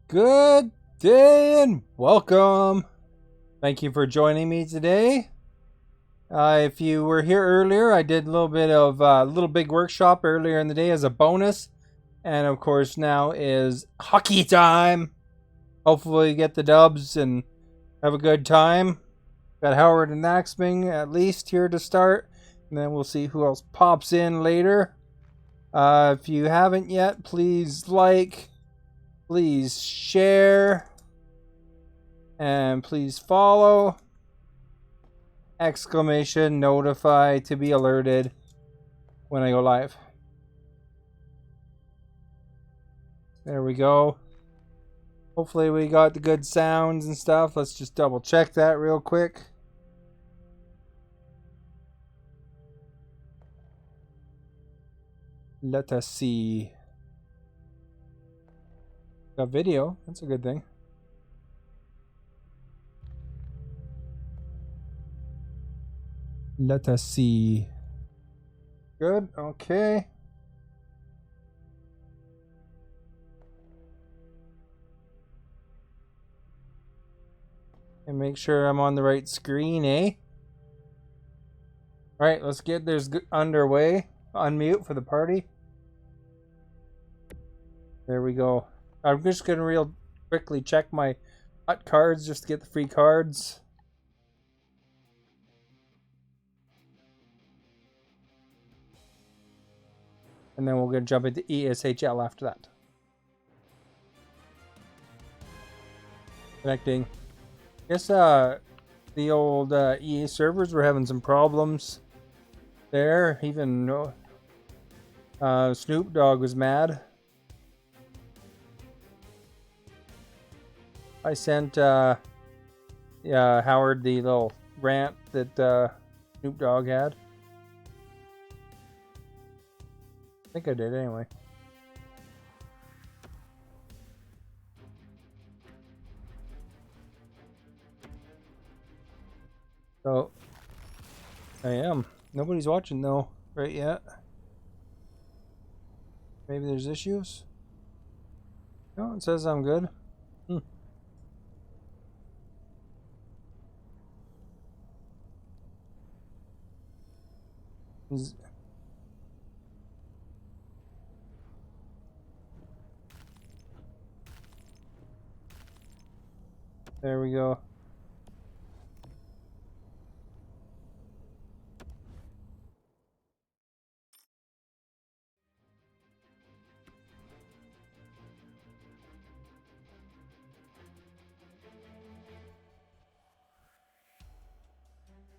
Good day and welcome. Thank you for joining me today. If you were here earlier, I did a little bit of Little Big Workshop earlier in the day as a bonus. And of course, now is hockey time. Hopefully, you get the dubs and have a good time. Got Howard and Axming at least here to start. And then we'll see who else pops in later. If you haven't yet, please like. Please share and please follow. Exclamation notify to be alerted when I go live. There we go. Hopefully we got the good sounds and stuff. Let's just double check that real quick. Let us see. Got video. That's a good thing. Let us see. Good. Okay. And make sure I'm on the right screen, eh? Alright, let's get this underway. Unmute for the party. There we go. I'm just going to real quickly check my hot cards just to get the free cards. And then we're going to jump into ESHL after that. Connecting. Guess the old EA servers were having some problems there. Even Snoop Dogg was mad. I sent Howard the little rant that Snoop Dogg had. I think I did anyway. So I am. Nobody's watching though, right yet. Maybe there's issues. No, it says I'm good. There we go.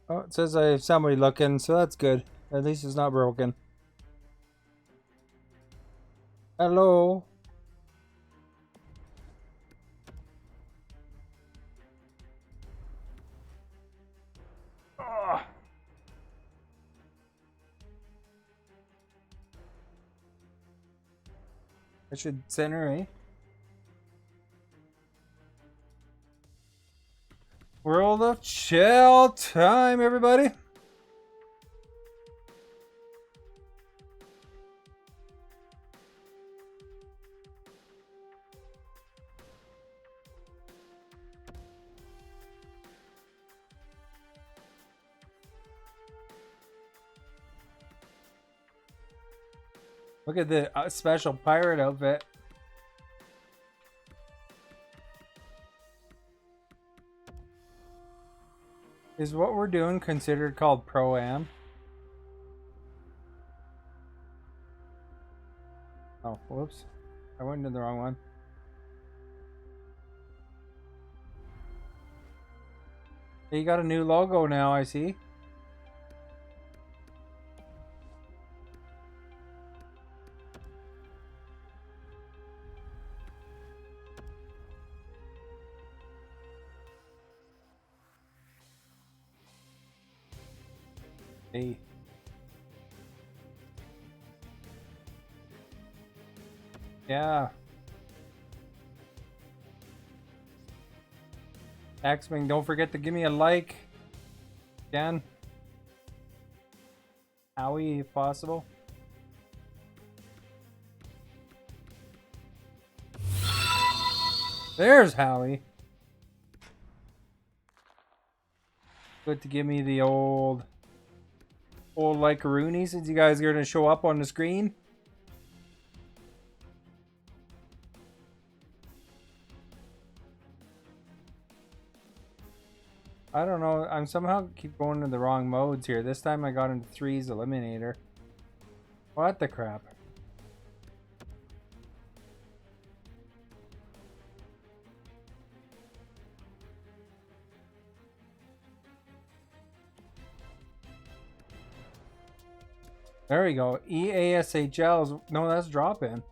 Oh, it says I have somebody looking, so that's good. At least it's not broken. Hello. Oh. I should center, eh? World of Chill time, everybody. Look at the special pirate outfit. Is what we're doing considered called Pro-Am? Oh, whoops. I went into the wrong one. You got a new logo now, I see. Hey. Yeah. Axming, don't forget to give me a like. Again. Howie, if possible. There's Howie. Good to give me the old like Rooney, since you guys are going to show up on the screen. I don't know. I'm somehow keep going to the wrong modes here. This time I got into 3's Eliminator. What the crap? There we go. EASHL's. No, that's drop in.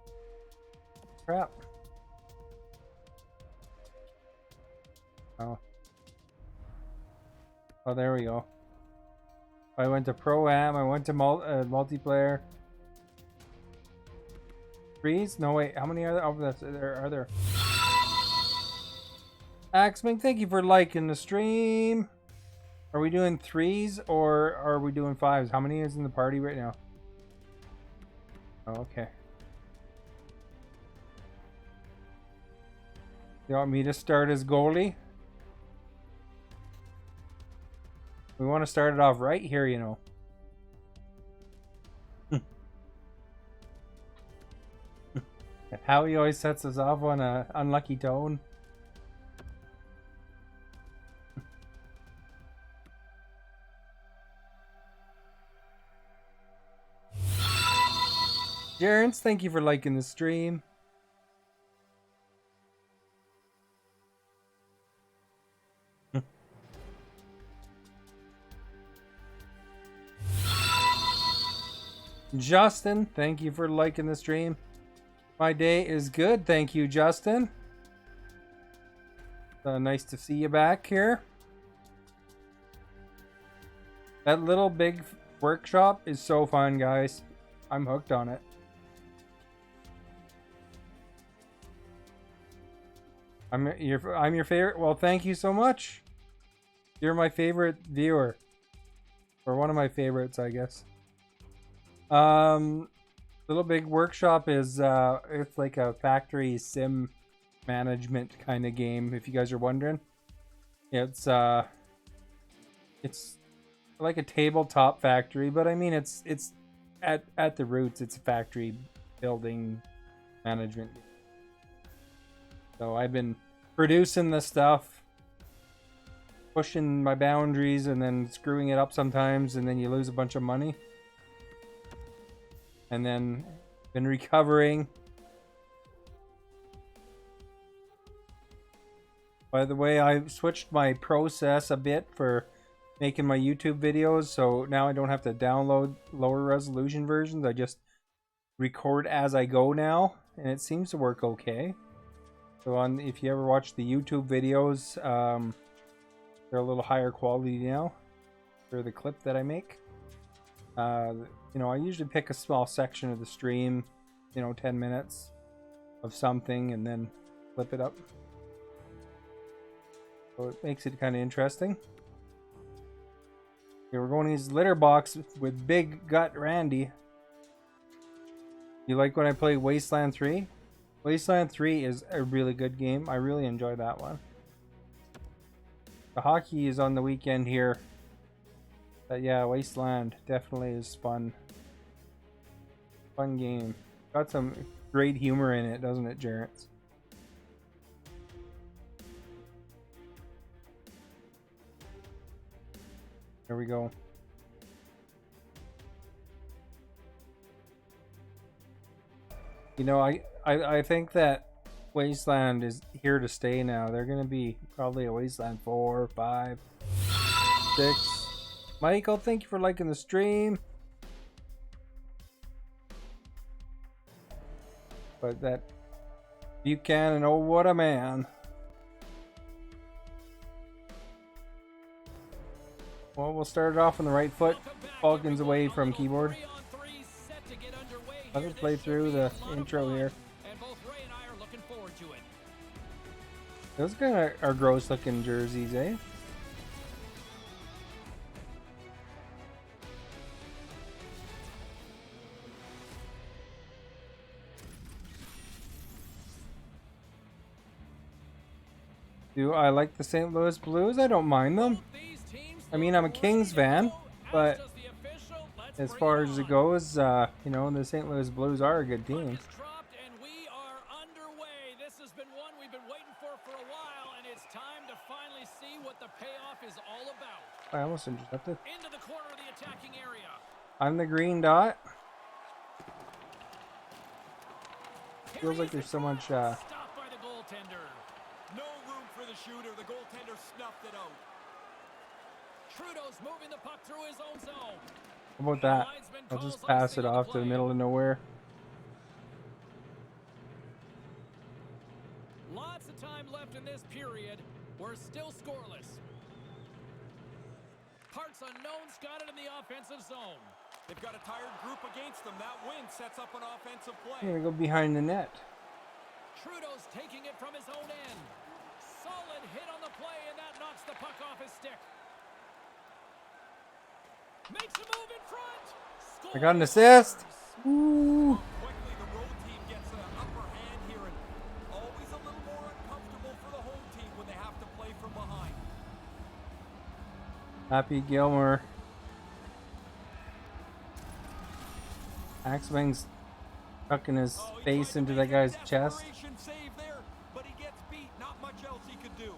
Crap. Oh. Oh, there we go. I went to Pro-Am. I went to multiplayer. 3's? No, wait. How many are there? Oh, are there? Axming, thank you for liking the stream. Are we doing 3's or are we doing 5's? How many is in the party right now? Oh, okay. You want me to start as goalie? We want to start it off right here, you know. How he always sets us off on an unlucky tone. Jarens, thank you for liking the stream. Justin, thank you for liking the stream. My day is good, thank you, Justin. Nice to see you back here. That little big workshop is so fun, guys. I'm hooked on it. I'm your favorite. Well, thank you so much. You're my favorite viewer, or one of my favorites, I guess. Little Big Workshop is it's like a factory sim management kind of game, if you guys are wondering. It's like a tabletop factory, but I mean it's at the roots it's a factory building management. So I've been producing the stuff, pushing my boundaries, and then screwing it up sometimes, and then you lose a bunch of money. And then been recovering. By the way, I switched my process a bit for making my YouTube videos, so now I don't have to download lower resolution versions. I just record as I go now, and it seems to work okay. So if you ever watch the YouTube videos, they're a little higher quality now for the clip that I make. You know, I usually pick a small section of the stream, 10 minutes of something, and then flip it up. So it makes it kind of interesting. Okay, we're going to use Litter Box with Big Gut Randy. You like when I play Wasteland 3? Wasteland 3 is a really good game. I really enjoy that one. The hockey is on the weekend here. But yeah, Wasteland definitely is fun. Fun game. Got some great humor in it, doesn't it, Jarrett? There we go. You know, I think that Wasteland is here to stay now. They're going to be probably a Wasteland 4, 5, 6. Michael, thank you for liking the stream. But that Buchanan, oh what a man. Well, we'll start it off on the right foot. Falcons away from keyboard. Let us play through the intro here. Those guys are gross looking jerseys, eh? Do I like the St. Louis Blues? I don't mind them. I mean, I'm a Kings fan, but as far as it goes, you know, the St. Louis Blues are a good team. This has been one we've been waiting for a while, and it's time to finally see what the payoff is all about. I almost intercepted. Into the corner of the attacking area. I'm the green dot. Feels like there's so much. Stopped by the goaltender. No room for the shooter. The goaltender snuffed it out. Trudeau's moving the puck through his own zone. How about that? I'll just pass it off to the middle of nowhere. Lots of time left in this period. We're still scoreless. Parts unknown's got it in the offensive zone. They've got a tired group against them. That win sets up an offensive play. I'm gonna go behind the net. Trudeau's taking it from his own end. Solid hit on the play, and that knocks the puck off his stick. Makes a move in front. Scores. I got an assist. Ooh. Quickly, the road team gets an upper hand here, and always a little more uncomfortable for the home team when they have to play from behind. Happy Gilmore. Axwing's tucking his face into that guy's chest. Save there, but he gets beat. Not much else he could do.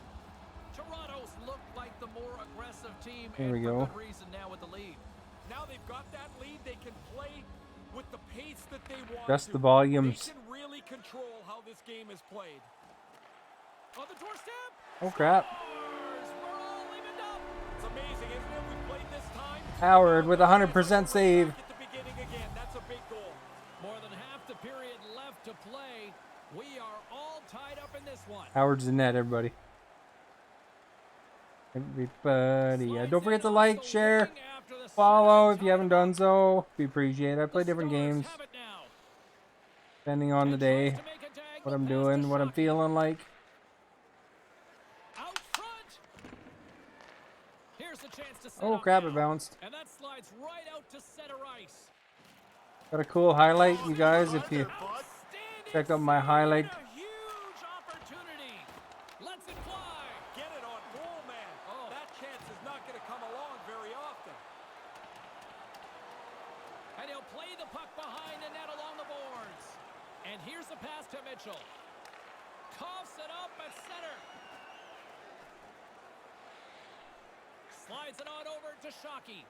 Toronto's looked like the more aggressive team. Here we go. For good reason now with the lead. Now they've got that lead. They can play with the pace that they want. Just the volumes. They can really control how this game is played. On the doorstep. Oh crap. We're all evened up. It's amazing, isn't it? We played this time. Howard with a 100% save. At the beginning again. That's a big goal. More than half the period left to play. We are all tied up in this one. Howard's the net, everybody. Don't forget to like, share, follow if you haven't done so. We appreciate it. I play different games depending on the day, what I'm doing, what I'm feeling like. Out front. Here's a chance to set Oh up crap, now. it bounced. And that slides right out to center ice. Got a cool highlight, you guys, if you check out my highlight. A huge opportunity. Lets it fly. Get it on goal, man. Oh. That chance is not going to come along very often. And he'll play the puck behind the net along the boards. And here's the pass to Mitchell. Coughs it up at center. Slides it on over to Shockey.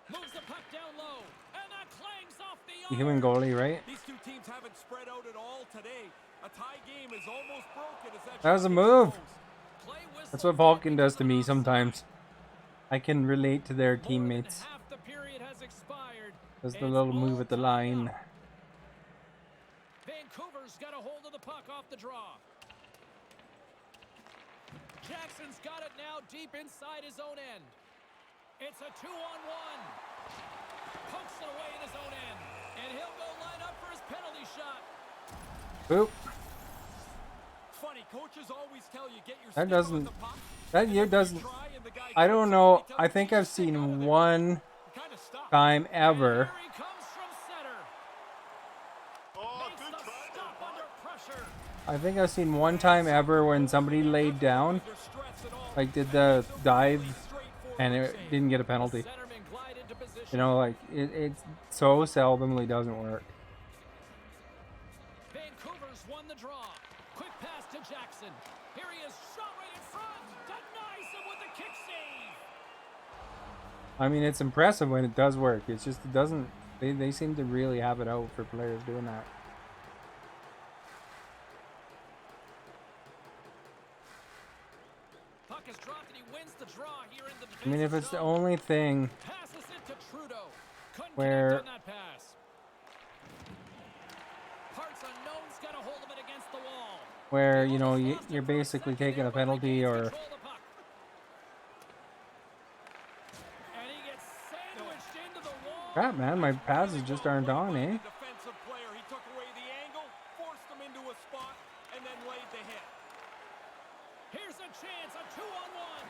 Moves the puck down low. And that clangs off the arm. Human goalie, right? These two teams haven't spread out at all today. A tie game is almost broken. As That was a move. That's what Vulcan does to me sometimes. I can relate to their teammates. Half the period has expired. Does the little move at the line. Vancouver's got a hold of the puck off the draw. Jackson's got it now deep inside his own end. It's a 2-on-1. Pokes it away in his own end. And he'll go line up for his penalty shot. Boop. Funny, coaches always tell you get your That stick on doesn't. the puck. That year doesn't. I don't know. I think I've seen one time ever. Here he comes from center. Makes the stop under pressure. I think I've seen one time ever when somebody laid down, like did the dive, and it didn't get a penalty. Centerman glide into position. You know, like it so seldomly doesn't work. Vancouver's won the draw. Quick pass to Jackson. Here he is, shot right in front. Denies him with the kick save. I mean, it's impressive when it does work. It's just it doesn't. They seem to really have it out for players doing that. Puck is dropped and he wins the draw here in the I mean, if it's the zone. only thing Passes it to Trudeau. Couldn't where- connect on that pass. Parts unknown's got a hold of it against the wall. where you know you're basically taking a penalty or. And he gets sandwiched into the wall. Crap, man, my passes just aren't on, eh? Defensive player, he took away the angle, forced him into a spot, and then laid the hit. Here's a chance, a 2-on-1.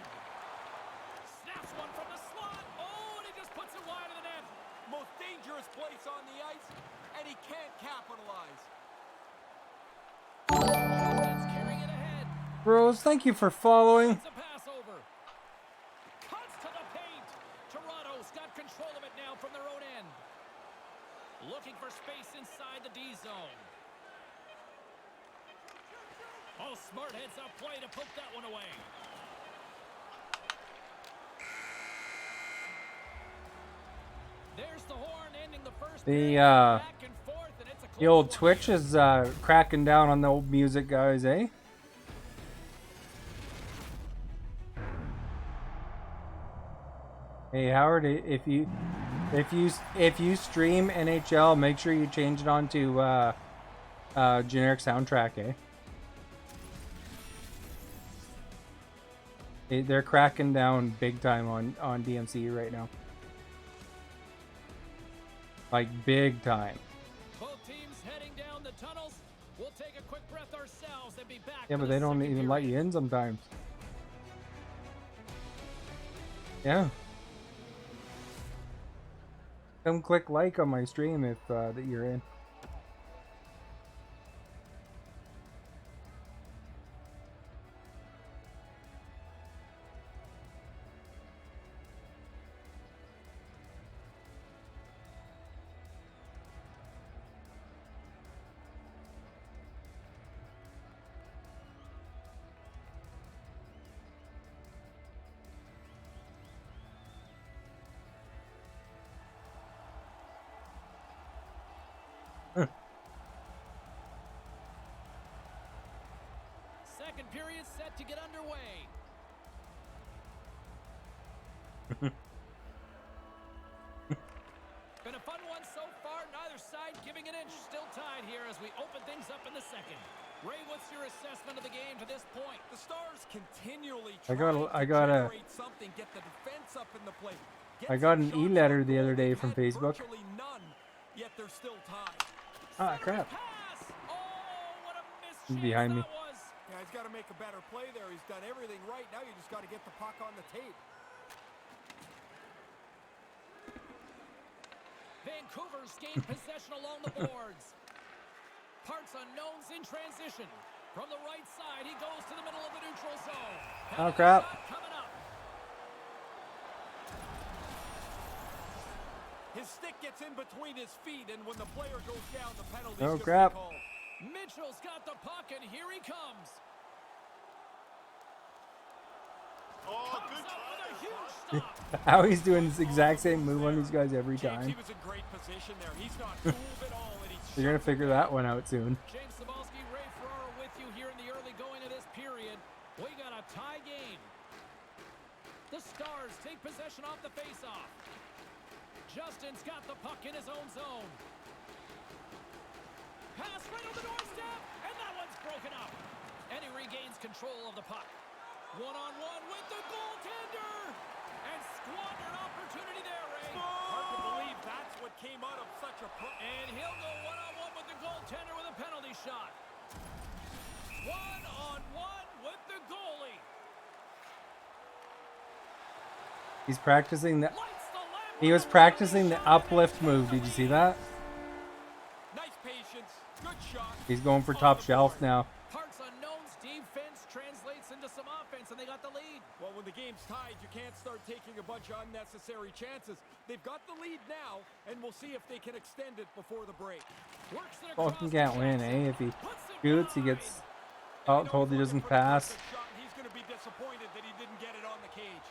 Snaps one from the slot. Oh, and he just puts it wide of the net. Most dangerous place on the ice, and he can't capitalize. That's carrying it ahead. Rose, thank you for following. Sends a pass over. Cuts to the paint. Toronto's got control of it now from their own end. Looking for space inside the D zone. Oh, smart heads up play to poke that one away. There's the horn ending the first period. Back and forth, and it's a The old close Twitch is cracking down on the old music, guys, eh? Hey Howard, if you stream NHL, make sure you change it on to generic soundtrack, eh? They're cracking down big time on DMC right now. Like big time. Both teams heading down the tunnels. We'll take a quick breath ourselves and be back. Yeah, for but the they don't second even let period. you in sometimes. Yeah. Come click like on my stream if that you're in. Second period set to get underway. Been a fun one so far. Neither side giving an inch. Still tied here as we open things up in the second. Ray, what's your assessment of the game to this point? The Stars continually I trying got to a generate something, get the defense up in the plate. I got an e-letter the other day from Facebook. Virtually none, yet they're still tied. Ah, crap. Pass. Oh, what a missed He's chance behind me. that was. Yeah, he's got to make a better play there. He's done everything right. Now you just got to get the puck on the tape. Vancouver's gained possession along the boards. Parts unknowns in transition. From the right side, he goes to the middle of the neutral zone. Oh, crap. Shot coming up. His stick gets in between his feet, and when the player goes down, the penalty's Oh, gonna be crap. called. Mitchell's got the puck, and here he comes. Comes up with a huge stop. How he's doing this exact same move on these guys every James, time. he was in great position there. He's not fooled at all, and he's You're gonna figure that one out soon. James Cebulski, Ray Ferraro with you here in the early going of this period. We got a tie game. The Stars take possession off the faceoff. Justin's got the puck in his own zone. Pass right on the doorstep, and that one's broken up. And he regains control of the puck. One-on-one with the goaltender. And squandered opportunity there, Ray. hard to believe that's what came out of such a And he'll go one-on-one with the goaltender with a penalty shot. One-on-one with the goalie. He's practicing the. Lights the lamp He on was the practicing the shot. uplift move. Did you see that? nice patience, good shot. He's going for top shelf now. Parts unknowns, defense translates into some offense, and they got the lead. Well, when the game's tied, you can't start taking a bunch of unnecessary chances. They've got the lead now, and we'll see if they can extend it before the break. Works it across Fucking to can't win, Jackson. eh? If he Puts it shoots, he wide. gets told he doesn't pass. He's going to be disappointed that he didn't get it on the cage.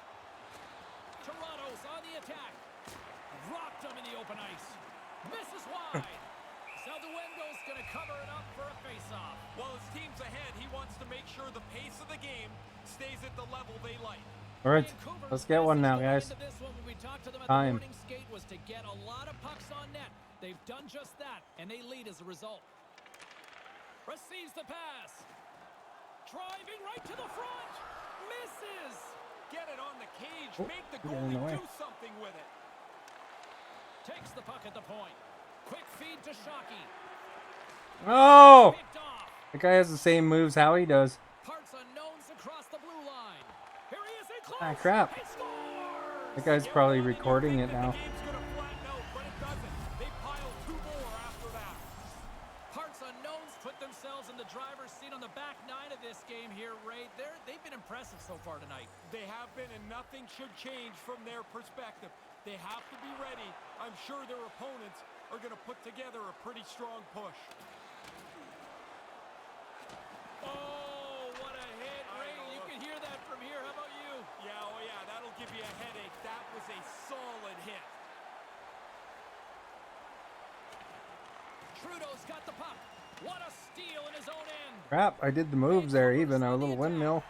Toronto's on the attack. Rocked him in the open ice. Misses wide. Salduendo's going to cover it up for a face-off. While his team's ahead, he wants to make sure the pace of the game stays at the level they like. All right, Vancouver's let's get one now, message guys. going into this one when we talked to them at Time. the morning skate was to get a lot of pucks on net. They've done just that, and they lead as a result. Receives the pass. Driving right to the front. Misses. Get it on the cage. Oh, Make the he got in the goalie way. do something with it. Takes the puck at the point. Quick feed to Shockey. Oh! Picked off. The guy has the same moves Howie does. Parts unknowns across the blue line. Here he is in close. Ah, crap. He scores. That guy's probably recording it now. The game's going to flatten out, but it doesn't. They pile two more after that. Parts unknowns put themselves themselves in the driver's seat on the back nine of this game here, Ray. They've been impressive so far tonight. They have been, and nothing should change from their perspective. They have to be ready. I'm sure their opponents are going to put together a pretty strong push. Oh, what a hit, Ray. You can hear that from here. How about you? Yeah, oh yeah, that'll give you a headache. That was a solid hit. Trudeau's got the puck. What a steal in his own end. Crap, I did the moves there, even a little windmill.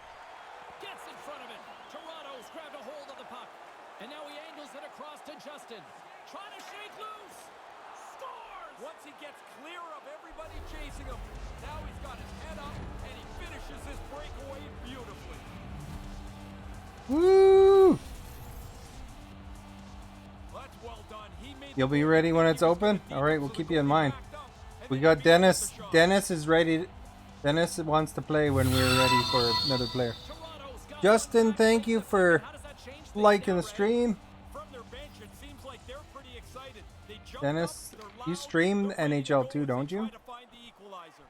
Gets in front of it. Toronto's grabbed a hold of the puck. And now he angles it across to Justin. Trying to shake loose. Scores! Once he gets clear of everybody chasing him, now he's got his head up and he finishes his breakaway beautifully. Woo! That's well done. He made You'll be ready when it's open? Alright, we'll keep you in mind. We got Dennis. Dennis is ready. Dennis wants to play when we're ready for another player. Justin, thank you for liking the stream. From their bench, it seems like they're pretty excited. They jump Dennis, up, they're you loud, stream they're ready to NHL go too, as they don't you? try to find the equalizer.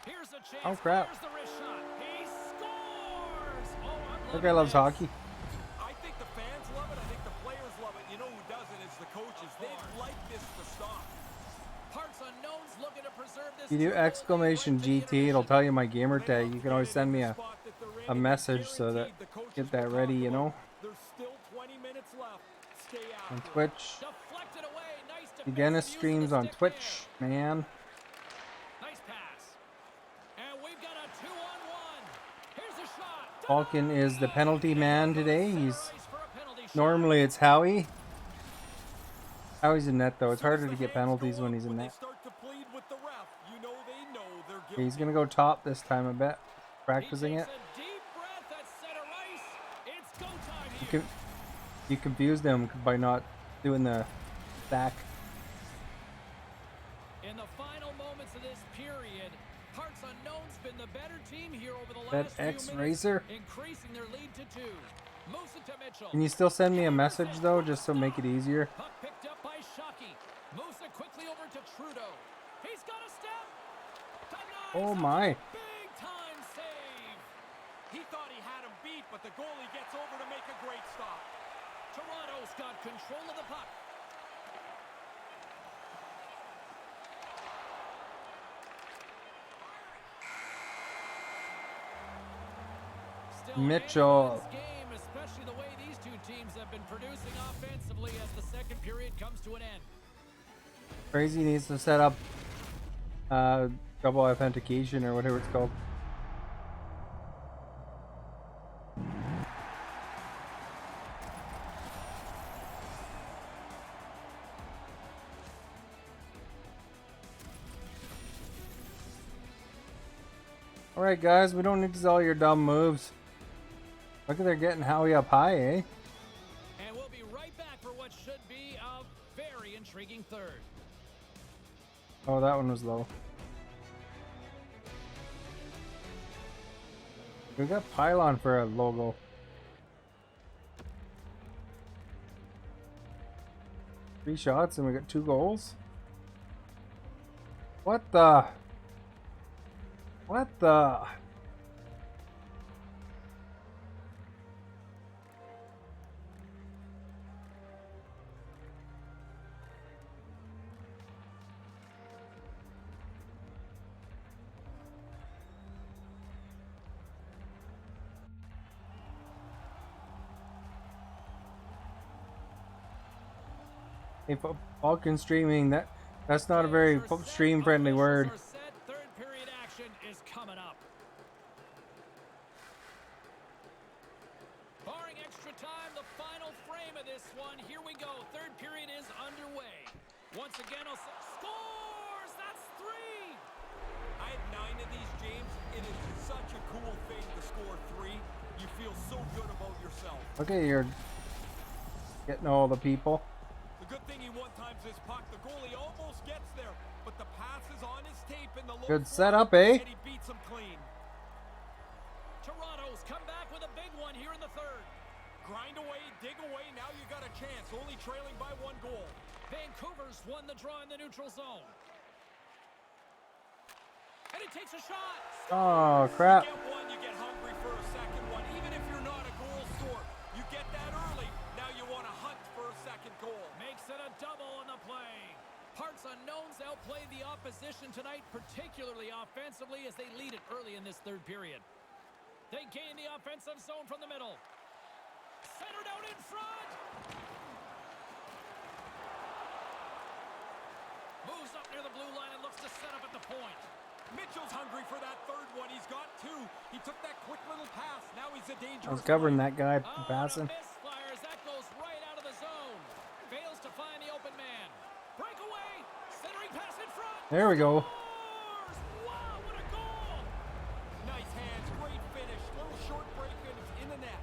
Here's a chance. Oh, crap. Here's the wrist shot. He scores! Oh, I'm That guy loving loves this. hockey. I think the fans love it. I think the players love it. You know who doesn't? It's the coaches. They'd like this to stop. Parts unknowns looking to preserve this. If you do exclamation GT, it'll tell you my gamer tag. You can always send me a message so that get that ready, you know. There's still 20 minutes left. Stay On after it. Twitch. Deflected away. Nice Dennis defensive use of streams the on stick Twitch, man. man. Nice pass. And we've got a 2-on-1. Here's a shot. Falcon is the penalty man today. He's Ice for a penalty shot. normally it's Howie. Howie's in net though. It's harder to get penalties when he's in net. Start to plead with the ref. You know they know they're Okay, he's guilty. gonna go top this time, I bet. He Practicing takes it. a deep breath at center ice. It's go time You here. You confused him by not doing the stack. In the final moments of this period, Parts Unknown's been the better team here over the That last few X minutes, Racer. increasing their lead to 2. Musa to Mitchell. Can you still send me a message though, just to make it easier? Puck picked up by Shockey. Musa quickly over to Trudeau. He's got a step. Denies Oh him. my. Big time save. He thought he had him beat, but the goalie gets over to make a great stop. Toronto's got control of the puck. Still Mitchell. anyone's game, especially the way these two teams have been producing offensively as the second period comes to an end. Crazy needs to set up double authentication or whatever it's called. Alright guys, we don't need all your dumb moves. Look at they're getting Howie up high, eh? And we'll be right back for what should be a very intriguing third. Oh, that one was low. We got Pylon for a logo. Three shots and we got 2 goals? What the? What the? Hey, Falcon streaming, that's not a very stream friendly word. Third period action is coming up. Barring extra time, the final frame of this one. Here we go. Third period is underway. Once again, scores! That's 3! I had 9 of these, James. It is such a cool thing to score 3. You feel so good about yourself. Okay, you're getting all the people. The good thing he one-times this puck. The goalie almost gets there, but the pass is on his tape in the low Good slot, setup, eh? and he beats him clean. Toronto's come back with a big one here in the third. Grind away, dig away, now you got a chance. Only trailing by 1 goal. Vancouver's won the draw in the neutral zone. And he takes a shot. Oh, crap. You get one, you get hungry for a second one. Even if you're not a goal scorer, you get that early. Now you want to hunt for a second goal. Makes it a double on the play. Parts unknowns outplay the opposition tonight, particularly offensively, as they lead it early in this third period. They gain the offensive zone from the middle. Centered out in front. Moves up near the blue line and looks to set up at the point. Mitchell's hungry for that third one. He's got two. He took that quick little pass. Now he's a dangerous. I was covering player. that guy Oh, passing. misfires. That goes right out of the zone. Fails to find the open man. Breakaway. Centering pass in front. There we go. Scores! Wow, what a goal! Nice hands. Great finish. Little short break and it's in the net.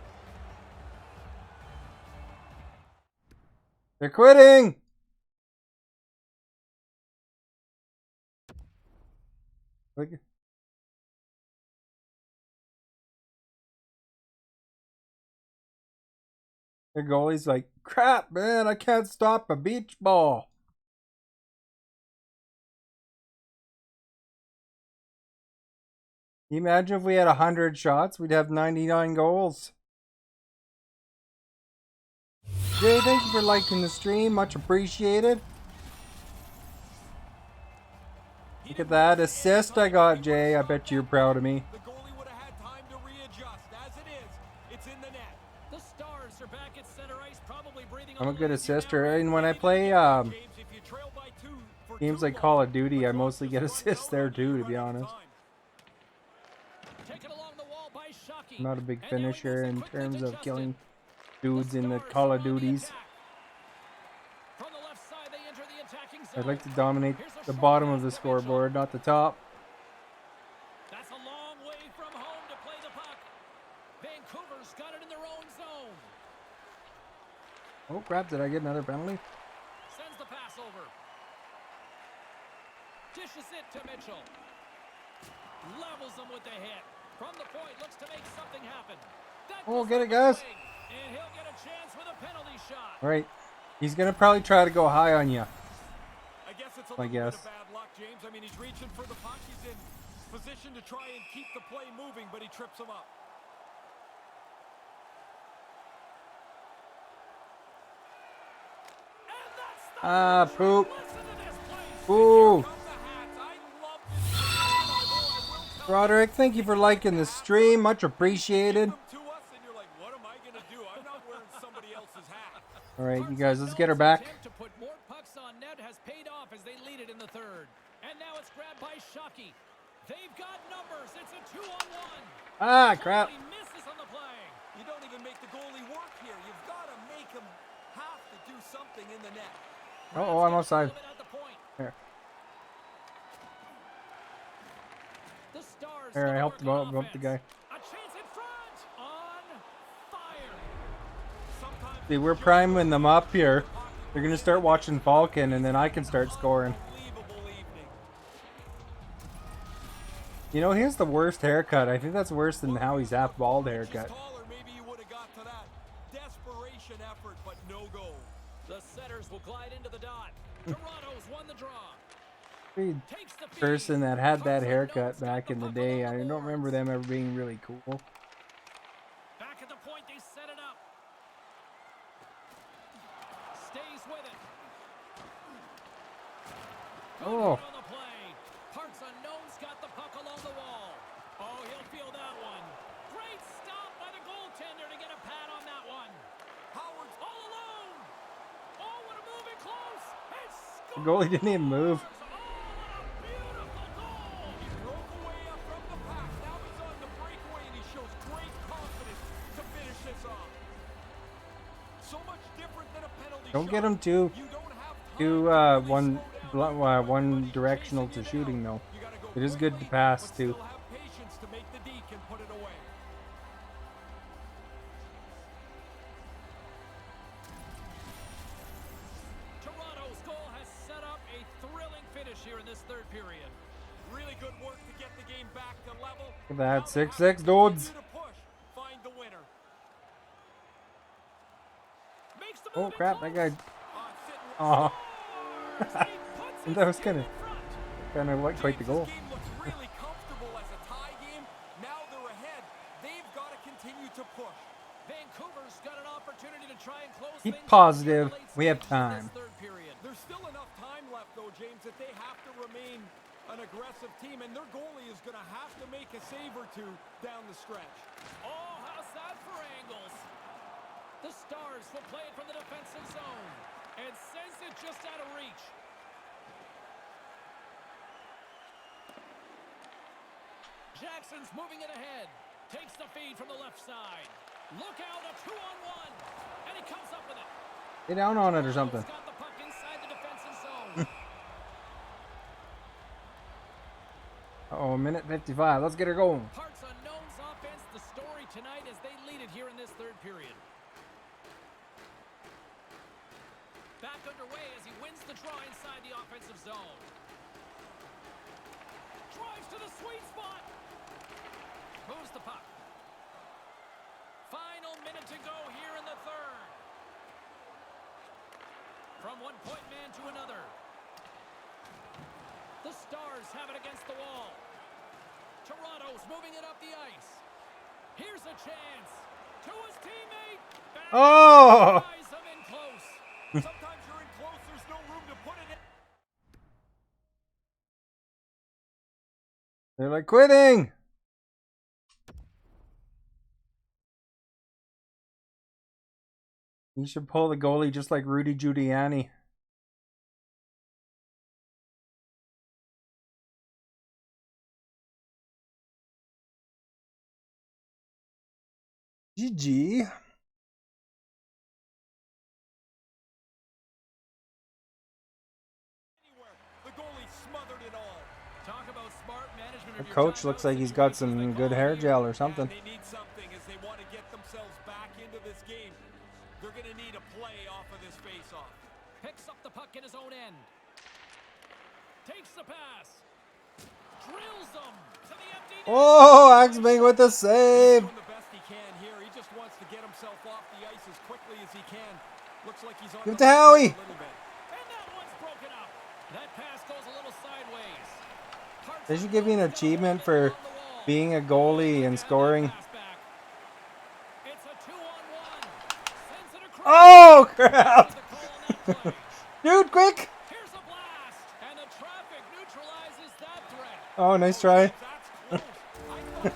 They're quitting. Look. Their goalie's like, crap, man, I can't stop a beach ball. Can you imagine if we had 100 shots, we'd have 99 goals. Jay, thank you for liking the stream. Much appreciated. Look at that assist I got, Jay. I bet you're proud of me. The goalie would have had time to readjust. As it is, it's in the net. The Stars are back at center ice, probably breathing I'm a on the good lazy assister. now. And when I play James, if you trail by two for games too like long, Call of Duty, I the mostly clock get just runs assists out there on you too, to be running honest. time. Taken along the wall by Shockey. I'm not a big And now he finisher moves it in quickly terms to of Justin. killing dudes in the Stars Call are of on the Duties. attack. From the left side, they enter the attacking zone. I'd like to dominate Here's a the short bottom pass of the to scoreboard, not the top. That's a long way from home to play the puck. Vancouver's got it in their own zone. Oh crap, did I get another penalty? Sends the pass over. Dishes it to Mitchell. Levels them with the hit. From the point, looks to make something happen. That Oh, goes get on it, the guys. wing, and he'll get a chance with a penalty shot. Right. He's gonna probably try to go high on you. I guess it's a I little bit guess. of bad luck, James. I mean, he's reaching for the puck. He's in position to try and keep the play moving, but he trips him up. And that's the Ah, poop. listen to this place. Ooh. Come the Hats. I love this game, although I will tell you, Roderick, thank you for liking the stream. Much appreciated. give them to us, and you're like, what am I going to do? I'm not wearing somebody else's hat. Alright, you guys, let's get her back. Attempt to put more pucks on net has paid off as they lead it in the third. And now it's grabbed by Shockey. They've got numbers. It's a 2-on-1. Ah, crap. Totally misses on the play. You don't even make the goalie work here. You've got to make him have to do something in the net. Oh, I'm offside. Gets a little bit at the point. Here. The Stars Here, I still helped him working out, bump the guy. offense. A chance in front. On fire. Sometimes See, we're priming them up here. They're gonna start watching Falcon, and then I can start scoring. unbelievable evening. You know, here's the worst haircut. I think that's worse than Howie's half bald haircut. Taller, maybe you would have got to that desperation effort, but no goal. The setters will glide into the dot. Toronto's won the draw. Every Takes the feed. person that had that haircut back in the day, I don't remember them ever being really cool. Back at the point, they set it up. Stays with it. Good Oh. hit on the play. Parts unknown's got the puck along the wall. Oh, he'll feel that one. Great stop by the goaltender to get a pad on that one. Howard's all alone. Oh, what a move in close. The goalie didn't even move. Oh, what a beautiful goal. He broke away up from the pack. Now he's on the breakaway, and he shows great confidence to finish this off. So much different than a penalty Don't shot. get him too You don't have time too to really one slow down. one directional to shooting though. You gotta go It is good to quickly, pass but too. still have patience to make the deke and put it away. Toronto's goal has set up a thrilling finish here in this third period. Really good work to get the game back to level. Look at that, Now they 6-6 have to dudes. continue to push, find the winner. Makes the Oh move in crap, that guy. close. Aw. Scores! He puts his That was team kinda- in front. Kind of like quite the James, goal. this game looks really continue to push. Vancouver's got an opportunity to try and close Keep things positive. up here in the late We have stages of time. this third period. There's still enough time left, though, James, that they have to remain an aggressive team, and their goalie is going to have to make a save or two down the stretch. Oh, how's that for angles? The Stars will play it from the defensive zone and sends it just out of reach. Jackson's moving it ahead. Takes the feed from the left side. Look out, a 2-on-1. And he comes up with it. Get down on it or something. Got the puck inside the defensive zone. Oh, minute 55. Let's get her going. Parts unknown's offense, the story tonight as they lead it here in this third period. Back underway as he wins the draw inside the offensive zone. Drives to the sweet spot. Moves the puck. Final minute to go here in the third. From one point man to another. The Stars have it against the wall. Toronto's moving it up the ice. Here's a chance to his teammate. Oh! Eyes him in close. Sometimes you're in close, there's no room to put it in. They're like quitting. You should pull the goalie just like Rudy Giuliani. GG. The goalie smothered it all. Talk about smart management. The coach looks like he's got some good hair gel or something. Yeah, they need something as they want to get themselves back into this game. They're going to need a play off of this face-off. Picks up the puck in his own end. Takes the pass. Drills them to the empty net. Oh, Axman with the save. Doing the best he can here. He just wants to get himself off the ice as quickly as he can. Looks like he's on Give it the to line Howie. a little bit. And that one's broken up. That pass goes a little sideways. Parts They should give you an achievement for being a goalie and scoring. It's a 2-on-1. Sends it across. Oh, crap. The call on that play. Dude, quick. Here's a blast, and the traffic neutralizes that threat. Oh, nice try. That's close. I thought this was it.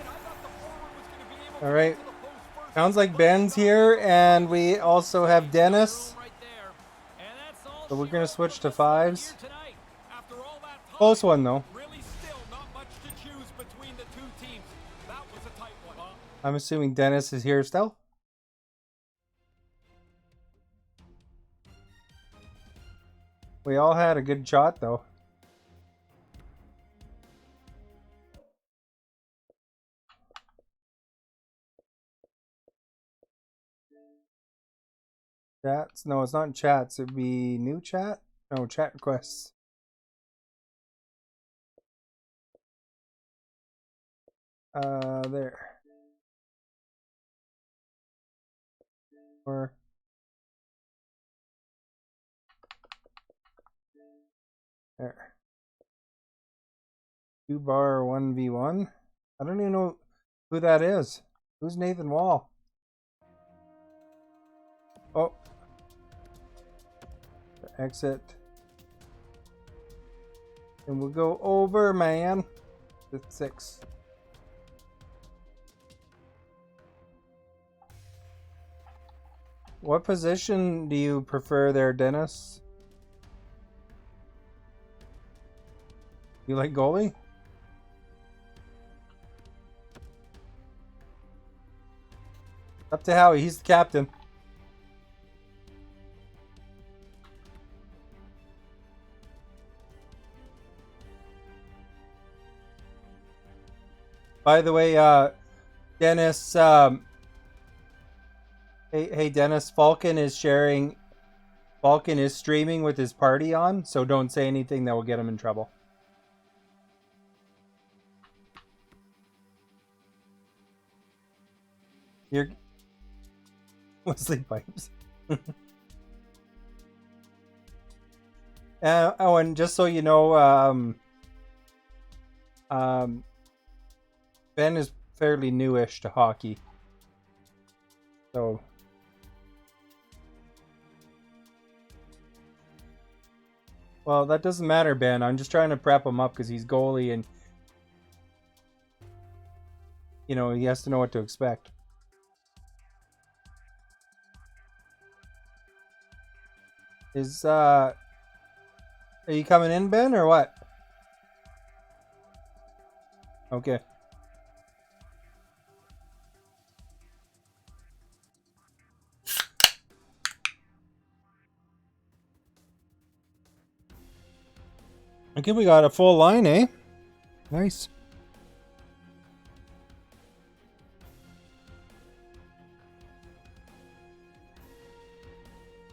I thought the forward was going to be able to All right. get to the post first. Sounds like Ben's here, and we also have Dennis. Right there. And that's all So we're she going to wrote switch for to this one here fives. tonight. After all that time, Close one, though. really still not much to choose between the two teams. That was a tight one. I'm assuming Dennis is here still. We all had a good shot, though. Chats? No, it's not chats. It'd be new chat? No, chat requests. There. Or there. 2-bar 1v1. I don't even know who that is. Who's Nathan Wall? Oh. Exit. And we'll go over, man. With 6. What position do you prefer there, Dennis? You like goalie? Up to Howie, he's the captain. By the way, Dennis, hey Dennis, Falcon is streaming with his party on, so don't say anything that will get him in trouble. You're Wesley Pipes. Oh, and just so you know, Ben is fairly newish to hockey. So well, that doesn't matter, Ben. I'm just trying to prep him up because he's goalie and you know, he has to know what to expect. Are you coming in, Ben, or what? Okay. Okay, we got a full line, eh? Nice.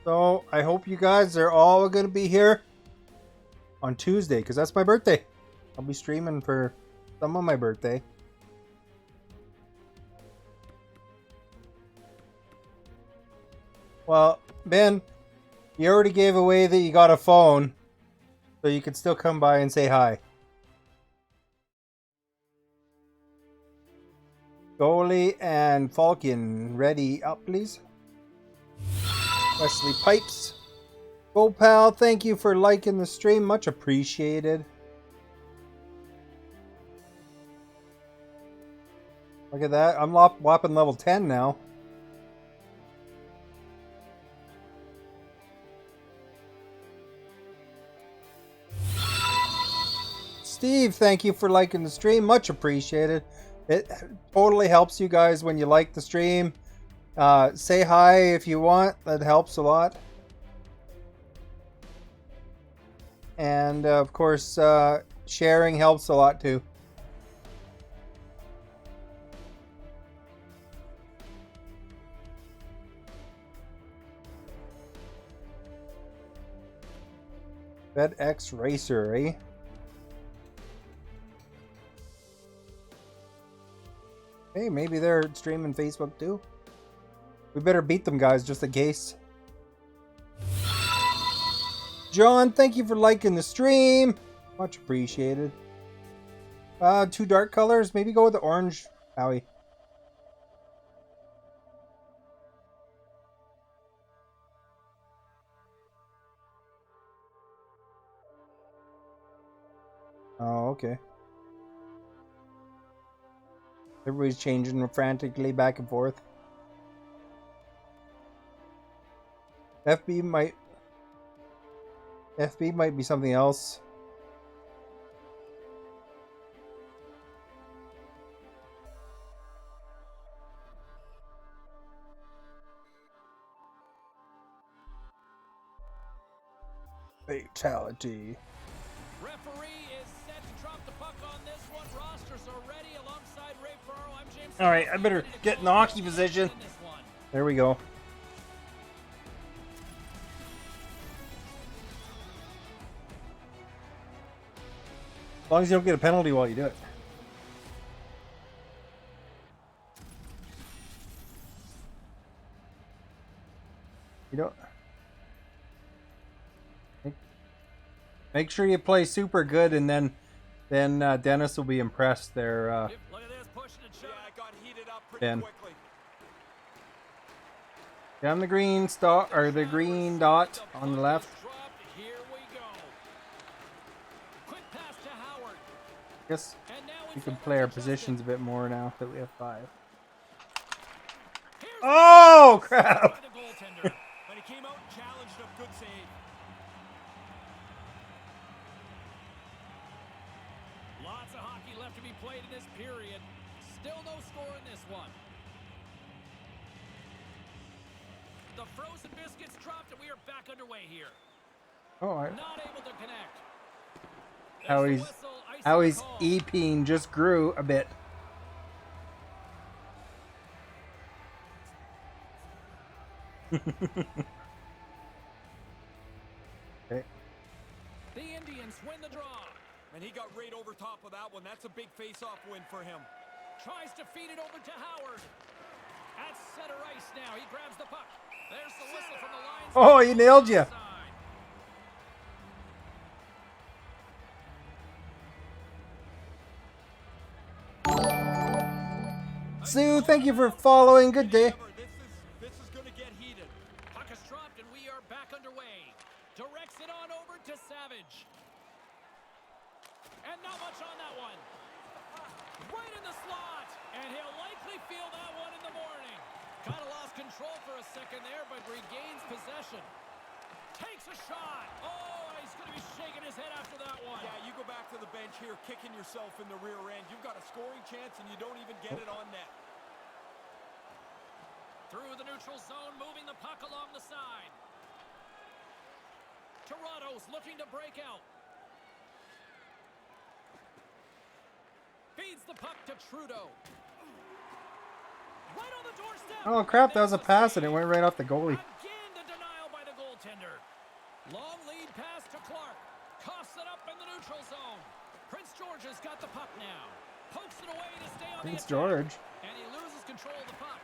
So, I hope you guys are all going to be here on Tuesday, because that's my birthday. I'll be streaming for some of my birthday. Well, Ben, you already gave away that you got a phone, so you could still come by and say hi. Goalie and Falcon, ready up, please. Wesley Pipes. Go, pal. Thank you for liking the stream. Much appreciated. Look at that. I'm whopping level 10 now. Steve, thank you for liking the stream. Much appreciated. It totally helps you guys when you like the stream. Say hi if you want. That helps a lot. And of course, sharing helps a lot too. FedEx Racer, eh? Hey, maybe they're streaming Facebook too. We better beat them, guys, just in case. John, thank you for liking the stream. Much appreciated. 2 dark colors. Maybe go with the orange, Howie. Oh, okay. Everybody's changing frantically back and forth. FB might be something else. Fatality. Referee is set to drop the puck on this one. Rosters are ready alongside Ray Ferraro. I'm James. All right, I better get in the hockey position. There we go. As long as you don't get a penalty while you do it. You don't. Make sure you play super good, and then Dennis will be impressed there. Look at this, pushing and shoving. Yeah, it got heated up pretty Ben. quickly. Down the green star or the green dot on the left. Here we go. Quick pass to Howard. Guess And now we it's can over play our to Justin. positions a bit more now that we have 5. Here's Oh by crap! the goaltender. But he came out and challenged him. Good save. Lots of hockey left to be played in this period. Still no score in this one. The frozen biscuits dropped and we are back underway here. Oh, Not able to connect. how There's he's the whistle, icing how the his call. E-peen just grew a bit. Okay. The Indians win the draw. And he got right over top of that one. That's a big face-off win for him. Tries to feed it over to Howard. At center ice now. He grabs the puck. There's the whistle from the line. Oh, he nailed you. Sue, thank you for following. Good day. This is going to get heated. Puck is dropped and we are back underway. Directs it on over to Savage. And not much on that one. Right in the slot. And he'll likely feel that one in the morning. Kind of lost control for a second there, but regains possession. Takes a shot. Oh, he's going to be shaking his head after that one. Yeah, you go back to the bench here, kicking yourself in the rear end. You've got a scoring chance, and you don't even get it on net. Through the neutral zone, moving the puck along the side. Toronto's looking to break out. Feeds the puck to Trudeau. Right on the doorstep. Oh crap, that was a pass and it went right off the goalie. Again, the denial by the goaltender. Long lead pass to Clark. Coughs it up in the neutral zone. Prince George has got the puck now. Pokes it away to stay on Prince the attack. George. And he loses control of the puck.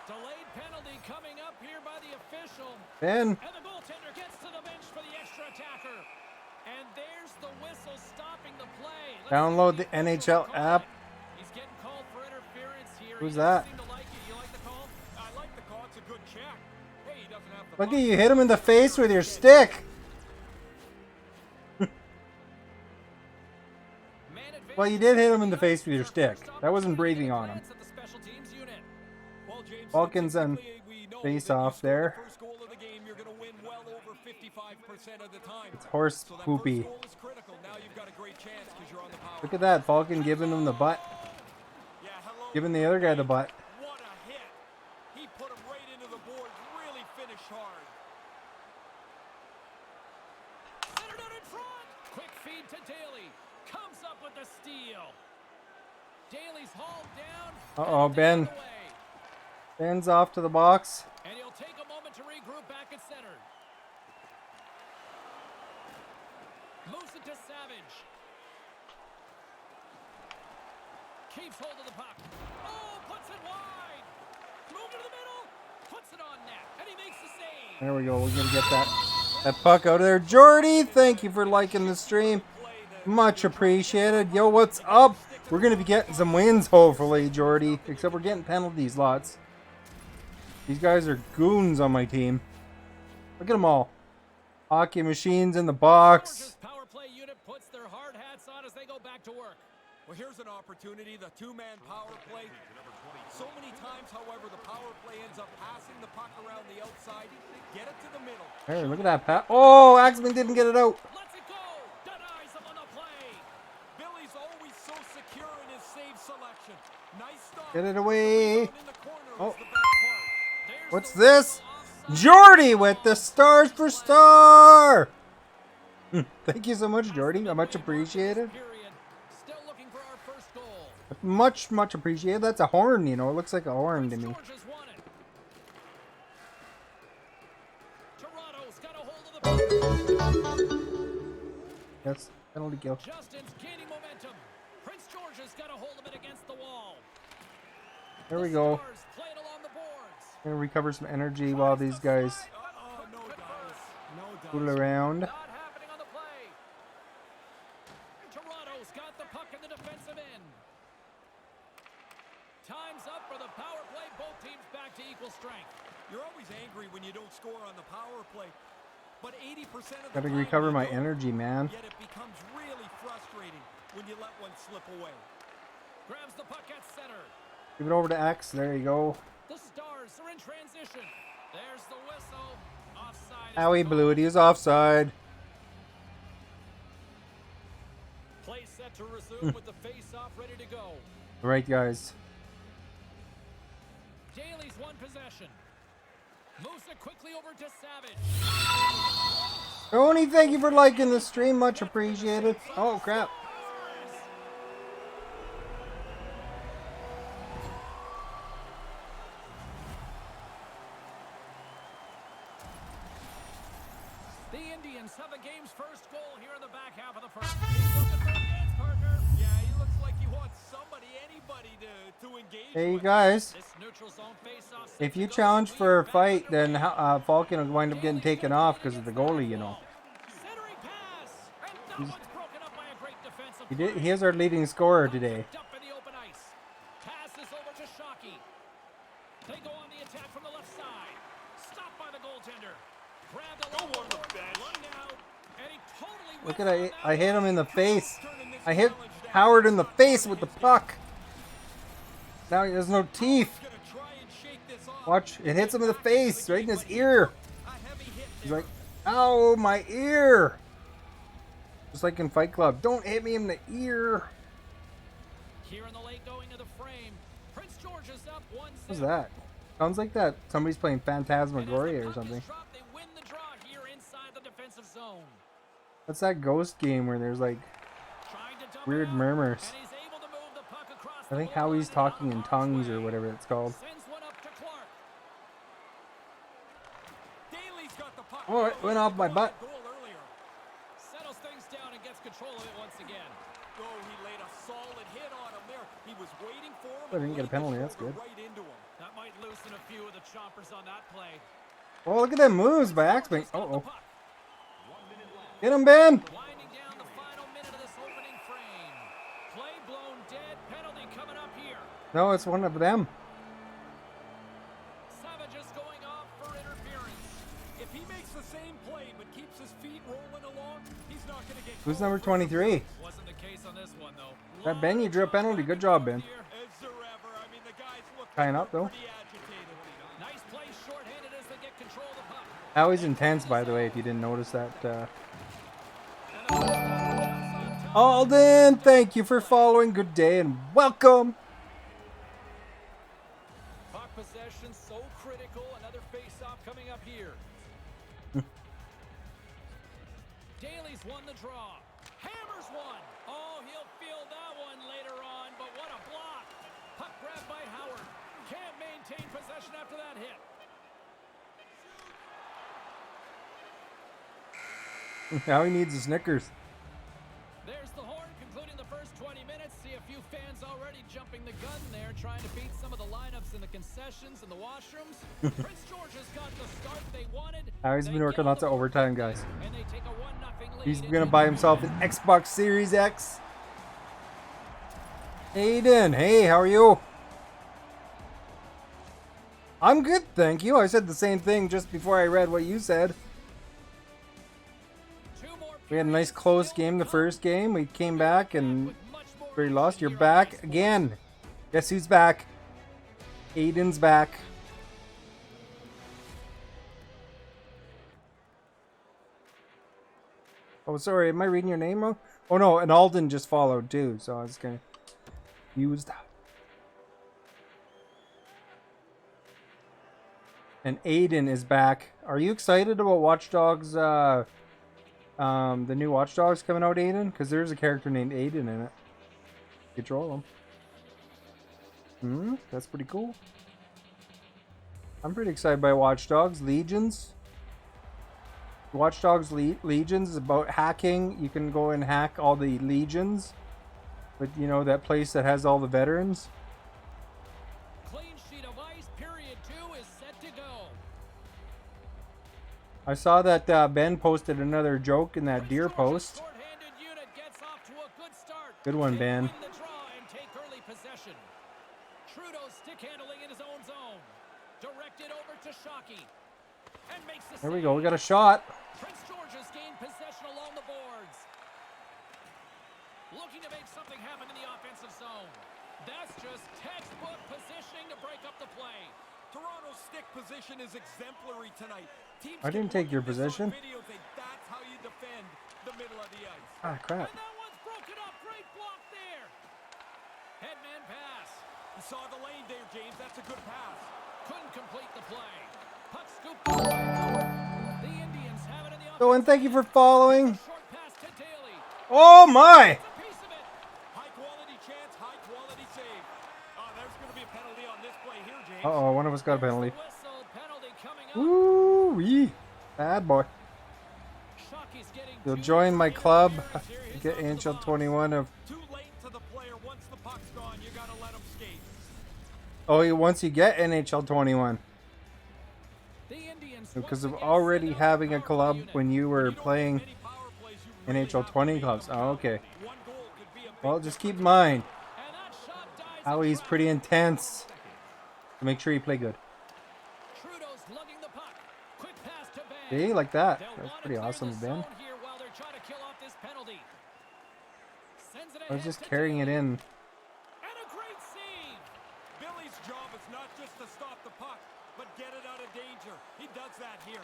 Delayed penalty coming up here by the official. Ben. And the goaltender gets to the bench for the extra attacker. And there's the whistle stopping the play. Download the NHL app. He's getting called for interference here. Who's He doesn't that? seem to like it. You like the call? I like the call. It's a good check. Hey, he doesn't have the Look puck. at you, hit him in the face with your stick. Well, you did hit him in the face with your stick. That wasn't breathing on him. Well, James, Falcons and typically we know face that you off score there. the first goal of the game, you're going to win well over 55% of the time. It's horse So that poopy. first goal is critical. Now you've got a great chance because you're on the power. Look at that, Falcon giving him the butt. Yeah, hello. Giving the other guy the butt. What a hit. He put him right into the boards. Really finished hard. Centered out in front. Quick feed to Daly. Comes up with the steal. Daly's hauled down. Uh-oh, Ben. Ben's off to the box. And he'll take a moment to regroup back at center. Moves it to Savage. Keeps hold of the puck. Oh, puts it wide. Move to the middle. Puts it on net. And he makes the save. There we go. We're going to get that puck out of there. Jordy, thank you for liking the stream. Much appreciated. Yo, what's up? We're going to be getting some wins, hopefully, Jordy. Except we're getting penalties lots. These guys are goons on my team. Look at them all. Hockey machines in the box. Power play unit puts their hard hats on as they go back to work. Well, here's an opportunity, the two-man power play. So many times, however, the power play ends up passing the puck around the outside. Get it to the middle. Hey, look at that pass. Oh, Axman didn't get it out. Lets it go. Denies him on the play. Billy's always so secure in his save selection. Nice stop. Get it away. In the corner Oh. was the best part. There's What's the this? whistle offside. Jordy with the stars for star. Thank you so much, Jordy. I much appreciated. Period. Still looking for our first goal. Much, much appreciated. That's a horn, you know. It looks like a horn to me. George has won it. Toronto's got a hold of the puck. Yes, penalty kill. Justin's gaining momentum. Prince George has got a hold of it against the wall. There we go. Stars play it along the boards. Gonna recover some energy while these guys No dice. No dice. fool around. Not happening on the play. Toronto's got the puck in the defensive end. Time's up for the power play. Both teams back to equal strength. You're always angry when you don't score on the power play. But 80% of the Gotta time recover you my don't. energy, man. Yet it becomes really frustrating when you let one slip away. Grabs the puck at center. Give it over to X. There you go. The Stars are in transition. There's the whistle. Offside. Ow, he blew it. He was offside. Play set to resume with the face-off ready to go. All right, guys. Daly's won possession. Moves it quickly over to Savage. Tony, thank you for liking the stream. Much appreciated. Oh, crap. The Indians have the game's first goal here in the back half of the first. He's looking for the ends, partner. Yeah, he looks like he wants somebody, anybody to engage Hey, you with. guys. This neutral zone face-off. If you challenge for a fight, then Falcon will wind up getting taken off because of the goalie, you know. Centering pass. And that one's broken up by a great defensive He has our leading scorer today. Up in the open ice. Passes over to Shockey. Shockey. They go on the attack from the left side. Stopped by the goaltender. Grabbed along the board, run out, and he totally Look whiffed at on I that hit him one. in the face. Turning this I hit challenge down. Howard in the face with the puck. Now he has no teeth. Gonna try and shake this off. Watch, it hits him in the face, right in his ear. A heavy hit He's there. like, ow, my ear. Just like in Fight Club. Don't hit me in the ear. Here in the late going of the frame. Prince George is up 1-0. What's that? Sounds like that somebody's playing And as the Phantasmagoria or puck something. is dropped, they win the draw here inside the defensive zone. What's that ghost game where there's like Trying to dump weird it out, murmurs? and he's able to move the puck across I the think blue Howie's line talking in out of tongues harm's or way. whatever it's called. Sends one up to Clark. Daly's got the puck. Oh, it went off my butt. Goal earlier. Settles things down and gets control of it once again. Oh, he laid a solid hit on him there. He was waiting for him. I didn't and get a laid the penalty, that's shoulder good. Right into him. That might loosen a few of the choppers on that play. Oh, look at them moves by Axbank. George has got the Oh, puck. get him, Ben. Winding down the final minute of this opening frame. Play blown dead. Penalty coming up here. No, it's one of them. Savage is going off for interference. If he makes the same play but keeps his feet rolling along, he's not going to get Who's called number for 23? Wasn't the case on this one, though. That Ben, you drew a penalty. Good job, Ben. As there ever. I mean, the guys look Tying up, though. pretty agitated. Nice play shorthanded as they get control of the puck. Howie's intense, by the way, if you didn't notice that. And the puck jumps on top. Alden, thank you for following. Good day and welcome. Puck possession so critical. Another face-off coming up here. Daly's won the draw. Hammers one. Oh, he'll feel that one later on, but what a block. Puck grabbed by Howard. Can't maintain possession after that hit. Howie needs a Snickers. There's the horn concluding the first 20 minutes. See a few fans already jumping the gun there, trying to beat some of the lineups in the concessions and the washrooms. Prince George has got the start they wanted. Howie's They been working get lots of the overtime, guys. and they take a 1-0 lead He's into gonna the buy third. himself an Xbox Series X. Aiden, hey, how are you? I'm good, thank you. I said the same thing just before I read what you said. Two more We had a nice periods close still game the to first game. We came back and with much more we lost. You're action here on back Ice again. Guess who's back? Aiden's back. Oh, sorry. Am I reading your name wrong? Oh, no. And Alden just followed, too. So I was going to use that. And Aiden is back. Are you excited about Watch Dogs, the new Watch Dogs coming out, Aiden? Because there's a character named Aiden in it. Control him. That's pretty cool. I'm pretty excited by Watch Dogs. Legions. Watch Dogs Legions is about hacking. You can go and hack all the legions. But you know, that place that has all the veterans. Clean sheet of ice. Period 2 is set to go. I saw that Ben posted another joke in that deer George's post. short-handed unit gets off to a good start. Good one, They Ben. win the draw and take early possession. Trudeau stick handling in his own zone. Directed over to Shockey. And makes the There we save. go. We got a shot. Prince George has gained possession along the boards. Looking to make something happen in the offensive zone. That's just textbook positioning to break up the play. Toronto's stick position is exemplary tonight. Teams I didn't take your position. Video think that's how you defend the middle of the ice. Ah, crap. And that one's broken up. Great block there. Headman pass. You saw the lane there, James. That's a good pass. Couldn't complete the play. Puck scooped up by Howard. The Indians have it in the So, and thank you for following. short pass to Daly. Oh, my. It's a piece of it. High quality chance, high quality save. There's going to be a penalty on this play here, James. Uh-oh, one of us got a penalty. There's the whistle. Penalty coming up. Woo-wee. Bad boy. Shockey's getting You'll two join my interference club. here. He's Get up to the NHL box. 21 of... Too late to the player. Once the puck's gone, you got to let him skate. Oh, once you get NHL 21. The Indians Because of once again already send out having the a power club unit. when you were You don't playing have many power plays, you really NHL have to 20 make clubs. them Oh, okay. One goal could be a big Well, just keep in difference. mind And that shot dies how in he's traffic. pretty intense. So make sure you play good. Trudeau's lugging the puck. Quick pass to Ben. See, like that. They'll That's want to pretty clear awesome, the Ben. zone here while they're trying to kill off this penalty. Sends it I was ahead just to carrying it Daly. in. And a great save. Billy's job is not just to stop the puck, but get it out of danger. He does that here.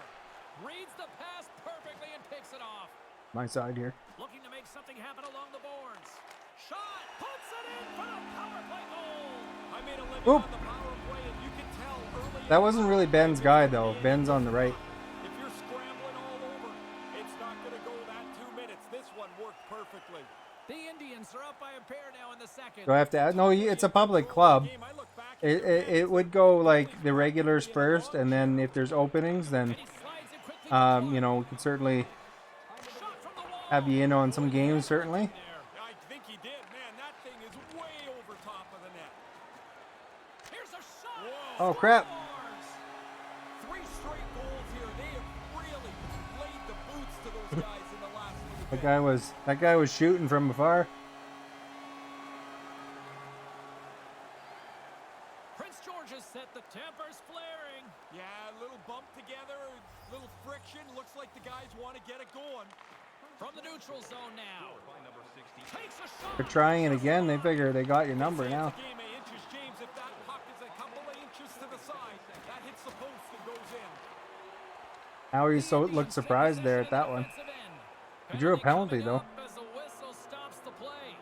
Reads the pass perfectly and picks it off. My side here. Looking to make something happen along the boards. Shot! Puts it in for a power play goal! I made a living Oop. on the power play, and you can tell early. That wasn't really Ben's guy, though. Ben's on the right. If you're scrambling all over, it's not going to go that 2 minutes. This one worked perfectly. The Indians are up by a pair now in the second. Do I have to add? No, it's a public club. It would go like the regulars first, and then if there's openings, then He slides it quickly. you know, we can certainly Shot from the wall. have you in on some games. Certainly. There. I think he did. Man, that thing is way over top of the net. Here's a shot. Oh crap! Scores. 3 straight goals here. They have really laid the boots to those guys in the last little bit. That guy was shooting from afar. Prince George has set the tempers flaring. Yeah, a little bump together, a little friction. Looks like the guys want to get it going. From the neutral zone now. Takes a shot. They're trying it again. They figure they got your number Saves now. the game of inches, James. If that puck is a couple of inches to the side, that hits the post and goes in. How he so looked surprised there at that one. He drew a penalty, though. As the whistle stops the play.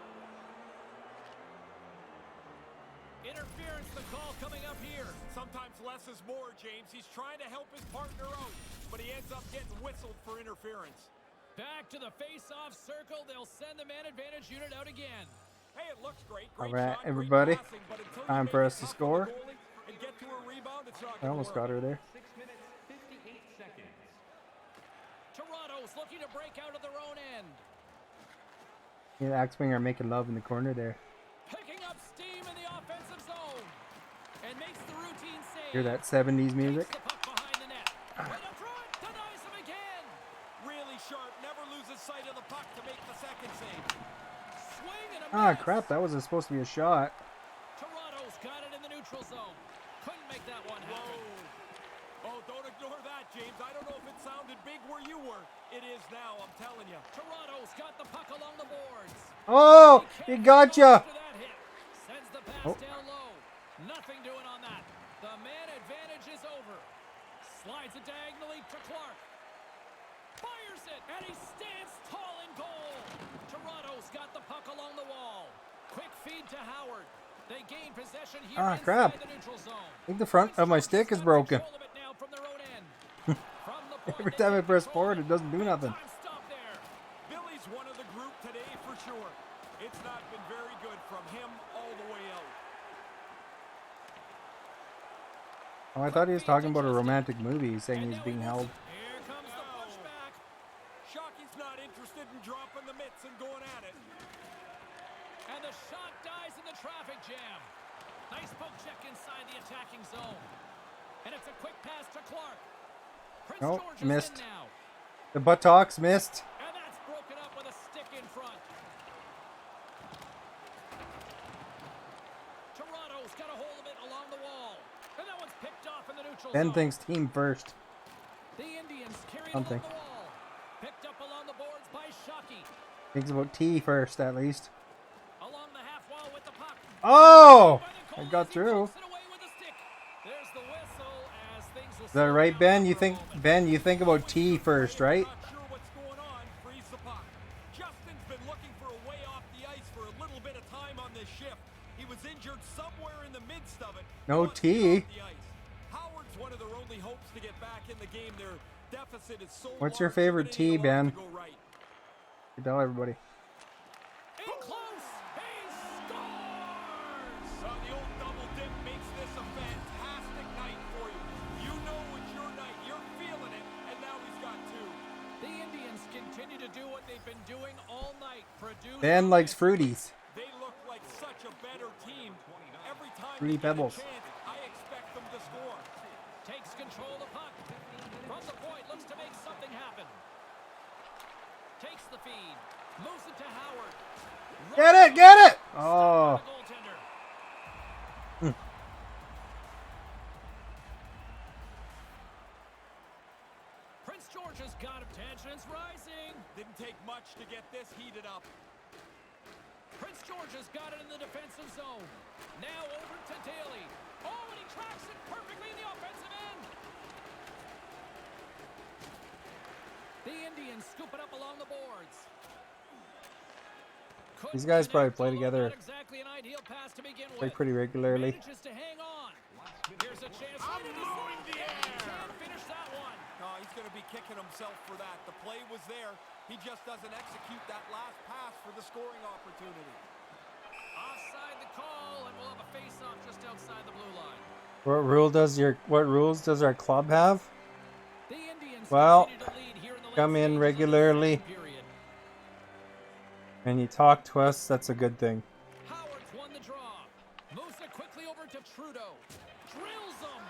Interference, the call coming up here. Sometimes less is more, James. He's trying to help his partner out, but he ends up getting whistled for interference. Back to the face-off circle. They'll send the man advantage unit out again. Hey, it looks great. All Great right, shot, great everybody. passing, but until you Time make for it us to tough score. on the goalie and get to a rebound, it's not I gonna almost work. got her there. 6 minutes, 58 seconds. Toronto's looking to break out of their own end. Yeah, Axewinger are making love in the corner there. Picking up steam in the offensive zone. And makes the routine save. Hear that 70s music? Takes the puck behind the net. Right up front. Denies him again. Really sharp, never loses sight of the puck to make the second save. Swing and a Ah, miss. crap. That wasn't supposed to be a shot. Toronto's got it in the neutral zone. Couldn't make that one Whoa. happen. Oh, don't ignore that, James. I don't know if it sounded big where you were. It is now, I'm telling you. Toronto's got the puck along the boards. Oh, he got ya. After that hit. Sends the pass Oh. down low. Nothing doing on that. The man advantage is over. Slides it diagonally to Clark. Fires it, and he stands tall in goal. Toronto's got the puck along the wall. Quick feed to Howard. They gain possession here Ah, inside crap. the neutral zone. I think the front of my stick is broken. Control of it now from their own end. From the point, Every they time I take press control. forward, it doesn't do nothing. Time stop there. Billy's one of the group today for sure. It's not been very good from him all the way out. Oh, I thought he was talking about a romantic movie. He's saying he's being held. Here comes the pushback. Shockey's not interested in dropping the mitts and going at it. And the shot dies in the traffic jam. Nice poke check inside the attacking zone. And it's a quick pass to Clark. Prince Nope, George is missed. in now. The buttocks missed. And that's broken up with a stick in front. Toronto's got a hold of it along the wall. And that one's picked off in the neutral Ben zone. thinks team first. The Indians carried Something. along the wall. Picked up along the boards by Shockey. Thinks about T first, at least. Along the half wall with the puck. Oh! By I the got goal, through. he pokes it away with a stick. There's the whistle as things will Is that slow right, down Ben? for You a think moment. Ben? You think about T first, right? Not sure what's going on. Frees the puck. Justin's been looking for a way off the ice for a little bit of time on this shift. He was injured somewhere in the midst of it. No Wants to T. get off the ice. Howard's one of their only hopes to get back in the game. Their deficit is so What's your large, they're favorite gonna need T, a lot Ben? to go right. You tell everybody. In close. He scores. The old double dip makes this a fantastic night for you. You know it's your night. You're feeling it, and now he's got two. The Indians continue to do what they've been doing all night. Produce Ben likes fruities. They look like such a better team. Every time Fruity they get Pebbles. a chance, I expect them to score. Takes control of the puck. From the point, looks to make something happen. Takes the feed. Moves it to Howard. Get it! Get it! Oh. The goaltender. Didn't take much to get this heated up. Prince George has got it in the defensive zone. Now over to Daly. Oh, and he tracks it perfectly in the offensive end. The Indians scoop it up along the boards. These guys probably play together Exactly an ideal pass to begin like with. pretty regularly. Manages to hang on. Here's a chance. Right in the zone. the And he air. can't finish that one. No, he's going to be kicking himself for that. The play was there. He just doesn't execute that last pass for the scoring opportunity. Offside the call, and we'll have a face-off just outside the blue line. What rules does our club have? The Indians Well, continue to lead here in the late come in stages of the regularly second period. and you talk to us, that's a good thing. Howard's won the draw. Moves it quickly over to Trudeau. Drills him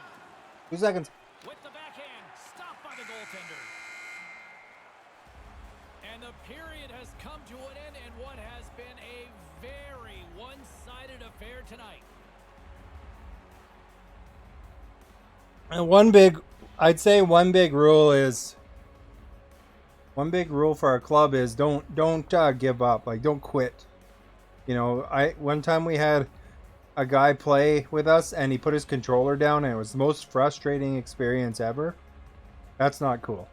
2 seconds. with the backhand. Stopped by the goaltender. And the period has come to an end in what has been a very one-sided affair tonight. And I'd say one big rule for our club is don't give up. Like, don't quit. You know, one time we had a guy play with us and he put his controller down and it was the most frustrating experience ever. That's not cool.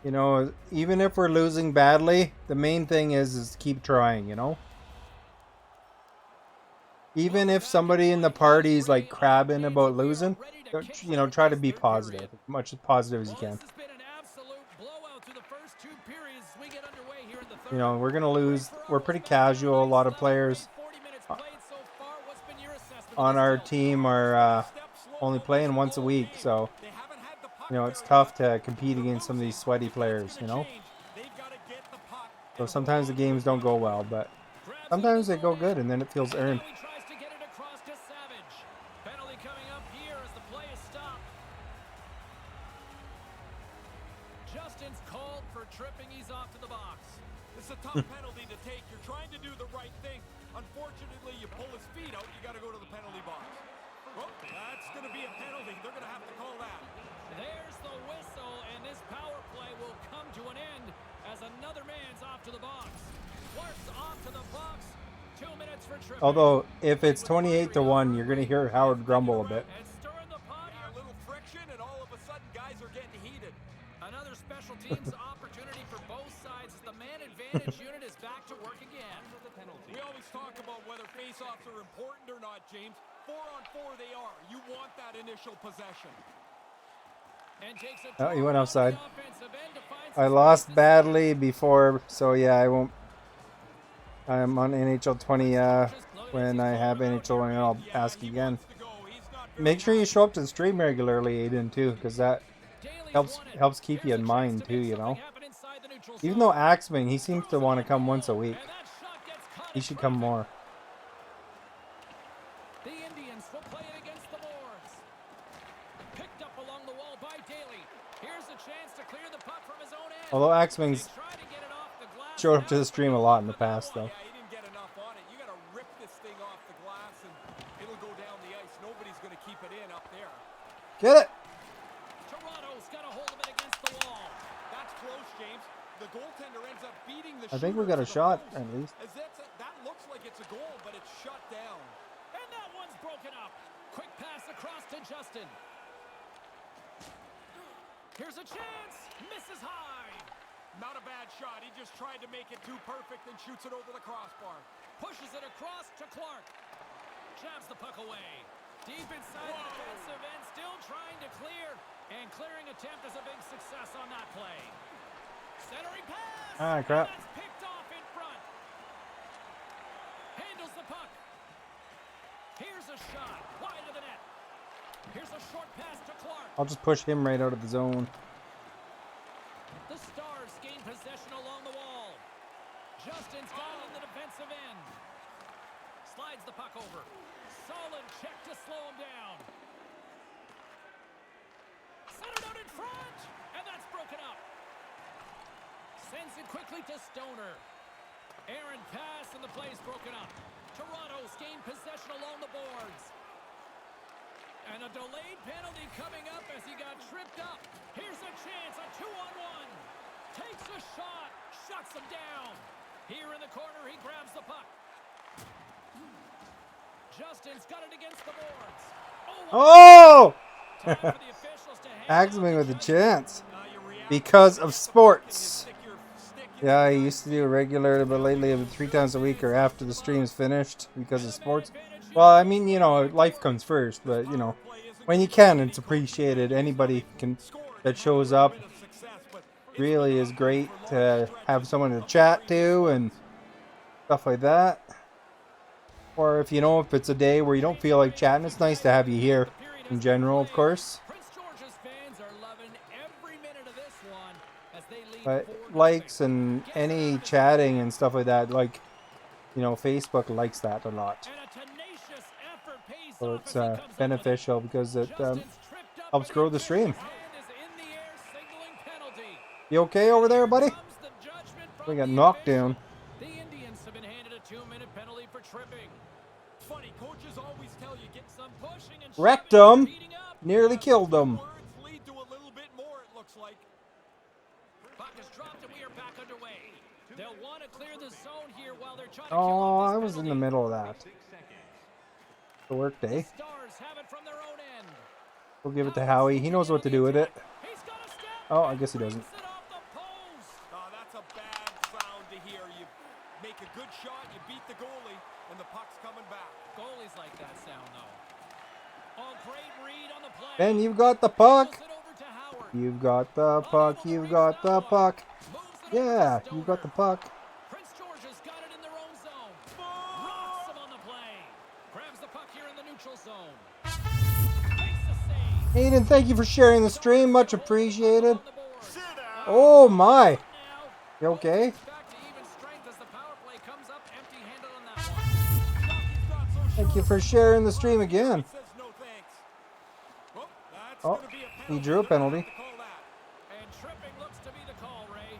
You know, even if we're losing badly, the main thing is keep trying, you know? Even if somebody in the party's like crabbing about losing, you know, try to be positive, as much as positive as you can. This has been an absolute blowout through the first two periods as we get underway here in the third. You know, we're gonna lose. We're pretty casual. A lot of players 40 minutes played so far. What's been your assessment on of our this team are only playing once a week, so you know it's tough to compete against some of these sweaty players. You know, so sometimes the games don't go well, but sometimes they go good, and then it feels earned. Now he tries to get it across to Savage. Penalty coming up here as the play is stopped. Justin's called for tripping. He's off to the box. It's a tough penalty to take. You're trying to do the right thing. Unfortunately, you pull his feet out, you got to go to the penalty box. Oh, that's going to be a penalty. They're going to have to call that. There's the whistle, and this power play will come to an end as another man's off to the box. Clark's off to the box. 2 minutes for tripping. Although if it's 28-1, you're gonna hear Howard grumble a bit. And stirring the pot. A little friction, and all of a sudden, guys are getting heated. Another special teams opportunity for both sides as the man advantage unit is back to work again. We always talk about whether face-offs are important or not, James. 4-on-4 they are. You want that initial possession. And takes a Oh, he went turn outside. on the offensive end to find I some lost space. badly before, so yeah, I won't. I'm on NHL 20 when I have NHL, and I'll ask again. Make sure you show up to the stream regularly, Aiden, too, because that Daly's helps won it. keep Here's you in a mind chance to too, make you know. something happen inside the neutral Even zone. though Axman, he seems to want to come once a week. And that shot gets caught He in should come traffic. more. The Indians will play it against the boards. Picked up along the wall by Daly. Here's a chance to clear the puck from his own end. Although Axman's They try to get it off the glass. showed up to the stream a lot in the past, though. Yeah, he didn't get enough on it. You got to rip this thing off the glass, and it'll go down the ice. Nobody's going to keep it in up there. Get it! Toronto's got a hold of it against the wall. That's close, James. The goaltender ends up beating the I think we shooter got a to the shot, post. at least. As that looks like it's a goal, but it's shut down. And that one's broken up. Quick pass across to Justin. Here's a chance. Misses high. Not a bad shot. He just tried to make it too perfect and shoots it over the crossbar. Pushes it across to Clark. Jabs the puck away. Deep inside the defensive end. Still trying to clear. And clearing attempt is a big success on that play. Centering pass. Ah, crap. And that's picked off in front. Handles the puck. Here's a shot. Wide of the net. Here's a short pass to Clark. I'll just push him right out of the zone. The Stars gain possession along the wall. Justin's got it in the defensive end. Slides the puck over. Solid check to slow him down. Centered out in front. And that's broken up. Sends it quickly to Stoner. Aaron pass and the play's broken up. Toronto's gained possession along the boards. And a delayed penalty coming up as he got tripped up. Here's a chance, a 2-on-1. Takes a shot. Shuts him down. Here in the corner, he grabs the puck. Justin's got it against the boards. Oh! Time for the officials to hand Axman out with the a judgment. chance. Because of sports. Yeah, I used to do it regularly, but lately 3 times a week or after the stream's finished because of sports. Well, I mean, you know, life comes first, but, you know, when you can, it's appreciated. Anybody can that shows up really is great to have someone to chat to and stuff like that. Or if, you know, if it's a day where you don't feel like chatting, it's nice to have you here in general, of course. Prince George's fans are loving every minute of this one as they lead But 4-0. likes and any chatting and stuff like that, like, you know, Facebook likes that a lot. And a tenacious effort pays So off it's as he comes up with it. beneficial because it Justin's tripped up helps grow the against stream. his hand is in the air, signaling penalty. You okay over there, buddy? Comes the judgment We from got the knocked official. down. The Indians have been handed a 2-minute penalty for tripping. Funny, coaches always tell you get Some pushing and Wrecked shoving, them. heating up. Nearly killed them. words lead to a little bit more, it looks like. Puck is dropped and we are back underway. They'll want to clear the zone here while they're trying to Oh, kill off I this was in the penalty. middle of that. 6 seconds. The work day. Stars have it from their own end. We'll give it to Howie. He knows what to do with it. He's got a step. Oh, I guess he doesn't. Brings it off the post. Oh, that's a bad sound to hear. You make a good shot, you beat the goalie, and the puck's coming back. Goalies like that sound though. Oh, great read on the play. Ben, you've got the puck. Moves it over to Howard. You've got the puck. You've got the puck. Moves it over Yeah, to you've got the Stoner. puck. Prince George has got it in their own zone. Rocks him on the play. Grabs the puck here in the neutral zone. Makes the save. Aiden, thank you for sharing the stream. Much appreciated. On the board. Sit down. Oh my. Now, You okay? back to even strength as the power play comes up empty-handed on that one. He's not so Thank you sure. for sharing the stream again. Says no thanks. Oh, that's Oh, gonna be a he penalty. drew a penalty. To call that. And tripping looks to be the call, Ray.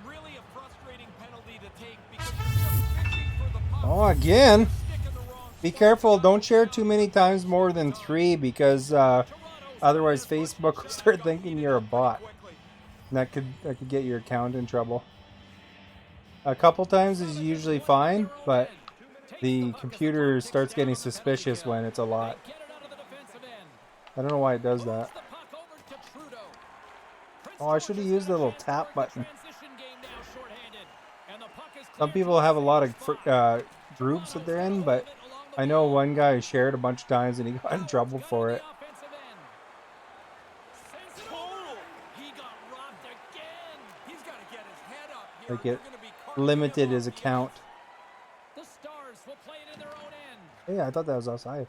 Really a frustrating penalty to take because you're just fishing for the puck. Oh, again. Stick in the wrong Be spot. careful. Don't share too many times more than 3 because otherwise Facebook will start thinking you're a bot. Quickly. And that could get your account in trouble. A couple times is usually fine, but the computer starts getting suspicious when it's a lot. Get it out of the defensive end. I don't know why it does that. Moves the puck over to Trudeau. Prince Oh, I should have George used the has little got a tap chance button. for the transition game now shorthanded. And the puck is Some cleared people to have a the lot of safe spot. groups that they're in, but I know one guy shared a bunch of times and he got in trouble for it. He got robbed again. He's got to get his head up here. Like They're it gonna be carting limited him his off the account. The Stars will play it in their own end. Hey, I thought that was outside.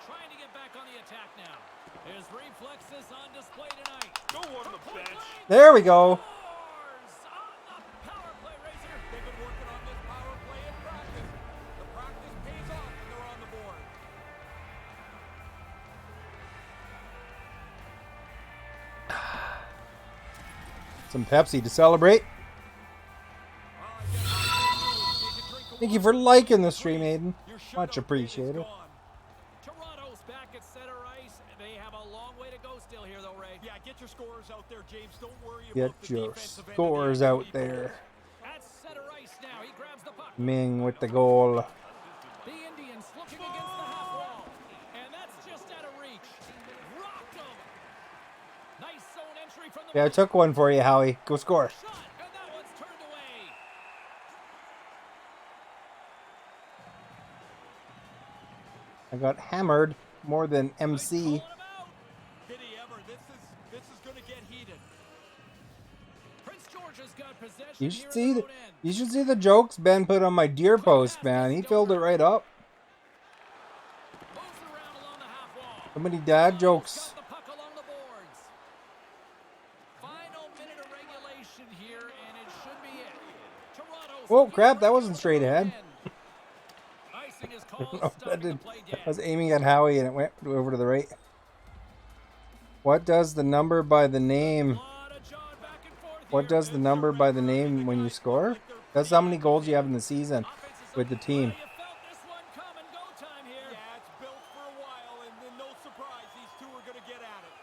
Trying to get back on the attack now. His reflexes on display tonight. Go on the bench. There we go. Stars on the power play, Razor. They've been working on this power play in practice. The practice pays off when they're on the board. Some Pepsi to celebrate. Thank you for liking the stream, Aiden. Much appreciated. Toronto's back at center ice. They have a long way to go still here, though, Ray. Yeah, get your scores out there, James. Don't worry Get about the your defensive end of the scores ice. out there. At center ice now. He grabs the puck. Ming with the goal. The Indians looking against the half wall. And that's just out of reach. Rocked him. Nice zone entry from the Yeah, I took one for you, Howie. Go score. shot. And that one's turned away. I got hammered more than MC. Calling him out. Did he ever? This is going to get heated. Prince George has got possession You here should in see their the own end. you should see the jokes Ben put on my deer post, man. He filled it right up. Moves around along the half wall. So many dad jokes. Got the puck along the boards. Final minute of regulation here, and it should be it. Toronto's Oh looking crap, that right wasn't to straight the ahead. end. Icing is called, No, stopping that the did. play I dead. was aiming at Howie and it went over to the right. What does the number by the name? Lot of jawing back and forth What here. does the number by the name when you score? That's how many goals you have in the season Offense is with the looking team. well. You felt this one coming. Go time here. Yeah, it's built for a while, and then no surprise, these two are going to get at it.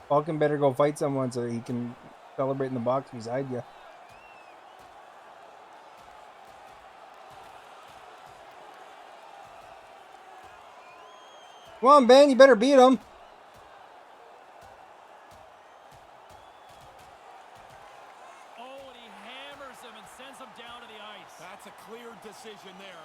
Falcon better go fight someone so he can celebrate in the box beside you. Come on, Ben, you better beat him. Oh, and he hammers him and sends him down to the ice. That's a clear decision there.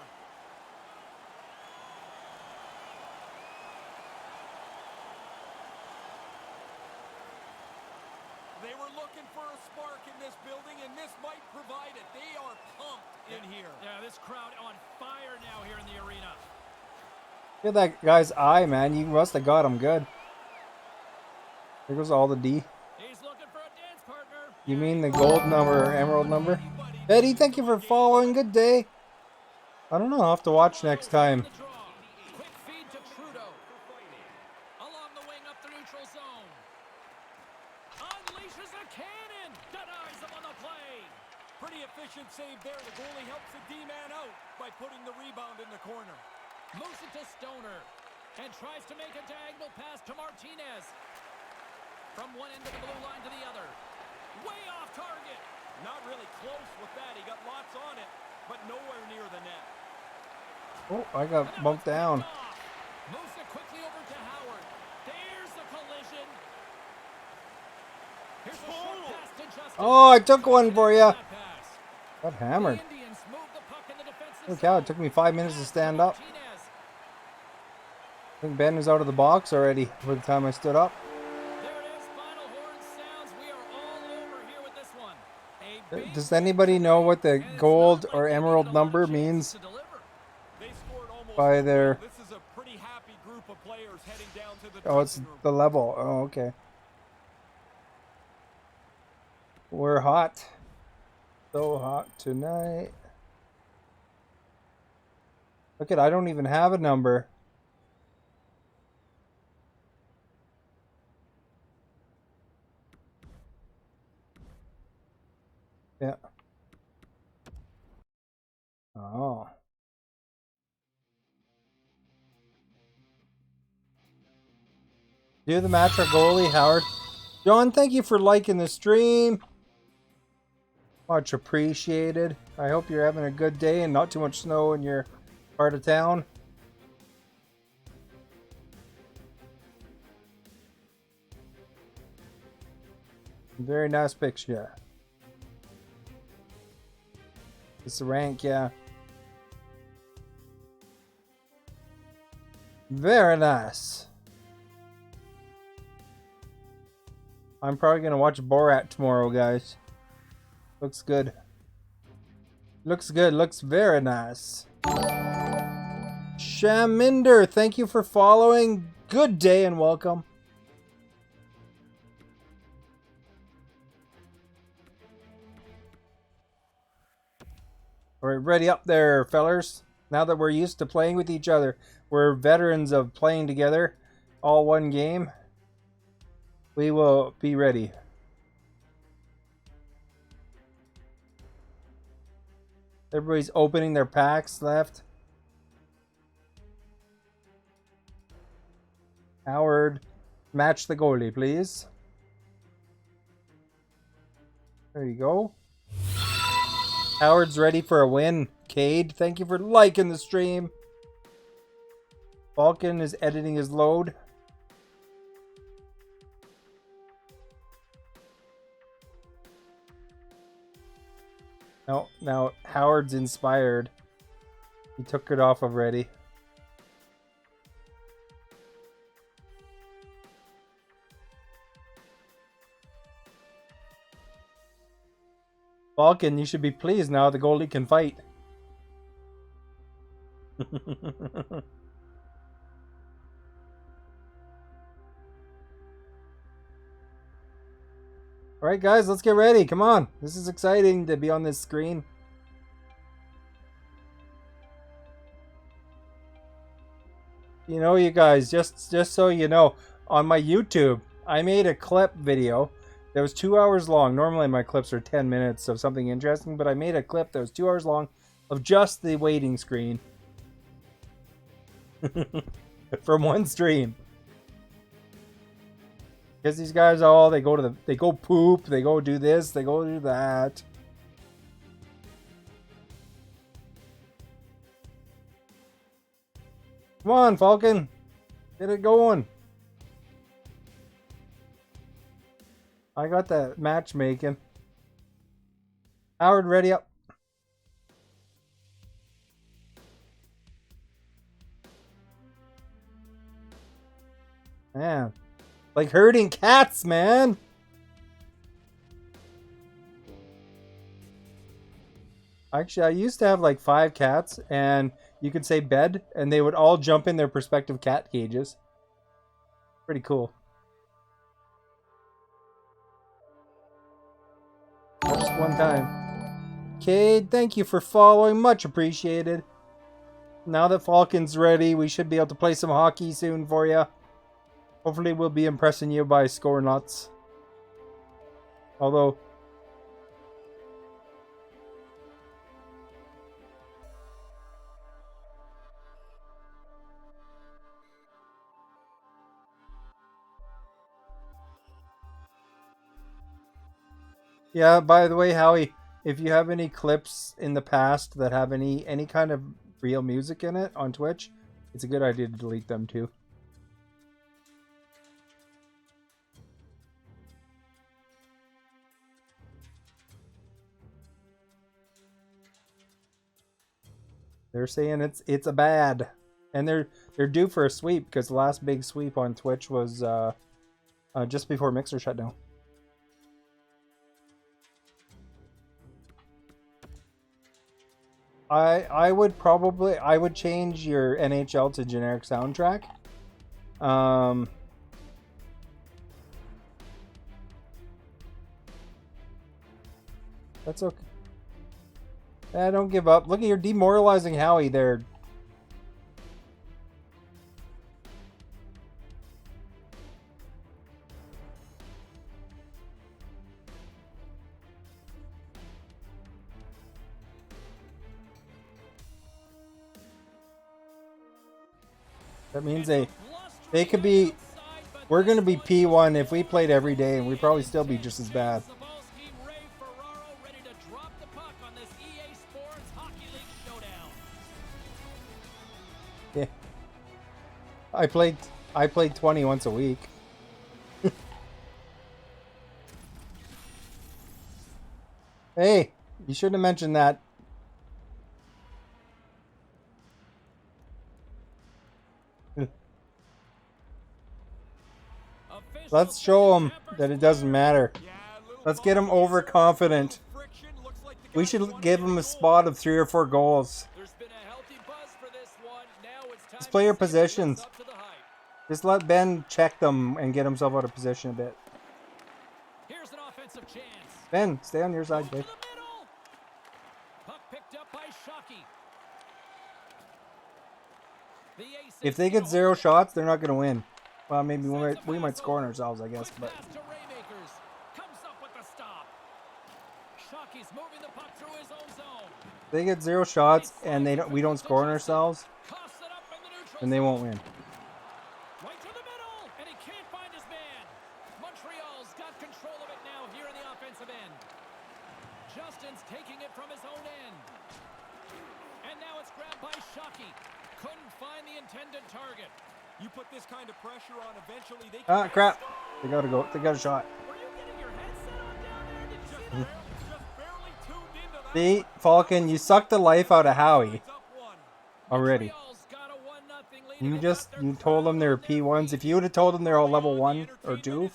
They were looking for a spark in this building, and this might provide it. They are pumped in here. Yeah, this crowd on fire now here in the arena. Look at that guy's eye, man. You must have got him good. There goes all the D. He's looking for a dance partner. You mean the gold number or emerald number? Betty, thank you for following. Good day. I don't know. I'll have to watch next time. Quick feed to Trudeau. Along the wing up the neutral zone. Unleashes a cannon. Denies him on the play. Pretty efficient save there. The goalie helps the D-man out by putting the rebound in the corner. Moves it to Stoner. And tries to make a diagonal pass to Martinez. From one end of the blue line to the other. Way off target. Not really close with that. He got lots on it, but nowhere near the net. Oh, I got bumped down. Moves it quickly over to Howard. There's the collision. Here's a short pass to Justin. Oh, I took one for you. That pass. Got hammered. The Indians move the puck in the defensive Holy cow, it took me 5 minutes to stand up. I think Ben was out of the box already by the time I stood up. There it is, final horn sounds. We are all over here with this one. A big Does anybody know what the and it's gold not like or they emerald needed a lot of number chances means? to deliver. They scored almost By their... This is a pretty happy group of players heading down to the Oh, it's dressing room. the level. Oh, okay. We're hot. So hot tonight. Look at, I don't even have a number. Yeah. Oh. Do the match our goalie, Howard. John, thank you for liking the stream. Much appreciated. I hope you're having a good day and not too much snow in your part of town. Very nice picture. It's the rank, yeah. Very nice. I'm probably gonna watch Borat tomorrow, guys. Looks good. Looks good. Looks very nice. Shaminder, thank you for following. Good day and welcome. All right, ready up there, fellers. Now that we're used to playing with each other, we're veterans of playing together, all one game. We will be ready. Everybody's opening their packs left. Howard, match the goalie, please. There you go. Howard's ready for a win. Cade, thank you for liking the stream. Falcon is editing his load. No, now Howard's inspired. He took it off already. Falcon, you should be pleased now the goalie can fight. Alright guys, let's get ready. Come on. This is exciting to be on this screen. You know, you guys, just so you know, on my YouTube, I made a clip video that was 2 hours long. Normally my clips are 10 minutes of something interesting, but I made a clip that was 2 hours long of just the waiting screen. From one stream. Because these guys all they go poop, they go do this, they go do that. Come on, Falcon. Get it going. I got that matchmaking. Howard, ready up. Man. Like herding cats, man. Actually, I used to have like 5 cats, and you could say bed, and they would all jump in their respective cat cages. Pretty cool. Just one time. Cade, thank you for following. Much appreciated. Now that Falcon's ready, we should be able to play some hockey soon for you. Hopefully we'll be impressing you by scoring lots. Although... Yeah, by the way, Howie, if you have any clips in the past that have any kind of real music in it on Twitch, it's a good idea to delete them too. They're saying it's a bad, and they're due for a sweep because the last big sweep on Twitch was just before Mixer shut down. I would change your NHL to generic soundtrack. That's okay. Don't give up. Look at you're demoralizing Howie there. That means they could be. We're gonna be P1 if we played every day, and we'd probably still be just as bad. Yeah. I played 20 once a week. Hey, you shouldn't have mentioned that. Let's show them that it doesn't matter. Let's get them overconfident. We should give them a spot of 3 or 4 goals. Let's play your positions. Just let Ben check them and get himself out of position a bit. Ben, stay on your side, babe. If they get 0 shots, they're not going to win. Well, maybe we might score on ourselves, I guess, but... If they get 0 shots and we don't score on ourselves, then they won't win. Right to the middle, and he can't find his man. Montreal's got control of it now here in the offensive end. Justin's taking it from his own end. And now it's grabbed by Shockey. Couldn't find the intended target. You put this kind of pressure on, eventually they can... Ah, crap. They got to go. They got a shot. Were you getting your headset on down there? Did you see that? just barely tuned into that. See, Falcon, you sucked the life out of Howie already. You told them they were P1s. If you would have told them they're all level 1 or 2,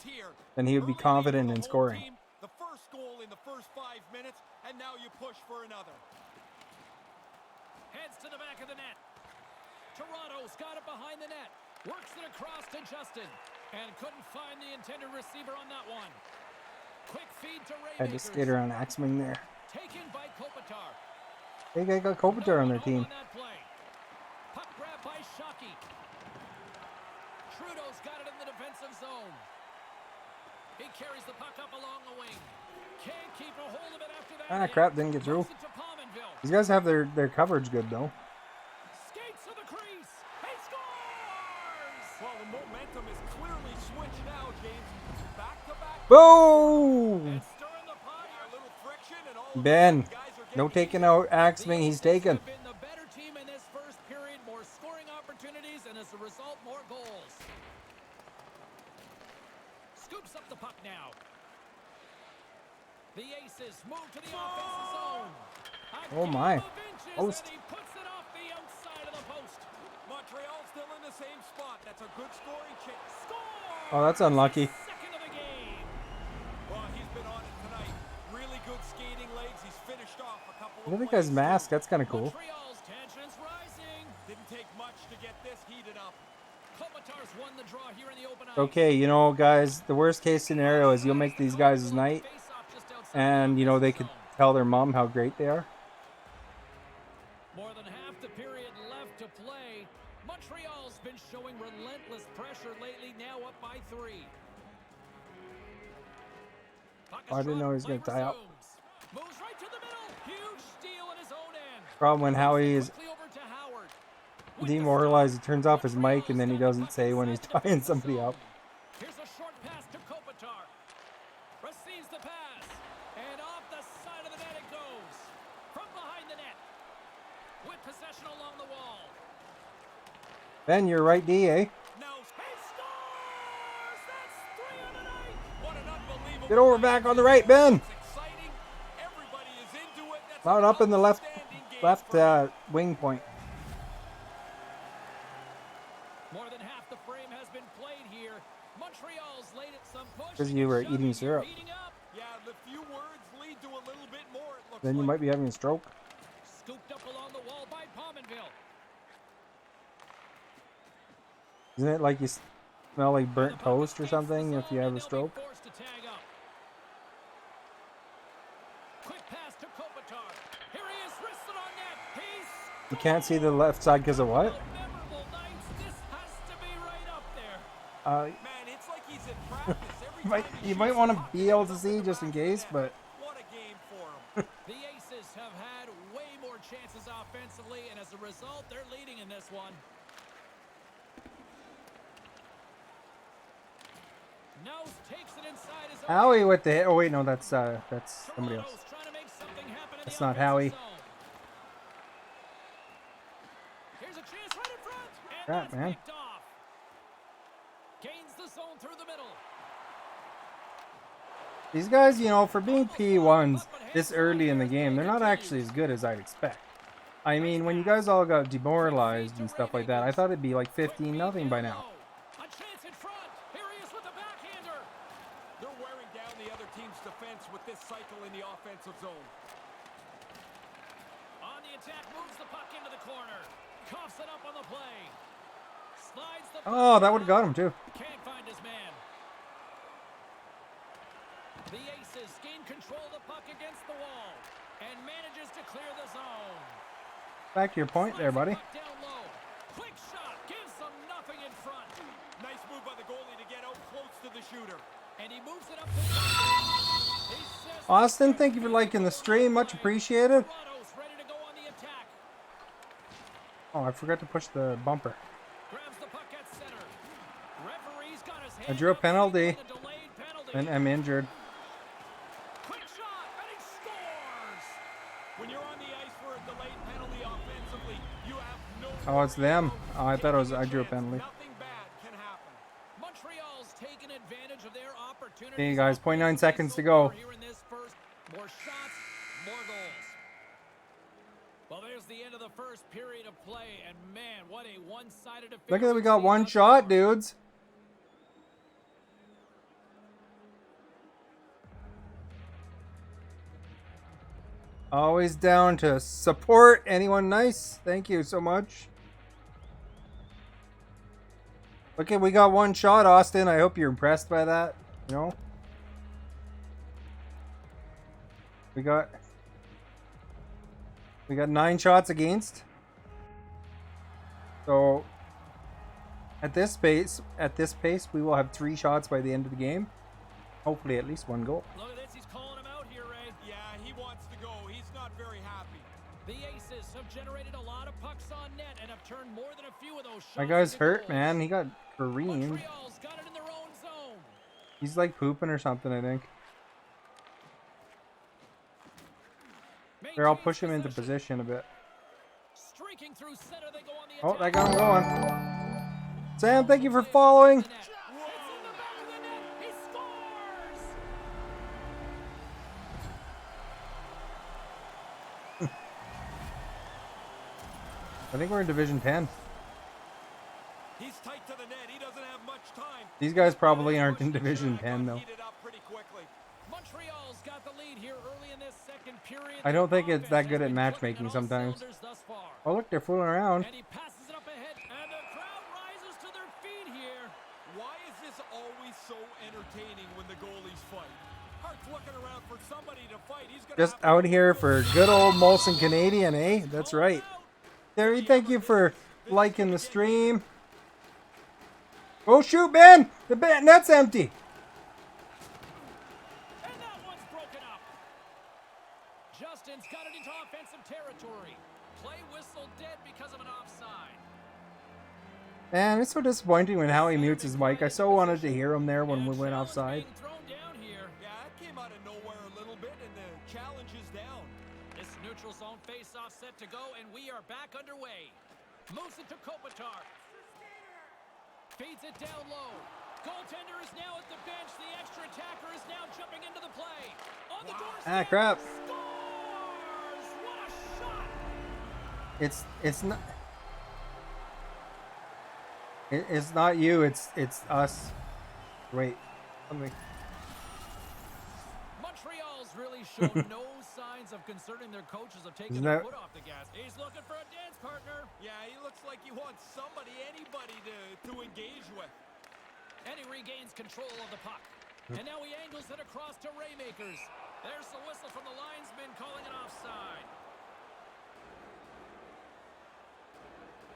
then he would be confident in scoring. The first goal in the first 5 minutes, and now you push for another. Heads to the back of the net. Toronto's got it behind the net. Works it across to Justin. And couldn't find the intended receiver on that one. Quick feed to Ray. I just skate around Axman there. Taken by Kopitar. They got Kopitar on their team. Puck grab by Shockey. Trudeau's got it in the defensive zone. He carries the puck up along the wing. Can't keep a hold of it after that. Ah, crap, didn't get through. These guys have their coverage good, though. Skates to the crease. He scores! Well, the momentum is clearly switched now, James. Boom! And stirring the pot here. A little friction and all of a Ben, sudden guys are no getting taking heated. out Axman. He's taken. Have been the better team in this first period, more scoring opportunities, and as a result, more goals. Scoops up the puck now. The Aces move to the offensive zone. Oh my. Post. Post. And he puts it off the outside of the post. Montreal still in the same spot. That's a good scoring chance. Score! Oh, that's unlucky. Second of the game. Well, he's been on it tonight. Really good skating legs. He's finished off a couple of Look at plays, his mask. too. That's kind of cool. Montreal's tensions rising. Didn't take much to get this heated up. Kopitar's won the draw here in the open ice. Okay, you know, guys, the worst case scenario is you'll make these guys' night, and you know they could tell their mom how great they are. More than half the period left to play. Montreal's been showing relentless pressure lately, now up by 3. Oh, I didn't know he was going to tie up. Moves right to the middle. Huge steal in his own end. Problem when Howie is Quickly over to Howard. demoralized, he turns off his mic and then he doesn't say when he's tying somebody up. Here's a short pass to Kopitar. Receives the pass. And off the side of the net it goes. From behind the net. With possession along the wall. Ben, you're right, D, eh? Now, He scores! That's 3 on the night. what an unbelievable Get over back on the right, Ben. It's exciting. Everybody is into it. That's Out an up in the left outstanding game for him. wing point. More than half the frame has been played here. Montreal's laid it some push. 'Cause you were and eating shoving, syrup. heating up. Yeah, the few words lead to a little bit more, it looks Then you like. might be having a stroke. Scooped up along the wall by Pominville. Isn't it like you smell like burnt toast or something if you have a stroke? Forced to tag up. Quick pass to Kopitar. Here he is, wristed on net. He's You can't see the left side because of what? memorable nights. This has to be right up there. Man, it's like he's in practice every time he You might shoots want the to puck, be it able goes to up see the just in back of the case, net. but What a game for him. The Aces have had way more chances offensively, and as a result, they're leading in this one. Nose takes it inside his own. Howie with the hit. Oh wait, no, that's somebody else. Toronto's trying to make something happen in That's the not offensive Howie. zone. Here's a chance right in front, and Crap, that's man. picked off. Gains the zone through the middle. These guys, you know, for being P1s this early in the game, they're not actually as good as I'd expect. I mean, when you guys all got demoralized and stuff like that, I thought it'd be like 15-0 by now. A chance in front. Here he is with the backhander. They're wearing down the other team's defense with this cycle in the offensive zone. On the attack, moves the puck into the corner. Coughs it up on the play. Slides the puck Oh, that would have got him too. Can't find his man. The Aces gain control of the puck against the wall and manages to clear the zone. Back to your point there, buddy. Slides the puck down low. Quick shot gives them nothing in front. Nice move by the goalie to get out close to the shooter. And he moves it up to the he says Austin, thank you for liking the stream. Much appreciated. Toronto's ready to go on the attack. Oh, I forgot to push the bumper. Grabs the puck at center. Referee's got his I hand drew a up, penalty. a delayed penalty. And I'm injured. Quick shot, and he scores! When you're on the ice for a delayed penalty offensively, you have no Oh, it's them. Oh, I thought it was I drew a chance. penalty. Nothing bad can happen. Montreal's taken advantage of their opportunities. Hey, guys, 0.9 offensively seconds so to go. far here in this first. More shots, more goals. Well, there's the end of the first period of play, and man, what a one-sided affair. Look at that, we we've got seen one thus shot, far. dudes. Always down to support anyone nice. Thank you so much. Okay, we got one shot, Austin. I hope you're impressed by that. You know? We got 9 shots against. So at this pace, we will have 3 shots by the end of the game. Hopefully at least 1 goal. Look at this, he's calling him out here, Ray. Yeah, he wants to go. He's not very happy. The Aces have generated a lot of pucks on net and have turned more than a few of those shots. My guy's into hurt, goals. man. He got careened. Montreal's got it in their own zone. He's like pooping or something, I think. Here, I'll push him into position a bit. Streaking through center, they go on the Oh, attack. that got him going. Sam, thank you for following. It's in the back of the net. He scores! I think we're in Division 10. He's tight to the net. He doesn't have much time. These guys probably aren't in Division 10, though. Heated up pretty quickly. Montreal's got the lead here early in this second period. I don't think it's that Offense good has at been matchmaking clicking on all sometimes. cylinders thus far. Oh, look, they're fooling around. And he passes it up ahead, and the crowd rises to their feet here. Why is this always so entertaining when the goalies fight? Hart's looking around for somebody to fight. He's gonna Just have to out here for good old Molson Canadian, eh? That's right. Terry, thank you for liking the stream. Oh, shoot, Ben! The net's empty. And that one's broken up. Justin's got it into offensive territory. Play whistle dead because of an offside. Man, it's so disappointing when Howie mutes his mic. I so wanted to hear him there when we went offside. Being thrown down here. Yeah, that came out of nowhere a little bit, and the challenge is down. This neutral zone face-off set to go, and we are back underway. Moves it to Kopitar. Feeds it down low. Goaltender is now at the bench. The extra attacker is now jumping into the play. On the doorstep. Ah, crap. Scores! What a shot! It's not. It's not you. It's us. Wait. Something. Montreal's really shown no signs of concerning their coaches of taking Isn't their that- foot off the gas. He's looking for a dance partner. Yeah, he looks like he wants somebody, anybody to engage with. And he regains control of the puck. And now he angles it across to Raymakers. There's the whistle from the linesman calling it offside.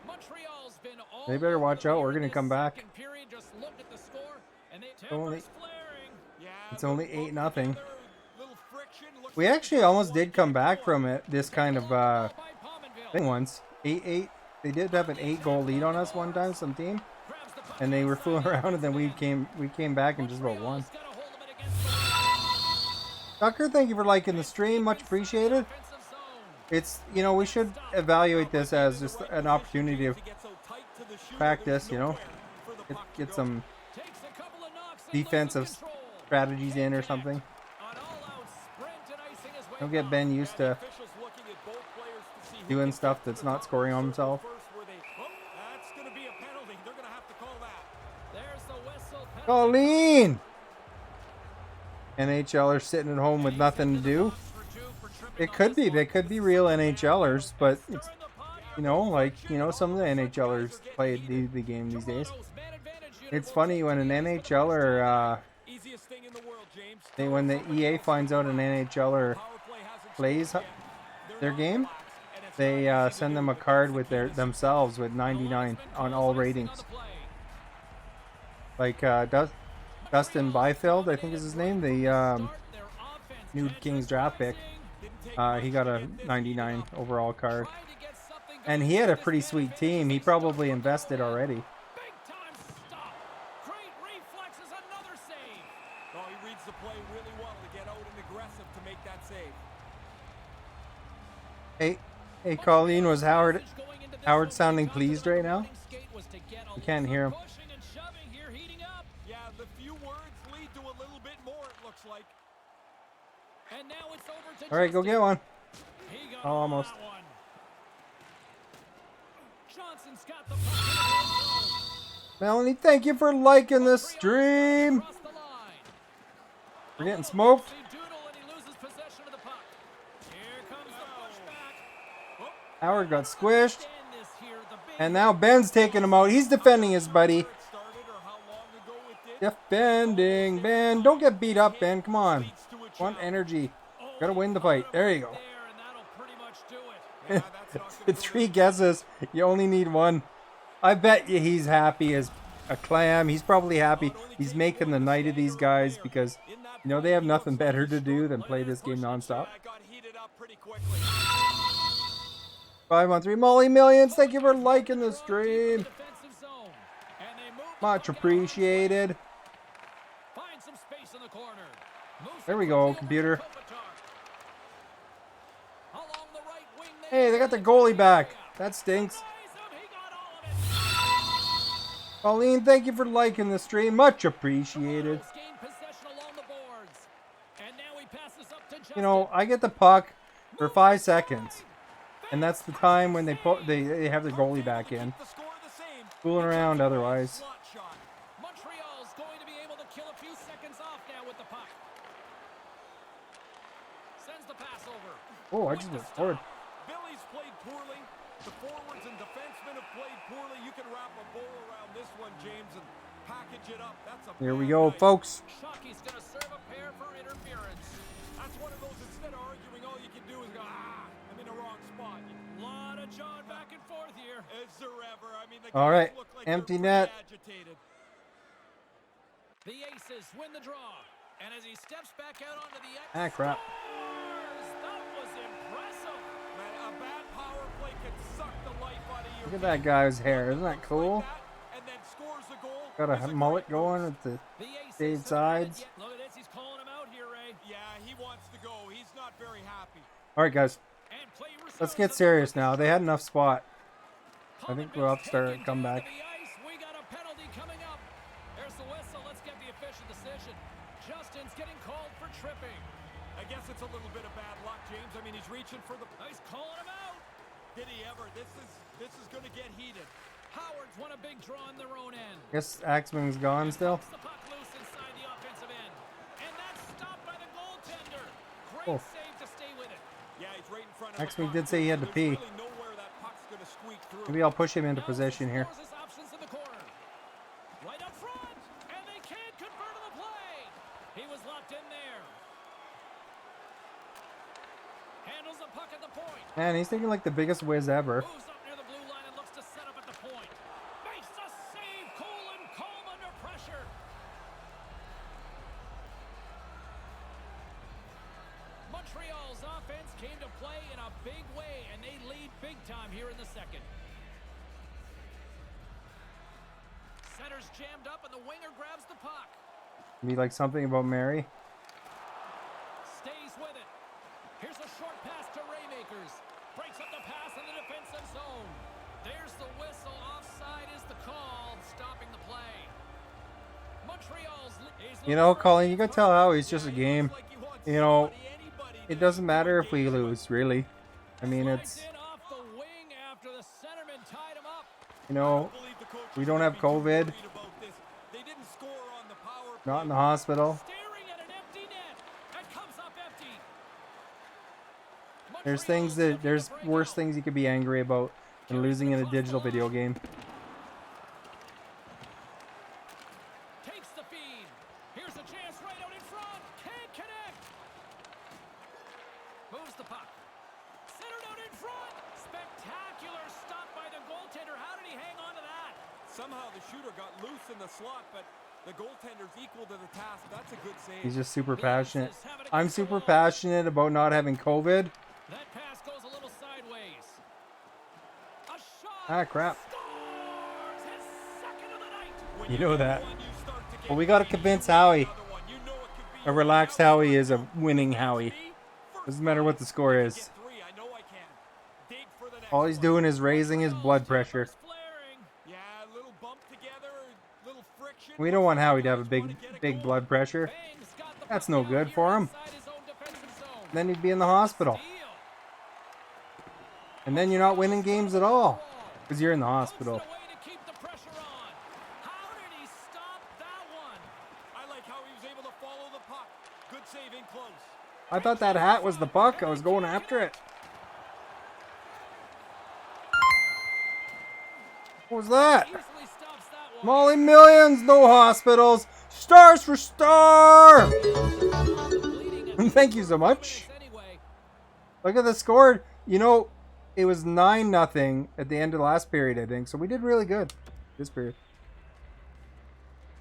Montreal's been all They better over watch the out. field We're in gonna this come back. second period. Just looked at the score, and they Only- tempers flaring. Yeah, It's only both 8-0. together, little friction, looks We like actually they almost want did to come get back going. from it. This kind of By Pominville. thing once. 8-8. They did have an 8-goal lead on us one time. Some team, Grabs the puck and they were inside fooling the around, and then we defenseman. came back and just about won. Montreal's got a hold of it against the Tucker, thank you for liking the stream. Much appreciated. offensive zone. It's, you know, we should evaluate this as just an opportunity to To get so tight to the shooter, practice, there's you know, nowhere for the puck to get go. some Takes a couple of knocks and defensive loses control. strategies in or something. An all-out sprint and icing his way Don't get home. Ben used to Officials looking at both players to see who doing gets stuff up to that's the not puck. scoring on himself. First where they- oh, that's going to be a penalty. They're going to have to call that. There's the whistle. Penalty. Colleen! NHLers sitting at home with nothing to do. It could be. They could be real NHLers, but it's, you know, like, you know, some of the NHLers play the game these days. It's funny when an NHLer, Easiest thing in the world, James. when the EA finds out an NHLer Power play hasn't plays started yet. their They're game, not relaxed, and it's they not easy send to them do a with card this with their situation. themselves with 99 on all ratings. Like Dustin Byfield, I think is his name, the new Kings draft pick. He got a 99 overall card, and he had a pretty sweet team. He probably invested already. Big time stop. Great reflexes, another save. Oh, he reads the play really well to get out and aggressive to make that save. Hey, Colleen, was Howard sounding pleased right now? You can't hear him. Yeah, the few words lead to a little bit more, it looks like. And now it's over to All right, go Justin. get one. He got Oh, almost. that one. Johnson's got the puck in the red zone. Melanie, thank you for liking the stream. Across the line. We're getting smoked. Doodle and he loses possession of the puck. Here comes the pushback. Howard got squished, End this here, the big and now Ben's taking him out. He's defending his buddy. It started or how long ago it did. Defending Ben. Don't get beat up, Ben. Come on. Leads to a Want challenge. energy. Gotta win the fight. There you go. there, and that'll pretty much do it. Yeah, that's not gonna With 3 guesses, you only need one. I bet you he's happy as a clam. He's probably happy. He's making the night of these guys because, you know, they have nothing better to do than play this game nonstop. That got heated up pretty quickly. 513 Molly Millions, thank you for liking the stream. Defensive zone. And they move Much appreciated. Find some There we go, computer. Along the right wing Hey, they got the goalie back. That stinks. Pauline, thank you for liking the stream. Much appreciated. You know, I get the puck for 5 seconds. And that's the time when they have the goalie back in. Fooling around otherwise. Montreal's going to be able to kill a few seconds off now with the puck. Sends the pass over. Oh, I just went forward. Billy's played poorly. The forwards and defensemen have played poorly. You can wrap a bow around this one, James, and package it up. That's a Here we bad go, night. folks. Shockey's going to serve a pair for interference. That's one of those, instead of arguing, all you can do is go, I'm in the wrong spot. Lot of jawing back and forth here. Is there ever? I mean, the All guys right, look like empty they're net. pretty agitated. The Aces win the draw. And as he steps back out onto the ice, Ah, crap. scores! That was impressive. Man, a bad power play can suck the life out of you. Look at that guy's hair. Isn't that cool? And then scores the goal. Got a mullet going at the The Aces State haven't sides. yet- Look at this, he's calling him out here, Ray. Yeah, he wants to go. He's not very happy. All right, guys. And play Let's resumes get at the serious puck. now. They had enough spot. I think we'll have to start Taken come down back. to the ice. We got a penalty coming up. There's the whistle. Let's get the official decision. Justin's getting called for tripping. I guess it's a little bit of bad luck, James. I mean, he's reaching for the. He's calling him out. Did he ever? This is going to get heated. Howard's won a big draw on their own end. Guess Axman's gone still. Puts the puck loose inside the offensive end. And that's stopped by the goaltender. Great Oh. save to stay with it. Yeah, he's right in front of Axman the puck. did say he had to There's pee. really nowhere that puck's going to squeak through. Maybe I'll push him into Now position here. explores his options in the corner. Right up front. And they can't convert on the play. He was locked in there. Handles the puck at the point. Man, he's thinking like the biggest whiz ever. Moves up near the blue line and looks to set up at the point. Makes a save. Cool and calm under pressure. Montreal's offense came to play in a big way, and they lead big time here in the second. Center's jammed up, and the winger grabs the puck. Be like something about Mary. Stays with it. Here's a short pass to Raymakers. Breaks up the pass in the defensive zone. There's the whistle. Offside is the call, stopping the play. Montreal's. You know, Colin, you can tell how he's just a game. You know, it doesn't matter if we lose, really. I mean, it's, In off the wing after the centerman tied him up. you know, we don't have COVID. They didn't score on the power play. Not in the hospital. Staring at an empty net. And comes up empty. There's worse things you could be angry about than losing in a digital video game. Takes the feed. Here's a chance right out in front. Can't connect. Moves the puck. Centered out in front. Spectacular stop by the goaltender. How did he hang on to that? Somehow the shooter got loose in the slot, but the goaltender's equal to the task. That's a good save. He's just super passionate. I'm super passionate about not having COVID. That pass goes a little sideways. A shot. Ah, crap. Scores his second of the night. When You know get that. one, you start to get Well, we got to ready convince for Howie. another one. You know it could be A relaxed Howie is a winning Howie. Doesn't matter what the score is. Get three. I know I can. Dig for the next All he's one. doing is raising his blood pressure. Flaring. Yeah, a little bump together, a little friction. We don't want Howie to have a big blood pressure. Bangs got the That's puck no down good here for him. inside his own defensive zone. Then he'd be in the hospital. Steal. And then you're not winning games at all. Because you're in the hospital. Posts it away to keep the pressure on. How did he stop that one? I like how he was able to follow the puck. Good save in close. I thought that hat was the puck. I was going after it. What was that? Easily stops that one. Molly Millions, no hospitals. Stars for Star! Leading at Thank you so much. anyway. Look at the score. You know, it was 9-0 at the end of the last period, I think. So we did really good this period.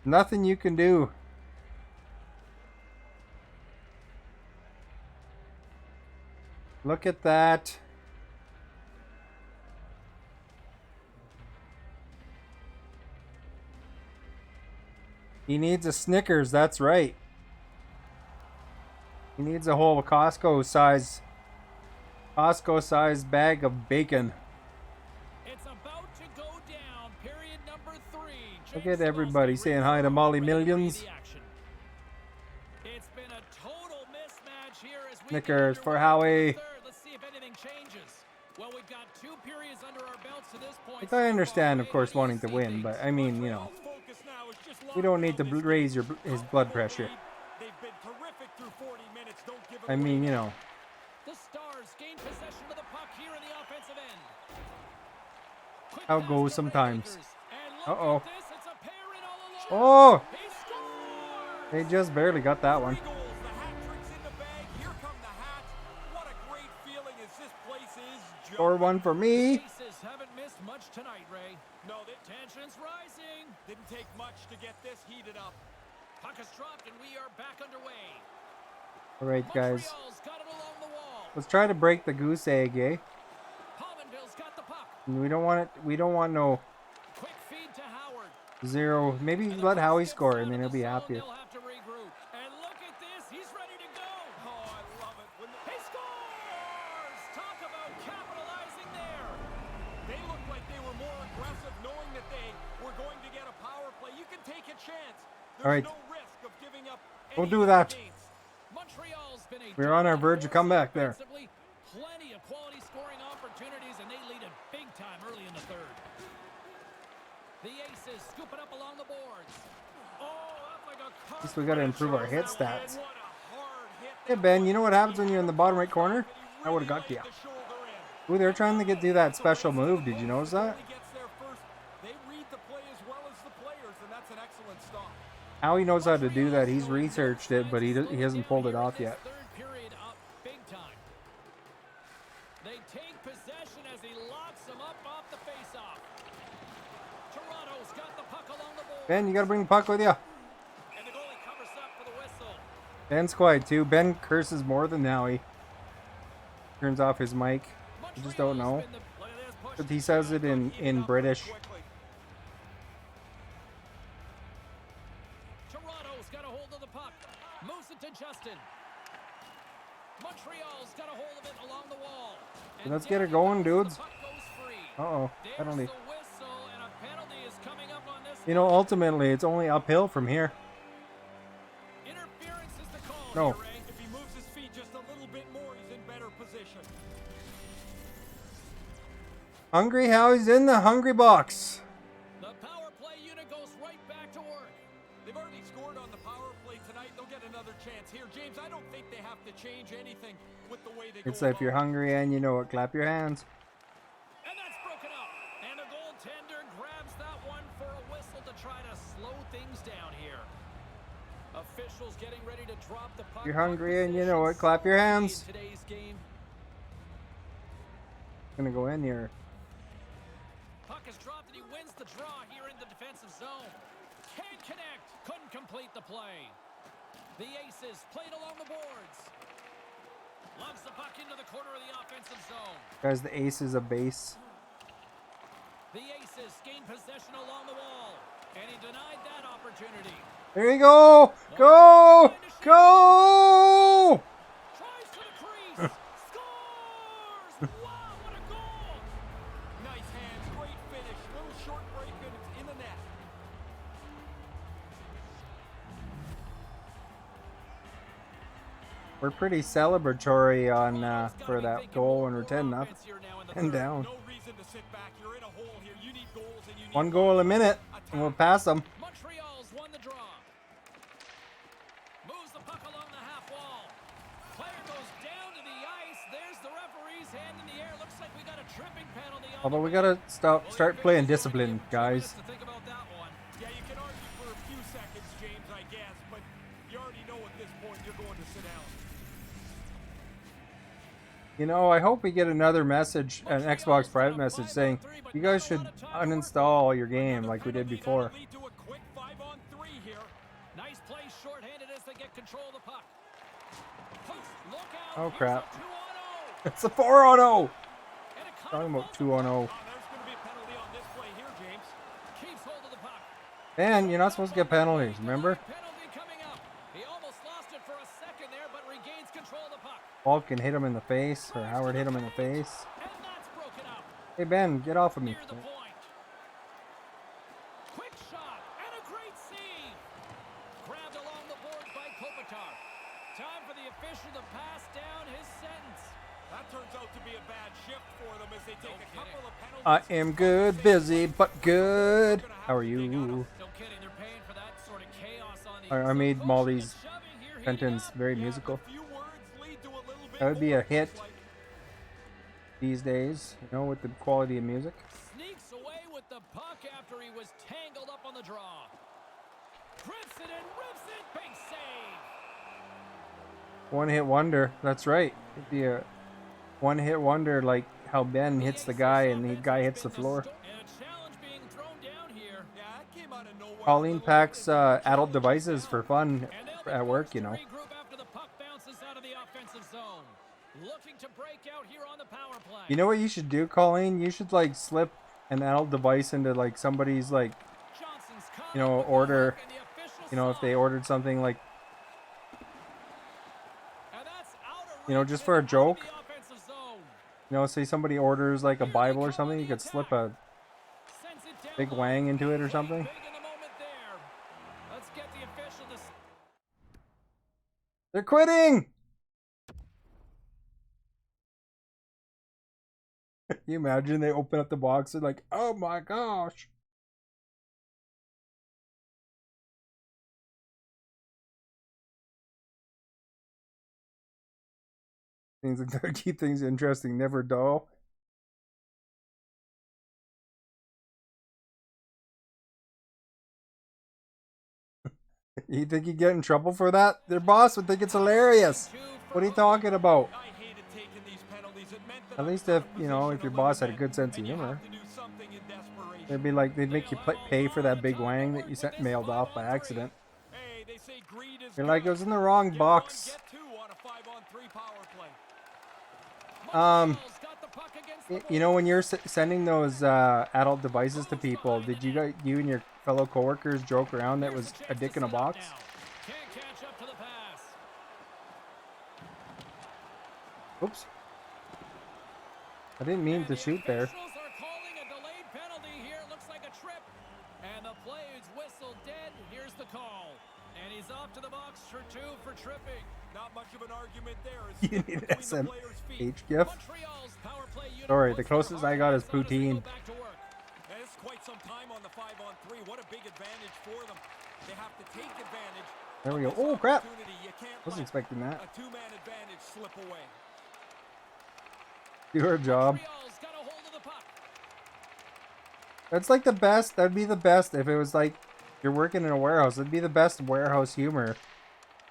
Nothing you can do. Look at that. He needs a Snickers, that's right. He needs a whole Costco size bag of bacon. It's about to go down. Period number 3. Look at everybody saying hi to Molly Millions. It's been a total mismatch here as we Snickers get for underway Howie. into the third. Let's see if anything changes. Well, we've got 2 periods under our belts to this point. Like, I understand, of course, wanting to win, but I mean, you know, we don't need to raise his blood pressure. They've been terrific through 40 minutes. Don't give it I mean, you know, The Stars gain possession of the puck here in the offensive end. Quick how it pass goes to sometimes. Rangers. And look Uh-oh. at this. It's a pair in all alone. Oh, He scores! they just barely got that one. 3 goals. The hat trick's in the bag. Here come the hats. What a great feeling as this place is jumping. Or one for me. Aces haven't missed much tonight, Ray. No, they Tension's rising. didn't take much to get this heated up. Puck is dropped and we are back underway. All right, guys, Montreal's got it along the wall. let's try to break the goose egg, eh? Palmenville's got the puck. We don't want it. We don't want no Quick feed to Howard. 0. Maybe And the let puck Howie skips score, out and then of he'll the be zone. happier. They'll have to regroup. And look at this. He's ready to go. Oh, I love it. He scores! Talk about capitalizing there. They looked like they were more aggressive, knowing that they were going to get a power play. You can take a chance. There's All right. no risk of giving up. Don't any do that. gains. Montreal's been a We're on our verge of comeback there. offensively. Plenty of quality scoring opportunities, and they lead it big time early in the third. The Aces scoop it up along the boards. Oh, up like a car. At least we got to improve our hit stats. What a hard hit Hey that Ben, was. you know what happens when you're in the bottom right corner? He I would have really got you. laid the shoulder in. Ooh, they're trying to do that special move. Did you notice that? He gets there first. They read the play as well as the players, and that's an excellent stop. Howie knows how to do that. He's researched it, but he hasn't pulled it off yet. Third period up big time. They take possession as he locks them up off the faceoff. Toronto's got the puck along the board. Ben, you got to bring the puck with you. And the goalie covers up for the whistle. Ben's quiet too. Ben curses more than Howie. Turns off his mic. I just don't know. Montreal's been the- look at this push. But he says it in British. Quickly. Toronto's got a hold of the puck. Moves it to Justin. Montreal's got a hold of it along the wall. And Let's get her down going, the dudes. puck goes free. Uh-oh. There's Penalty. the whistle, and a penalty is coming up on this You know, one. ultimately, it's only uphill from here. Interference is the call No. here, Ray. If he moves his feet just a little bit more, he's in better position. Hungry Howie's in the hungry box. The power play unit goes right back to work. They've already scored on the power play tonight. They'll get another chance here. James, I don't think they have to change anything with the way they It's go like if you're about it. hungry and you know it, clap your hands. And that's broken up. And the goaltender grabs that one for a whistle to try to slow things down here. Officials getting ready to drop the puck. You're hungry and you know it, clap your hands. In today's game, Gonna go in here. puck is dropped and he wins the draw here in the defensive zone. Can't connect. Couldn't complete the play. The Aces played along the boards. Loves the puck into the corner of the offensive zone. Guys, the ace is a base. The Aces gain possession along the wall. And he denied that opportunity. There you go! Go! Go! Tries to the crease. Scores! Wow, what a goal! Nice hands, great finish. Little short break and it's in the net. We're pretty celebratory on Toronto's gotta for be that thinking goal more when we're 10 up offense here now in the and third. down. No reason to sit back. You're in a hole here. You need goals and you need 1 goal a minute, and we'll pass them. Montreal's won the draw. Moves the puck along the half wall. Player goes down to the ice. There's the referee's hand in the air. Looks like we got a tripping penalty on Although the we gotta Well, start the playing officials discipline, only give 2 minutes guys. to think about that one. Yeah, you can argue for a few seconds, James, I guess, but you already know at this point you're going to sit down. You know, I hope we get another message, an Xbox private message saying you guys should uninstall your game like we did before. Lead to a quick 5-on-3 here. Nice play shorthanded as they get control of the puck. Post, look out. Oh, Here's crap. a 2-on-0. It's a 4-on-0! And a Talking about controls 2-on-0. There's going to be a penalty on this play here, James. Keeps hold of the puck. Man, you're not supposed to get penalties, remember? Penalty coming up. He almost lost it for a second there, but regains Falcon hit him in the face, or Howard hit him in the face. And that's broken up. Hey Ben, get off of me. Near the point. Quick shot and a great save. Grabbed along the boards by Kopitar. Time for the official to pass down his sentence. That turns out to be a bad shift for them as they take a couple of penalties. I am good, busy, but good. How are you? No kidding, they're paying for that sort of chaos on the I made Molly's sentence very musical. That would be a hit these days, you know, with the quality of music. Sneaks away with the puck after he was tangled up on the draw. Grips it and rips it. Big save. One hit wonder. That's right. It'd be a one hit wonder, like how Ben hits the guy and the guy hits the floor. And a challenge being thrown down here. Yeah, it came out of nowhere. Colleen packs adult devices for fun And they'll be at work, forced you to know. regroup after the puck bounces out of the offensive zone. Looking to break out here on the power play. You know what you should do, Colleen? You should like slip an adult device into like somebody's like, Johnson's caught you know, up with the order, hook and the official you know, if they saw. ordered something like, And that's out of you know, reach just and for a out of joke. the offensive zone. you know, say somebody orders like a Bible or something, you could slip a Sends it down big low. wang into it or something. Big in the moment there. Let's get the official to They're quitting! Can you imagine they open up the box and like, oh my gosh. Things like that keep things interesting, never dull. You think you get in trouble for that? Their boss would think it's hilarious. What are you talking about? I hated taking these penalties. It meant that At I least was if, out of you know, position if your to boss had a limit good sense of and you humor. have to do something in desperation. They'd be like, they'd make you pay for that big wang that you sent mailed off by accident. Hey, they say greed is You're like, it good. was in the wrong Get box. one, get two on a 5-on-3 power play. Montreal's got the puck against the You know, when boards. you're sending those adult devices to people, did you and your fellow coworkers joke around that it was a dick in a box? Can't catch up to the pass. Oops. I didn't mean to shoot there. Officials are calling a delayed penalty here. It looks like a trip. And the play is whistled dead. Here's the call. And he's off to the box for 2 for tripping. Not much of an argument there. As You slip need an between the players' feet. SMH gif. Montreal's power play unit Sorry, once the closest more I got is hard as they go poutine. back to work. And it's quite some time on the 5-on-3. What a big advantage for them. They have to take advantage. There we of go. this Oh, crap. opportunity. You can't Wasn't let expecting that. a two-man advantage slip away. Do her job. Montreal's got a hold of the puck. That's like the best. That'd be the best if it was like you're working in a warehouse. It'd be the best warehouse humor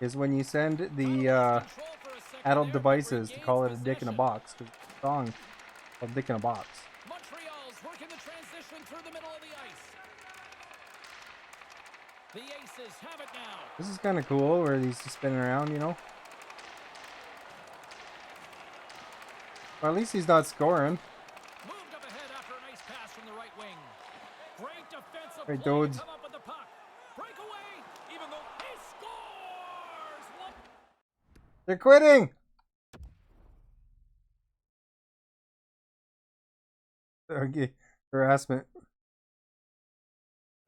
is when you send the Control for a second adult there, devices to regains call it a dick in a possession. box. 'Cause the song called Dick in a Box. Montreal's working the transition through the middle of the ice. The Aces have it now. This is kind of cool where he's just spinning around, you know. Well, at least he's not scoring. Moved up ahead after a nice pass from the right wing. Great defensive Great play to dudes. come up with the puck. Breakaway. Even though He scores. One. They're quitting. Okay, harassment.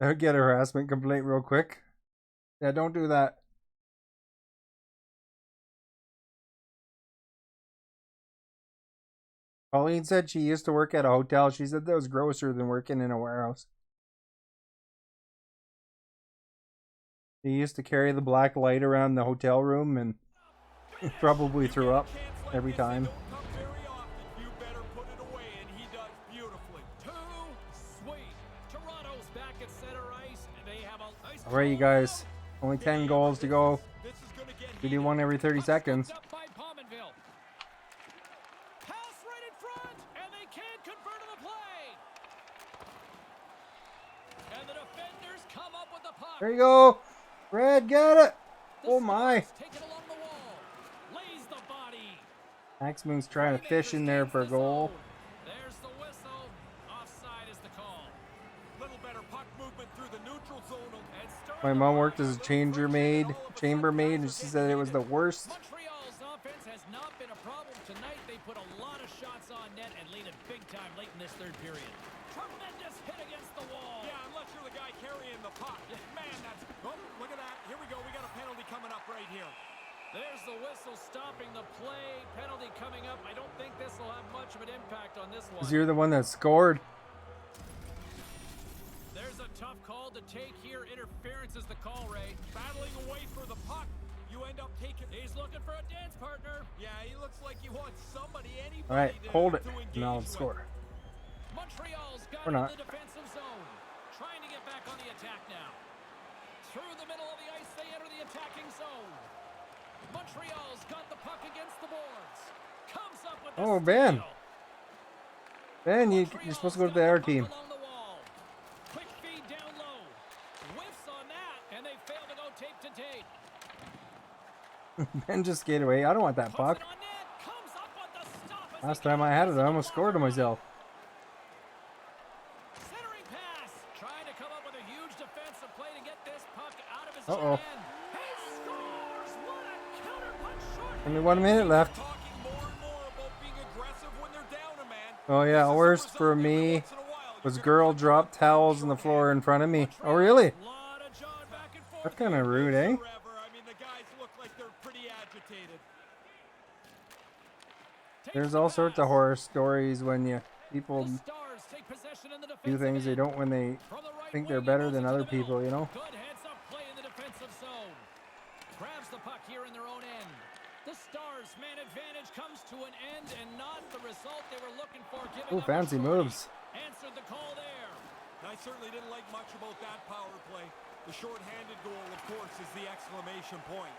I'll get a harassment complaint real quick. Yeah, don't do that. Colleen said she used to work at a hotel. She said that was grosser than working in a warehouse. She used to carry the black light around the hotel room and probably threw up every time. don't come very often. You better put it away, and he does beautifully. Too sweet. Toronto's back at center ice, and they have a nice. All right, you guys. Only 10 goals to go. This is gonna get We do heated. one every 30 seconds. Up by Pominville. Pass right in front, and they can't convert on the play. And the defenders come up with the puck. There you go. Red, get it. The Oh my. Stars take it along the wall. Lays the body. Max Moon's trying to fish in there for a goal. There's the whistle. Offside is the call. Little better puck movement through the neutral zone. And starting My to mom fire worked as a those chambermaid, and she said it was the worst. Montreal's offense has not not been a problem tonight. They put a lot of shots on net and lead it big time late in this third period. Tremendous hit against the wall. Yeah, unless you're the guy carrying the puck. Man, that's... Oh, look at that. Here we go. We got a penalty coming up right here. There's the whistle stopping the play. Penalty coming up. I don't think this will have much of an impact on this one. 'Cause you're the one that scored. There's a tough call to take here. Interference is the call, Ray. Battling away for the puck. You end up taking... He's looking for a dance partner. Yeah, he looks like he wants somebody, anybody All right, to, hold it. to engage Now let's with. score. Montreal's got Or in not. the defensive zone. Trying to get back on the attack now. Through the middle of the ice, they enter the attacking zone. Montreal's got the puck against the boards. Comes up with the Oh, Ben. steal. Ben, you're supposed to go to the other team. Along the wall. Quick feed down low. Whiffs on that, and they fail to go tape to tape. Ben just skated away. I don't want that Puts puck. it on net. Comes up with the stop as Last the time I had it, I Canadiens almost scored to myself. Centering pass. Trying to come up with a huge defensive play to get this puck out of his Uh-oh. end. He scores! What a counterpunch short. Only 1 minute left. Talking more and more about being aggressive when they're down a man. Oh yeah, This is the worst for result every me once in a while. was You're girl gonna dropped towels on the floor in front of me. Oh really? Lot of jawing back and forth. That's kind of rude, eh? forever. I mean, the guys look like they're pretty agitated. Takes There's the all sorts of pass. horror stories when people The Stars take possession in the do defensive things they end. don't when they From the right think they're wing, he better moves than it to other the middle. people, you know? Good heads-up play in the defensive zone. Grabs the puck here in their own end. The Stars' man advantage comes to an end and not the result they were looking for. Giving Oh, up a fancy shorty. moves. Answered the call there. I certainly didn't like much about that power play. The short-handed goal, of course, is the exclamation point.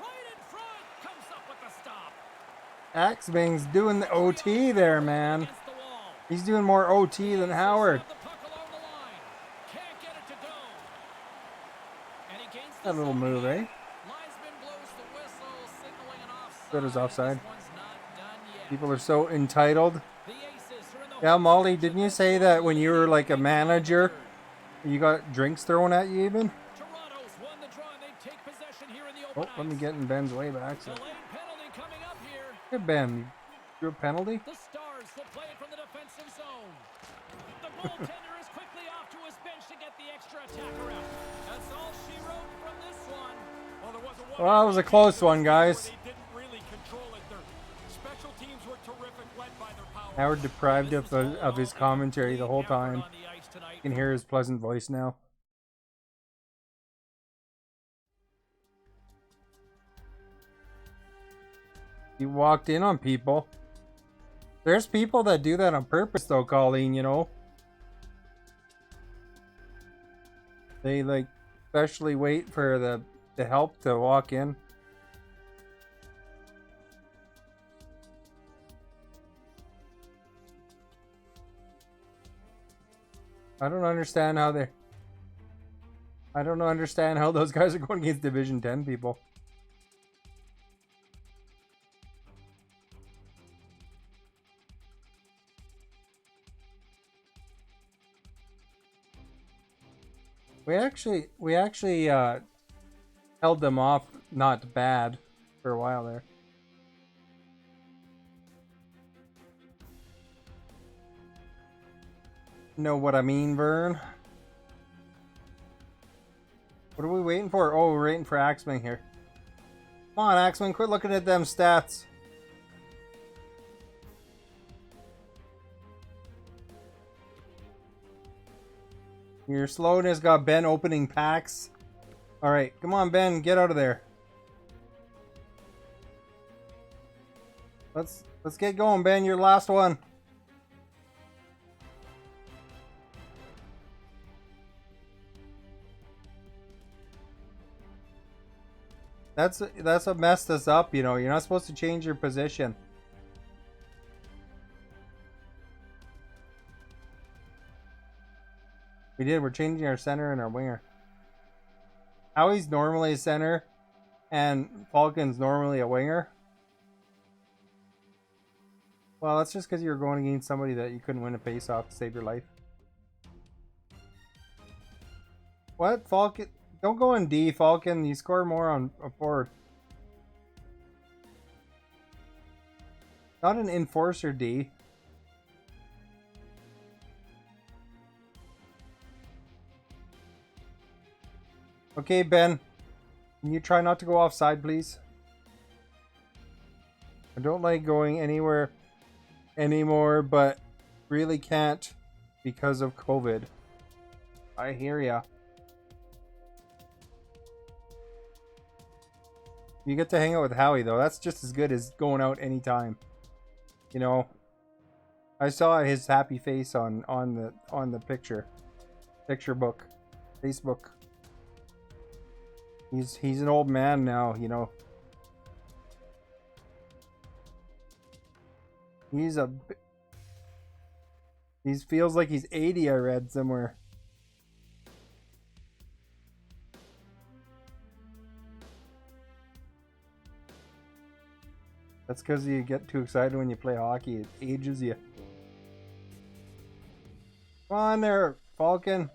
Right in front. Comes up with the stop. Axbang's doing the OT there, man. Against the wall. He's doing more OT than Howard. Have the puck along the line. Can't get it to go. And he gains the That little zone move, here. eh? Linesman blows the whistle, signaling an offside. Good as offside. This one's not done yet. People are so entitled. The Aces are in the Yeah, home Molly, stretch didn't of you this say that series when you with were a like a big manager, third. you got drinks thrown at you even? Toronto's won the draw and they take possession here in the Oh, open let me ice. get in Ben's way back. So. Delayed penalty coming up here. Good Ben. You drew a penalty? The Stars will play it from the defensive zone. The goaltender is quickly off to his bench to get the extra attacker out. That's all she wrote from this one. Well, there wasn't Well, that was a close one, guys. They didn't really control it. Their special teams were terrific, led by their power. Howard deprived This is all of his a commentary the whole complete effort time. on the ice tonight. You can hear his pleasant voice now. He walked in on people. There's people that do that on purpose though, Colleen, you know. They like especially wait for the help to walk in. I don't understand how those guys are going against Division 10 people. We actually held them off not bad for a while there. Know what I mean, Vern? What are we waiting for? Oh, we're waiting for Axman here. Come on, Axman, quit looking at them stats. Your slowness got Ben opening packs. Alright, come on, Ben, get out of there. Let's get going, Ben. Your last one. That's what messed us up, you know. You're not supposed to change your position. We did. We're changing our center and our winger. Howie's normally a center, and Falcon's normally a winger. Well, that's just because you were going against somebody that you couldn't win a face-off to save your life. What? Falcon? Don't go in D, Falcon. You score more on a forward. Not an enforcer D. Okay, Ben. Can you try not to go offside, please? I don't like going anywhere anymore, but really can't because of COVID. I hear ya. You get to hang out with Howie, though. That's just as good as going out anytime. You know, I saw his happy face on the picture book, Facebook. He's an old man now, you know. He feels like he's 80, I read somewhere. That's because you get too excited when you play hockey. It ages you. Come on there, Falcon.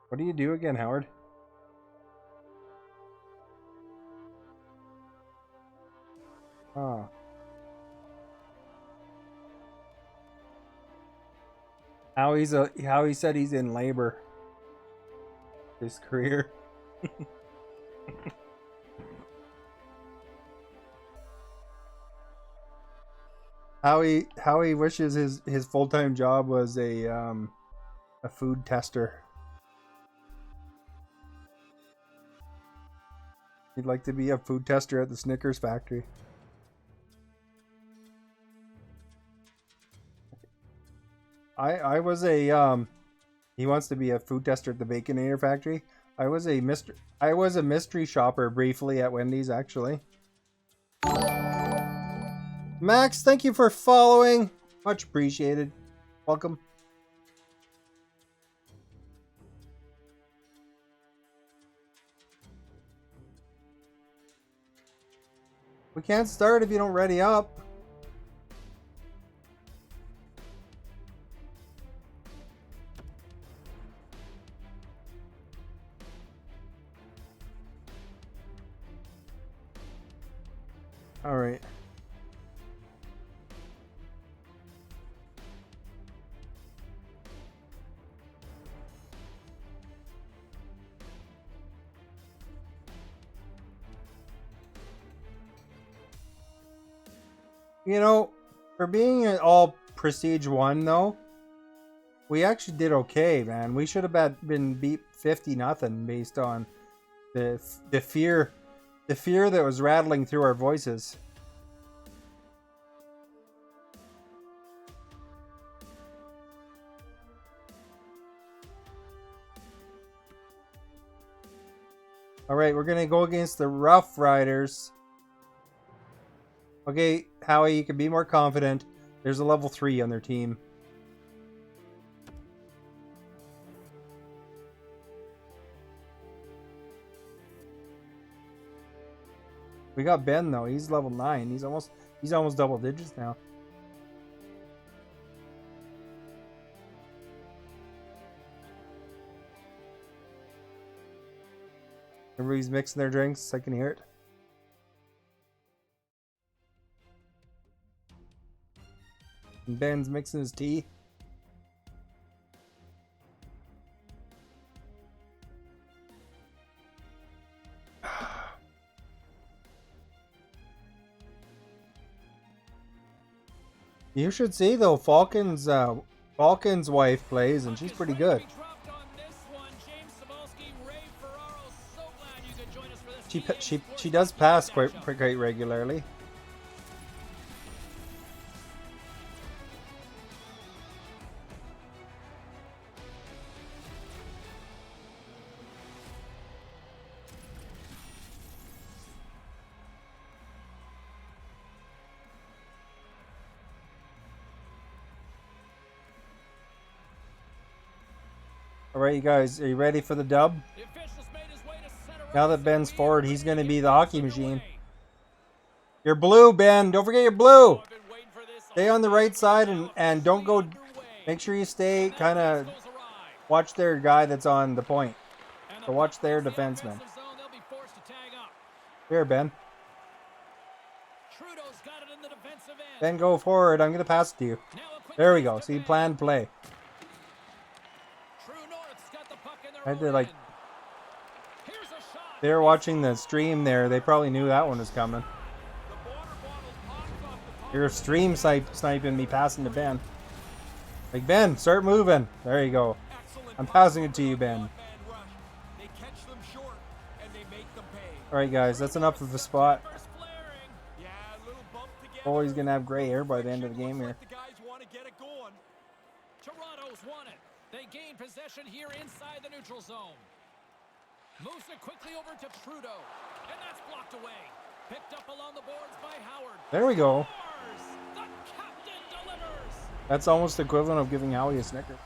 What do you do again, Howard? Oh. Howie said he's in labor. His career. Howie wishes his full-time job was a food tester. He'd like to be a food tester at the Snickers factory. I was a he wants to be a food tester at the Baconator factory. I was a mystery shopper briefly at Wendy's, actually. Max, thank you for following. Much appreciated. Welcome. We can't start if you don't ready up. All right. You know, for being an all Prestige 1 though, we actually did okay, man. We should have been beat 50-0 based on the fear that was rattling through our voices. All right, we're gonna go against the Rough Riders. Okay, Howie, you can be more confident. There's a level 3 on their team. We got Ben though. He's level 9. He's almost double digits now. Everybody's mixing their drinks. I can hear it. And Ben's mixing his tea. You should see though, Falcon's wife plays and she's pretty good. She does pass quite regularly. Alright, you guys, are you ready for the dub? Now that Ben's forward, he's going to be the hockey machine. You're blue, Ben. Don't forget your blue. Stay on the right side and don't go. Make sure you stay kind of watch their guy that's on the point. So watch their defenseman. Here, Ben. Trudeau's got it in the defensive end. Ben, go forward. I'm going to pass it to you. Now a quick There we pass go. to See, Ben. planned play. True North's got the puck in their I own did like... end. Here's a shot. They were watching the stream there. They probably knew that one was coming. The water bottle pops off the top. You're stream sniping me passing to Ben. Like, Ben, start moving. There you go. Excellent I'm puck passing it to over you, the Ben. man rush. They catch them short and they make them pay. Alright, guys. That's enough of the spot. First flaring. Yeah, a little bump together. Oh, he's going to have gray hair by the end of the game here. Looks like the guys want to get it going. Toronto's won it. They gain possession here inside the neutral zone. Moves it quickly over to Trudeau. And that's blocked away. Picked up along the boards by Howard. There we go. Scores! The captain delivers. That's almost equivalent of giving Howie a Snicker.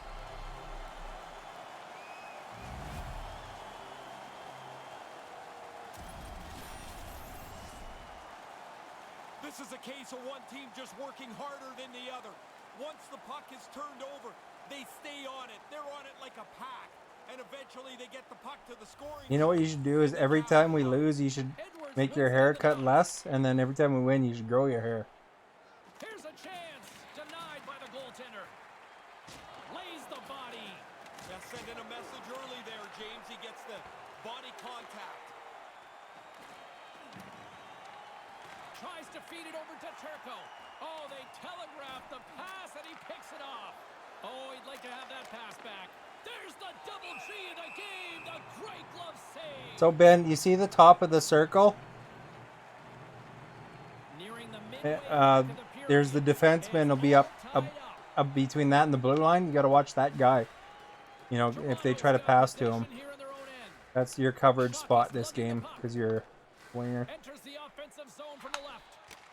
This is a case of one team just working harder than the other. Once the puck is turned over, they stay on it. They're on it like a pack. And eventually they get the puck to the scoring. You know what you should do is every time we lose, you should make your haircut less. And then every time we win, you should grow your hair. Here's a chance. Denied by the goaltender. Lays the body. Yeah, sending a message early there, James. He gets the body contact. Tries to feed it over to Turco. Oh, they telegraph the pass and he picks it off. Oh, he'd like to have that pass back. There's the double G in the game. The great glove save. So, Ben, you see the top of the circle? Nearing the midway Uh, mark of the period. there's the defenseman will be up between that and the blue line. You got to watch that guy. You know, if they try to pass to him. Here in their own end. That's your coverage spot this game because you're a winger. Enters the offensive zone from the left.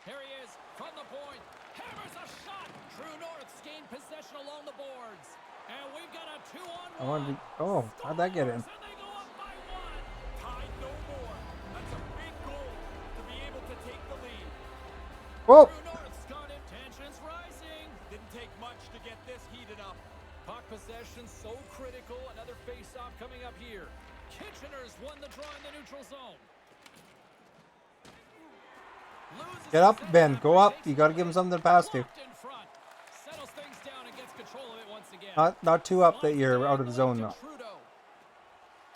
Here he is from the point. Hammers a shot. True North's gained possession along the boards. And we've got a 2-on-1. I wanted to, oh, how'd that get in? And they go up by one. Tied no more. That's a big goal to be able to take the lead. Whoa! True North's got it. Tensions rising. Didn't take much to get this heated up. Puck possession so critical. Another face-off coming up here. Kitchener's won the draw in the neutral zone. Loses Get up, the Ben. center. Go up. Takes You it got to give him something to pass to. blocked in front. Settles things down and gets control of it once again. Not too up that you're out of the zone, though. Trudeau.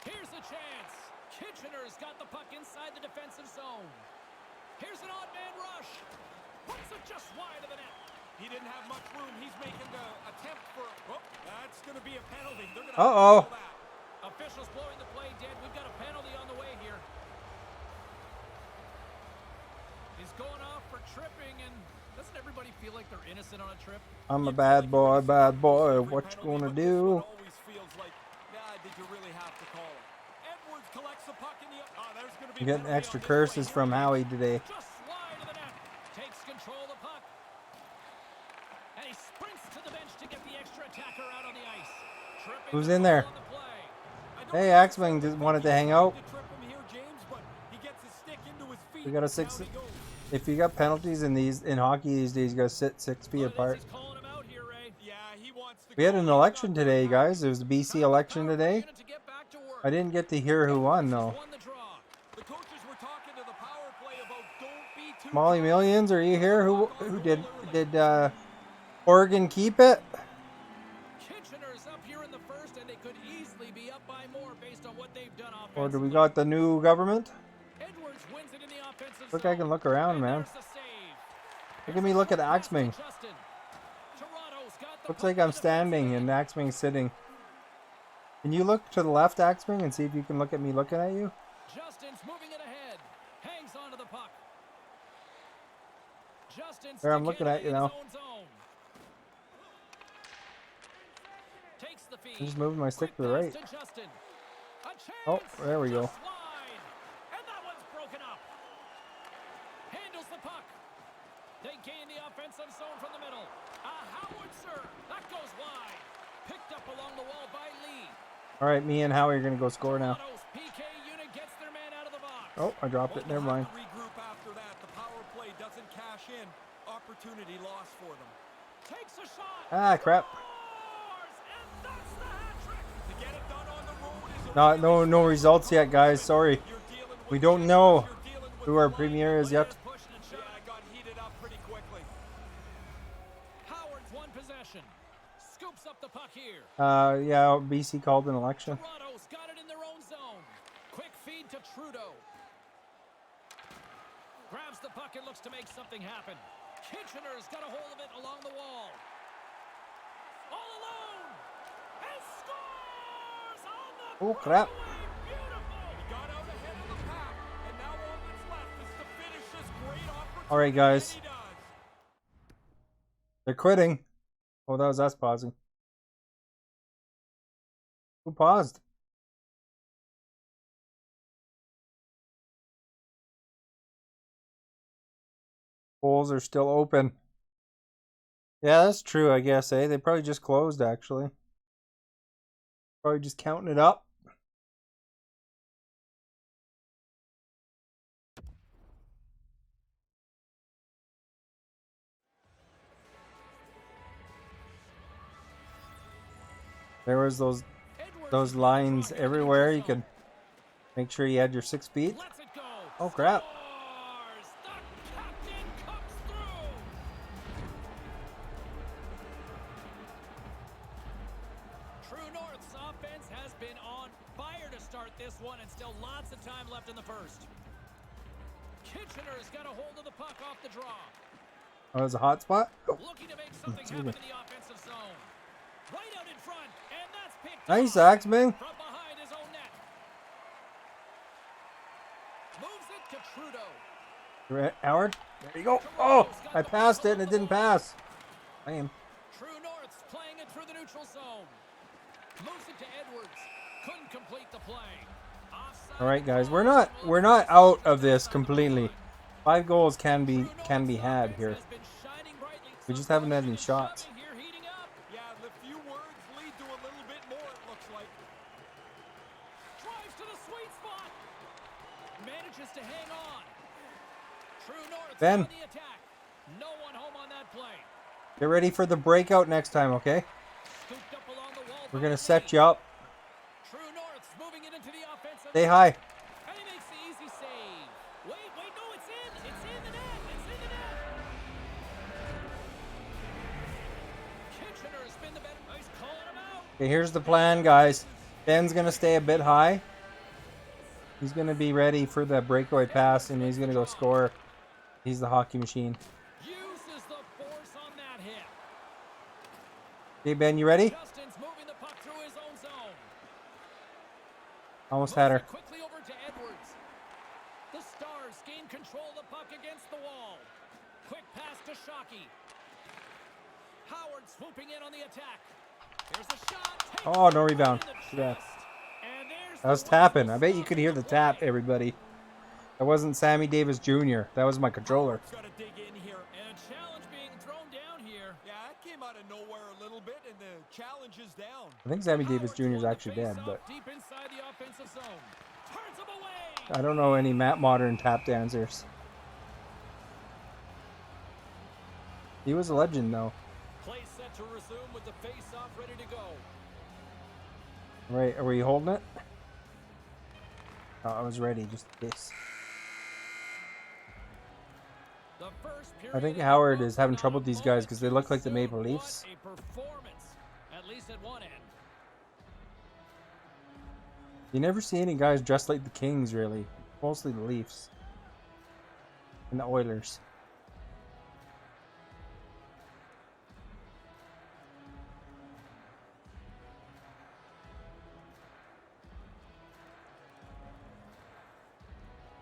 Here's a chance. Kitchener's got the puck inside the defensive zone. Here's an odd man rush. Puts it just wide of the net. He didn't have much room. He's making the attempt for. Oh, that's going to be a penalty. They're going to Uh-oh. have to call that. Officials blowing the play dead. We've got a penalty on the way here. He's going off for tripping, and doesn't everybody feel like they're innocent on a trip? I'm a bad boy, bad boy. Every What you penalty, gonna but this do? one always feels like, nah, did you really have to call it? Edwards collects the puck in the. There's going to be I'm a getting penalty extra on this curses play. from Howie today. Just wide of the net. Takes control of the puck. And he sprints to the bench to get the extra attacker out on the ice. Tripping Who's the in there? ball on the play. I don't Hey, know if Axman it's just wanted to hang out. to trip him here, James, but he gets his stick into his feet. We got a Down 6. he goes. If you got penalties in hockey these days, you gotta sit 6 feet apart. He's calling him out here, Ray. Yeah, he wants to We had go. an He's election not today, gonna guys. There was the BC election today. Unit to get back to work. I didn't get to hear who won though. Won the draw. The coaches were talking to the power play about don't be too Molly close. Millions, are you here? Who did Oregon keep it? Kitchener's up here in the first, and they could easily be up by more based on what they've done offensively. Or do we got the new government? Edwards wins it in the offensive Look, zone. I can look around, And man. there's the save. Look at me look at Axming. Justin. Toronto's got the Looks puck like in I'm the standing and Axming's sitting. Can you look to the left, Axming, and see if you can look at me looking at you? Justin's moving it ahead. Hangs onto the puck. Justin's There, I'm looking at you now. Takes the feed. I'm just moving my stick to the Quick right. pass to Justin. A Oh, chance. there we go. Just wide. And that one's broken up. Handles the puck. They gain the offensive zone from the middle. A howitzer. That goes wide. Picked up along the wall by Lee. All right, me and Howie are gonna go score now. Toronto's PK unit gets their man out of the box. Oh, I dropped it. Never mind. Regroup after that. The power play doesn't cash in. Opportunity lost for them. Takes a shot. Ah, crap. Scores! And that's the hat trick. To get it done on the road is a No results yet, guys. Sorry. We don't know who our premier is yet. Yeah, I got heated up pretty quickly. Howard's one possession. Scoops up the puck here. Yeah, BC called an election. Toronto's got it in their own zone. Quick feed to Trudeau. Grabs the puck and looks to make something happen. Kitchener's got a hold of it along the wall. All alone. And scores on the Oh, crap. breakaway. Beautiful. He got out ahead of the pack, and now all that's left is to finish this great opportunity. All right, guys. And he does. They're quitting. Oh, that was us pausing. Who paused? Polls are still open. Yeah, that's true, I guess, eh? They probably just closed, actually. Probably just counting it up. There was those lines everywhere. You could make sure you had your 6 feet. Lets it go. Oh, crap. Scores. The captain comes through. True North's offense has been on fire to start this one, and still lots of time left in the first. Kitchener's got a hold of the puck off the draw. Oh, there's a hot spot. Looking to make something happen in the offensive zone. Right out in front, and that's picked Nice, off Axman. from behind his own net. Moves it to Trudeau. Howard, there you go. Oh, I passed it and it didn't pass. I am. True North's playing it through the neutral zone. Moves it to Edwards. Couldn't complete the play. Offside All right, guys, we're call. not out of this completely. 5 goals can be had here. Has been shining brightly. We just haven't had any shots. Shoving here, heating up. Yeah, the few words lead to a little bit more, it looks like. Drives to the sweet spot. Manages to hang on. True North Ben. on the attack. No one home on that play. Get ready for the breakout next time, okay? Scooped up along the wall. We're by gonna the set lead. you up. True North's moving it into the offensive. Say hi. And he makes the easy save. Wait, no, it's in. It's in the net. It's in the net. Kitchener's been the better. He's calling him out. Okay, here's the plan, guys. Ben's gonna stay a bit high. He's gonna be ready for the breakaway pass, and he's gonna go score. He's the hockey machine. Uses the force on that hit. Okay, Ben, you ready? Justin's moving the puck through his own zone. Almost had her. Moves it quickly over to Edwards. The Stars gain control of the puck against the wall. Quick pass to Shockey. Howard swooping in on the attack. There's a shot. Takes Oh, it no right rebound. in the Yeah. chest. And there's That was the tapping. I whistle bet for you the could hear end the of tap, play. everybody. That wasn't Sammy Davis Jr. That was my controller. Got to dig in here. And a challenge being thrown down here. Yeah, that came out of nowhere a little bit, and the challenge is down. I think Sammy Davis Howard's Jr. is won the actually dead, faceoff but deep inside the offensive zone. Turns him away. I don't know any modern tap dancers. He was a legend, though. Play set to resume with the face-off ready to go. Right, are we holding it? Oh, I was ready, just in case. The first I think period Howard of is having not trouble a with these moment guys because they too look like the soon. Maple What Leafs. a performance, at least at one end. You never see any guys dressed like the Kings, really. Mostly the Leafs. And the Oilers.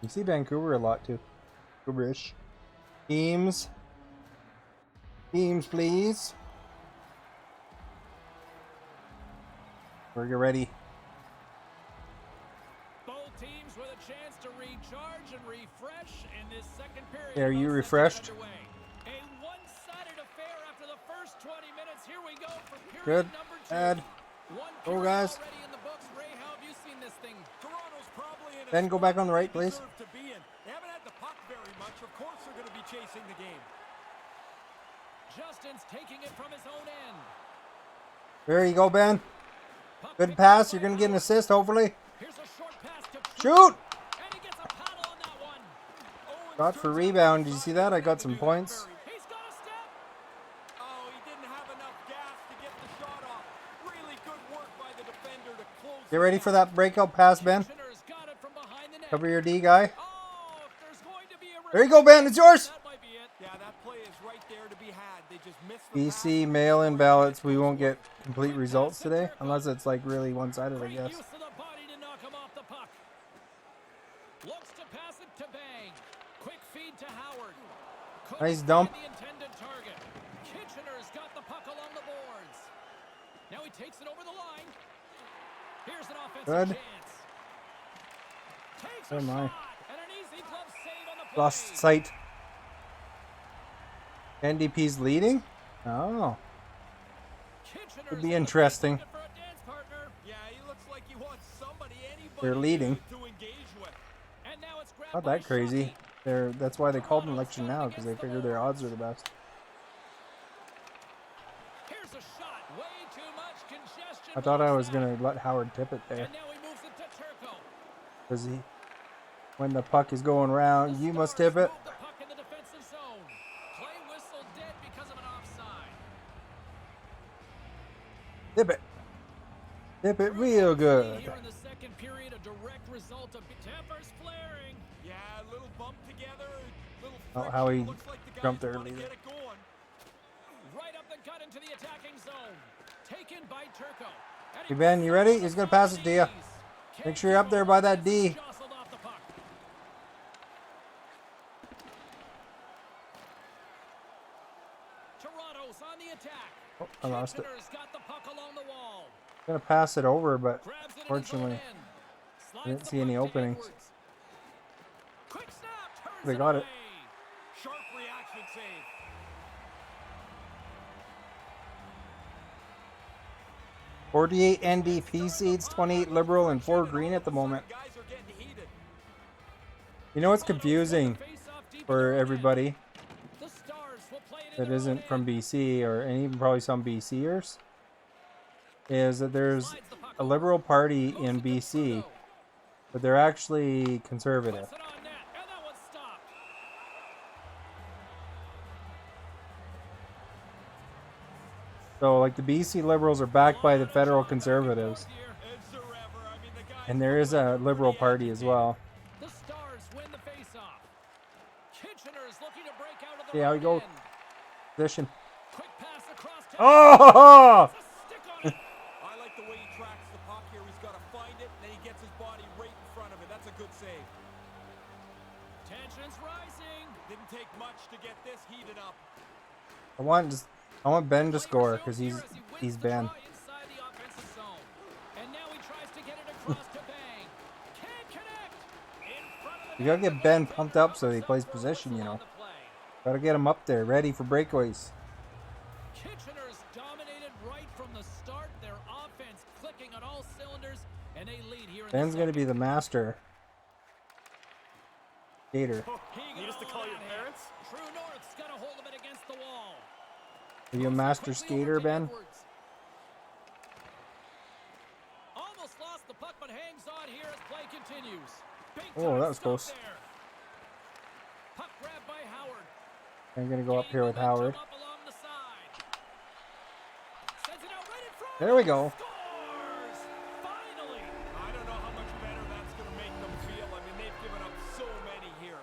You see Vancouver a lot, too. Vancouver-ish. Teams. Teams, please. We're ready. Both teams with a chance to recharge and refresh in this second period. Are you about to get refreshed? underway. A one-sided affair after the first 20 minutes. Here we go for period Good. number 2. Ed. One Go, period guys. already in the books. Ray, how have you seen this thing? Toronto's probably in a Ben, go spot back on the right, they please. deserve to be in. They haven't had the puck very much. Of course they're going to be chasing the game. Justin's taking it from his own end. There you go, Ben. Puck Good picked pass. up You're by going to get an Howard. assist, hopefully. Here's a short pass to Shoot! and he gets a paddle on that one. Owens Shot for turns out rebound. to Did you see decide that? I he got had to some do that points. very- He's got a step. Oh, he didn't have enough gas to get the shot off. Really good work by the defender to close Get the ready gap. for that breakout pass, Ben. Kitchener's got it from behind the net. Cover your D guy. Oh, if there's going to be a There you go, Ben. It's yours. that might be it. Yeah, that play is right there to be had. They just missed the BC pass. mail-in ballots. We won't get Away. complete results today. Unless it's like really one-sided, I Great guess. use of the body to knock him off the puck. Looks to pass it to Bang. Quick feed to Howard. Couldn't Nice find dump. the intended target. Kitchener's got the puck along the boards. Now he takes it over the line. Here's an offensive Good. chance. Takes Oh a my. shot and an easy glove save on the play. Lost sight. NDP's leading? Oh. Kitchener's Could be looking interesting. for a dance partner. Yeah, he looks like he wants somebody, anybody They're leading. to engage with. And now it's grabbed Not by that crazy. Shockey. That's why they called an election now, because they figured their odds are the best. Here's a shot. Way too much congestion. I thought I was blocks going to let Howard tip it that. there. And now he moves it to Turco. Because when the puck is going around, you must tip it. Move the puck in the defensive zone. Play whistle dead because of an offside. Tip it. Tip it real good. Here in the second period, a direct result of tempers flaring. Yeah, a little bump together, little Oh, friction. how he Looks like the guys jumped wanna early get there. it going. Right up the gut into the attacking zone. Taken by Turco. And Hey, Ben, you ready? He's going to pass it to you. Make sure you're up there by that D. Jostled off the puck. Toronto's on the attack. Oh, I lost it. Kitchener's got the puck along the wall. I'm going to pass it over, but Grabs it in his own fortunately, end. I Slides didn't the see any puck to openings. Edwards. Quick snap, turns They got it. away. Sharp reaction save. .48 NDP seeds, 28 Liberal, and 4 Green at the moment. Guys are getting heated. You know what's confusing for everybody The Stars will play it in that their isn't own from end. BC, or and even probably some BCers, is that there's Slides the puck a over. Liberal Party Moves in it to BC, Trudeau. but they're actually conservative. Puts it on net, and that one's stopped. So, like, the BC Liberals are backed by the federal conservatives, It's forever. I mean, the guys and there is a Liberal Party as well. The Stars win the faceoff. Kitchener's looking to break out of the See how he right goes. end. Position. Quick pass across to Oh! It's a stick on it. I like the way he tracks the puck here. He's got to find it, and then he gets his body right in front of it. That's a good save. Tension's rising. Didn't take much to get this heated up. I want Ben to score because Players he's out here as he wins the Ben. draw inside the offensive zone. And now he tries to get it across to Bang. Can't connect. In front of the You gotta net. get Ben pumped up so he plays possession, you know. Gotta get him up there, ready for breakaways. Kitchener's dominated right from the start. Their offense clicking on all cylinders, and they lead here in Ben's the gonna be the master skater. Need us to call your parents? True North's got a hold of it against the wall. Are you a master Quickly skater, over to Ben? Edwards. Almost lost the puck, but hangs on here as play continues. Big Oh, time that was stop close. there. Puck grabbed by Howard. I'm gonna go up here with Gained momentum Howard. up along the side. Sends it out right in front. There we go. Scores! Finally. I don't know how much better that's going to make them feel. I mean, they've given up so many here.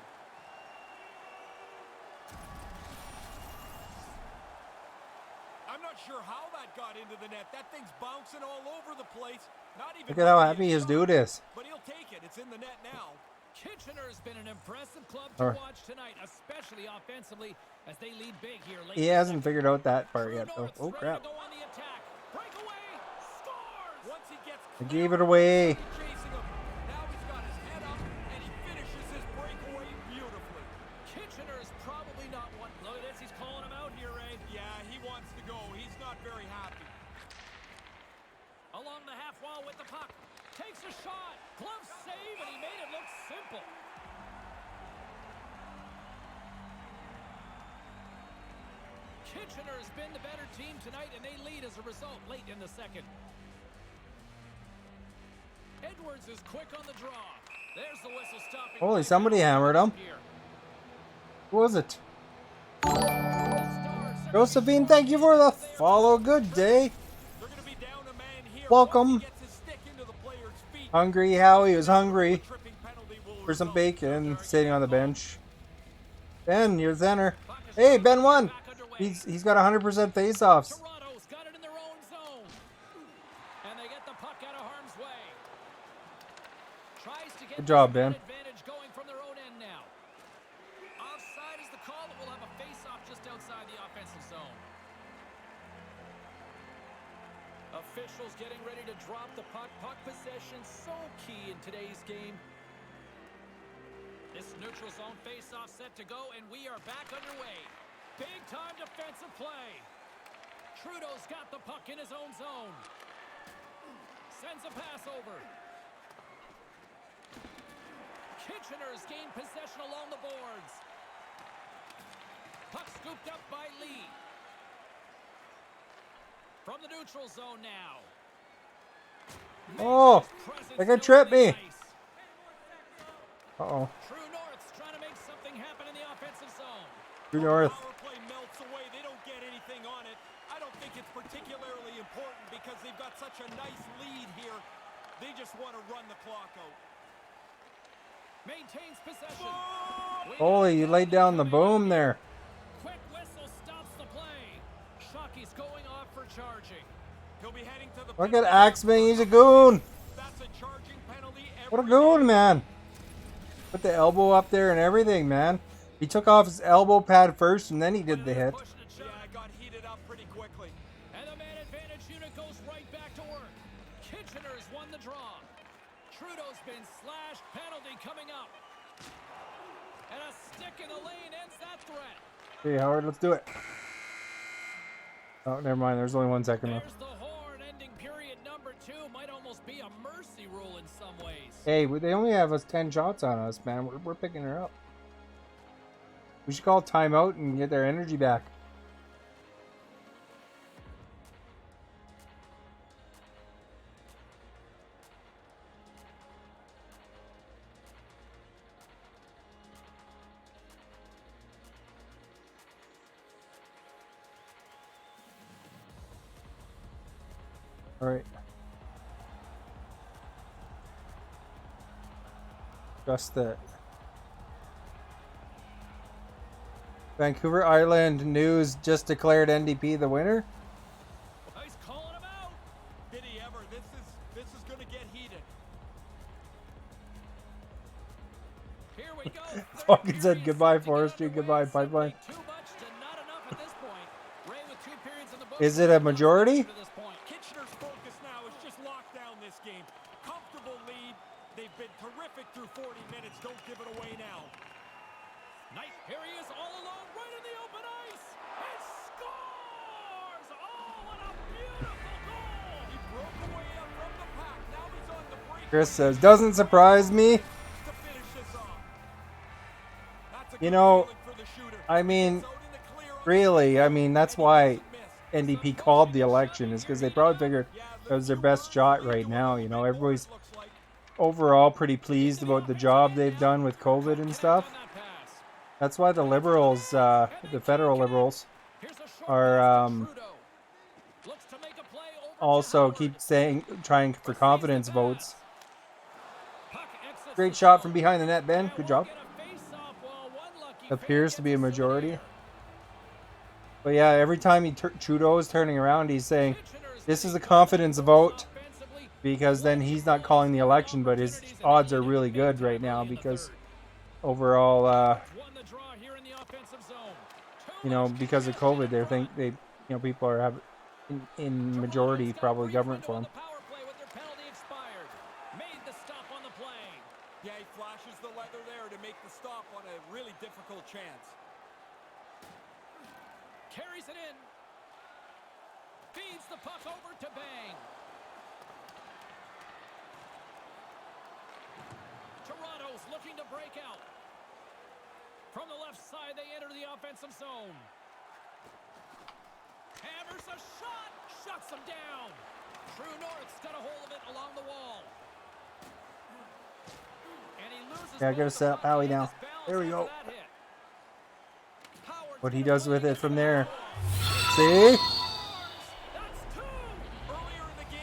I'm not sure how that got into the net. That thing's bouncing all over the place. Not even Look at how really a happy his shot, dude is. But he'll take it. It's in the net now. Kitchener's been an impressive club to Or- watch tonight, especially offensively, as they lead big here late. He in the hasn't second. figured out that part True yet, though. North's Oh ready crap! to go on the attack. Breakaway. Scores. Once he gets I gave it away. chasing him, now he's got his head up and he finishes his breakaway beautifully. Kitchener's probably not one. Look at this. He's calling him out here, Ray. Yeah, he wants to go. He's not very happy. Along the half wall with the puck. Takes a shot. Glove save, and he made it look simple. Kitchener's been the better team tonight, and they lead as a result late in the second. Edwards is quick on the draw. There's the whistle stopping. Holy, somebody hammered him. Who was it? Josephine, thank you for the follow. Good day. They're going to be down a man here. Welcome. Once he gets his stick into the player's feet, Hungry Howie was hungry tripping penalty will for some result. bacon sitting on the bench. Ben, you're the center. Hey, Ben won. He's got 100% face-offs. Toronto's got it in their own zone. And they get the puck out of harm's way. Tries to get Good job, this Ben. advantage going from their own end now. Offside is the call, but we'll have a face-off just outside the offensive zone. Officials getting ready to drop the puck. Puck possession so key in today's game. This neutral zone face-off set to go, and we are back underway. Big-time defensive play. Trudeau's got the puck in his own zone. Sends a pass over. Kitchener's gained possession along the boards. Puck scooped up by Lee. From the neutral zone now. Oh, they could trip me. Uh-oh. True North's trying to make something happen in the offensive zone. True North. Power play melts away. They don't get anything on it. I don't think it's particularly important because they've got such a nice lead here. They just want to run the clock out. Maintains possession. Holy, you laid down the boom there. Quick whistle stops the play. Shockey's going off for charging. He'll be heading to the Look at Axman, he's a goon. That's a charging penalty. What a goon, man. Put the elbow up there and everything, man. He took off his elbow pad first and then he did the hit. Yeah, it got heated up pretty quickly. And the man advantage unit goes right back to work. Kitchener's won the draw. Trudeau's been slashed. Penalty coming up. And a stick in the lane ends that threat. Hey, Howard, let's do it. Oh, never mind. There's only 1 second left. There's the horn ending period number 2. Might almost be a mercy rule in some ways. Hey, they only have us 10 shots on us, man. We're picking her up. We should call timeout and get their energy back. All right. Just that. Vancouver Island News just declared NDP the winner. He's calling him out. Did he ever? This is going to get heated. Here we go. Fucking said goodbye, Forestry. Goodbye, Pipeline. Too much to not enough at this point. Ray with 2 periods in the book. Is it a majority? To this point. Kitchener's focus now is just lock down this game. Comfortable lead. They've been terrific through 40 minutes. Don't give it away now. Knight, here he is all alone, right in the open ice. He scores! Oh, what a beautiful goal! He broke away up from the pack. Now he's on the break. Chris says, doesn't surprise me. To finish this off. That's a You good know, feeling for the shooter. I mean, It's out in the clear on really, I mean, that's why the miss. NDP called the election, is because they probably figured it was their best shot right now. You know, everybody's Looks like overall pretty pleased about the job they've done with COVID and stuff. On that pass. That's why the Liberals, the federal Liberals, Here's a short are pass to Trudeau. Looks to make a play over to also Howard. keep saying, trying for confidence votes. Puck exits Great the shot zone. from behind the net, Ben. Good job. Get a face-off while one lucky Appears fan to be a gets it majority. there. But yeah, every time Trudeau is turning around, he's saying, Kitchener's this is a getting confidence vote, offensively. because then he's not calling the election, but his odds are really good right now because overall, Won the draw here in the offensive zone. you know, because of COVID, people are in majority probably government for him. The power play with their penalty expired. Made the stop on the play. Yeah, he flashes the leather there to make the stop on a really difficult chance. Carries it in. Feeds the puck over to Bang. Toronto's looking to break out. From the left side, they enter the offensive zone. Hammers a shot. Shuts them down. True North's got a hold of it along the wall. Yeah, I gotta set up Howie now. There we go. What he does with it from there. See?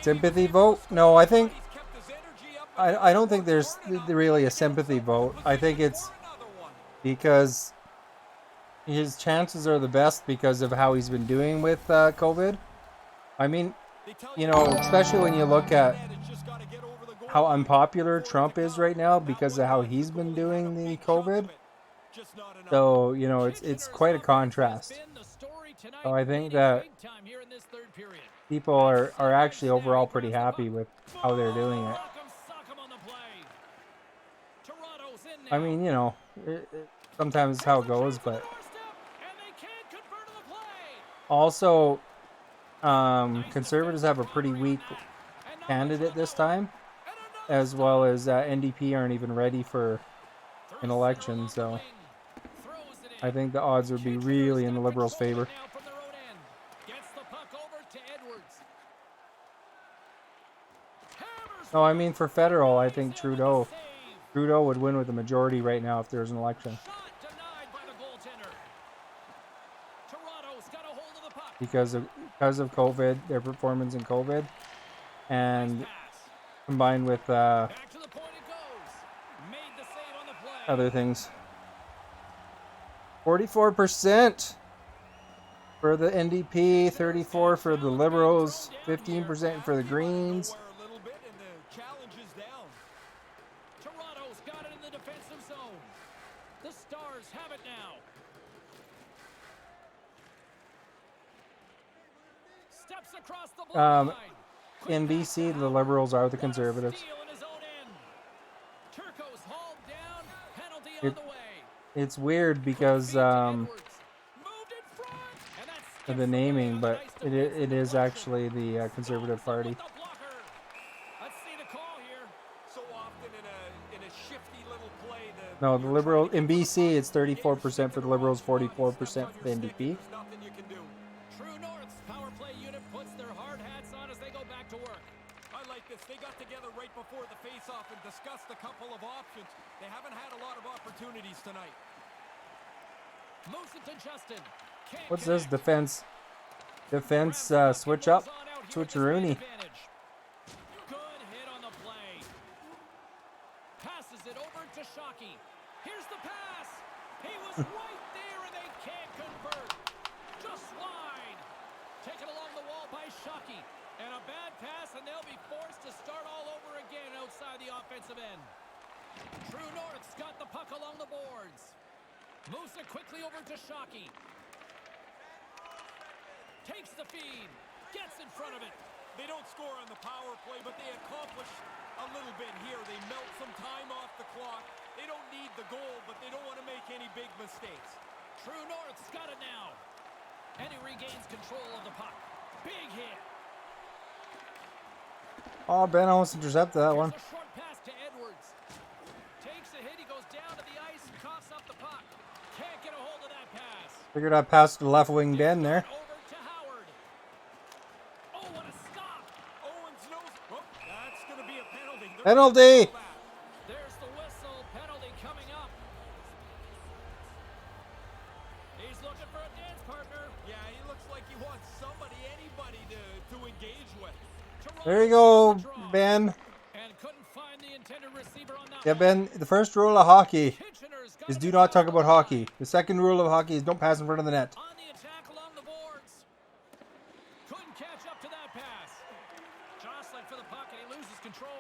Sympathy vote? No, I think I don't think there's really a sympathy vote. I think it's because his chances are the best because of how he's been doing with COVID. I mean, you know, especially when you look at how unpopular Trump is right now because of how he's been doing the COVID. So, you know, it's quite a contrast. So I think that people are actually overall pretty happy with how they're doing it. I mean, you know, sometimes it's how it goes, but also conservatives have a pretty weak candidate this time, as well as NDP aren't even ready for an election, so I think the odds would be really in the Liberals' favor. No, I mean for federal, I think Trudeau would win with a majority right now if there's an election. Because of COVID, their performance in COVID, and combined with other things. 44% for the NDP, 34% for the Liberals, 15% for the Greens. Toronto's got it in the defensive zone. The Stars have it now. Steps across the blue line. In BC, the Liberals are the Conservatives. It's weird because of the naming, but it is actually the Conservative Party. No, the Liberal in BC it's 34% for the Liberals, 44% for the NDP. True North's power play unit puts their hard hats on as they go back to work. I like this. They got together right before the face-off and discussed a couple of options. They haven't had a lot of opportunities tonight. Moves it to Justin. What's this defense switch up? Switcheroony. Good hit on the play. Passes it over to Shockey. Here's the pass. He was right there and they can't convert. Just wide. Taken along the wall by Shockey. And a bad pass and they'll be forced to start all over again outside the offensive end. True North's got the puck along the boards. Moves it quickly over to Shockey. Takes the feed. Gets in front of it. They don't score on the power play, but they accomplish a little bit here. They melt some time off the clock. They don't need the goal, but they don't want to make any big mistakes. True North's got it now. And he regains control of the puck. Big hit. Oh, Ben almost intercepted that one. A short pass to Edwards. Takes a hit. He goes down to the ice. Coughs up the puck. Can't get a hold of that pass. Figured I'd pass to the left wing Ben there. Over to Howard. Oh, what a stop. Owens knows. Oh, that's going to be a penalty. Penalty! There's the whistle. Penalty coming up. He's looking for a dance partner. Yeah, he looks like he wants somebody, anybody to engage with. There you go, Ben. And couldn't find the intended receiver on that. Yeah, Ben, the first rule of hockey is do not talk about hockey. The second rule of hockey is don't pass in front of the net. On the attack along the boards. Couldn't catch up to that pass. Jostling for the puck and he loses control.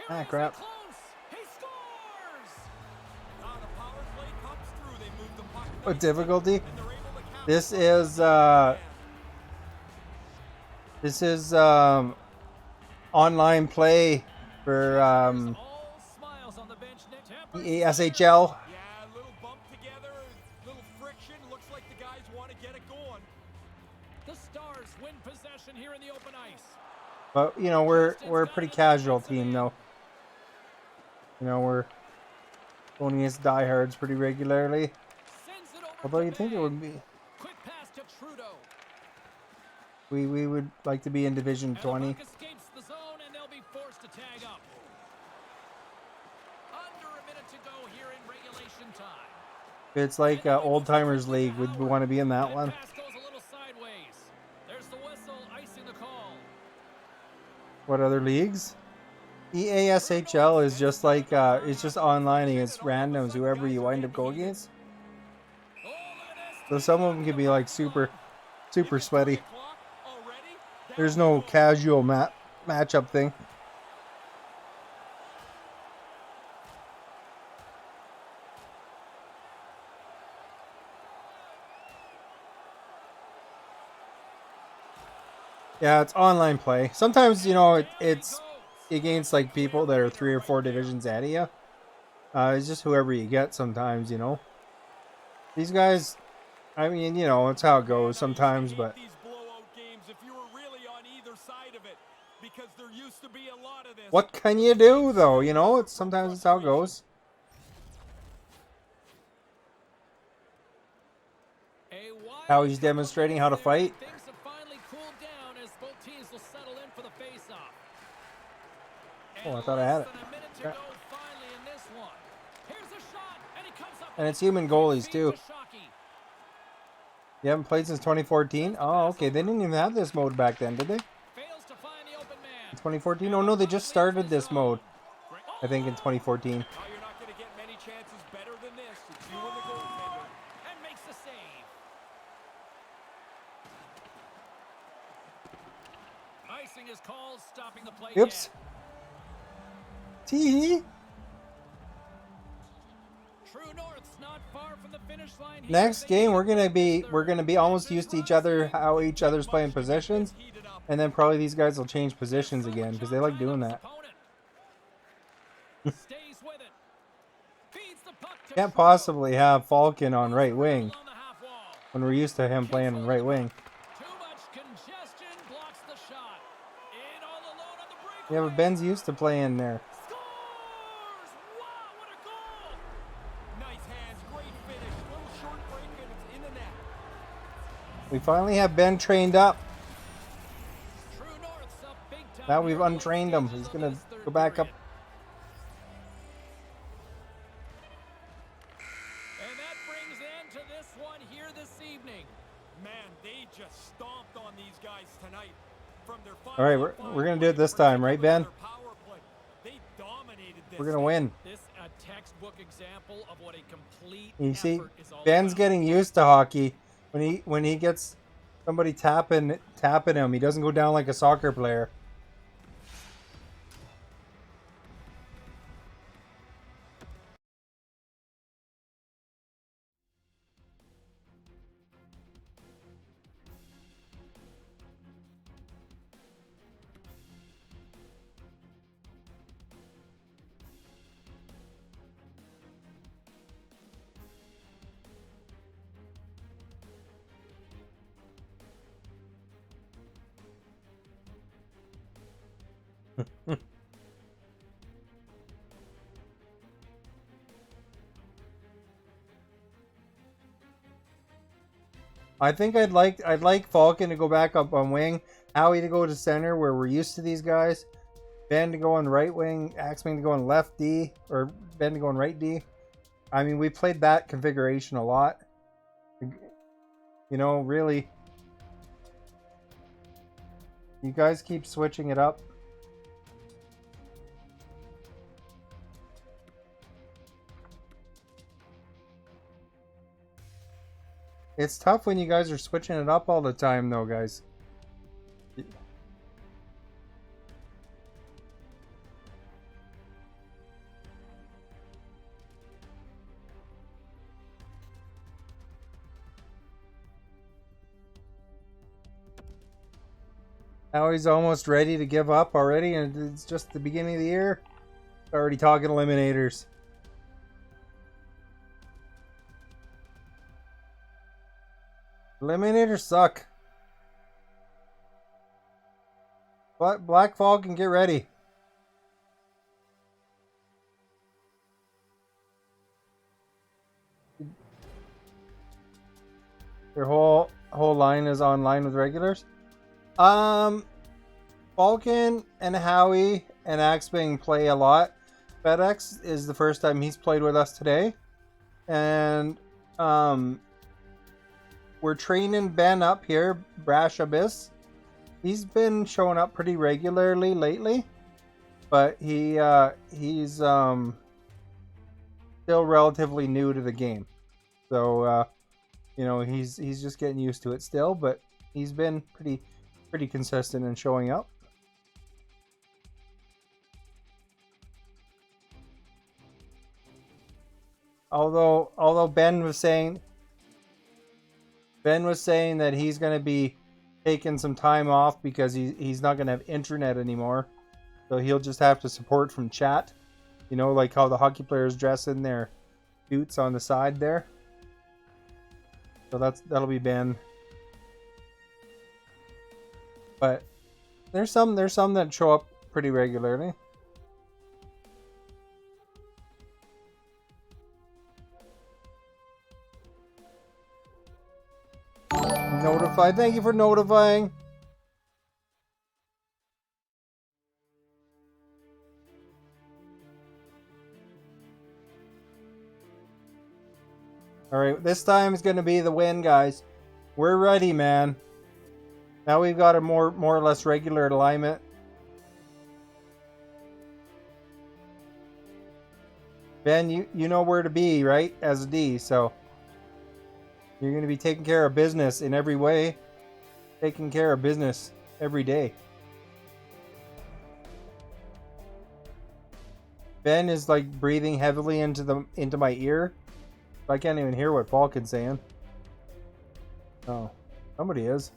Here Crap. Close. He scores. The power play comes through. They move the puck. What difficulty? And they're able to capture This is online play for all smiles on the bench. the SHL. Yeah, a little bump together, a little friction. Looks like the guys want to get it going. The Stars win possession here in the open ice. But you know we're a pretty casual team though. You know we're going against diehards pretty regularly. Sends it over Although to you'd think it Bay. would be. Quick pass to Trudeau. We would like to be in Division And the 20. puck escapes the zone and they'll be forced to tag up. Under a minute to go time. It's like Old Timers League. Would we want to be in that one? Pass goes a little sideways. There's the whistle, icing the call. What other leagues? EASHL is just like it's just online against randoms, whoever you wind up going against. Oh, look at So this. some of them can be like super sweaty. There's no casual matchup thing. Yeah, it's online play. Sometimes, you know, it's against like people that are 3 or 4 divisions ahead of you. It's just whoever you get sometimes, you know. These guys, I mean, you know, it's how it goes sometimes, but These blowout games, if you were really on either side of it, because there used to be a lot of this. what can you do though? You know, it's sometimes it's how it goes. A wild How he's demonstrating how to couple minutes fight. there. Things have finally cooled down as both teams will settle in for the face-off. Oh, I thought I had it. Less than a minute to Yeah. go finally in this one. Here's a shot, and he comes up And with it's it. human goalies Feeds too. to Shockey. You haven't played since 2014? Oh, okay. They didn't even have this mode back then, did they? Fails to find the open man. 2014? Oh no, they just started this mode. I think in 2014. Now you're not going to get many chances better than this. It's you and the goaltender. And makes the save. Icing is called, stopping the play. Oops. again. Tee. True North's not far from the finish line here. Next They game need we're gonna be third. almost used to each other, how each other's playing positions, and then probably these guys will change positions again because they like doing that. Stays with it. Feeds the puck to Can't Trudeau. possibly have Falcon on right wing On the half wall. when we're used to him playing on right wing. Too much congestion blocks the shot. In all alone on the break. Yeah, but Ben's used to playing there. Scores! Wow, what a goal! Nice hands, great finish. Little short break and it's in the net. We finally have Ben trained up. True North's up big time. Now we've here in the untrained him. stages He's of gonna this third go back up. period. And that brings end to this one here this evening. Man, they just stomped on these guys tonight. From their All right, we're gonna do it this time, right, Ben? They dominated this. We're gonna win. This a textbook example of what a complete You see, effort is all Ben's about. getting used to hockey. When he gets somebody tapping him, he doesn't go down like a soccer player. I think I'd like Falcon to go back up on wing, Howie to go to center where we're used to these guys, Ben to go on right wing, Axman to go on left D, or Ben to go on right D. I mean, we played that configuration a lot. You know, really. You guys keep switching it up. It's tough when you guys are switching it up all the time, though, guys. Now he's almost ready to give up already, and it's just the beginning of the year. Already talking eliminators. Eliminators suck. But Black Falcon, get ready. Their whole line is online with regulars. Falcon and Howie and Axbing play a lot. FedEx is the first time he's played with us today. And we're training Ben up here, Brash Abyss. He's been showing up pretty regularly lately, but he's still relatively new to the game. So he's just getting used to it still, but he's been pretty consistent in showing up. Although Ben was saying that he's going to be taking some time off because he's not going to have internet anymore, so he'll just have to support from chat. Like how the hockey players dress in their boots on the side there. So that'll be Ben. But there's some that show up pretty regularly. Notify. Thank you for notifying. Alright, this time is going to be the win, guys. We're ready, man. Now we've got a more or less regular alignment. Ben, you know where to be, right? As a D, so you're going to be taking care of business in every way. Taking care of business every day. Ben is like breathing heavily into my ear. I can't even hear what Falcon's saying. Oh, somebody is.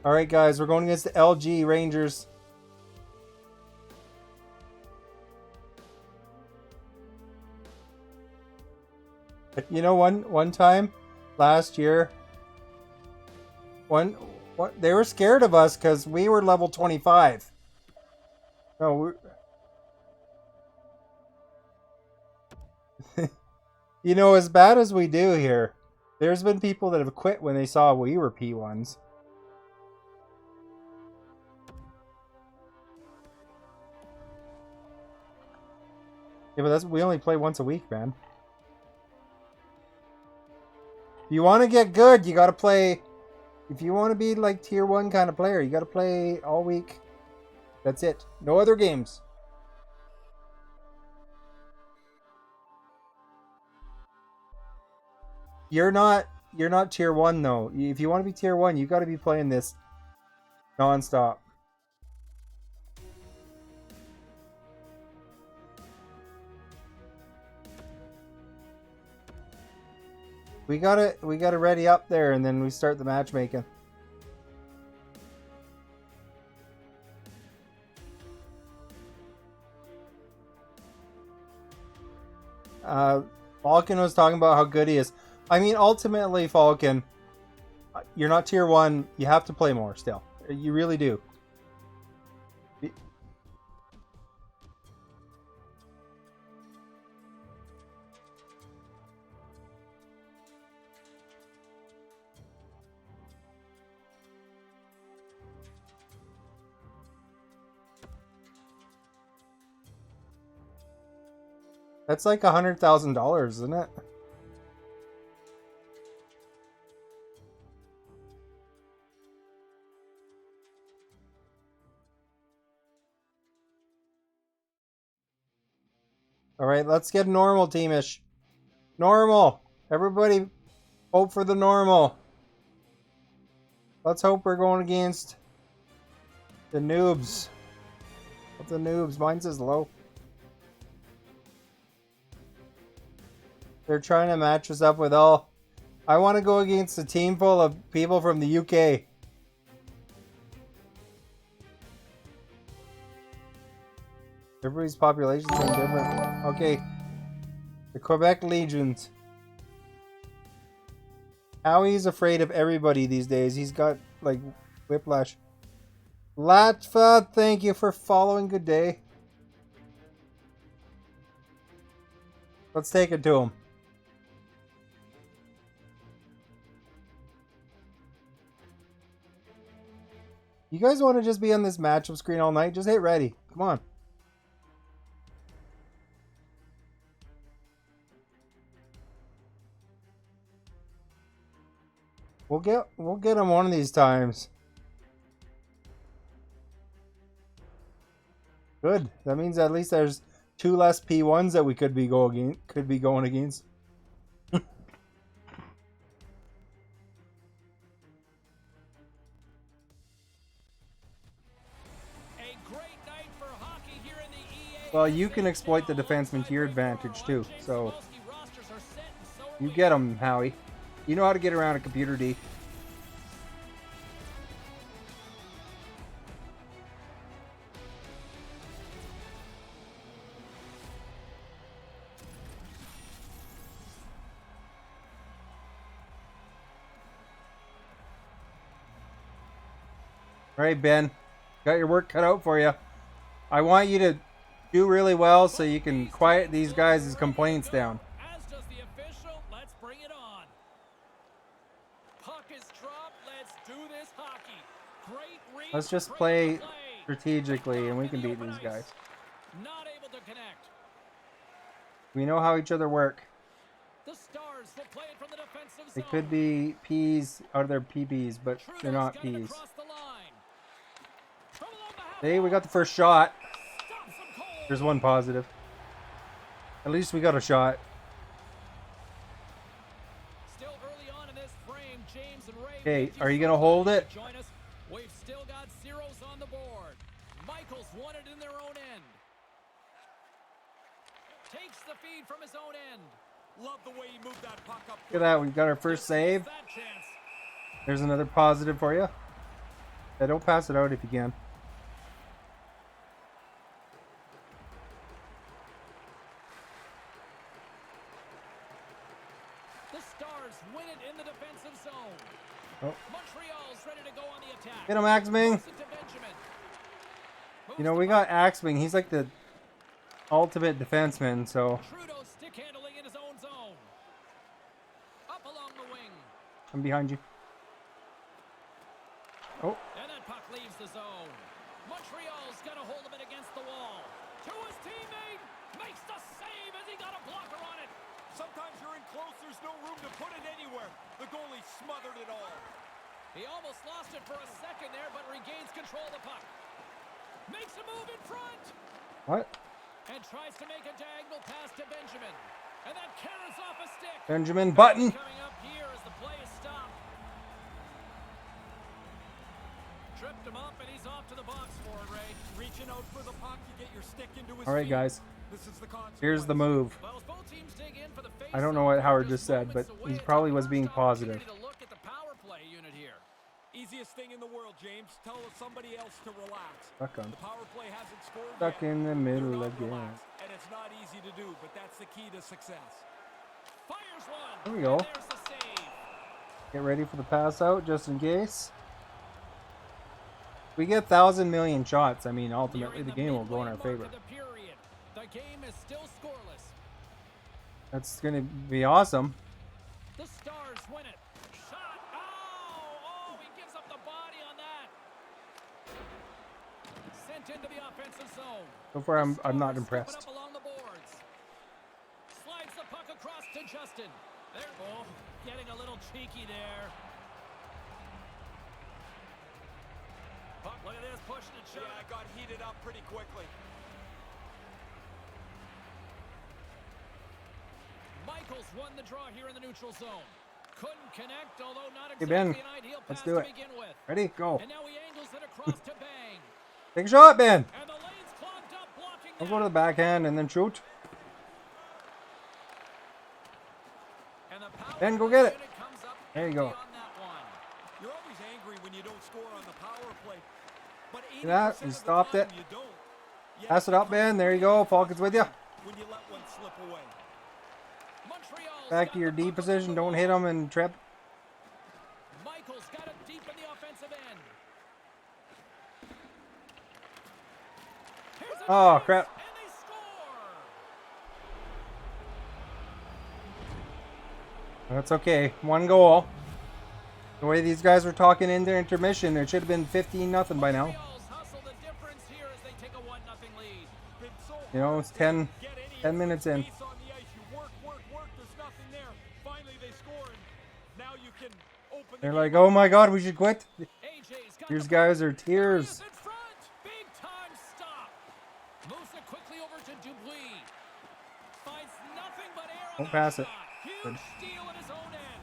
Alright guys, we're going against the LG Rangers. But one time last year, they were scared of us because we were level 25. No, as bad as we do here, there's been people that have quit when they saw we were P1s. Yeah, but we only play once a week, man. If you want to get good, you got to play. If you want to be like tier 1 kind of player, you got to play all week. That's it. No other games. You're not tier 1 though. If you want to be tier 1, you got to be playing this non-stop. We gotta ready up there, and then we start the matchmaking. Falcon was talking about how good he is. I mean, ultimately, Falcon, you're not tier 1. You have to play more still. You really do. That's like $100,000, isn't it? Alright, let's get normal teamish. Normal! Everybody hope for the normal. Let's hope we're going against the noobs. What's the noobs? Mine says low. They're trying to match us up with all. I want to go against a team full of people from the UK. Everybody's population is different. Okay. The Quebec Legions. Howie's afraid of everybody these days. He's got, like, whiplash. Latva, thank you for following. Good day. Let's take it to him. You guys want to just be on this matchup screen all night? Just hit ready. Come on. We'll get him one of these times. Good. That means at least there's 2 less P1s that we could be going against. Well, you can exploit the defenseman to your advantage too. So you get him, Howie. You know how to get around a computer, D. All right, Ben. Got your work cut out for you. I want you to do really well so you can quiet these guys' complaints down. As does the official, let's bring it on. Puck is dropped. Let's do this hockey. Great read. Let's just play strategically and we can beat these guys. Not able to connect. We know how each other work. The Stars will play it from the defensive zone. They could be P's out of their PBs, but they're not P's. Hey, we got the first shot. There's one positive. At least we got a shot. Still early on in this frame, James and Ray. Okay, are you gonna hold it? Join us. We've still got zeros on the board. Michaels won it in their own end. Takes the feed from his own end. Love the way he moved that puck up. Look at that, we got our first save. There's another positive for you. Yeah, don't pass it out if you can. The Stars win it in the defensive zone. Oh. Montreal's ready to go on the attack. Get him, Axming. Moves it to Benjamin. You know, we got Axming. He's like the ultimate defenseman, so Trudeau stick handling in his own zone. Up along the wing. I'm behind you. Oh, And that puck leaves the zone. Montreal's got a hold of it against the wall. To his teammate. Makes the save as he got a blocker on it. Sometimes you're in close, there's no room to put it anywhere. The goalie smothered it all. He almost lost it for a second there, but regains control of the puck. Makes a move in front. what? And tries to make a diagonal pass to Benjamin. And that carries off a stick. Benjamin Button. Coming up here as the play is stopped. Tripped him up and he's off to the box for it, Ray. Reaching out for the puck, you get your stick into his All right, feet. guys. This is the consequence. Here's the move. Well, as both teams dig in for the I don't know what Howard just said, but he probably was being positive. To look at the power play unit here. Easiest thing in the world, James. Tell somebody else to relax. Stuck on. The power play hasn't scored Stuck yet. in the They're middle not again. relaxed, and it's not easy to do, but that's the key to success. Fires one. There we go. And there's the save. Get ready for the pass out just in case. We get 1,000 million shots. I mean, ultimately the game will go in our favor. The game is still scoreless. That's going to be awesome. The Stars win it. Shot. Oh, he gives up the body on that. Sent into the offensive zone. So far, I'm not Stars impressed. stepping up along the boards. Slides the puck across to Justin. There, getting a little cheeky there. Puck, look at this, pushing and shot. Yeah, it got heated up pretty quickly. Michaels won the draw here in the neutral zone. Couldn't connect, although not Hey, exactly Ben, an ideal let's pass do to it. begin with. Ready? Go. And now he angles it across to Bang. Take a shot, Ben. And the lane's clogged up, blocking I'll that. go to the backhand and then shoot. And the power Ben, go get it. unit comes up There you go. empty on that one. You're always angry when you don't score on the power play. But 80% See that? of You the stopped time it. You don't. Yeah, Pass it up, Ben. There you go. Falcons with you. when you let one slip away. Montreal's Back got to your the D puck along position. the Don't wall. hit them and trip. Michaels got it deep in the offensive end. Here's a Oh, chance, crap. And they score. That's okay. 1 goal. The way these guys were talking in their intermission, it should have been 15-0 by now. Montreal's hustle the difference here as they take a 1-0 lead. Been so You know, hard it's to 10 get any 10 minutes in. space on the ice. You work, there's nothing there. Finally they score, and now you can open the They're game like, oh my god, we should quit. AJ's got These the guys are puck. There he is tears. in front. Big time stop. Moves it quickly over to Dubuis. Finds nothing but air on Don't that pass it. shot. Good. Huge steal at his own end.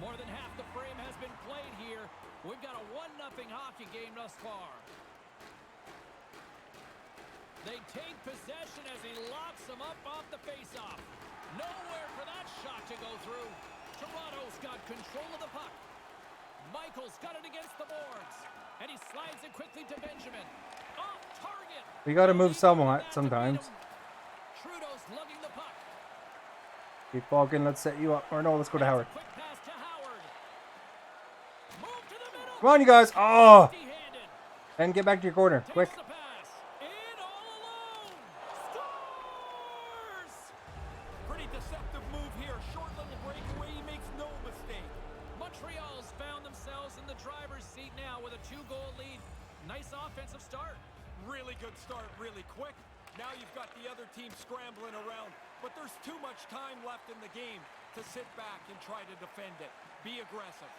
More than half the frame has been played here. We've got a 1-0 hockey game thus far. They take possession as he locks them up off the faceoff. Nowhere for that shot to go through. Toronto's got control of the puck. Michael's got it against the boards. And he slides it quickly to Benjamin. Off target. We got to move somewhat That's sometimes. Trudeau's lugging the puck. Keep Falcon, let's set you up. Or no, let's go to Howard. Quick pass to Howard. Move to the middle. Come on, you guys. Oh! Empty-handed. And get back to your corner. Takes Quick. the pass. In all alone. Scores! pretty deceptive move here. Short little breakaway, he makes no mistake. Montreal's found themselves in the driver's seat now with a 2-goal lead. Nice offensive start. Really good start, really quick. Now you've got the other team scrambling around, but there's too much time left in the game to sit back and try to defend it. Be aggressive.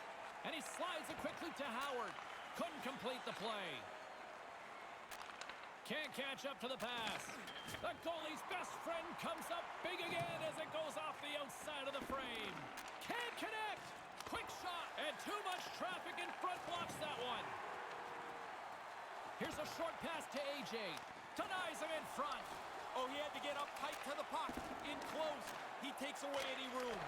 And he slides it quickly to Howard. Couldn't complete the play. Can't catch up to the pass. The goalie's best friend comes up big again as it goes off the outside of the frame. Can't connect. Quick shot. And too much traffic in front blocks that one. Here's a short pass to AJ. Denies him in front. Oh, he had to get up tight to the puck. In close. He takes away any room.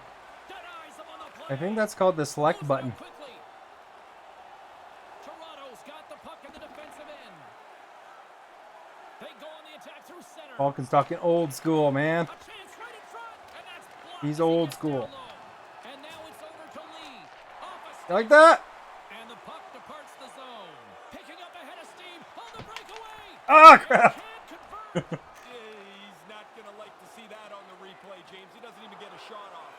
Denies him on the play. I think that's called the select Moves it up button. quickly. Toronto's got the puck in the defensive end. They go on the attack through center. Falcon's talking old school, man. A chance right in front, and that's blocked He's as he old gets school. down low. And now it's over to Lee. Off a You like stick, that? and the puck departs the zone. Picking up a head of steam on the breakaway. Ah, crap. Can't convert. He's not going to like to see that on the replay, James. He doesn't even get a shot off.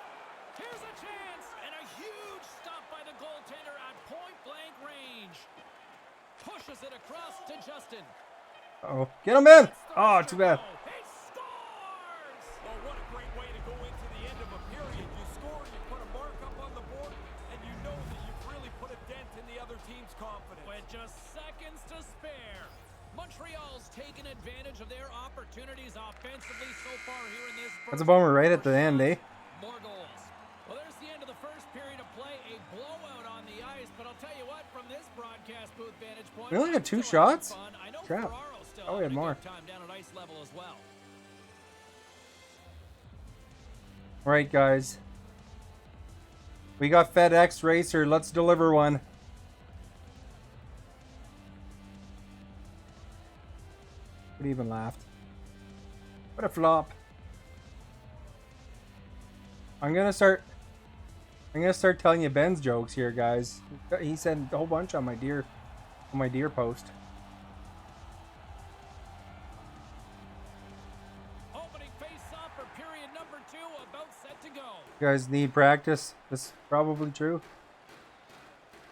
Here's a chance, and a huge stop by the goaltender at point-blank range. Pushes it across to Justin. Oh, get him in. Oh, too bad. He scores! Well, what a great way to go into the end of a period. You score, you put a mark up on the board, and you know that you've really put a dent in the other team's confidence. With just seconds to spare. Montreal's taken advantage of their opportunities offensively so far here in this That's a first bummer right at the quarter. end, eh? More goals. Well, there's the end of the first period of play. A blowout on the ice, but I'll tell you what, from this broadcast booth vantage point, We only got I'm 2 still having shots? fun. I know Crap. Ferraro's still Oh, we had having a more. good time down at ice level as well. All right, guys. We got FedEx Racer. Let's deliver one. Could even laughed. What a flop. I'm gonna start telling you Ben's jokes here, guys. He said a whole bunch on my deer post. Opening face-off for period number 2, about set to go. You guys need practice. That's probably true.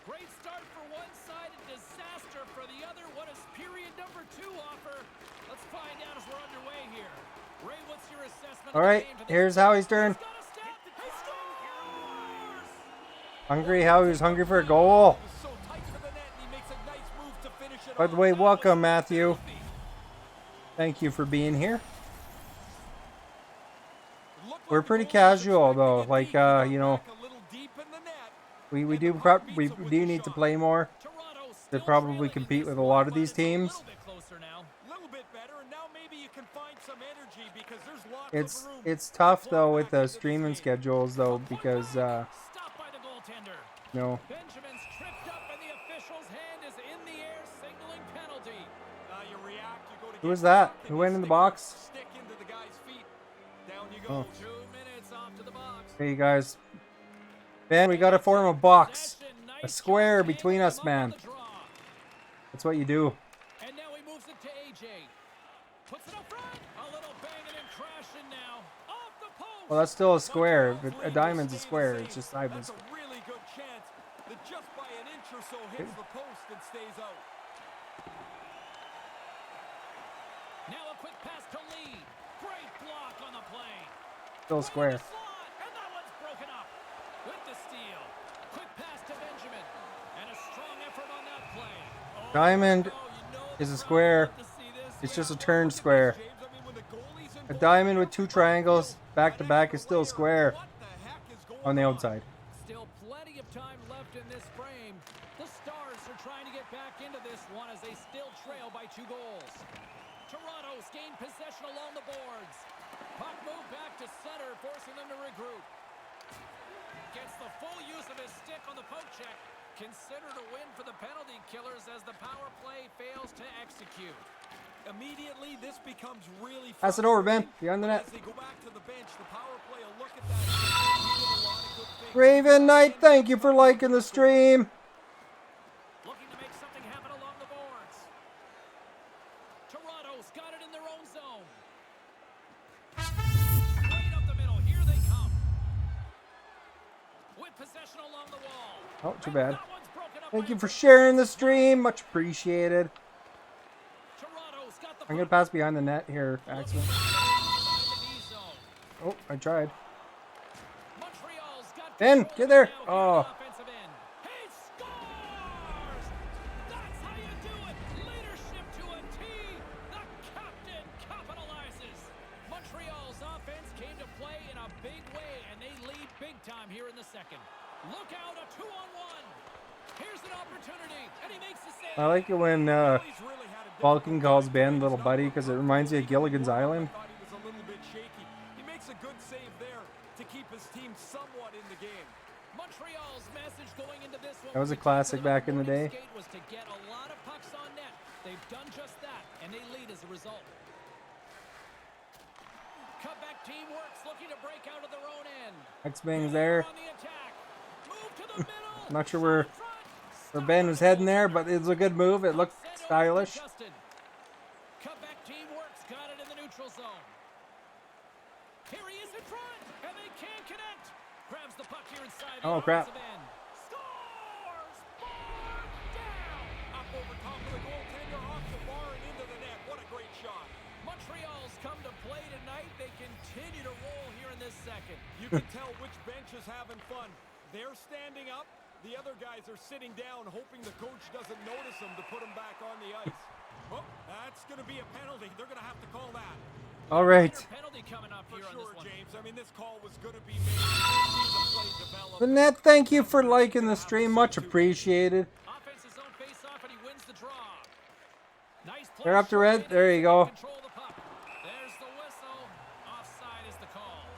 Great start for one side, a disaster for the other. What does period number 2 offer? Let's find out as we're underway here. Ray, what's your assessment? All right, here's Howie's turn. He's got a step. He scores! Hungry. Howie was hungry for a goal. He was so tight to the net, and he makes a nice move to finish it By the off. way, That was welcome, so Matthew. filthy. Thank you for being here. Looked like We're the pretty goalie was casual, expecting though. it Like, deep. He got you know, back a little deep in the net. we And do the puck beats we him with do the need to shot. play more Toronto to still probably trailing in compete this with a lot one, of but these it's a teams. little bit closer now. Little bit better, and now maybe you can find some energy because there's lots It's of room. it's to tough claw though back with the into this streaming game. schedules though because Stopped by the goaltender. you know, Benjamin's tripped up, and the official's hand is in the air, signaling penalty. You react, you go to Who get was that? puck, and Who you went in the stick box? Stick into the guy's feet. Down you Oh. go. 2 minutes off to the box. hey guys, Ben, we gotta form a box, Possession, a nice square job between tangling us, him up on man. the draw. That's what you do. And now he moves it to AJ. Puts it up front. A little banging in crashing now. Off the post. Well, that's still a square. Montreal's A lead diamond's a will stay the square. same. It's just sideways. That's a really good chance that just by an inch or so hits the post and stays out. Now a quick pass to Lee. Great block on the play. Still a square. And that one's broken up with the steal. Quick pass to Benjamin. And a strong effort on that play. Oh, Diamond you know is a the square. crowd love to see this. It's just a Yeah. turned square. James, I mean, when the goalie's A involved, diamond with two triangles back to an back extra is still a layer. square What the heck is going on the outside. Still plenty of time left in this frame. The Stars are trying to get back into this one as they still trail by 2 goals. Toronto's gained possession along the boards. Puck moved back to center, forcing them to regroup. Gets the full use of his stick on the poke check. Considered a win for the penalty killers as the power play fails to execute. Immediately, this becomes really Pass it over, Ben. frustrating. Behind the net. As they go back to the bench, the power play will look at that. And we did a lot of good things. Raven Knight, thank you for liking the stream. Looking to make something happen along the boards. Toronto's got it in their own zone. Straight up the middle. Here they come. With possession along the wall. Oh, too bad. That one's broken up Thank by you a for quick sharing the pass. stream. Much appreciated. Toronto's got the I'm going to puck. pass behind the net here, accident. Inside the D zone. Oh, I tried. Montreal's got Ben, control get there. now here Oh. on the offensive end. He scores! That's how you do it. Leadership to a T. The captain capitalizes. Montreal's offense came to play in a big way, and they lead big time here in the second. Look out, a 2-on-1. Here's an opportunity, and he makes the save. I like it when He's really had a Falcon difficult calls time Ben tonight. little He's buddy not because it working reminds me of hard. Gilligan's I Island. thought he was a little bit shaky. He makes a good save there to keep his team somewhat in the game. Montreal's message going into this one. That was a we talked classic about back in the morning day. skate was to get a lot of pucks on net. They've done just that, and they lead as a result. Cutback team works, looking to break out of their own end. X-Bang's there. On the attack. Move to the middle. I'm not sure where Front. Ben was heading there, but it was a good move. It looked Sent over to stylish. Justin. Cutback team works, got it in the neutral zone. Here he is in front, and they can't connect. Grabs the puck here inside the Oh, crap. offensive end. Scores! Bar down. Up over top of the goaltender, off the bar and into the net. What a great shot. Montreal's come to play tonight. They continue to roll here in this second. You can tell which bench is having fun. They're standing up. The other guys are sitting down, hoping the coach doesn't notice them to put them back on the ice. Oh, that's going to be a penalty. They're going to have to call that. All right. Penalty coming up For here on sure, this one. James. I mean, this call was going to be made. See the play develop. The net, thank you for liking the stream. Much appreciated. Offense's own face-off, and he wins the draw. Nice play. They're up to red. There you go. Control the puck. There's the whistle. Offside is the call.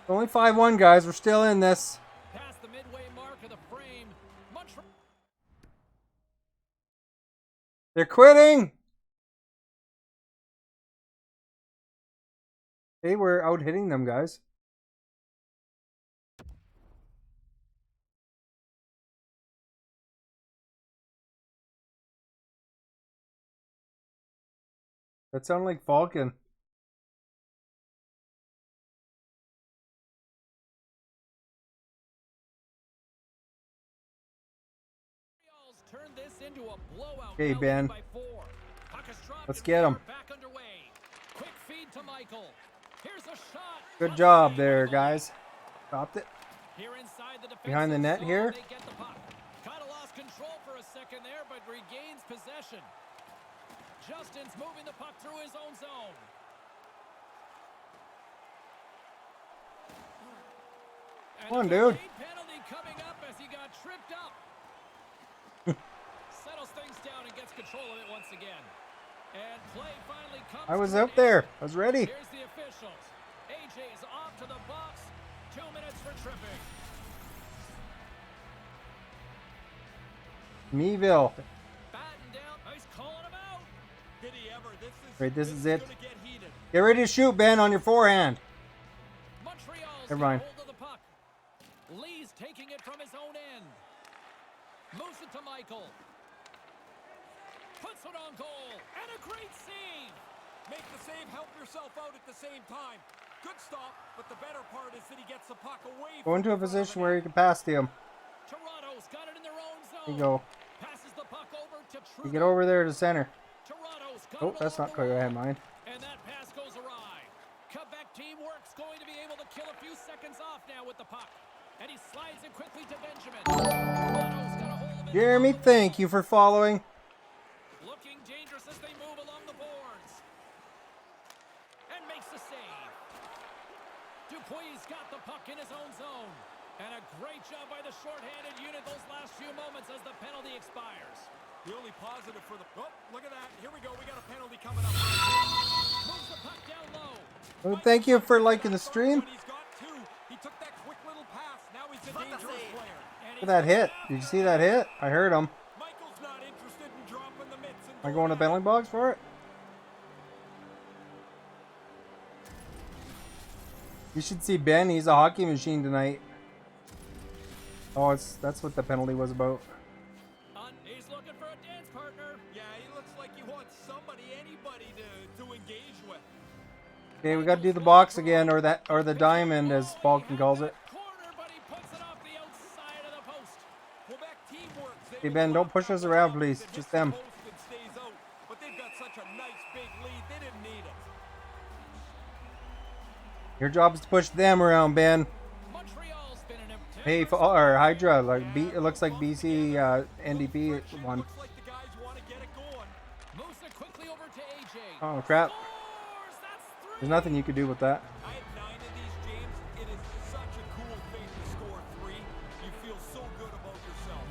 Only 5-1, guys. We're still in this. Past the midway mark of the frame. Montreal. They're quitting. They were out hitting them, guys. That sounded like Falcon. Turned this into a blowout. Okay, now Ben. leading by 4. Puck is dropped Let's in get the 'em. air, back underway. Quick feed to Michael. Here's a shot. Good job there, guys. Stopped it. Here inside the Behind the net defensive here. zone, they get the puck. Kind of lost control for a second there, but regains possession. Justin's moving the puck through his own zone. And Come on, a dude. delayed penalty coming up as he got tripped up. Settles things down and gets control of it once again. And play finally comes. I was to an out there. end. I was ready. Here's the officials. AJ's off to the box. 2 minutes for tripping. Meville. Batten down. He's calling him out. Did he ever? Right, this is it. Gonna get heated. Get ready to shoot, Ben, on your forehand. Montreal's Never got mind. hold of the puck. Lee's taking it from his own end. Moves it to Michael. Puts it on goal. And a great save. Make the save, help yourself out at the same time. Good stop, but the better part is that he gets the puck away. Go into a position where you can pass to him. Toronto's got it in their own zone. There you go. Passes the puck over to You get over there to center. Toronto's got Oh, it that's along not the quite what I wall. had in mind. And that pass goes awry. Quebec teamwork's going to be able to kill a few seconds off now with the puck. And he slides it quickly to Benjamin. Toronto's got a hold of it. Jeremy, thank you for following. Looking dangerous as they move along the boards. And makes the save. Dupuis got the puck in his own zone. And a great job by the shorthanded unit those last few moments as the penalty expires. The only positive for the... Oh, look at that. Here we go. We got a penalty coming up. Moves the puck down low. Well, thank you for liking the stream. He's got two. He took that quick little pass. Now he's a dangerous player. Look at that hit. Did you see that hit? I heard him. Michael's not interested in dropping the mitts. Am I going to penalty box for it? You should see Ben. He's a hockey machine tonight. Oh, that's what the penalty was about. He's looking for a dance partner. Yeah, he looks like he wants somebody, anybody to engage with. Okay, we got to do the box again, or the diamond, as Falcon calls it. Corner, but he puts it off the outside of the post. Quebec teamwork. Hey Ben, don't push us around, please. Just them. But they've got such a nice big lead. They didn't need it. Your job is to push them around, Ben. Montreal's been an Hey, or Hydra, like it looks like BC NDP won. Looks like the guys want to get it going. moves it quickly over to AJ. Oh crap! Scores! That's three. There's nothing you could do with that. I had 9 of these, James. It is such a cool thing to score 3. You feel so good about yourself.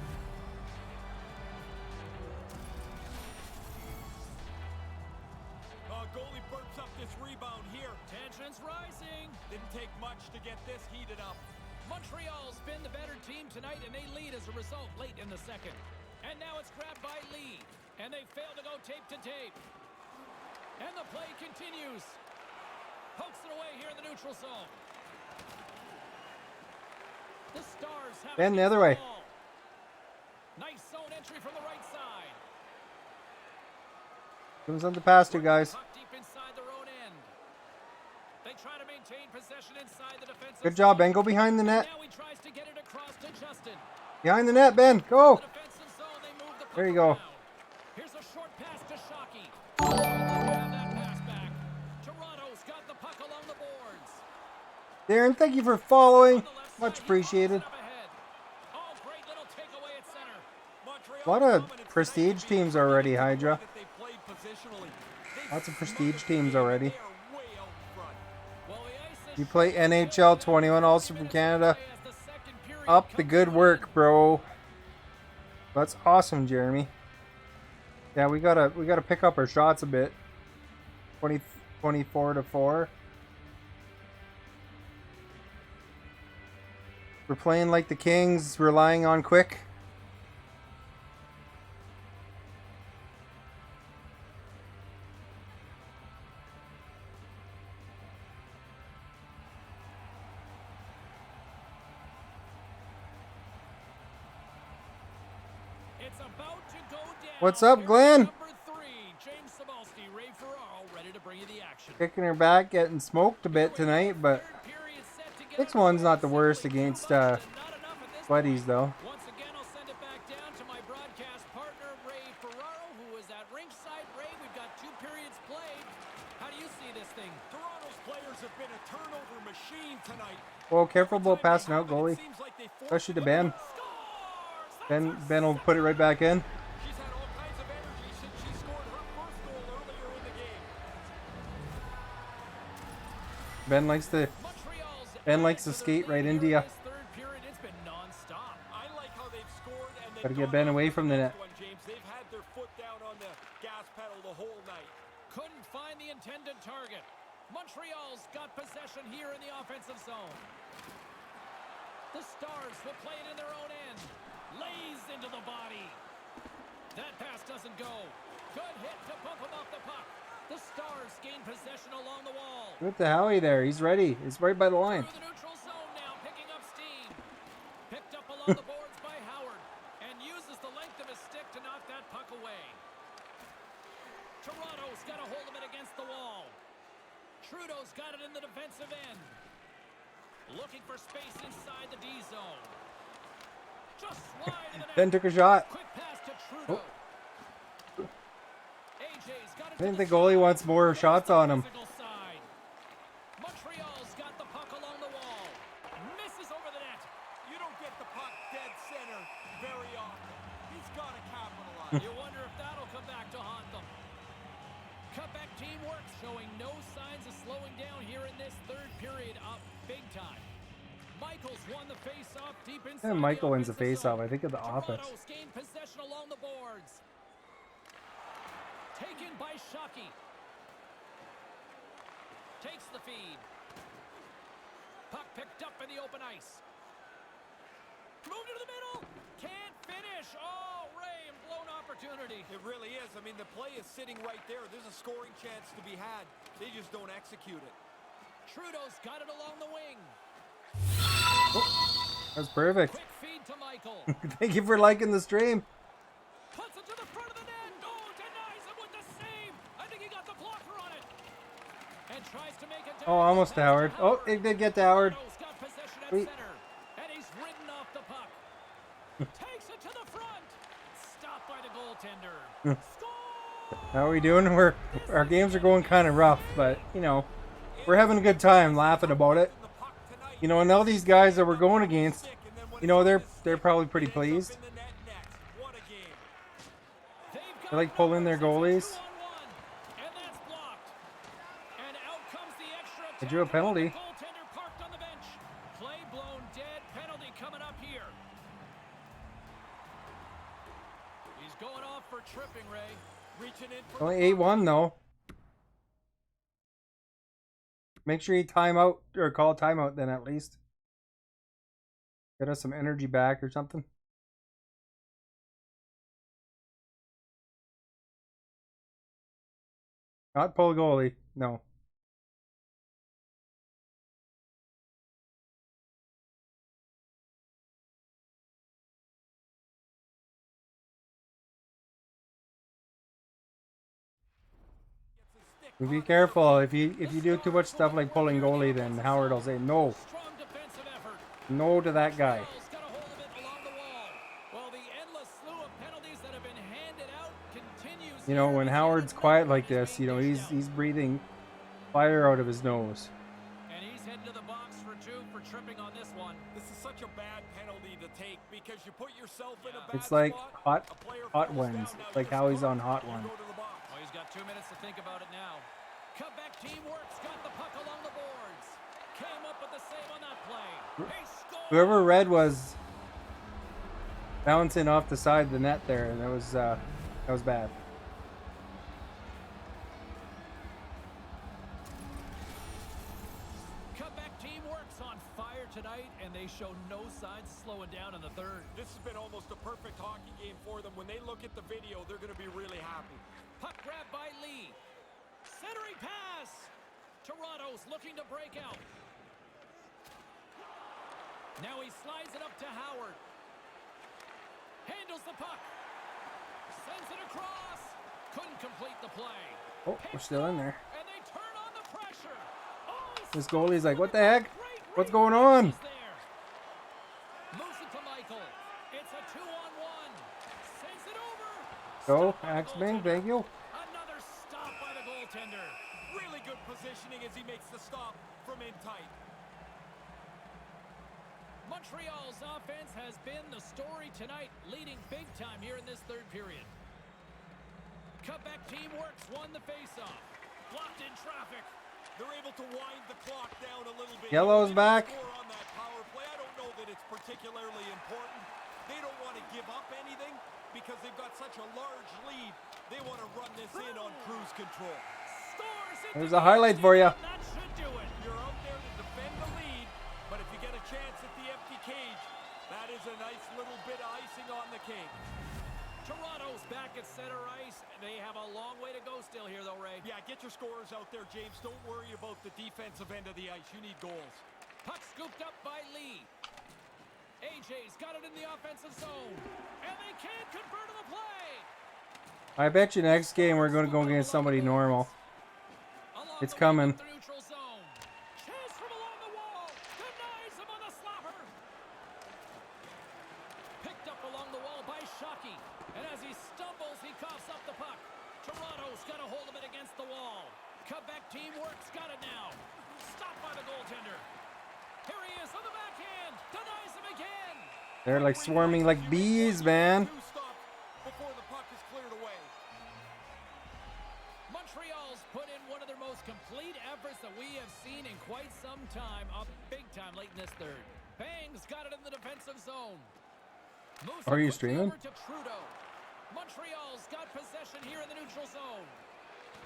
Goalie burps up this rebound here. Tension's rising. Didn't take much to get this heated up. Montreal's been the better team tonight, and they lead as a result late in the second. And now it's grabbed by Lee, and they fail to go tape to tape. And the play continues. Pokes it away here in the neutral zone. The Stars have Ben, it the other against way. wall. Nice zone entry from the right side. Give them something to pass to, guys. Puck deep inside their own end. They try to maintain possession inside the defensive Good job, zone. Ben. Go behind the net. Now he tries to get it across to Justin. Behind the net, Ben. Go. The defensive zone, they move the puck There you go. around. Here's a short pass to Shockey. They have that pass back. Toronto's got the puck along the boards. Darren, thank you for following. On the left Much side, he appreciated. pops it up ahead. Oh, great little takeaway at center. Montreal A lot of dominance prestige tonight. teams already, The way Hydra. that they played positionally. They Lots of smothered prestige the teams game. already. They are way out front. Well, the ice is You play NHL 21, also from Canada. as the second period Up the comes good to work, an bro. That's awesome, Jeremy. Yeah, we gotta pick up our shots a bit. 24 to 4. We're playing like the Kings, relying on quick. It's about to go down. What's up, Here's Glenn? Number 3, James Sabalski, Ray Ferraro, ready to bring you the action. Kicking her back, getting smoked a bit tonight, but Third period set to get this underway. one's not the worst Simply too against much and not enough at this Buddies, point. though. Once again, I'll send it back down to my broadcast partner, Ray Ferraro, who is at ringside. Ray, we've got 2 periods played. How do you see this thing? Toronto's players have been a turnover machine tonight. Well, careful about passing out, But goalie. it seems like they forced Especially to them. Ben. Scores! Ben will put it right back in. She's had all kinds of energy since she scored her first goal earlier in the game. Ben likes to Montreal's Ben likes to added skate the right lead into here ya. in this third period. It's been nonstop. I like how they've scored and they've Gotta get gone Ben on away to from the next net. one, James. They've had their foot down on the gas pedal the whole night. Couldn't find the intended target. Montreal's got possession here in the offensive zone. The Stars will play it in their own end. Lays into the body. That pass doesn't go. Good hit to bump him off the puck. The Stars gain possession along the wall. What the hell, there? He's ready. He's right by the line. Through the neutral zone now, picking up steam. Picked up along the boards by Howard. And uses the length of his stick to knock that puck away. Toronto's got a hold of it against the wall. Trudeau's got it in the defensive end. Looking for space inside the D zone. Just wide of the net. Ben took a shot. Quick pass to Trudeau. AJ's got it. I think the goalie wants more shots on him. Physical side. Montreal's got the puck along the wall. Misses over the net. You don't get the puck dead center very often. He's got to capitalize. You wonder if that'll come back to haunt them. Cutback teamwork showing no signs of slowing down here in this third period up big time. Michael's won the face-off deep inside. Yeah, Michael wins the offensive face-off. zone. I think of the Office. Toronto's gained possession along the boards. Taken by Shockey. Takes the feed. Puck picked up in the open ice. Moved into the middle. Can't finish. Oh, Ray, and blown opportunity. It really is. I mean, the play is sitting right there. There's a scoring chance to be had. They just don't execute it. Trudeau's got it along the wing. That's perfect. Quick feed to Michael. Thank you for liking the stream. Puts it to the front of the net. Oh, denies him with the save. I think he got the blocker on it. And tries to make it down. Oh, almost to Howard. Oh, it did get to Howard. Toronto's got possession at Sweet. center. And he's ridden off the puck. Takes it to the front. Stopped by the goaltender. Score! How are we doing? Our games are going kind of rough, but you know, we're having a good time laughing about it. The puck tonight. You know, and all these guys that we're going against, you know, they're probably pretty pleased. In the net next. What a game. They've got They like pulling their goalies. 2-on-1, and that's blocked. And out comes the extra They drew a tackle. penalty. The goaltender parked on the bench. Play blown dead. Penalty coming up here. He's going off for tripping, Ray. Reaching in for Only 8-1 though. Make sure you time out or call timeout then at least. Get us some energy back or something. Not pull goalie, no. Be careful. If you do too much stuff like pulling goalie, then Howard will say no, Strong defensive effort. no to that guy. Montreal's got a hold of it along the wall. Well, the endless slew of penalties that have been handed out continues. You know, here when as Howard's another quiet one like is this, you being know, dished he's out. breathing fire out of his nose. And he's heading to the box for 2 for tripping on this one. This is such a bad penalty to take because you put yourself in a bad It's like spot. hot A player hot falls ones. down, now It's like you're how he's screwed. on hot You one. go to the box. Well, he's got 2 minutes to think about it now. Cutback teamwork's got the puck along the boards. Came up with the save on that play. He scored! Whoever red was bouncing off the side of the net there, and that was bad. Cutback teamwork's on fire tonight, and they show no signs of slowing down in the third. This has been almost a perfect hockey game for them. When they look at the video, they're going to be really happy. Puck grab by Lee. Centering pass. Toronto's looking to break out. Now he slides it up to Howard. Handles the puck. Sends it across. Couldn't complete the play. Oh, we're still in there. And they turn on the pressure. Oh, This goalie's like, what the heck? great What's going on? reflexes there. Moves it to Michael. It's a 2-on-1. Sends it over. Go, Stopped by the Axman, goaltender. thank you. Another stop by the goaltender. Really good positioning as he makes the stop from in tight. Montreal's offense has been the story tonight, leading big time here in this third period. Cutback teamwork's won the faceoff. Blocked in traffic. They're able to wind the clock down a little bit. Yellow's They back. score on that power play. I don't know that it's particularly important. They don't want to give up anything because they've got such a large lead. They want to run this in on cruise control. Scores it. There's a highlight for you. That should do it. You're out there to defend the lead, but if you get a chance at the empty cage, that is a nice little bit of icing on the cake. Toronto's back at center ice. They have a long way to go still here, though, Ray. Yeah, get your scorers out there, James. Don't worry about the defensive end of the ice. You need goals. Puck scooped up by Lee. AJ's got it in the offensive zone. And they can't convert on the play. I bet you next game we're going to go against somebody normal. It's coming. Neutral zone. Chase from along the wall. Denies him on the slapper. Picked up along the wall by Shockey. And as he stumbles, he coughs up the puck. Toronto's got a hold of it against the wall. Quebec teamwork's got it now. Stopped by the goaltender. Here he is on the backhand. Denies him again. They're like swarming like bees, man. Before the puck is cleared away. Montreal's put in one of their most complete efforts that we have seen in quite some time. Up big time late in this third. Bang's got it in the defensive zone. Moves Are you it quickly streaming? over to Trudeau. Montreal's got possession here in the neutral zone.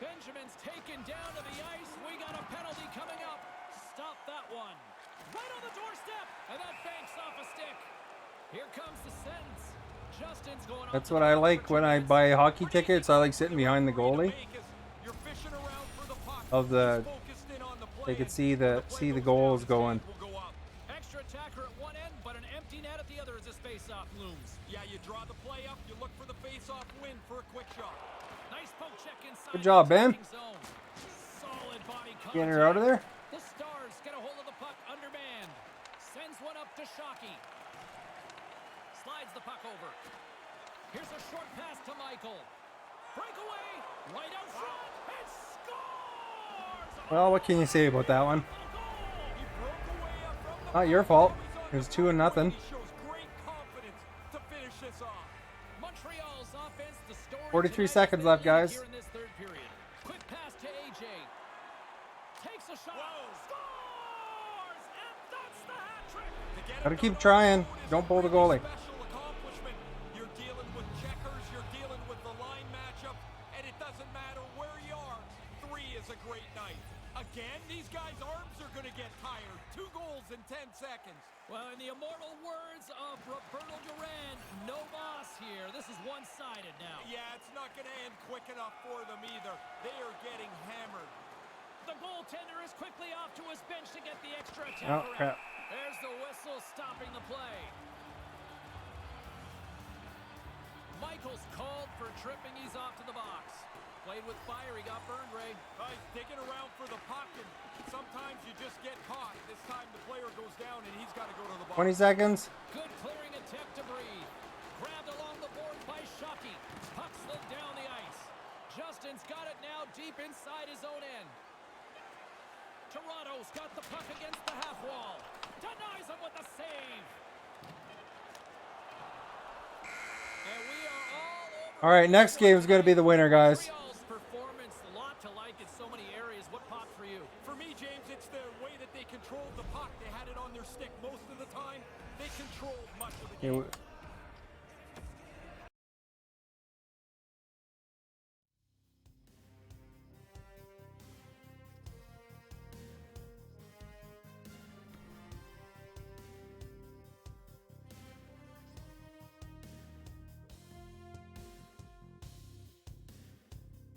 Benjamin's taken down to the ice. We got a penalty coming up. Stop that one. Right on the doorstep. And that banks off a stick. Here comes the sentence. Justin's going. That's what I like when I buy hockey tickets. I like sitting behind the goalie of the. They could see the goals going. Extra attacker at one end, but an empty net at the other as this face-off looms. Yeah, you draw the play up. You look for the face-off win for a quick shot. Nice poke check inside. Good job, Ben. Zone. Solid body Getting her out of there. The Stars get a hold of the puck undermanned. Sends one up to Shockey. Slides the puck over. Here's a short pass to Michael. Breakaway. Right out front. And scores! Well, what can you say about that one? He broke away up from the Not your fault. It was 2-0. He shows great confidence to finish this off. Montreal's offense, the story 43 tonight seconds is left, they lead guys. here in this third period. Quick pass to AJ. Takes a shot. Scores! And that's the hat trick. To get Gotta it keep to trying. the road is Don't a pull the really goalie. special accomplishment. You're dealing with checkers, you're dealing with the line matchup, and it doesn't matter where you are. 3 is a great night. Again, these guys' arms are going to get tired. 2 goals in 10 seconds. Well, in the immortal words of Roberto Duran, no boss here. This is one-sided now. Yeah, it's not going to end quick enough for them either. They are getting hammered. The goaltender is quickly off to his bench to get the extra Oh, attacker crap. out. There's the whistle stopping the play. Michael's called for tripping. He's off to the box. Played with fire. He got burned, Ray. He's digging around for the puck, and sometimes you just get caught. This time the player goes down, and he's got to go to the box. 20 seconds. Good clearing attempt to breathe. Grabbed along the board by Shockey. Puck slid down the ice. Justin's got it now deep inside his own end. Toronto's got the puck against the half wall. Denies him with a save. And we are all over. All right, next game is going to be the winner, guys. Montreal's performance, a lot to like in so many areas. What popped for you? For me, James, it's the way that they controlled the puck. They had it on their stick most of the time. They controlled much of the game.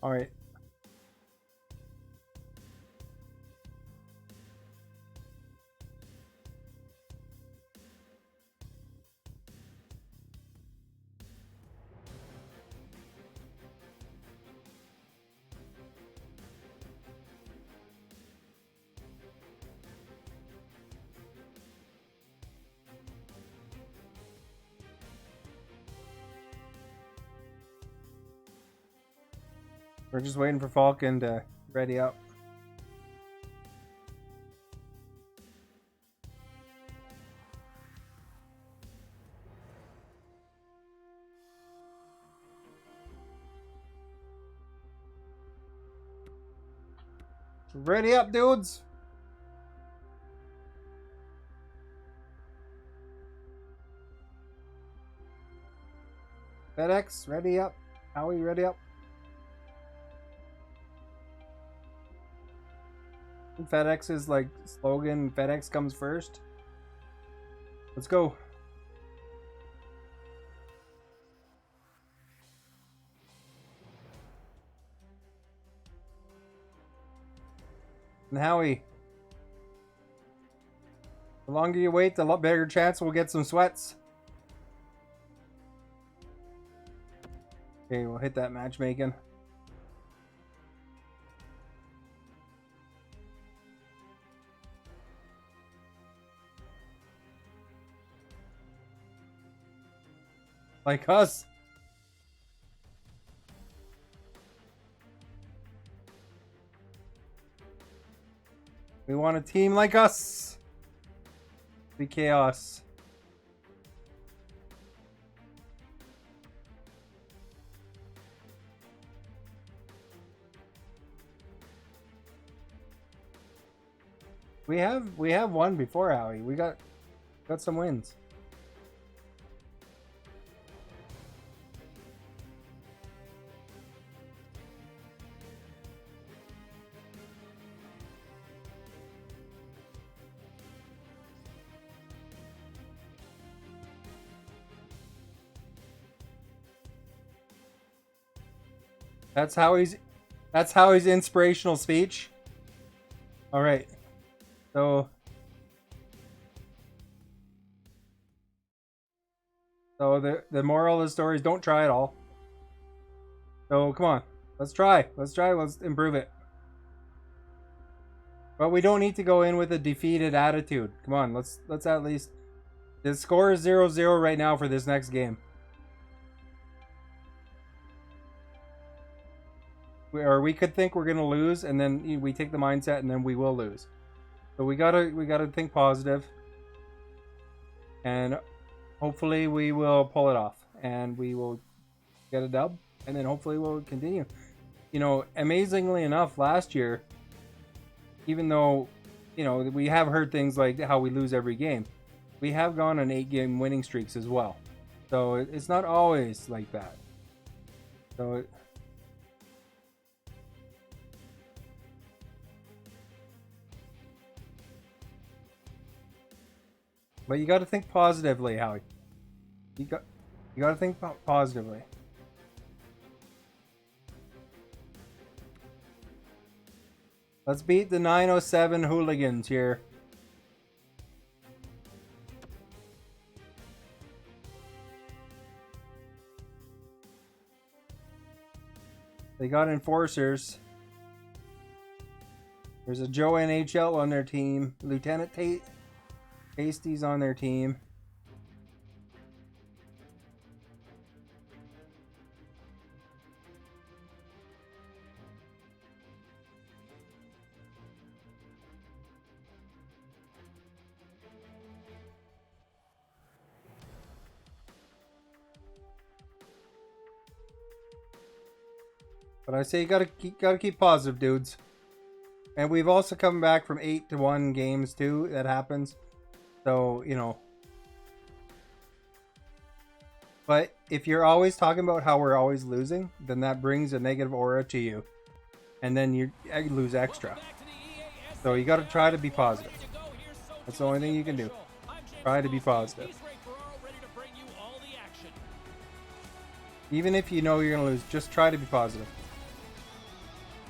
All right. We're just waiting for Falcon to ready up. Ready up, dudes. FedEx, ready up. Howie, ready up. FedEx's like slogan, FedEx comes first. Let's go. And Howie, the longer you wait, the bigger chance we'll get some sweats. Okay, we'll hit that matchmaking. Like us. We want a team like us. Be chaos. We have won before, Howie. We got some wins. That's Howie's inspirational speech. All right. So the moral of the story is don't try at all. So come on. Let's try. Let's improve it. But we don't need to go in with a defeated attitude. Come on, let's at least. The score is 0-0 right now for this next game. We could think we're gonna lose, and then we take the mindset, and then we will lose. So we gotta think positive, and hopefully we will pull it off, and we will get a dub, and then hopefully we'll continue. You know, amazingly enough, last year, even though, you know, we have heard things like how we lose every game, we have gone on 8-game winning streaks as well. So it's not always like that. So but you got to think positively, Howie. You got to think positively. Let's beat the 907 hooligans here. They got enforcers. There's a Joe NHL on their team. Lieutenant Tasty's on their team. But I say you gotta keep positive, dudes. And we've also come back from 8-1 games too. That happens. So, you know. But if you're always talking about how we're always losing, then that brings a negative aura to you. And then you lose extra. So you gotta try to be positive. That's the only thing you can do. Try to be positive. Even if you know you're gonna lose, just try to be positive.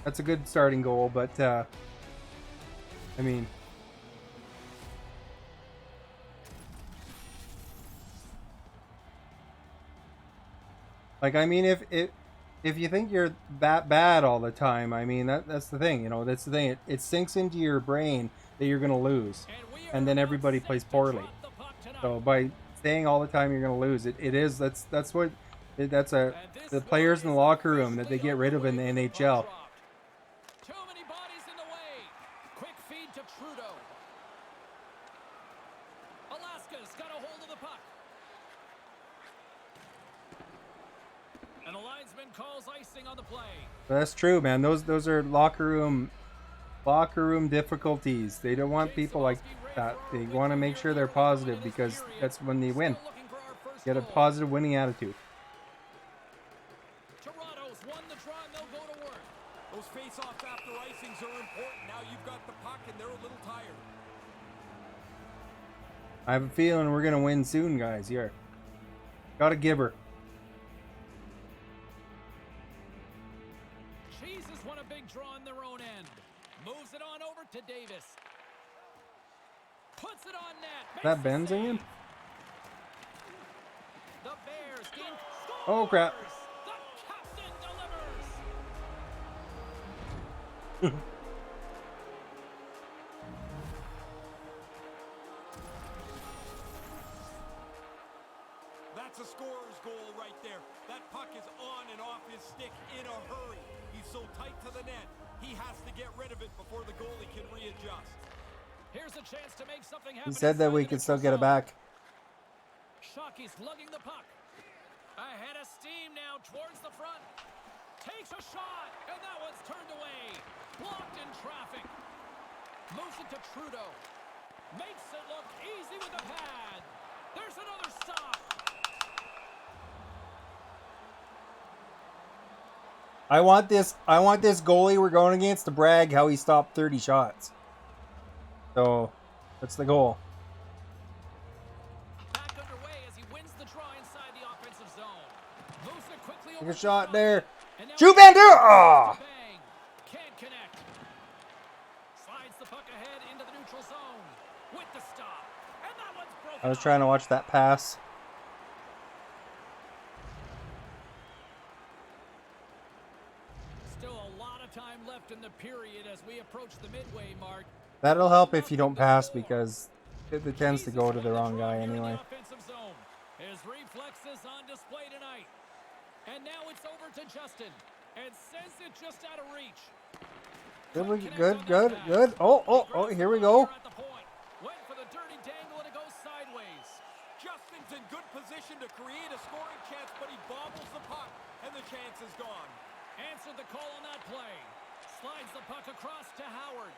That's a good starting goal, but I mean, if you think you're that bad all the time, I mean that's the thing, you know, that's the thing. It sinks into your brain that you're gonna lose, and then everybody plays poorly. So by saying all the time you're gonna lose, that's the players in the locker room that they get rid of in the NHL. Too many bodies in the way. Quick feed to Trudeau. Alaska's got a hold of the puck. And the linesman calls icing on the play. That's true, man. Those are locker room difficulties. They don't want people like that. They want to make sure they're positive because that's when they win. Get a positive winning attitude. Toronto's won the draw and they'll go to work. Those face-offs after icings are important. Now you've got the puck and they're a little tired. I have a feeling we're gonna win soon, guys. Here, gotta give her. Jesus won a big draw in their own end. Moves it on over to Davis. Puts it on net. Is that Benzing? The Bears gain. Oh crap! The That's a scorer's goal right there. That puck is on and off his stick in a hurry. He's so tight to the net, he has to get rid of it before the goalie can readjust. Here's a chance to make something happen. He said that we could still get it back. Shockey's lugging the puck. Ahead of steam now towards the front. Takes a shot, and that one's turned away. Blocked in traffic. Moves it to Trudeau. Makes it look easy with the pad. There's another stop. I want this goalie we're going against to brag how he stopped 30 shots. So, that's the goal. Back underway as he wins the draw inside the offensive zone. Moves it quickly over Take a shot to there. and now Shoot, Van Der! Oh! bang. Can't connect. Slides the puck ahead into the neutral zone with the stop. And that one's broken. I was trying to watch that pass. Still a lot of time left in the period as we approach the midway mark. That'll help if you don't pass because it tends to go to the wrong guy anyway. His reflexes on display tonight. And now it's over to Justin. And sends it just out of reach. Good. Oh, here we go. Went for the dirty dangle and it goes sideways. Justin's in good position to create a scoring chance, but he bobbles the puck, and the chance is gone. Answered the call on that play. Slides the puck across to Howard.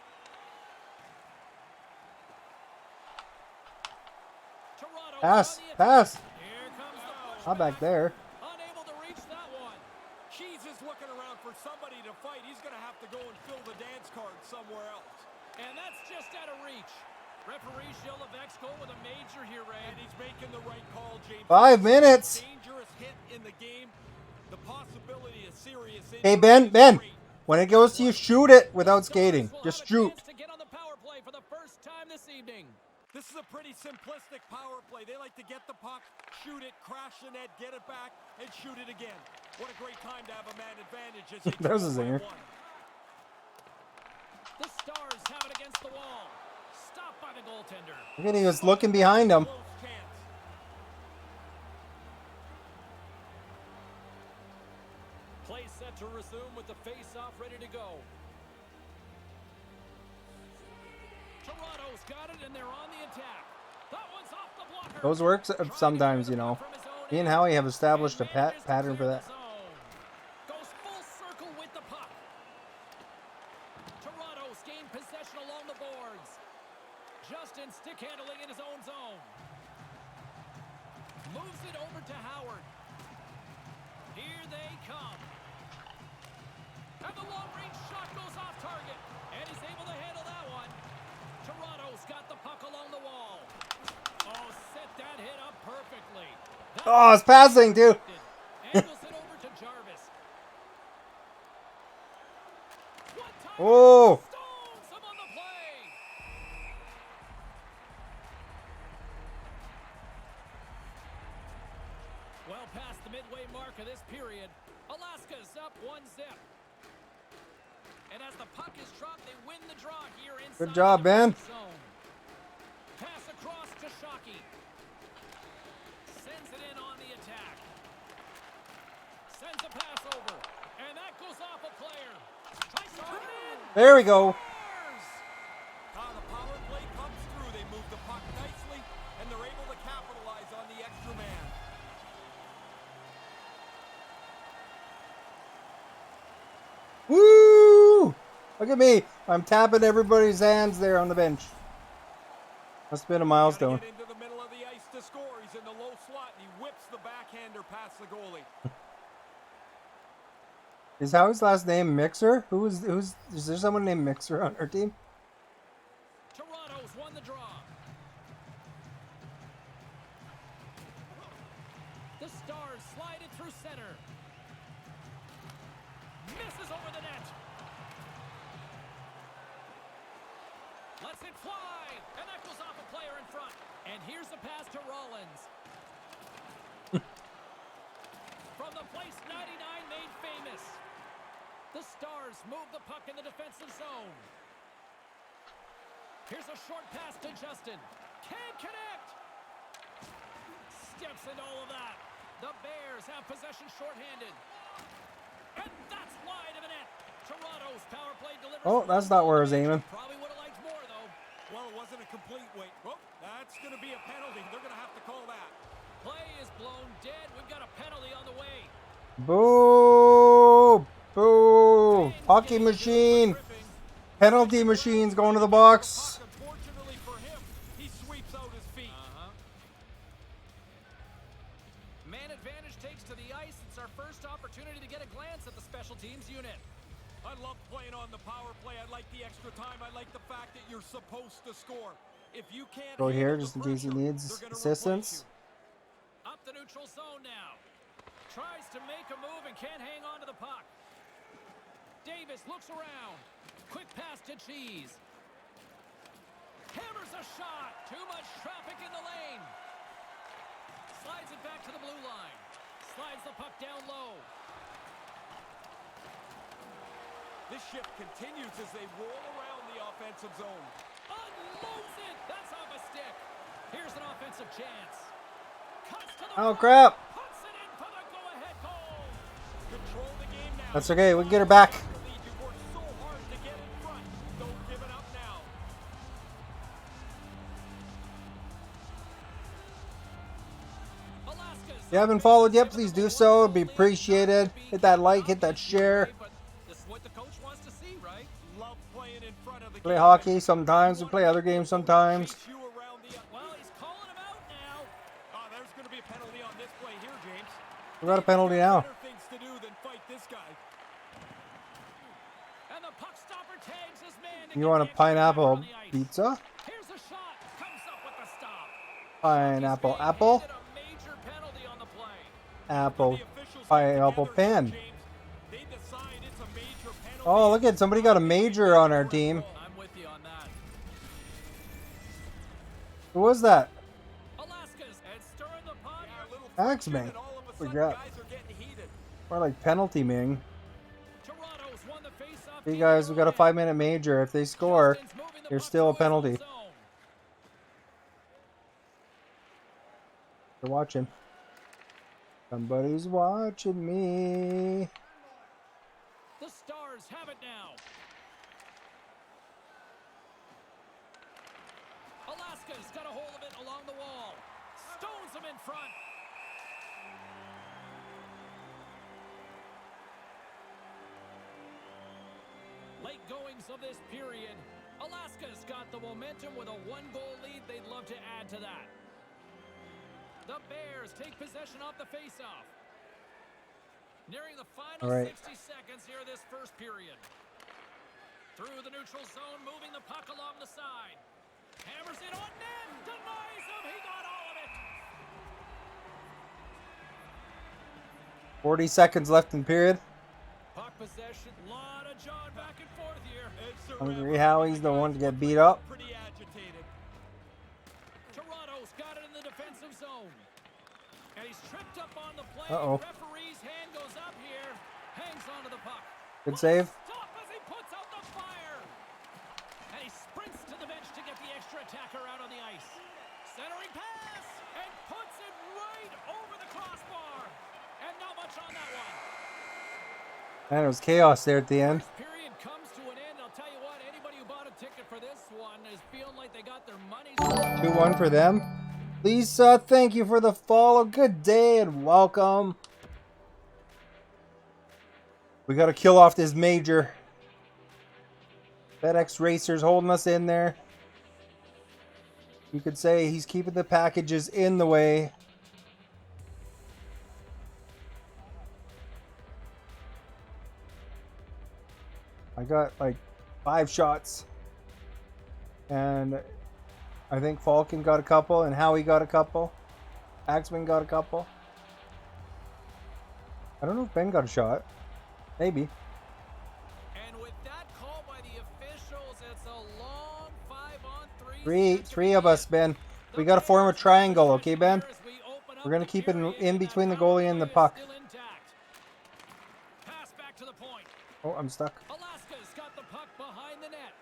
Toronto Pass. Here comes the push Not back there. Unable to reach that one. Keys is looking around for somebody to fight. He's going to have to go and fill the dance card somewhere else. And that's just out of reach. Referee Shilovexko with a major here, Ray. And he's making the right call, James. 5 minutes. Dangerous hit in the game. The possibility of serious injury. Hey, Ben. When it goes to you, shoot it without skating. Just shoot. To get on the power play for the first time this evening. This is a pretty simplistic power play. They like to get the puck, shoot it, crash the net, get it back, and shoot it again. What a great time to have a man advantage. As they That was a trail zinger. by one. The Stars have it against the wall. Stopped by the goaltender. Look at he was looking behind him. Close chance. Play set to resume with the face-off ready to go. Toronto's got it, and they're on the attack. That one's off the blocker. Those work sometimes, you know. Me and Howie have established a pattern for that. Goes full circle with the puck. Toronto's gained possession along the boards. Justin stick handling in his own zone. Moves it over to Howard. Here they come. And the long-range shot goes off target. And he's able to handle that one. Toronto's got the puck along the wall. Oh, set that hit up perfectly. Oh, it's passing, too. Angles it over to Jarvis. Oh. Stones him on the play. Well past the midway mark of this period, Alaska's up 1-0. And as the puck is dropped, they win the draw here inside. Good job, the Ben. zone. Pass across to Shockey. Sends it in on the attack. Sends a pass over. And that goes off a player. Tries to turn it in. There we go. Scores! The power play comes through. They move the puck nicely, and they're able to capitalize on the extra man. Woo! Look at me. I'm tapping everybody's hands there on the bench. Must have been a milestone. Gotta get into the middle of the ice to score. He's in the low slot, and he whips the backhander past the goalie. Is Howie's last name Mixer? Is there someone named Mixer on our team? Toronto's won the draw. The Stars slide it through center. Misses over the net. Lets it fly. And that goes off a player in front. And here's the pass to Rollins. From the place 99 made famous. The Stars move the puck in the defensive zone. Here's a short pass to Justin. Can't connect. Steps into all of that. The Bears have possession shorthanded. And that's wide of the net. Toronto's power play delivers. Oh, that's not where I was aiming. Probably would have liked more, though. Well, it wasn't a complete wait. Oh, that's going to be a penalty. They're going to have to call that. Play is blown dead. We've got a penalty on the way. Boo! Boo! Hockey machine. Penalty machine's going to the box. Unfortunately for him, he sweeps out his feet. Man advantage takes to the ice. It's our first opportunity to get a glance at the special teams unit. I love playing on the power play. I like the extra time. I like the fact that you're supposed to score. If you can't Go here handle just the in case he pressure, needs they're gonna assistance. replace Up the neutral zone now. Tries to make a move and can't hang on to the puck. Davis looks around. Quick pass to Cheese. Hammers a shot. Too much traffic in the lane. Slides it back to the blue line. Slides the puck down low. This shift continues as they roll around the offensive zone. Unloads it. That's off a stick. Here's an offensive chance. Cuts to the Oh, front. crap. Puts it in for the go-ahead goal. Control the game now. That's okay. We can get her back. You worked so hard to get in front. Don't give it up now. Alaska's. If you haven't followed yet, please do so. It'd be appreciated. Hit that like, hit that share. This is what the coach wants to see, right? Love playing in front of the Play game. hockey sometimes. We play other games sometimes. Chase you around the. Well, he's calling him out now. There's going to be a penalty on this play here, James. We got a penalty now. Better things to do than fight this guy. And the puck stopper tags his man. to You get want a the extra pineapple on the ice. pizza? Here's a shot. Comes up with the stop. Pineapple He's being apple? handed a major penalty on the play. Apple. The officials get Pineapple together, pen. James. They decide it's a major penalty. Oh, look at somebody got a major on our team. I'm with you on that. Who was that? Alaska's and stirring the puck. Yeah, a little Axman. friction, and all of a sudden Forgot. guys are getting heated. Or like penalty Ming. Toronto's won the face-off. Hey guys, we got a 5-minute major. If they score, there's still a penalty. They're watching. Somebody's watching me. The Stars have it now. Alaska's got a hold of it along the wall. Stones him in front. Late goings of this period. Alaska's got the momentum with a 1-goal lead. They'd love to add to that. The Bears take possession off the faceoff. Nearing the final All right. 60 seconds here this first period. Through the neutral zone, moving the puck along the side. Hammers it on net. Denies him. He got all of it. 40 seconds left in period. Puck possession. Lot of John back and forth here. Hungry Howie's the one to get beat up. Pretty agitated. Toronto's got it in the defensive zone. And he's tripped up on the play. Uh-oh. Referee's hand goes up here. Hangs onto the puck. Good save. Stop as he puts out the fire. And he sprints to the bench to get the extra attacker out on the ice. Centering pass. And puts it right over the crossbar. And not much on that one. Man, it was chaos there at the end. First period comes to an end. I'll tell you what, anybody who bought a ticket for this one is feeling like they got their money's 2-1 for them. Lisa, thank you for the follow. Good day and welcome. We got to kill off this major. FedEx Racer's holding us in there. You could say he's keeping the packages in the way. I got like 5 shots. And I think Falcon got a couple, and Howie got a couple. Axman got a couple. I don't know if Ben got a shot. Maybe. And with that call by the officials, it's a long 5-on-3. Three of us, Ben. We got to form a triangle, okay, Ben? We're going to keep it in between the goalie and the puck. Pass back to the point. Oh, I'm stuck. Alaska's got the puck behind the net.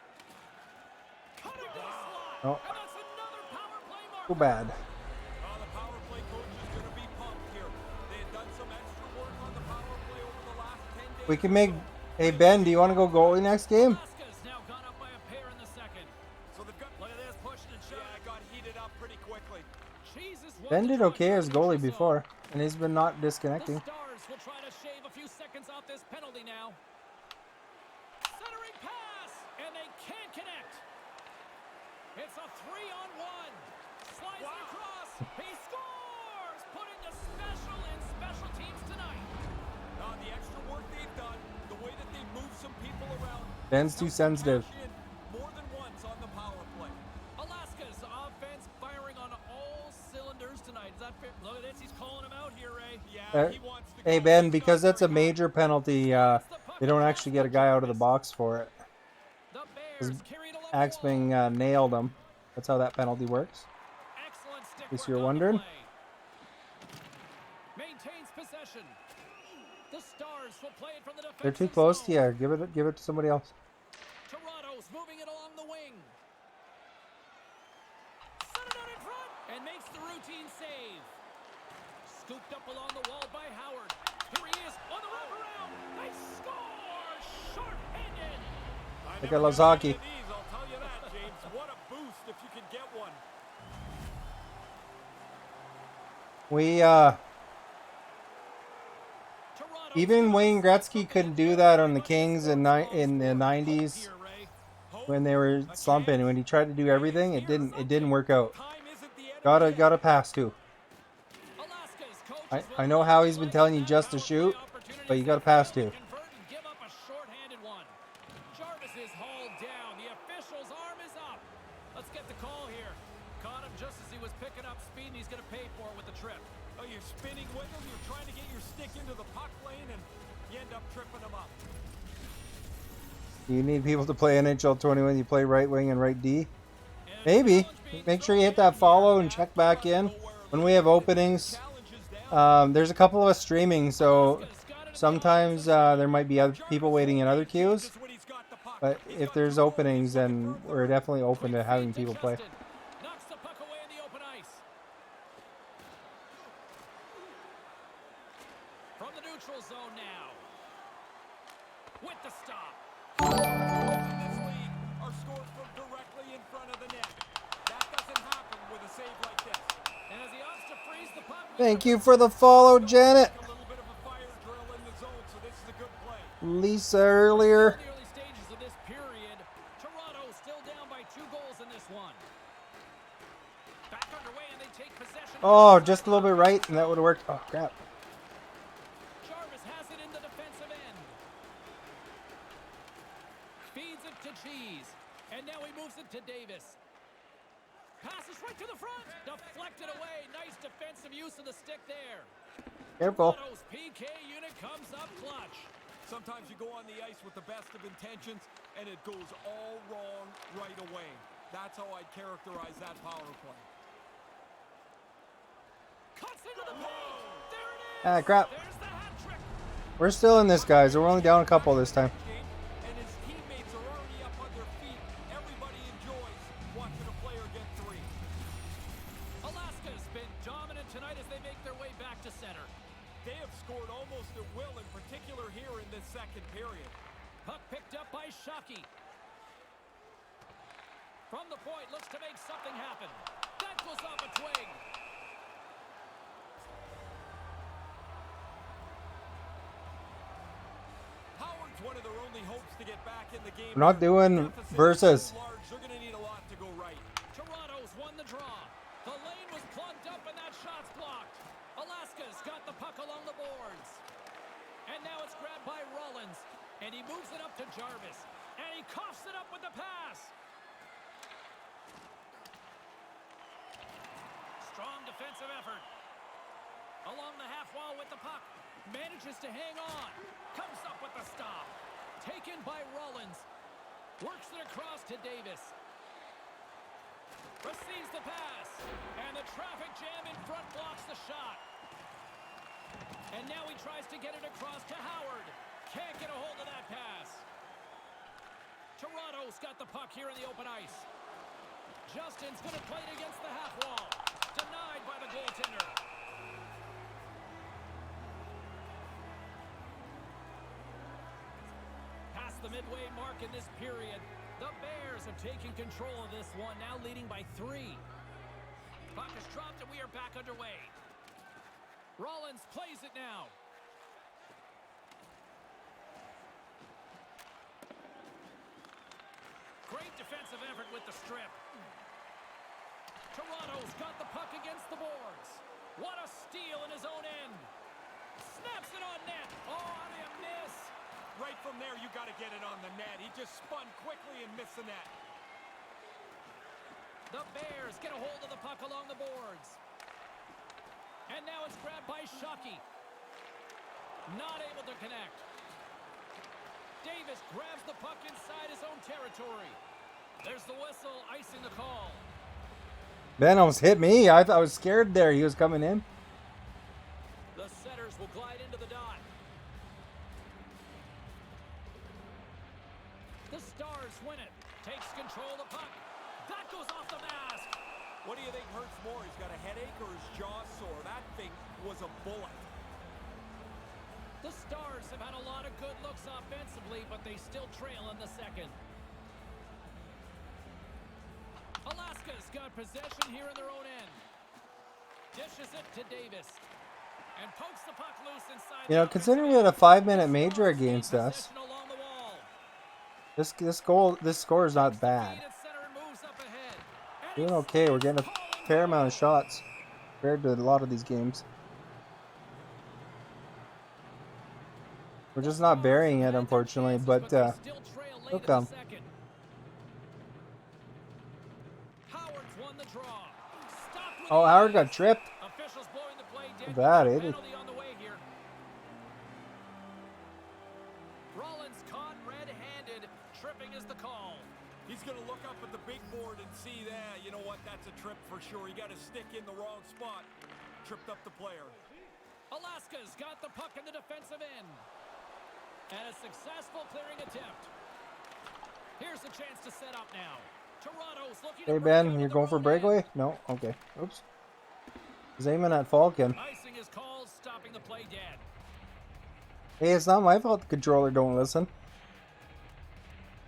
Cutting to the slot. Oh, And that's another power play marker. too bad. The power play coach is going to be pumped here. They had done some extra work on the power play over the last 10 days. We can make. Hey Ben, do you want to go goalie next game? Alaska's now gone up by a pair in the second. So they've got. Look at this, pushing and shoving. Yeah, it got heated up pretty quickly. Jesus, Ben did okay as goalie before, and he's been not The disconnecting. Stars will try to shave a few seconds off this penalty now. Centering pass, and they can't connect. It's a 3-on-1. Slides it across. He scores! Putting the special in special teams tonight. The extra work they've done, the way that they've moved some people around. Ben's too sensitive. More than once on the power play. Alaska's offense firing on all cylinders tonight. Is that fair? Look at this. He's calling him out here, Ray. Yeah, he wants to Hey go. Ben, He's because not that's a very happy. major penalty, they don't actually get a guy out of the box for it. The Bears carried along the Axping wall. nailed him. That's how that penalty works. Excellent stick In case work you're on the wondering. play. Maintains possession. The Stars will play it from the defensive They're too close to zone. you. Give it to somebody else. Toronto's moving it along the wing. Set it out in front and makes the routine save. Scooped up along the wall by Howard. Here he is on the wraparound. They score! Short-handed. Like I loves hockey. I'll tell you that, James. What a boost if you can get one. We Toronto's even Wayne Gretzky couldn't do that on the Kings in the here, 90s Ray. when they were slumping. When he tried to do everything, it didn't work out. Time isn't the enemy. Gotta pass too. Alaska's coaches I know how he's been telling you just to shoot, but you gotta pass too. Convert and give up a short-handed one. Jarvis is hauled down. The official's arm is up. Let's get the call here. Caught him just as he was picking up speed, and he's going to pay for it with the trip. Oh, you're spinning with him. You're trying to get your stick into the puck lane, and you end up tripping him up. You need people to play NHL 20 when you play right wing and right D. And Maybe. challenge being Make sure you hit thrown that follow and check back in when we have openings. Challenges down. There's a couple of us streaming, so sometimes there might be other people waiting in other queues. Just when he's got the puck. But if there's openings, then we're definitely open to having people play. Knocks the puck away in the open ice. From the neutral zone now. With the stop. In this league are scored from directly in front of the net. That doesn't happen with a save like this. And as he opts to freeze the puck. Thank you for the follow, Janet. A little bit of a fire drill in the zone, so this is a good play. Lisa earlier. In the early stages of this period, Toronto still down by 2 goals in this one. Back underway and they take possession. Oh, just a little bit right, and that would have worked. Oh, crap. Jarvis has it in the defensive end. Feeds it to Cheese. And now he moves it to Davis. Passes right to the front. Deflected away. Nice defensive use of the stick there. Careful. Toronto's PK unit comes up clutch. Sometimes you go on the ice with the best of intentions, and it goes all wrong right away. That's how I'd characterize that power play. Cuts into the paint. There it is. Ah, crap. There's the hat trick. We're still in this, guys. We're only down a couple this time. And his teammates are already up on their feet. Everybody enjoys watching a player get 3. Alaska's been dominant tonight as they make their way back to center. They have scored almost at will, in particular here in this second period. Puck picked up by Shockey. From the point, looks to make something happen. That goes off a twig. Howard's one of their only hopes to get back in the game. We're not doing Deficit versus. is so large, they're going to need a lot to go right. Toronto's won the draw. The lane was plugged up and that shot's blocked. Alaska's got the puck along the boards. And now it's grabbed by Rollins. And he moves it up to Jarvis. And he coughs it up with the pass. Strong defensive effort. Along the half wall with the puck. Manages to hang on. Comes up with the stop. Taken by Rollins. Works it across to Davis. Receives the pass. And the traffic jam in front blocks the shot. And now he tries to get it across to Howard. Can't get a hold of that pass. Toronto's got the puck here in the open ice. Justin's going to play it against the half wall. Denied by the goaltender. Past the midway mark in this period, the Bears have taken control of this one, now leading by 3. Puck is dropped and we are back underway. Rollins plays it now. Great defensive effort with the strip. Toronto's got the puck against the boards. What a steal in his own end. Snaps it on net. Oh, how do you miss? Right from there, you got to get it on the net. He just spun quickly and missed the net. The Bears get a hold of the puck along the boards. And now it's grabbed by Shockey. Not able to connect. Davis grabs the puck inside his own territory. There's the whistle, icing the call. Ben almost hit me. I was scared there. He was coming in. The setters will glide into the dot. The Stars win it. Takes control of the puck. That goes off the mask. What do you think hurts more? He's got a headache or his jaw sore? That thing was a bullet. The Stars have had a lot of good looks offensively, but they still trail in the second. Alaska's got possession here in their own end. Dishes it to Davis. And pokes the puck loose inside. You know, considering we had a 5-minute major against us, this score is not bad. Doing okay. We're getting a fair amount of shots compared to a lot of these games. We're just not burying it, unfortunately, but it'll come. Oh, Howard got tripped. Bad, eh? Rollins caught red-handed. Tripping is the call. He's going to look up at the big board and see that. You know what? That's a trip for sure. He got a stick in the wrong spot. Tripped up the player. Alaska's got the puck in the defensive end. And a successful clearing attempt. Here's a chance to set up now. Toronto's looking. Hey Ben, you're going for breakaway? No? Okay. Oops. He's aiming at Falcon. Icing is called, stopping the play dead. Hey, it's not my fault the controller don't listen.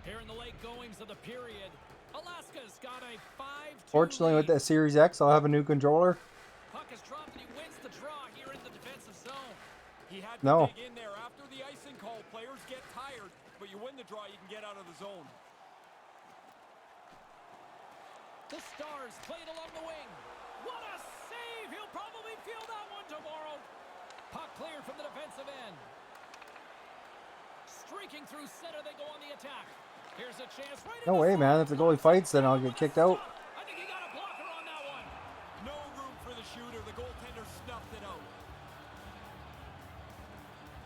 Here in the late goings of the period, Alaska's got a 5-2 Fortunately, with the Series X, I'll have a new controller. Puck is dropped and he wins the draw here in the defensive zone. He had to No. dig in there after the icing call. Players get tired, but you win the draw, you can get out of the zone. The Stars played along the wing. What a save! He'll probably feel that one tomorrow. Puck cleared from the defensive end. Streaking through center, they go on the attack. Here's a chance right No way, man. If the goalie fights, then I'll get kicked out. I think he got a blocker on that one. No room for the shooter. The goaltender snuffed it out.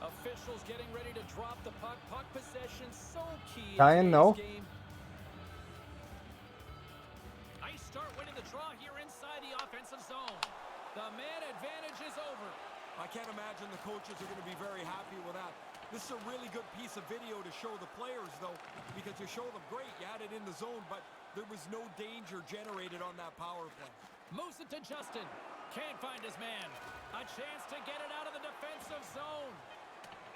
Officials getting ready to drop the puck. Puck possession so key. Ryan, no. Game. Nice start winning the draw here inside the offensive zone. The man advantage is over. I can't imagine the coaches are going to be very happy with that. This is a really good piece of video to show the players, though, because you show them, great, you had it in the zone, but there was no danger generated on that power play. Moves it to Justin. Can't find his man. A chance to get it out of the defensive zone.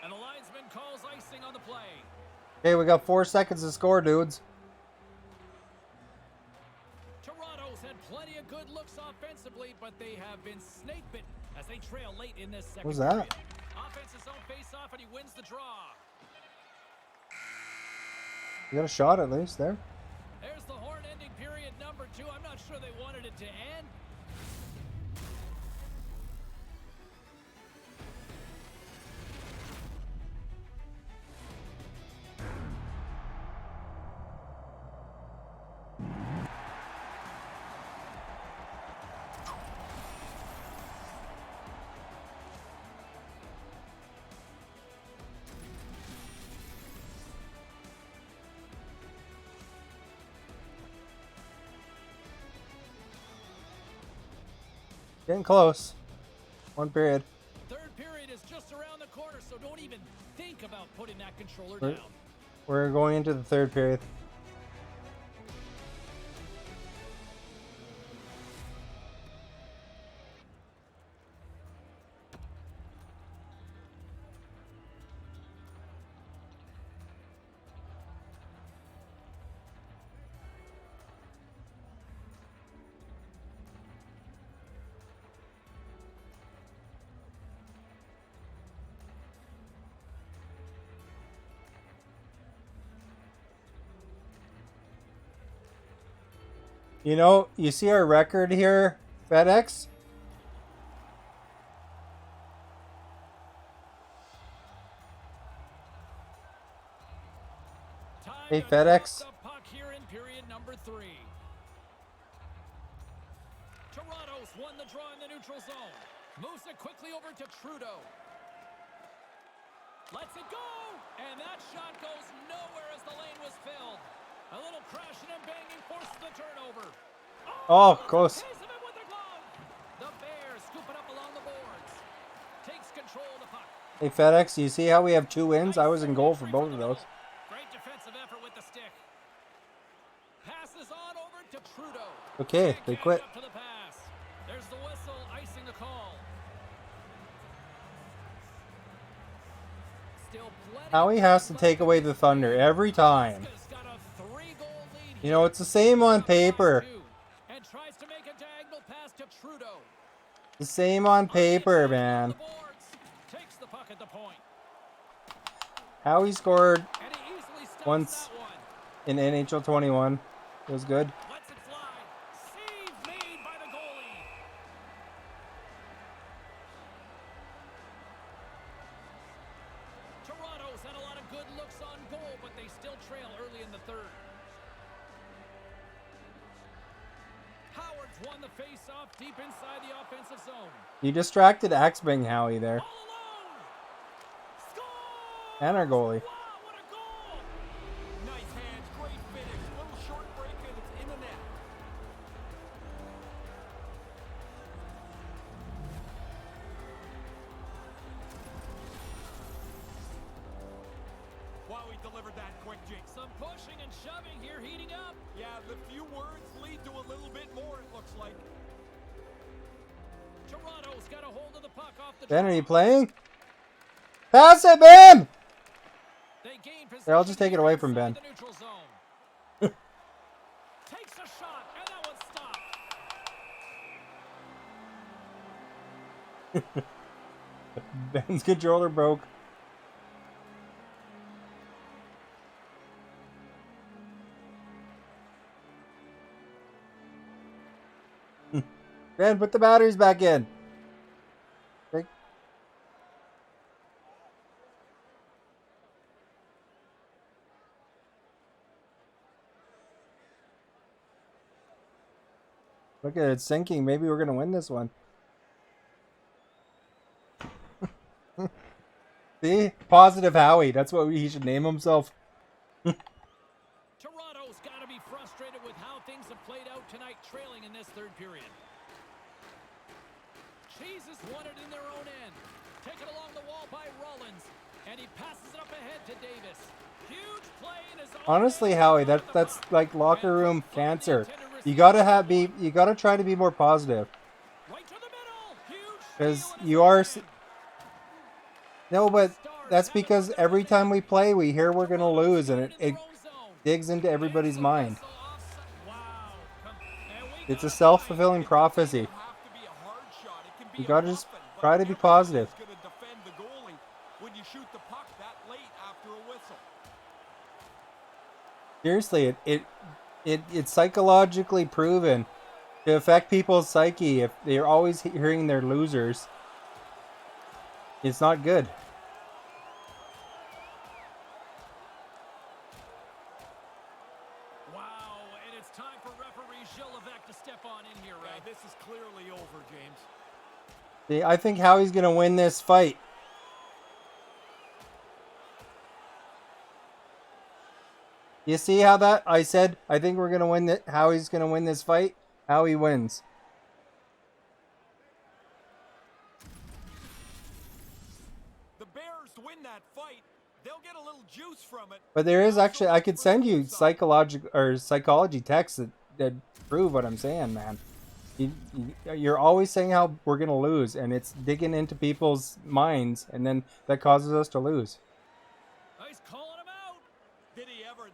And the linesman calls icing on the play. Okay, we got 4 seconds to score, dudes. Toronto's had plenty of good looks offensively, but they have been snake-bitten as they trail late in this second What's that? period. Offense's zone face-off, and he wins the draw. You got a shot at least there. There's the horn ending period number 2. I'm not sure they wanted it to end. Getting close. 1 period. Third period is just around the corner, so don't even think about putting that controller down. We're going into the 3rd period. You know, you see our record here, FedEx? Time Hey, to drop FedEx. the puck here in period number 3. Toronto's won the draw in the neutral zone. Moves it quickly over to Trudeau. Lets it go! And that shot goes nowhere as the lane was filled. A little crashing and banging forces the turnover. Oh, There's a close. piece of it with the glove. The Bears scoop it up along the boards. Takes control of the puck. Hey, FedEx, you see how we have 2 wins? I was in Nice goal for entry both from of the those. middle. Great defensive effort with the stick. Passes on over to Trudeau. Okay, Can't they catch quit. up to the pass. There's the whistle icing the call. Still plenty Howie of has time to left take in away this the Thunder period. every time. Alaska's got a 3-goal lead You know, here. it's the same on Up paper. 5-2, and tries to make a diagonal pass to Trudeau. The same on On the paper, attack along man. the boards. Takes the puck at the point. Howie scored And he easily stops once that one. in NHL 21. It was good. Lets it fly. Save made by the goalie. Toronto's had a lot of good looks on goal, but they still trail early in the third. Howard's won the face-off deep inside the offensive zone. You distracted Axbing Howie there. All alone. Scores! And our goalie. Wow, what a goal! Nice hands, great finish. Little short break and it's in the net. Wow, he delivered that quick, Jake. Some pushing and shoving here, heating up. Yeah, the few words lead to a little bit more, it looks like. Toronto's got a hold of the puck off the Ben, are draw. you playing? Pass it, Ben! They gain Here, I'll just take it possession away here from Ben. inside the neutral zone. Takes a shot, and that one's stopped. Ben's controller broke. Ben, put the batteries back in. Take- Look at it, it's sinking. Maybe we're gonna win this one. See? Positive Howie. That's what he should name himself. Toronto's got to be frustrated with how things have played out tonight, trailing in this third period. Jesus won it in their own end. Taken along the wall by Rollins, and he passes it up ahead to Davis. Huge play in his own Honestly, end. Howie, He's got the that's puck. like locker And room finally cancer. intended You receiver. you gotta try to be more positive. Right to the middle. Huge Because steal in his you own are. end. No, but that's because every time we play, we hear we're gonna lose, and it digs into everybody's mind. It's a self-fulfilling prophecy. You gotta just try to be positive. When you shoot the puck that late after a whistle. Seriously, it's psychologically proven to affect people's psyche if they're always hearing they're losers. It's not good. Wow, and it's time for referee Gilevec to step on in here, Yeah, right? this is clearly over, James. See, I think Howie's gonna win this fight. You see how that I said I think we're gonna win it. Howie's gonna win this fight. Howie wins. The Bears win that fight. They'll get a little juice from it. But there is Not so actually I much could for send the you home side. psychology texts that prove what I'm saying, man. You're always saying how we're gonna lose, and it's digging into people's minds, and then that causes us to lose. Nice calling him out. Did he ever?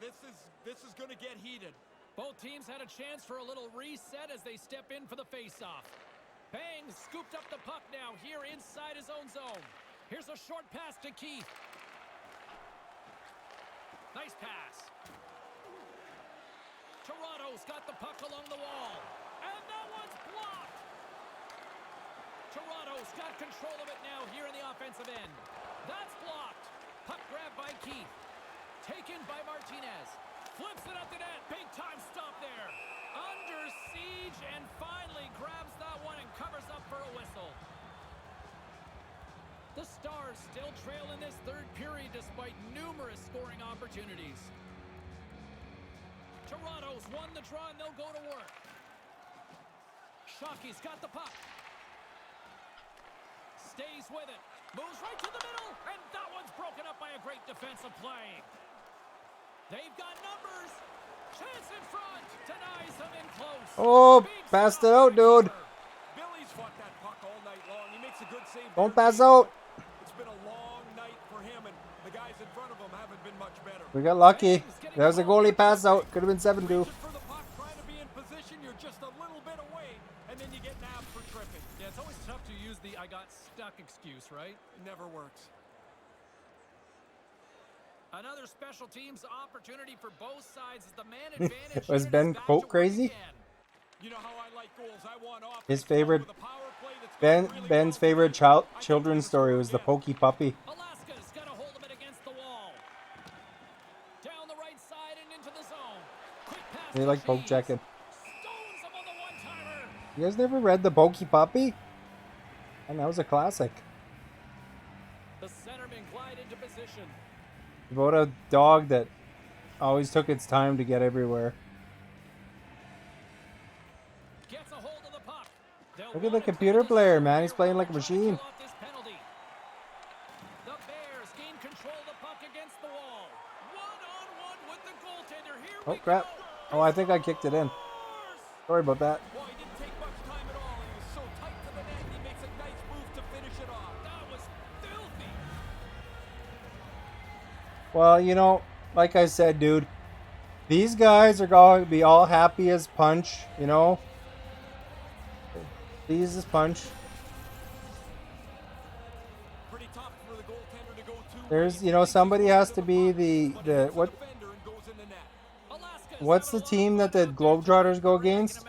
This is going to get heated. Both teams had a chance for a little reset as they step in for the faceoff. Bang scooped up the puck now here inside his own zone. Here's a short pass to Keith. Nice pass. Toronto's got the puck along the wall. And that one's blocked. Toronto's got control of it now here in the offensive end. That's blocked. Puck grab by Keith. Taken by Martinez. Flips it up the net. Big time stop there. Under siege and finally grabs that one and covers up for a whistle. The Stars still trail in this third period despite numerous scoring opportunities. Toronto's won the draw and they'll go to work. Shockey's got the puck. Stays with it. Moves right to the middle. And that one's broken up by a great defensive play. They've got numbers. Chance in front. Denies him in close. Oh, passed it out, dude. Billy's fought that puck all night long. He makes a good save. Don't pass out. It's been a long night for him, and the guys in front of him haven't been much better. We got lucky. That was a goalie pass out. Could have been 7-2. Reaching for the puck, trying to be in position. You're just a little bit away, and then you get nabbed for tripping. Yeah, it's always tough to use the I got stuck excuse, right? It never works. Another special teams opportunity for both sides as the man advantage. Was unit Ben is back quote to work crazy? again. You know how I like goals. I want off His favorite, with a power play that's gonna really Ben's go favorite for it. children's story was the Pokey Puppy. Alaska's got a hold of it against the wall. Down the right side and into the zone. Quick pass. They to like poke Cheese. checking. Stones him on the one-timer. You guys never read the Pokey Puppy? And that was a classic. The centerman glide into position. About a dog that always took its time to get everywhere. Gets a hold of the puck. They'll Look at the want it to computer the player, zone. man. He's playing like a Trying to machine. pull off this penalty. The Bears gain control of the puck against the wall. One-on-one with the goaltender. Here Oh, we crap. go. Oh, I think I kicked it in. Sorry about that. Well, he didn't take much time at all. He was so tight to the net. He makes a nice move to finish it off. That was filthy. Well, you know, like I said, dude, these guys are going to be all happy as punch, you know. Please as punch. Pretty tough for the goaltender to go to. There's, you know, somebody has to be the what? Defender and goes in the net. Alaska's What's the team that the Globetrotters go against?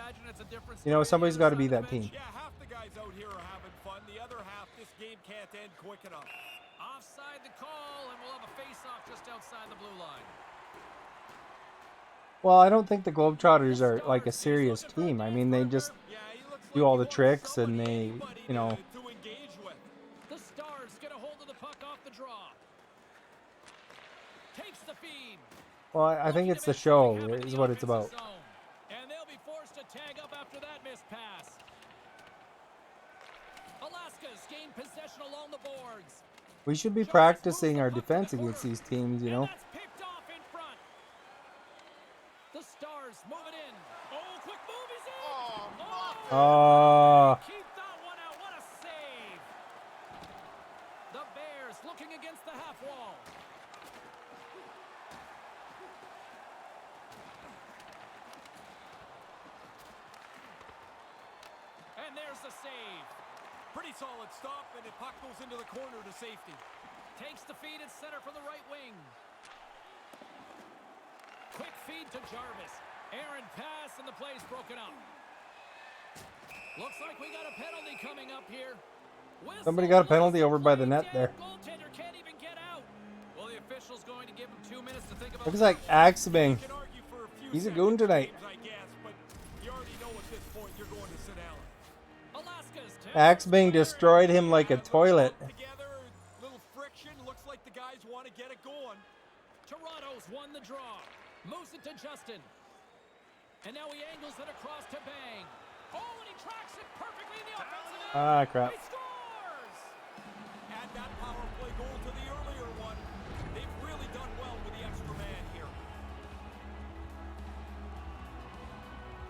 You know, somebody's got to be that team. Yeah, half the guys out here are having fun. The other half, this game can't end quick enough. Offside the call, and we'll have a face-off just outside the blue line. Well, I don't think the Globetrotters are like a serious team. I mean, they just Yeah, he looks do like all he the wants tricks and somebody, they, anybody you know. to engage with. The Stars get a hold of the puck off the draw. Takes the feed. Well, I think it's the show is what it's about. And they'll be forced to tag up after that missed pass. Alaska's gained possession along the boards. We should be practicing our defense against these teams, you And know. that's picked off in front. The Stars move it in. Oh, quick move, he's in. Oh, Keep that one out. What a save. The Bears looking against the half wall. And there's the save. Pretty solid stop, and the puck goes into the corner to safety. Takes the feed at center from the right wing. Quick feed to Jarvis. Aaron pass, and the play's broken up. Looks like we got a penalty coming up here. Whistle somebody got a blows penalty the over by the play net down. there. Goaltender can't even get out. Well, the official's going to give him 2 minutes to think about. Looks like Axebing. You can argue for a few He's a seconds goon tonight. games, I guess, but you already know at this point you're going to sit down. Alaska's Axebing destroyed him like a toilet. Together, little friction. Looks like the guys want to get it going. Toronto's won the draw. Moves it to Justin. And now he angles it across to Bang. Oh, and he tracks it perfectly in the offensive end. Ah, crap. He scores! Add that power play goal to the earlier one. They've really done well with the extra man here.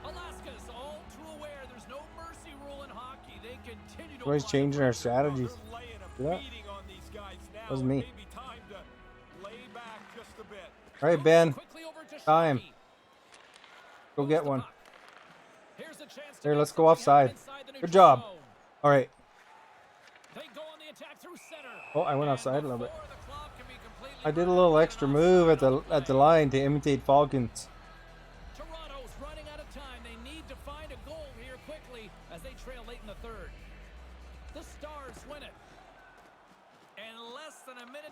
Alaska's all too aware there's no mercy rule in hockey. They continue to Always apply changing our pressure. strategies. They're laying a See that? beating on these guys now. That was me. Maybe time to lay back just a bit. All right, Ben. Quickly over to Time. Shockey. Go Moves get the one. puck. Here's a chance to Here, make let's go something happen offside. inside the Good neutral job. zone. All right. They go on the attack through center. Oh, I went And offside a little bit. before the clock can be completely I did a run, little an extra offside move at on the play. line to imitate Falcons. Toronto's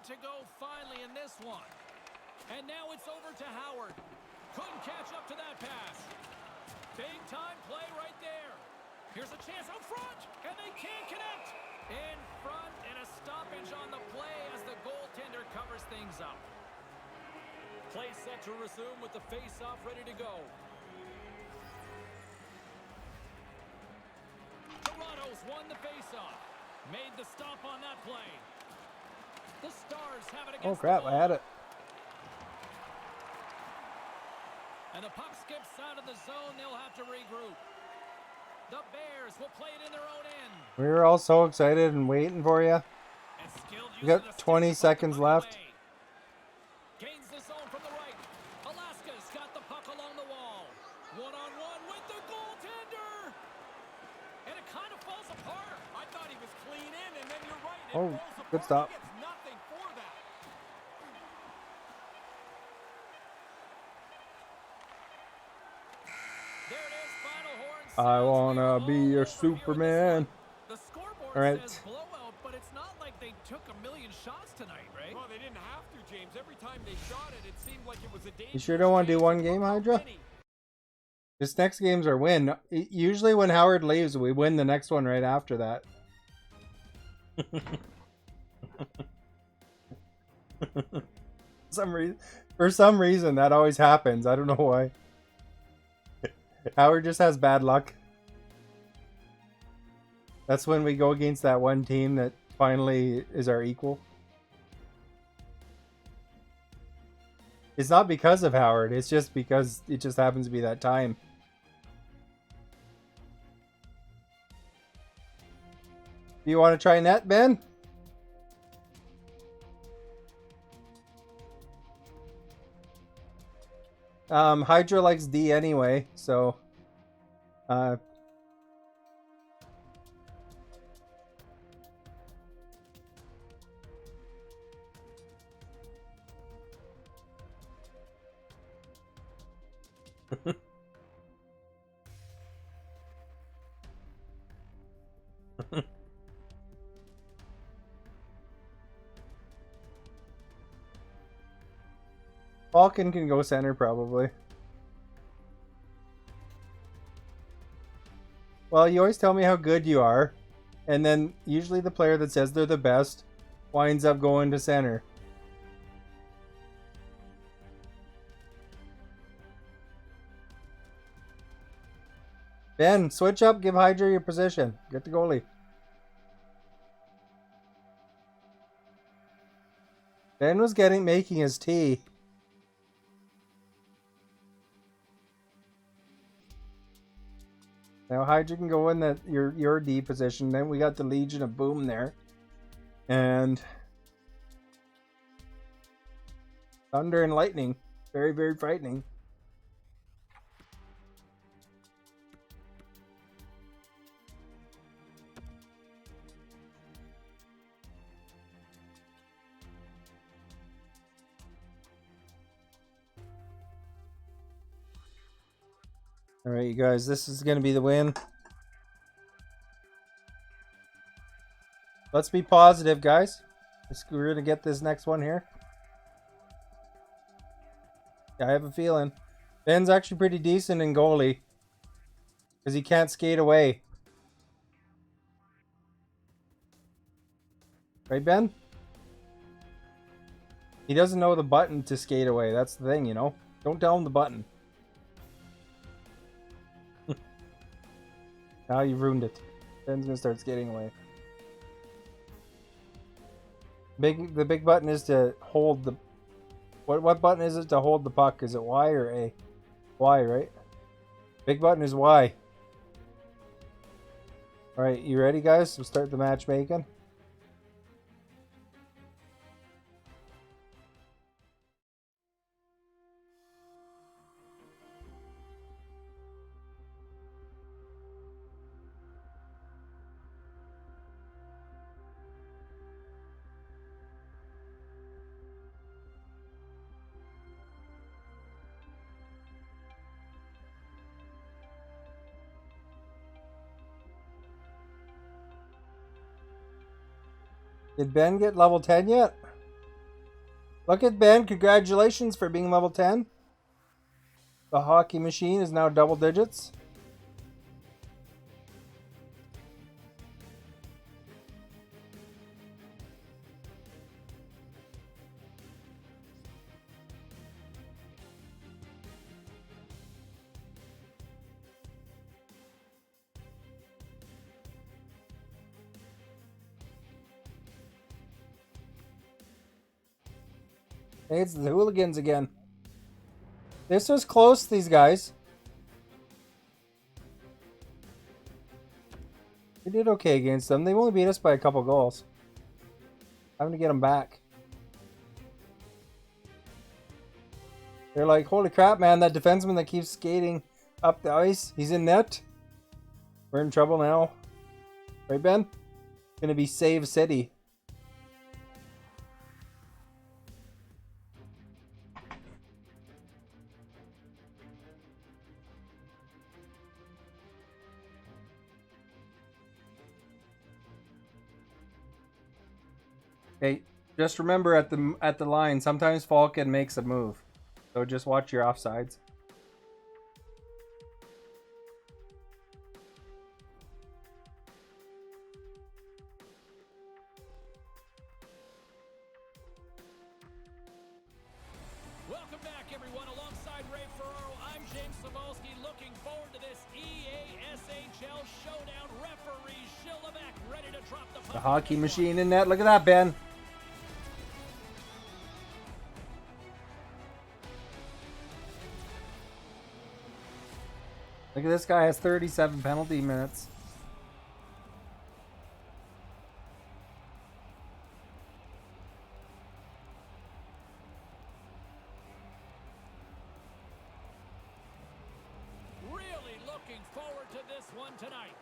to go finally in this one. And now it's over to Howard. Couldn't catch up to that pass. Big time play right there. Here's a chance out front, and they can't connect. In front, and a stoppage on the play as the goaltender covers things up. Play set to resume with the face-off ready to go. Toronto's won the face-off. Made the stop on that play. The Stars have it against Oh crap, I had it. And the puck skips out of the zone. They'll have to regroup. The Bears will play it in their own end. We were all so excited and waiting for you. And skilled You use of got the 20 stick to put the seconds puck left. away. Gains the zone from the right. Alaska's got the puck along the wall. One-on-one with the goaltender. And it kind of falls apart. I thought he was clean in, and then you're right. It Oh, falls good apart. stop. He gets nothing for that. There it is, final horn I sounds. wanna We are be all your over here in this Superman. one. The scoreboard All right. says blowout, but it's not like they took a million shots tonight, right? Well, they didn't have to, James. Every time they shot it, it seemed like it was a dangerous. You sure don't want to do chance one to game, put Hydra? many. This next game's our win. Usually when Howard leaves, we win the next one right after that. For some reason, that always happens. I don't know why. Howard just has bad luck. That's when we go against that one team that finally is our equal. It's not because of Howard. It's just because it just happens to be that time. Do you want to try net, Ben? Hydra likes D anyway, so Falcon can go center probably. Well, you always tell me how good you are, and then usually the player that says they're the best winds up going to center. Ben, switch up, give Hydra your position. Get the goalie. Ben was making his tea. Now Hydra can go in your D position. Then we got the Legion of Boom there. And Thunder and Lightning. Very, very frightening. All right, you guys, this is going to be the win. Let's be positive, guys. We're going to get this next one here. Yeah, I have a feeling. Ben's actually pretty decent in goalie. Because he can't skate away. Right, Ben? He doesn't know the button to skate away. That's the thing, you know? Don't tell him the button. Now you've ruined it. Ben's gonna start skating away. The big button is to hold the... What button is it to hold the puck? Is it Y or A? Y, right? Big button is Y. Alright, you ready, guys? We'll start the matchmaking. Did Ben get level 10 yet? Look at Ben. Congratulations for being level 10. The hockey machine is now double digits. Hey, it's the hooligans again. This was close, these guys. We did okay against them. They only beat us by a couple goals. Having to get them back. They're like, holy crap, man, that defenseman that keeps skating up the ice, he's in net. We're in trouble now. Right, Ben? Gonna be Save City. Okay, just remember at the line, sometimes Falcon makes a move. So just watch your offsides. Welcome back, everyone. Alongside Ray Ferraro, I'm James Cebulski. Looking forward to this EASHL showdown. Referee Shilbeck ready to drop the puck. The hockey machine in net. Look at that, Ben. Look at this guy has 37 penalty minutes. Really looking forward to this one tonight.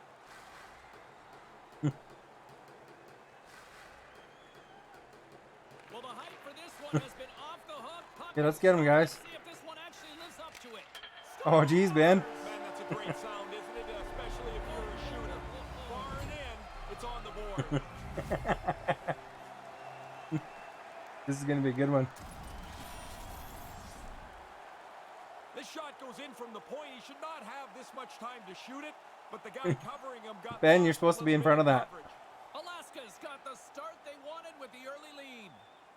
Well, the hype for this one has been off the hook. Puck Yeah, let's get him, guys. See if this one actually lives up to it. Oh, geez, Ben. Man, that's a great sound, isn't it? Especially if you're a shooter. Far and in, it's on the board. This is going to be a good one. This shot goes in from the point. He should not have this much time to shoot it, but the guy covering him got... Ben, you're supposed to be in front of that. coverage. Alaska's got the start they wanted with the early lead.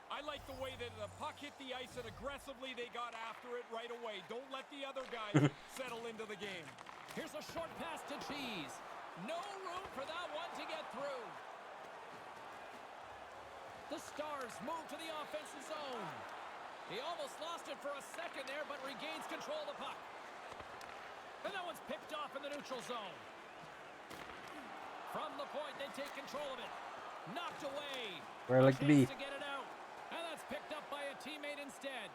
I like the way that the puck hit the ice and aggressively they got after it right away. Don't let the other guys settle into the game. Here's a short pass to Cheese. No room for that one to get through. The Stars move to the offensive zone. He almost lost it for a second there, but regains control of the puck. And that one's picked off in the neutral zone. From the point, they take control of it. Knocked away. Where I like to be. To get it out. And that's picked up by a teammate instead.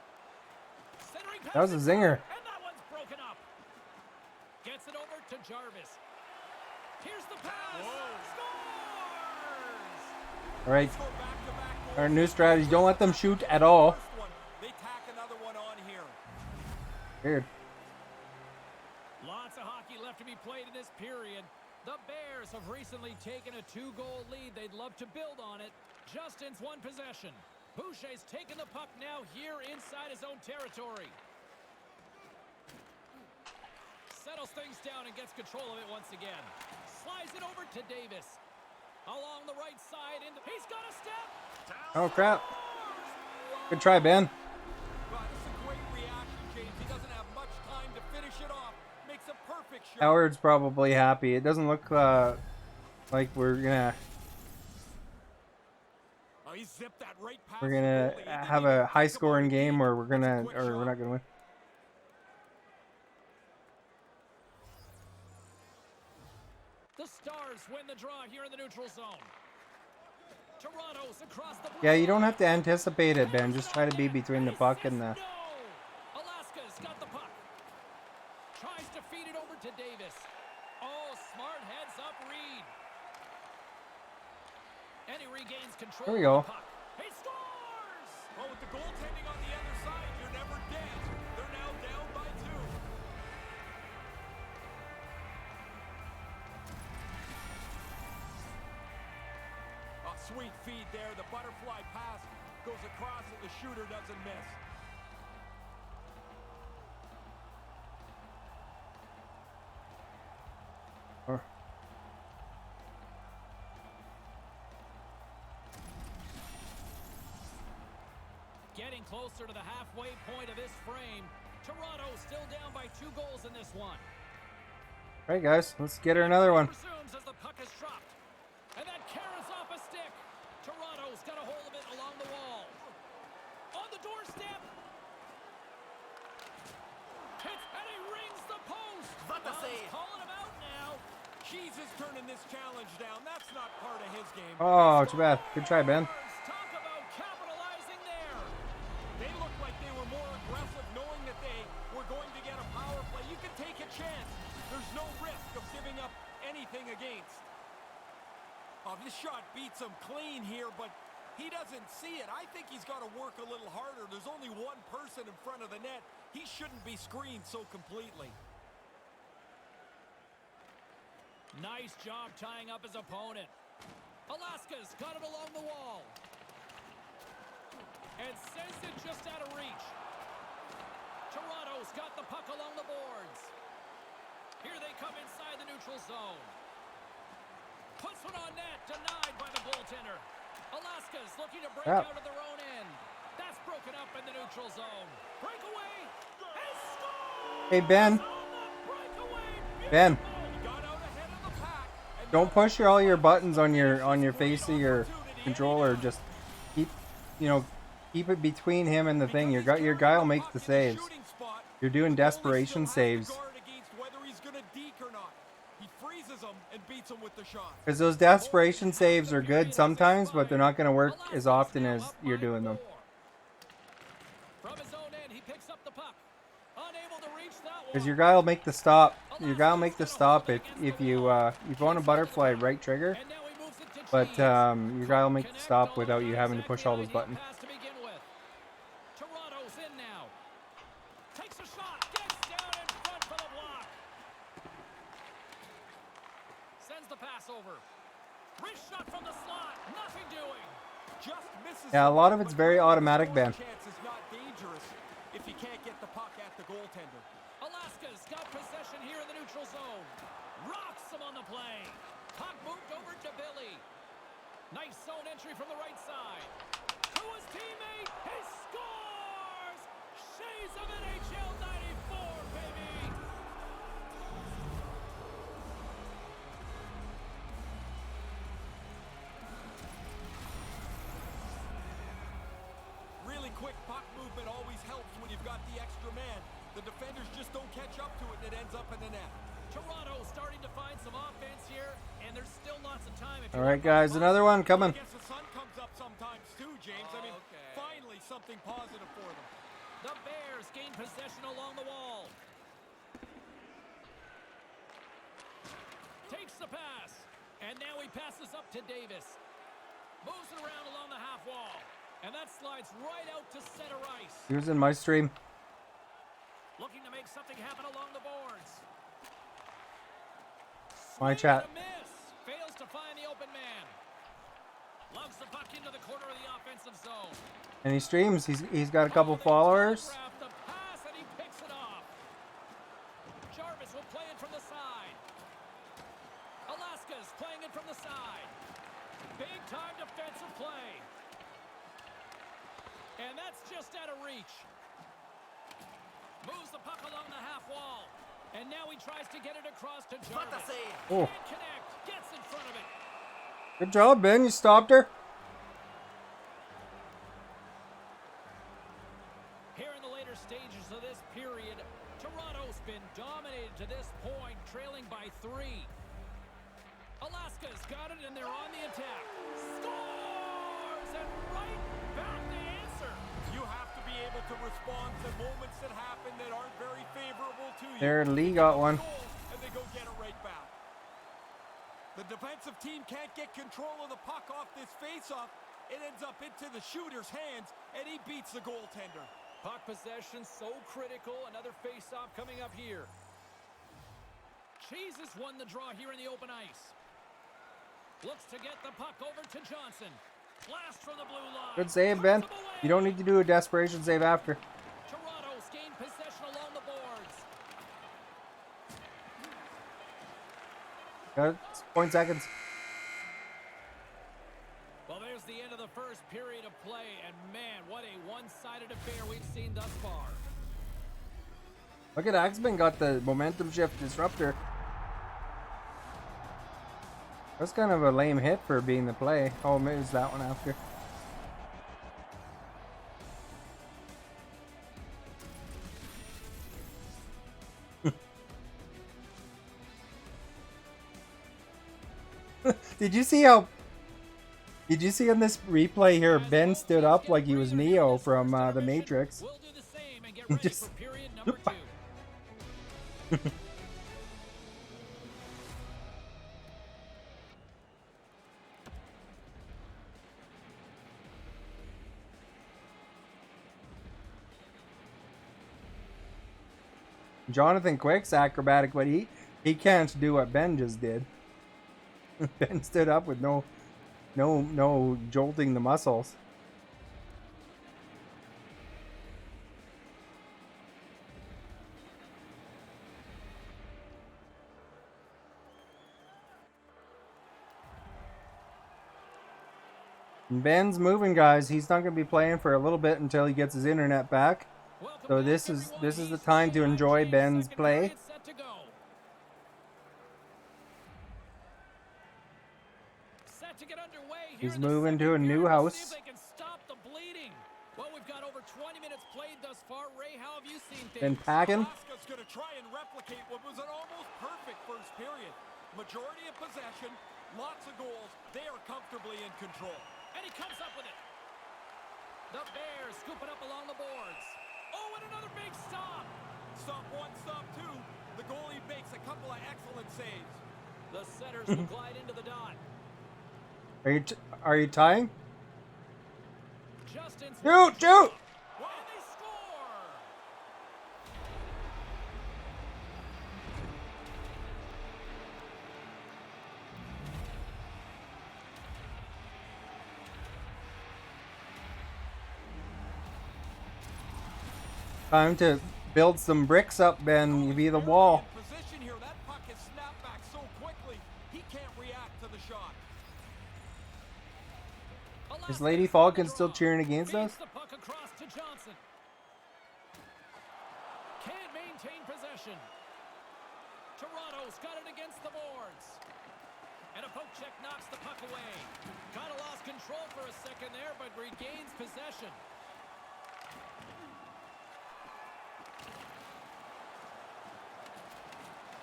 Centering pass That was a zinger. and that one's broken up. Gets it over to Jarvis. Here's the pass. Scores! All right. Go back-to-back goals. Our new strategy. Don't let them shoot at all. First one, they tack another one on here. Weird. Lots of hockey left to be played in this period. The Bears have recently taken a 2-goal lead. They'd love to build on it. Justin's one possession. Boucher's taking the puck now here inside his own territory. Settles things down and gets control of it once again. Slides it over to Davis. Along the right side. He's got a step. Oh, crap. Good try, Ben. Wow, this is a great reaction, James. He doesn't have much time to finish it off. Makes a perfect shot. Howard's probably happy. It doesn't look like we're gonna Oh, he zipped that right past we're the gonna goalie. He didn't have even a high think about scoring it. game, or we're That's a gonna quick or we're shot. not gonna win. The Stars win the draw here in the neutral zone. Toronto's across the Yeah, you don't have to anticipate it, Ben. Just try to be between the puck and the. No! Alaska's got the puck. Tries to feed it over to Davis. Oh, smart heads up Reed. And he regains control There we of go. the puck. He scores! Well, with the goaltending on the other side, you're never dead. They're now down by 2. A sweet feed there, the butterfly pass. Goes across and the shooter doesn't miss. Getting closer to the halfway point of this frame. Toronto still down by 2 goals in this one. All right, guys, let's get her another one. Resumes as the puck is dropped. And that carries off a stick. Toronto's got a hold of it along the wall. On the doorstep. Hits and he rings the post. He's calling him out now. Keys is turning this challenge down. That's not part of his game. Oh, too bad. Good try, Ben. Talk about capitalizing there. They looked like they were more aggressive, knowing that they were going to get a power play. You can take a chance. There's no risk of giving up anything against. Oh, this shot beats him clean here, but he doesn't see it. I think he's got to work a little harder. There's only one person in front of the net. He shouldn't be screened so completely. Nice job tying up his opponent. Alaska's got it along the wall. And sends it just out of reach. Toronto's got the puck along the boards. Here they come inside the neutral zone. Puts one on net, denied by the goaltender. Alaska's looking to break out of their own end. That's broken up in the neutral zone. Breakaway. And scores! Hey, Ben. Ben. Don't push all your buttons on your face of your controller. Just keep, keep it between him and the thing. Your guy will make the saves. You're doing desperation saves. Because those desperation saves are good sometimes, but they're not going to work as often as you're doing them. Because your guy will make the stop. Your guy will make the stop if you want a butterfly right trigger, but your guy will make the stop without you having to push all those buttons. Toronto's in now. Takes a shot, gets down in front for the block. Sends the pass over. Wrist shot from the slot. Nothing doing. Just misses. Yeah, a lot of it's very automatic, Ben. Chance is not dangerous if you can't get the puck at the goaltender. Alaska's got possession here in the neutral zone. Rocks him on the play. Puck moved over to Billy. Nice zone entry from the right side. To his teammate. He scores! Shades of NHL 94, baby! Really quick puck movement always helps when you've got the extra man. The defenders just don't catch up to it, and it ends up in the net. Toronto starting to find some offense here, and there's still lots of time. All right, guys, another one coming. I guess the sun comes up sometimes too, James. Finally something positive for them. The Bears gain possession along the wall. Takes the pass, and now he passes up to Davis. Moves it around along the half wall, and that slides right out to center ice. He was in my stream. Looking to make something happen along the boards. My chat. Miss. Fails to find the open man. Loves the puck into the corner of the offensive zone. And he streams. He's got a couple followers. The pass and he picks it off. Jarvis will play it from the side. Alaska's playing it from the side. Big time defensive play. And that's just out of reach. Moves the puck along the half wall. And now he tries to get it across to Jarvis. Oh. Can't connect. Gets in front of it. Good job, Ben. You stopped her. Here in the later stages of this period, Toronto's been dominated to this point, trailing by 3. Alaska's got it, and they're on the attack. Scores! And right back the answer. You have to be able to respond to moments that happen that aren't very favorable to you. There, Lee got one. And they go get it right back. The defensive team can't get control of the puck off this faceoff. It ends up into the shooter's hands, and he beats the goaltender. Puck possession so critical. Another faceoff coming up here. Jesus won the draw here in the open ice. Looks to get the puck over to Johnson. Blast from the blue line. Good save, Ben. Puts him away. You don't need to do a desperation save after. Toronto's gained possession along the boards. Got 0.2 seconds. Well, there's the end of the first period of play, and man, what a one-sided affair we've seen thus far. Look at Axman got the momentum shift disruptor. That's kind of a lame hit for being the play. Oh, maybe it's that one after. Did you see how? Did you see on this replay here? Ben stood up like he was Neo from the Matrix. We'll do the same and get ready Just- for period number 2. Jonathan Quick's acrobatic, but he can't do what Ben just did. Ben stood up with no jolting the muscles. And Ben's moving, guys. He's not going to be playing for a little bit until he gets his internet back. So this is the time to enjoy Ben's play. He's moving to a new house. Well, we've got over 20 minutes played thus far. Ray, how have you seen Been things? packing. Alaska's going to try and replicate what was an almost perfect first period. Majority of possession, lots of goals. They are comfortably in control. And he comes up with it. The Bears scoop it up along the boards. Oh, and another big stop. Stop one, stop two. The goalie makes a couple of excellent saves. The setters will glide into the dot. Are you tying? Justin's Shoot! Shoot! and they score. Time to build some bricks up, Ben. You be the wall. In position here. That puck is snapped back so quickly, he can't react to the shot. Is Lady Falcon still cheering against us? Feeds the puck across to Johnson. Can't maintain possession. Toronto's got it against the boards. And a poke check knocks the puck away. Kind of lost control for a second there, but regains possession.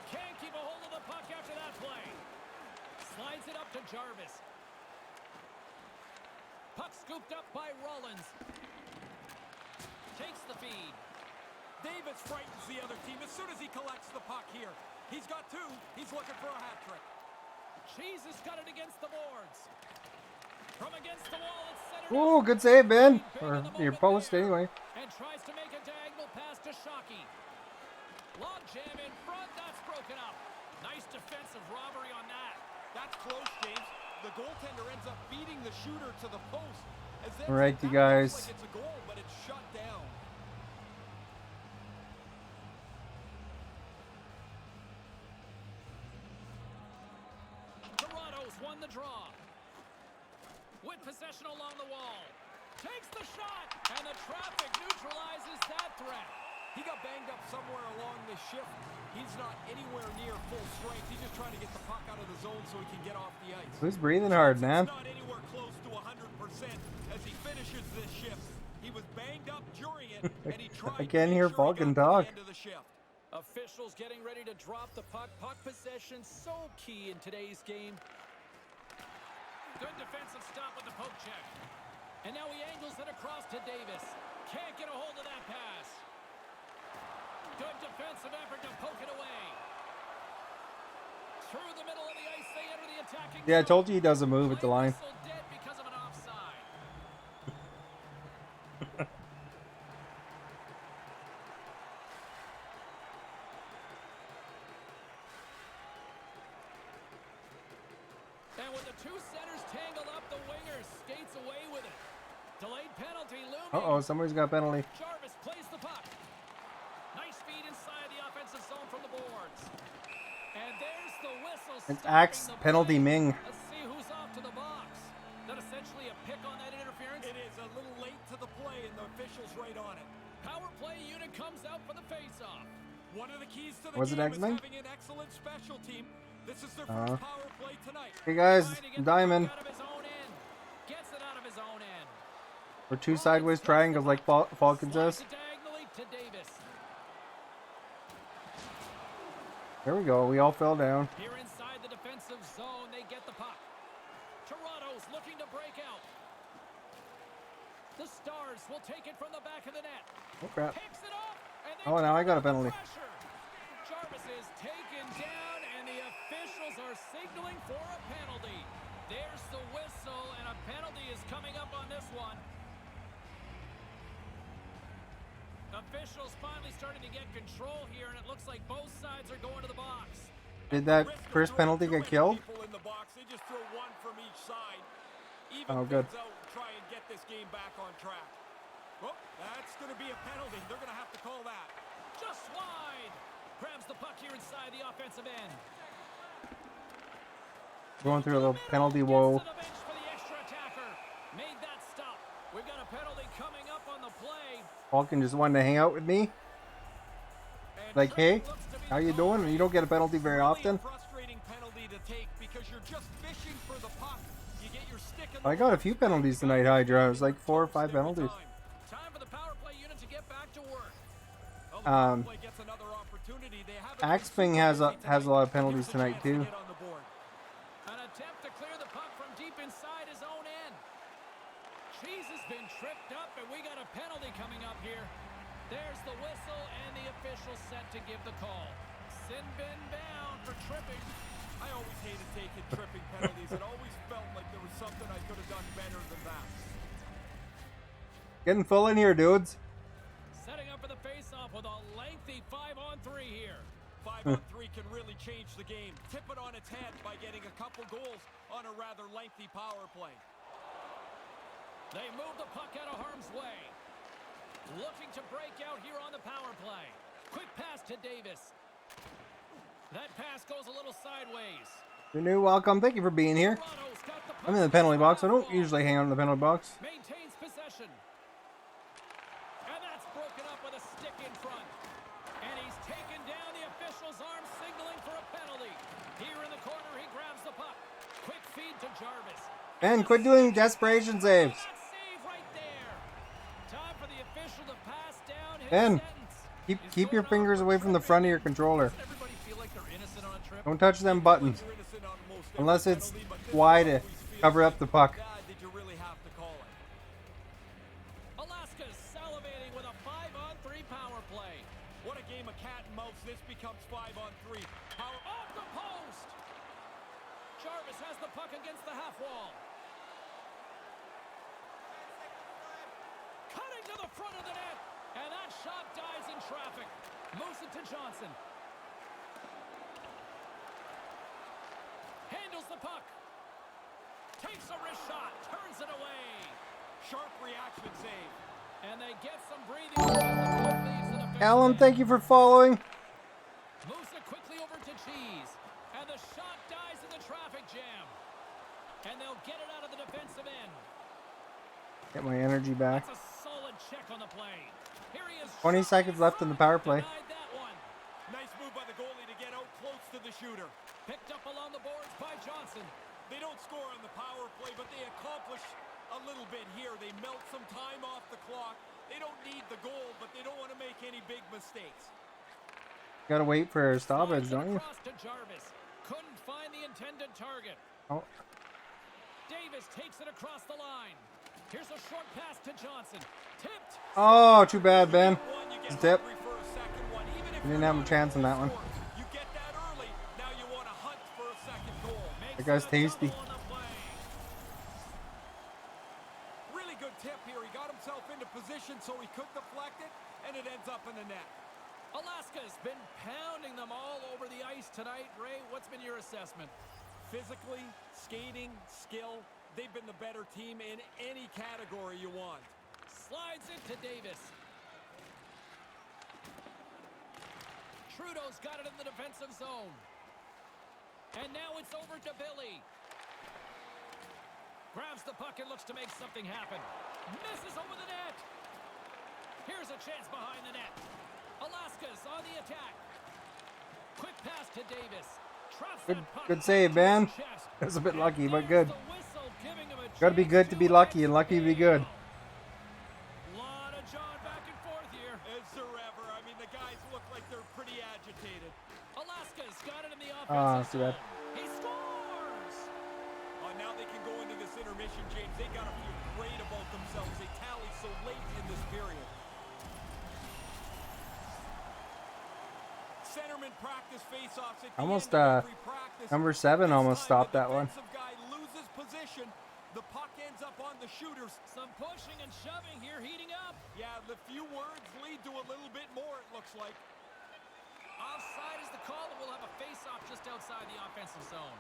Can't keep a hold of the puck after that play. Slides it up to Jarvis. Puck scooped up by Rollins. Takes the feed. Davis frightens the other team as soon as he collects the puck here. He's got two. He's looking for a hat trick. Cheese has got it against the boards. From against the wall, it's centered. Ooh, good save, Ben. Or your post, anyway. And tries to make a diagonal pass to Shockey. Log jam in front. That's broken up. Nice defensive robbery on that. That's close, James. The goaltender ends up beating the shooter to the post. As if All right, that you looks guys. like it's a goal, but it's shut down. Toronto's won the draw. With possession along the wall. Takes the shot. And the traffic neutralizes that threat. He got banged up somewhere along the shift. He's not anywhere near full strength. He's just trying to get the puck out of the zone so he can get off the ice. Who's breathing hard, man? He's not anywhere close to 100% as he finishes this shift. He was banged up during it, and he tried I can't to hear make sure Falcon he got to the talk. end of the shift. Officials getting ready to drop the puck. Puck possession so key in today's game. Good defensive stop with the poke check. And now he angles it across to Davis. Can't get a hold of that pass. Good defensive effort to poke it away. Through the middle of the ice, they enter the attacking Yeah, I zone. told you he doesn't move at the Play line. whistle dead because of an offside. And with the two centers tangled up, the winger skates away with it. Delayed penalty looming. Uh-oh, somebody's got a penalty. Jarvis plays the puck. Nice feed inside the offensive zone from the boards. And there's the whistle. It's Axe penalty Ming. Let's see who's off to the box. That essentially a pick on that interference. It is a little late to the play, and the official's right on it. Power play unit comes out for the face-off. One of the keys to the Was it game is X-Men? having an excellent special team. This is their first power play tonight. Hey guys, Trying to get the Diamond. puck out of his own end. Gets it out of his own end. Or two sideways triangles like Falcon says. Slides it diagonally to Davis. There we go. We all fell down. Here inside the defensive zone, they get the puck. Toronto's looking to break out. The Stars will take it from the back of the net. Oh crap. Picks it up. And they Oh, now I got a turn penalty. the pressure. Jarvis is taken down, and the officials are signaling for a penalty. There's the whistle, and a penalty is coming up on this one. Officials finally starting to get control here, and it looks like both sides are going to the box. Did that first penalty get killed? People in the box. They just throw one from each side. Even Oh, good. things out, try and get this game back on track. Well, that's going to be a penalty. They're going to have to call that. Just wide. Grabs the puck here inside the offensive end. Going through a little penalty Gets woe. to the bench for the extra attacker. Made that stop. We've got a penalty coming up on the play. Falcon just wanted to hang out with me. And Like, hey, tripping looks to be how you called. doing? You don't get a penalty very Really often. a frustrating penalty to take because you're just fishing for the puck. You get your stick in I got a few penalties tonight, Hydra. It was like 4 or 5 penalties. Time for the power play unit to get back to work. Well, the power play gets another opportunity. They haven't been Axping super has a lot of busy tonight. penalties Gives a tonight chance to too. get on the board. An attempt to clear the puck from deep inside his own end. Cheese has been tripped up, and we got a penalty coming up here. There's the whistle, and the official set to give the call. Sin bin bound for tripping. I always hated taking tripping penalties. It always felt like there was something I could have done better than that. Getting full in here, dudes. Setting up for the face-off with a lengthy 5-on-3 here. 5-on-3 can really change the game. Tip it on its head by getting a couple goals on a rather lengthy power play. They move the puck out of harm's way. Looking to break out here on the power play. Quick pass to Davis. That pass goes a little sideways. You're new, welcome. Thank you for being here. Toronto's got the puck I'm in the penalty box. I don't wall. usually hang out in the penalty box. Maintains possession. And that's broken up with a stick in front. And he's taken down. The official's arm signaling for a penalty. Here in the corner, he grabs the puck. Quick feed to Jarvis. Ben, quit doing desperation saves. That save right there. Time for the official to pass down his Ben, sentence. keep your fingers away from the front of your controller. Doesn't everybody feel like they're innocent on a trip? Don't touch them buttons. You're innocent on most every Unless it's penalty, but this wide one to always feels cover up the puck. God, did you really have to call it? Alaska's salivating with a 5-on-3 power play. What a game of cat and mouse. This becomes 5-on-3. Power Off the post. Jarvis has the puck against the half wall. Cutting to the front of the net. And that shot dies in traffic. Moves it to Johnson. Handles the puck. Takes a wrist shot. Turns it away. sharp reaction save. And they get some breathing room. Alan, thank you for following. Moves it quickly over to Cheese. And the shot dies in the traffic jam. And they'll get it out of the defensive end. Get my energy back. That's a solid check on the play. Here he is. 20 seconds left in the power play. Denied that one. Nice move by the goalie to get out close to the shooter. Picked up along the boards by Johnson. They don't score on the power play, but they accomplish a little bit here. They melt some time off the clock. They don't need the goal, but they don't want to make any big mistakes. Gotta wait for a stoppage, Slides it don't you? across to Jarvis. Couldn't find the intended target. Oh, Davis takes it across the line. Here's a short pass to Johnson. Tipped. oh, too bad, Ben. One, you get It's a tip. hungry for a second one. Even if We didn't you're have a not chance able on to that one. score, you get that early. Now you want to hunt for a second goal. That guy's tasty. Double on the play. Really good tip here. He got himself into position so he could deflect it, and it ends up in the net. Alaska's been pounding them all over the ice tonight. Ray, what's been your assessment? Physically, skating, skill, they've been the better team in any category you want. Slides it to Davis. Trudeau's got it in the defensive zone. And now it's over to Billy. Grabs the puck and looks to make something happen. Misses over the net. Here's a chance behind the net. Alaska's on the attack. Quick pass to Davis. Good save, man. It was a bit lucky, but good. Gotta be good to be lucky, and lucky to be good. Lot of John back and forth here. Is there ever? I mean, the guys look like they're pretty agitated. Alaska's got it in the Ah, offensive too bad. zone. He scores! Now they can go into this intermission, James. They got to feel great about themselves. They tallied so late in this period. Centerman practice face-offs at the Almost, end of every practice. number 7 almost stopped that one. The defensive guy loses position. The puck ends up on the shooters. Some pushing and shoving here, heating up. Yeah, the few words lead to a little bit more, it looks like. Offside is the call, and we'll have a face-off just outside the offensive zone.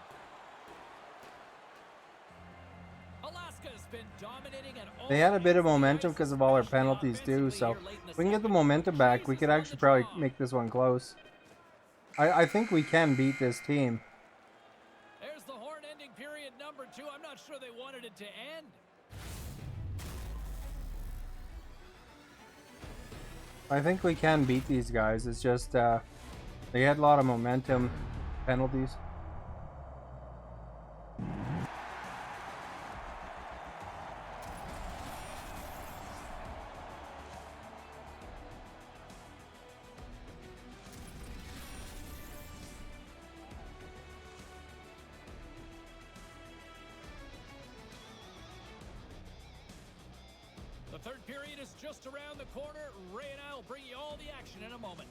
Alaska's been dominating at all. They had a bit of momentum because of all their penalties too, so if we can get the momentum back, we could actually probably make this one close. I think we can beat this team. There's the horn ending period number 2. I'm not sure they wanted it to end. I think we can beat these guys. It's just they had a lot of momentum penalties. The third period is just around the corner. Ray and I will bring you all the action in a moment.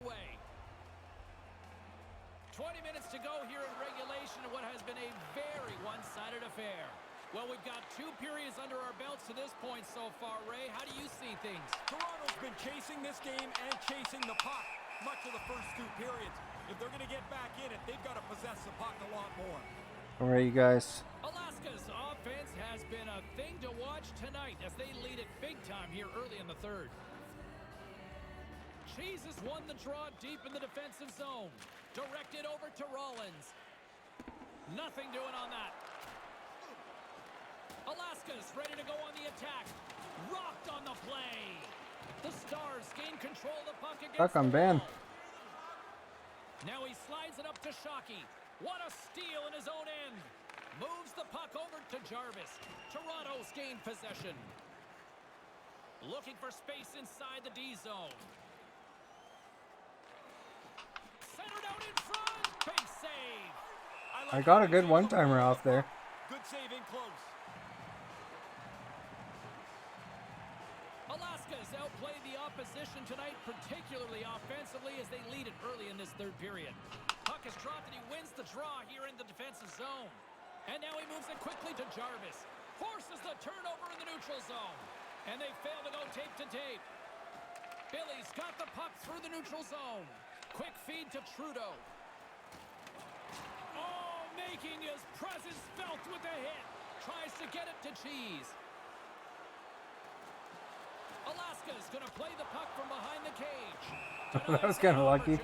Way. 20 minutes to go here in regulation in what has been a very one-sided affair. Well, we've got 2 periods under our belts to this point so far. Ray, how do you see things? Toronto's been chasing this game and chasing the puck much of the first 2 periods. If they're going to get back in it, they've got to possess the puck a lot more. All right, you guys. Alaska's offense has been a thing to watch tonight as they lead it big time here early in the third. Cheese has won the draw deep in the defensive zone. Directed over to Rollins. Nothing doing on that. Alaska's ready to go on the attack. Rocked on the play. The Stars gain control of the puck against Stuck on the Ben. wall. Now he slides it up to Shockey. What a steal in his own end. Moves the puck over to Jarvis. Toronto's gained possession. Looking for space inside the D zone. Centered out in front. Big save. I got a good one-timer off there. Good save in close. Alaska's outplayed the opposition tonight, particularly offensively, as they lead it early in this third period. Puck is dropped and he wins the draw here in the defensive zone. And now he moves it quickly to Jarvis. Forces the turnover in the neutral zone. And they fail to go tape to tape. Billy's got the puck through the neutral zone. Quick feed to Trudeau. Oh, making his presence felt with a hit. Tries to get it to Cheese. Alaska's going to play the puck from behind the cage. That was kind of lucky.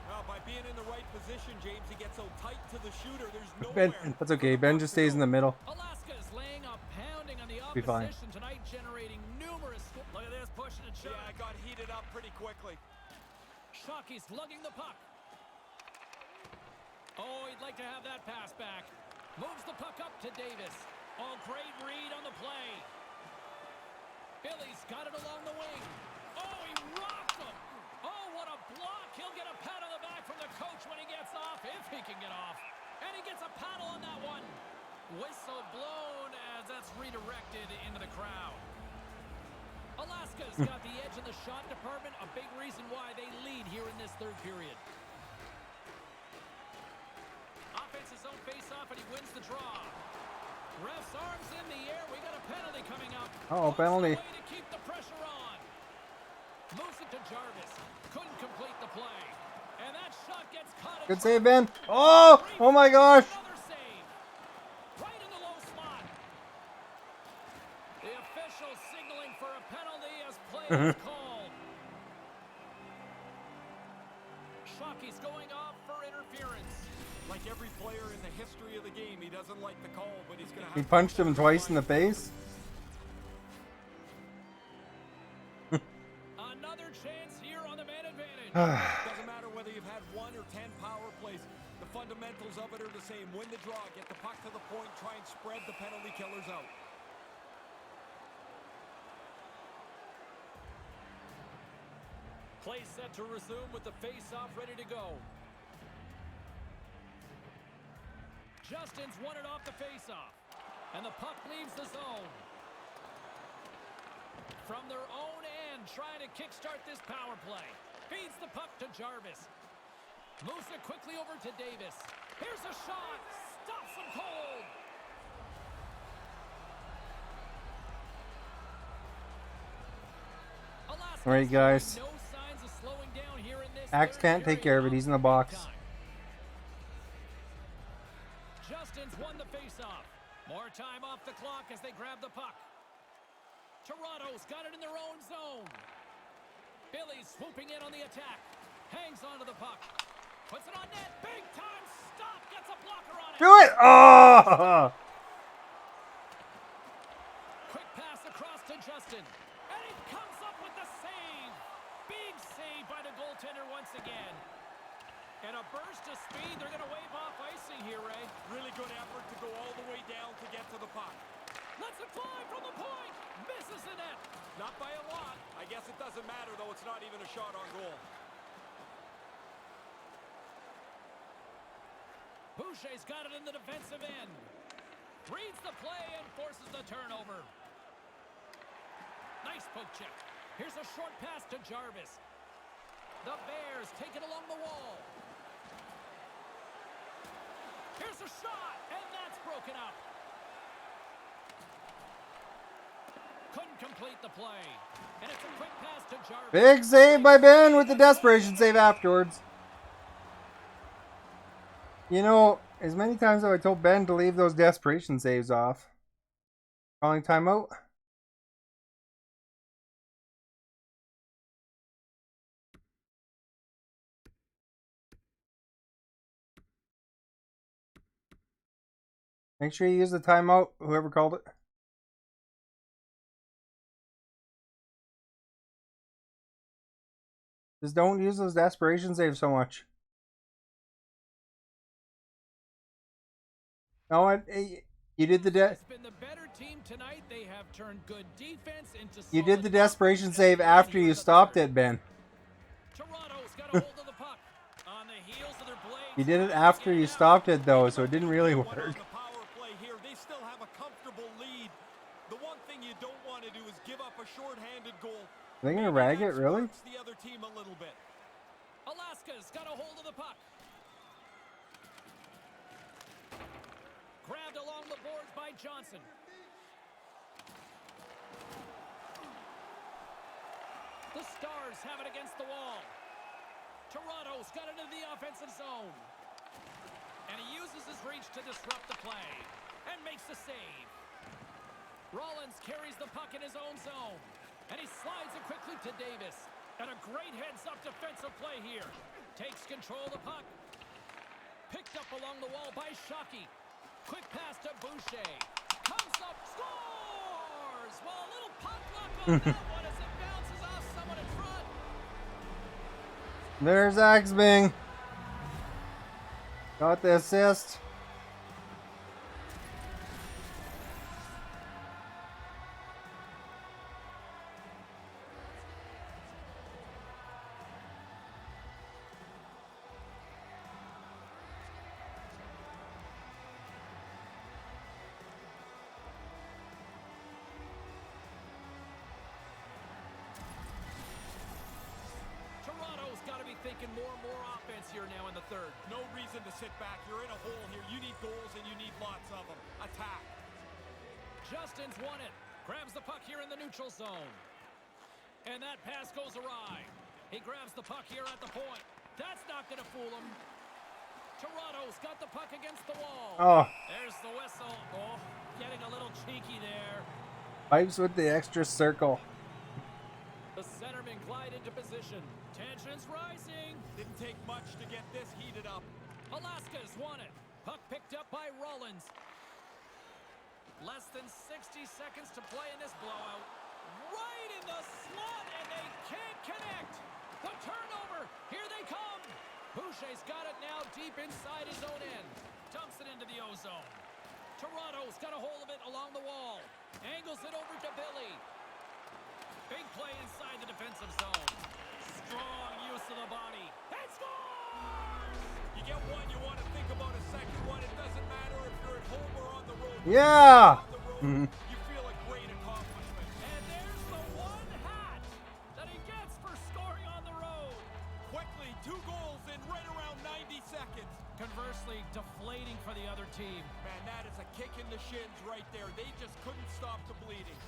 Well, by being in the right position, James, he gets so tight to the shooter, there's Ben, nowhere. that's okay. Ben just stays in the middle. Alaska's laying a pounding on the Be fine. opposition tonight, generating numerous. Look at this, pushing and shoving. Yeah, it got heated up pretty quickly. Shockey's lugging the puck. Oh, he'd like to have that pass back. Moves the puck up to Davis. Oh, great read on the play. Billy's got it along the wing. Oh, he rocked him. Oh, what a block. He'll get a pat on the back from the coach when he gets off, if he can get off. And he gets a paddle on that one. Whistle blown as that's redirected into the crowd. Alaska's got the edge in the shot department, a big reason why they lead here in this third period. Offense's own face-off, and he wins the draw. Ref's arms in the air. We got a penalty coming up. Oh, penalty. To keep the pressure on. Moves it to Jarvis. Couldn't complete the play. And that shot gets caught. Good save, Ben. Oh my gosh. Another save. Right in the low slot. The official signaling for a penalty as play is called. Shockey's going off for interference. Like every player in the history of the game, he doesn't like the call, but he's going to have He punched him twice in the face. Another chance here on the man advantage. Doesn't matter whether you've had 1 or 10 power plays. The fundamentals of it are the same. Win the draw, get the puck to the point, try and spread the penalty killers out. Play set to resume with the face-off ready to go. Justin's won it off the face-off. And the puck leaves the zone. From their own end, trying to kickstart this power play. Feeds the puck to Jarvis. Moves it quickly over to Davis. Here's a shot. Stops him cold. All right, guys. No signs of slowing down here in this Axe can't take care of it. He's in the box. Justin's won the face-off. More time off the clock as they grab the puck. Toronto's got it in their own zone. Billy's swooping in on the attack. Hangs onto the puck. Puts it on net. Big time stop. Gets a blocker on it. Do it! Oh! Quick pass across to Justin. And he comes up with the save. Big save by the goaltender once again. And a burst of speed. They're going to wave off icing here, Ray. Really good effort to go all the way down to get to the puck. Lets it fly from the point. Misses the net. Not by a lot. I guess it doesn't matter, though. It's not even a shot on goal. Boucher's got it in the defensive end. Reads the play and forces the turnover. Nice poke check. Here's a short pass to Jarvis. The Bears take it along the wall. Here's a shot, and that's broken up. Couldn't complete the play. And it's a quick pass to Jarvis. Big save by Ben with the desperation save afterwards. You know, as many times have I told Ben to leave those desperation saves off. Calling timeout. Make sure you use the timeout, whoever called it. Just don't use those desperation saves so much. No, you did the It's been the better team tonight. They have turned good defense into you did the solid desperation offense. save after you stopped it, Ben. Toronto's got a hold of the puck. On the heels of their blades. You did it after you stopped it, though, so it didn't really One on work. the power play here. They still have a comfortable lead. The one thing you don't want to do is give up a short-handed goal. Are they gonna rag it, really? The other team a little bit. Alaska's got a hold of the puck. Grabbed along the boards by Johnson. The Stars have it against the wall. Toronto's got it into the offensive zone. And he uses his reach to disrupt the play. And makes the save. Rollins carries the puck in his own zone. And he slides it quickly to Davis. And a great heads-up defensive play here. Takes control of the puck. Picked up along the wall by Shockey. Quick pass to Boucher. Comes up, scores! Well, a little puck luck on that one as it bounces off someone in front. There's Axbing. Got the assist. Toronto's got to be thinking more and more offense here now in the third. No reason to sit back. You're in a hole here. You need goals, and you need lots of them. Attack. Justin's won it. Grabs the puck here in the neutral zone. And that pass goes awry. He grabs the puck here at the point. That's not going to fool him. Toronto's got the puck against the wall. Oh, There's the whistle. Oh, getting a little cheeky there. pipes with the extra circle. The centermen glide into position. Tensions rising. Didn't take much to get this heated up. Alaska's won it. Puck picked up by Rollins. Less than 60 seconds to play in this blowout. Right in the slot, and they can't connect. The turnover. Here they come. Boucher's got it now deep inside his own end. Dumps it into the O-zone. Toronto's got a hold of it along the wall. Angles it over to Billy. Big play inside the defensive zone. Strong use of the body. And scores! You get one, you want to think about a second one. It doesn't matter if you're at home or on the road. Yeah. On the road, you feel a great accomplishment. And there's the one hat that he gets for scoring on the road. Quickly, 2 goals in right around 90 seconds. Conversely, deflating for the other team. Man, that is a kick in the shins right there. They just couldn't stop the bleeding.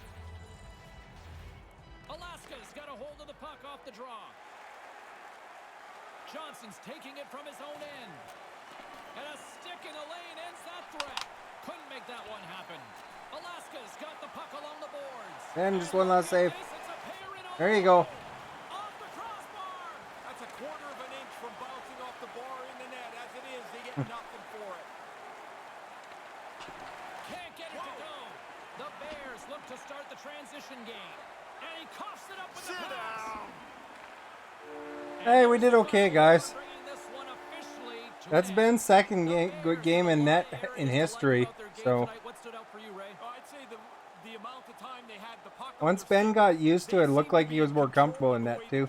Alaska's got a hold of the puck off the draw. Johnson's taking it from his own end. And a stick in the lane ends that threat. Couldn't make that one happen. Alaska's got the puck along the boards. And just one last save. It's a pair in There you go. off the crossbar. That's a quarter of an inch from bouncing off the bar in the net. As it is, they get nothing for it. Can't get it to go. The Bears look to start the transition game. And he coughs it up with the pass. Hey, we did okay, guys. Bringing this one officially to That's an been end. second The good Bears game in have net a lot of in areas to like history. about their game So tonight. What stood out for you, Ray? I'd say the amount of time they had the puck. once Ben got used to it, it looked like he was more comfortable in net too.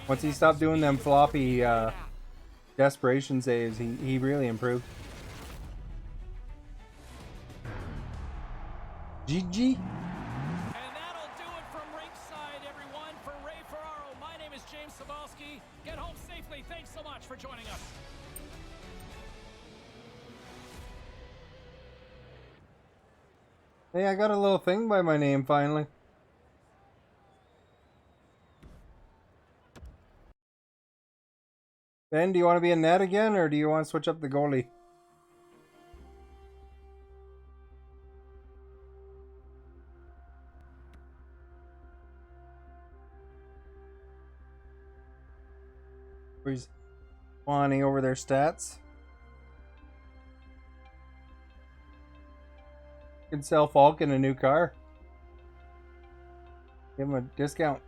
Once he stopped doing them floppy desperation saves, he really improved. GG. And that'll do it from ringside, everyone. For Ray Ferraro, my name is James Sabalski. Get home safely. Thanks so much for joining us. Hey, I got a little thing by my name finally. Ben, do you want to be in net again, or do you want to switch up the goalie? He's fawning over their stats. Could sell Falcon a new car. Give him a discount.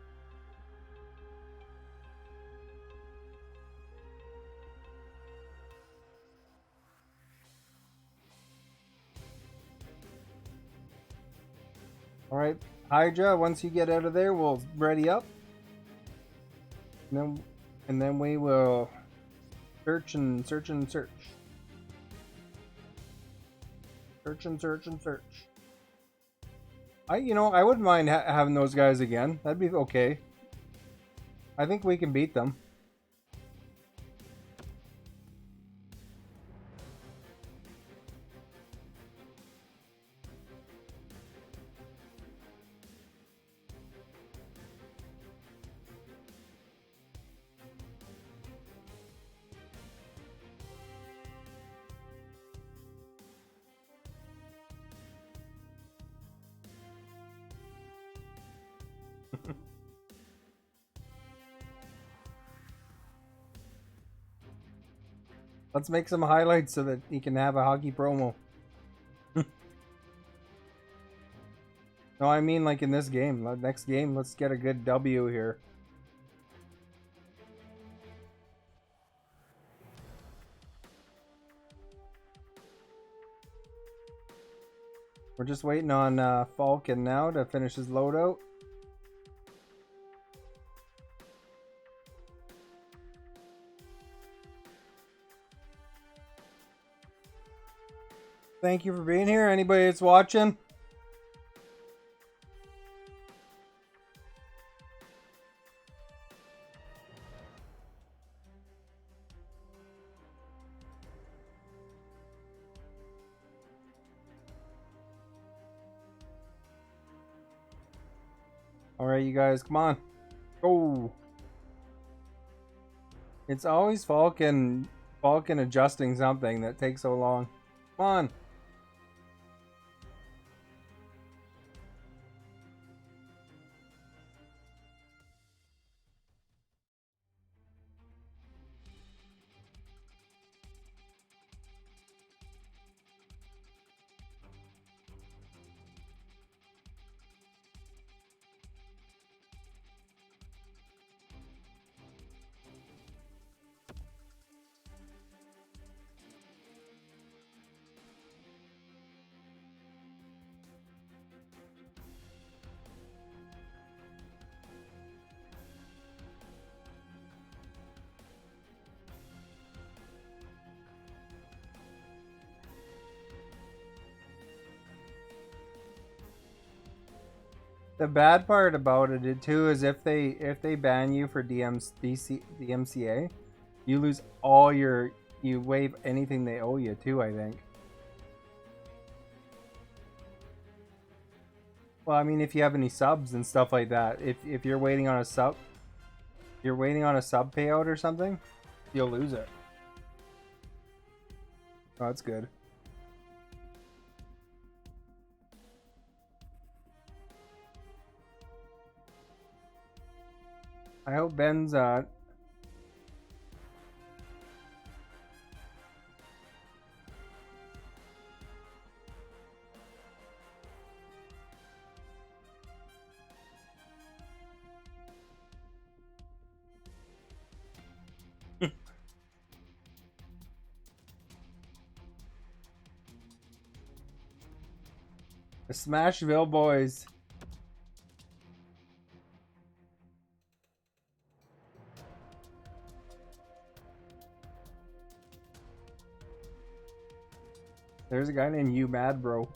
Alright, Hydra, once you get out of there, we'll ready up. And then we will search and search and search. Search and search and search. I wouldn't mind having those guys again. That'd be okay. I think we can beat them. Let's make some highlights so that he can have a hockey promo. No, I mean like in this game. Next game, let's get a good W here. We're just waiting on Falcon now to finish his loadout. Thank you for being here. Anybody that's watching. All right, you guys, come on. Go. It's always Falcon adjusting something that takes so long. Come on. The bad part about it too is if they ban you for DMCA, you lose all you waive anything they owe you too, I think. Well, I mean, if you have any subs and stuff like that, if you're waiting on a sub payout or something, you'll lose it. Oh, that's good. I hope Ben's the Smashville boys. There's a guy named You Mad Bro.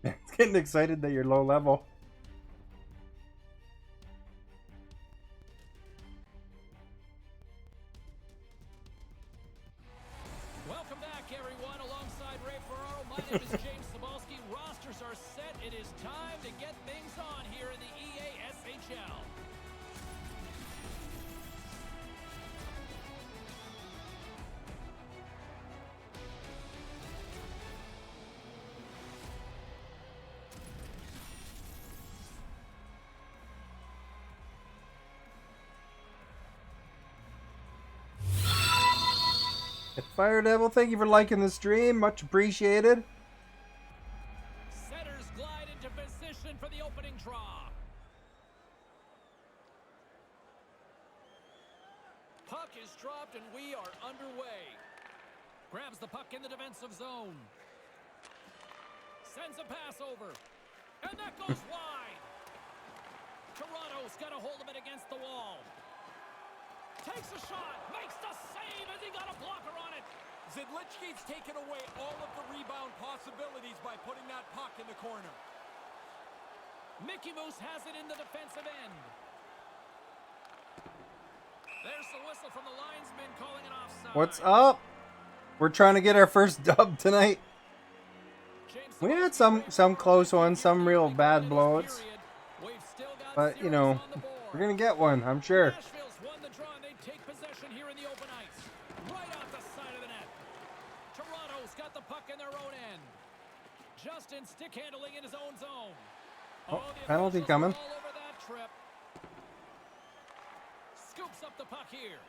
It's getting excited that you're low level. Welcome back, everyone. Alongside Ray Ferraro, my name is James Cebulski. Rosters are set. It is time to get things on here in the EASHL. Fire Devil, thank you for liking the stream. Much appreciated. Setters glide into position for the opening draw. Puck is dropped and we are underway. Grabs the puck in the defensive zone. Sends a pass over. And that goes wide. Toronto's got a hold of it against the wall. Takes a shot, makes the save as he got a blocker on it. Zidlichky's taken away all of the rebound possibilities by putting that puck in the corner. Mickey Moose has it in the defensive end. There's the whistle from the linesman calling it offside. What's up? We're trying to get our first dub tonight. We had some close ones, some real bad blowouts. But, you know, we're going to get one, I'm sure. Take possession here in the open ice. Right off the side of the net. Toronto's got the puck in their own end. Justin stick handling in his own zone. Oh, penalty coming. All over that trip. scoops up the puck here.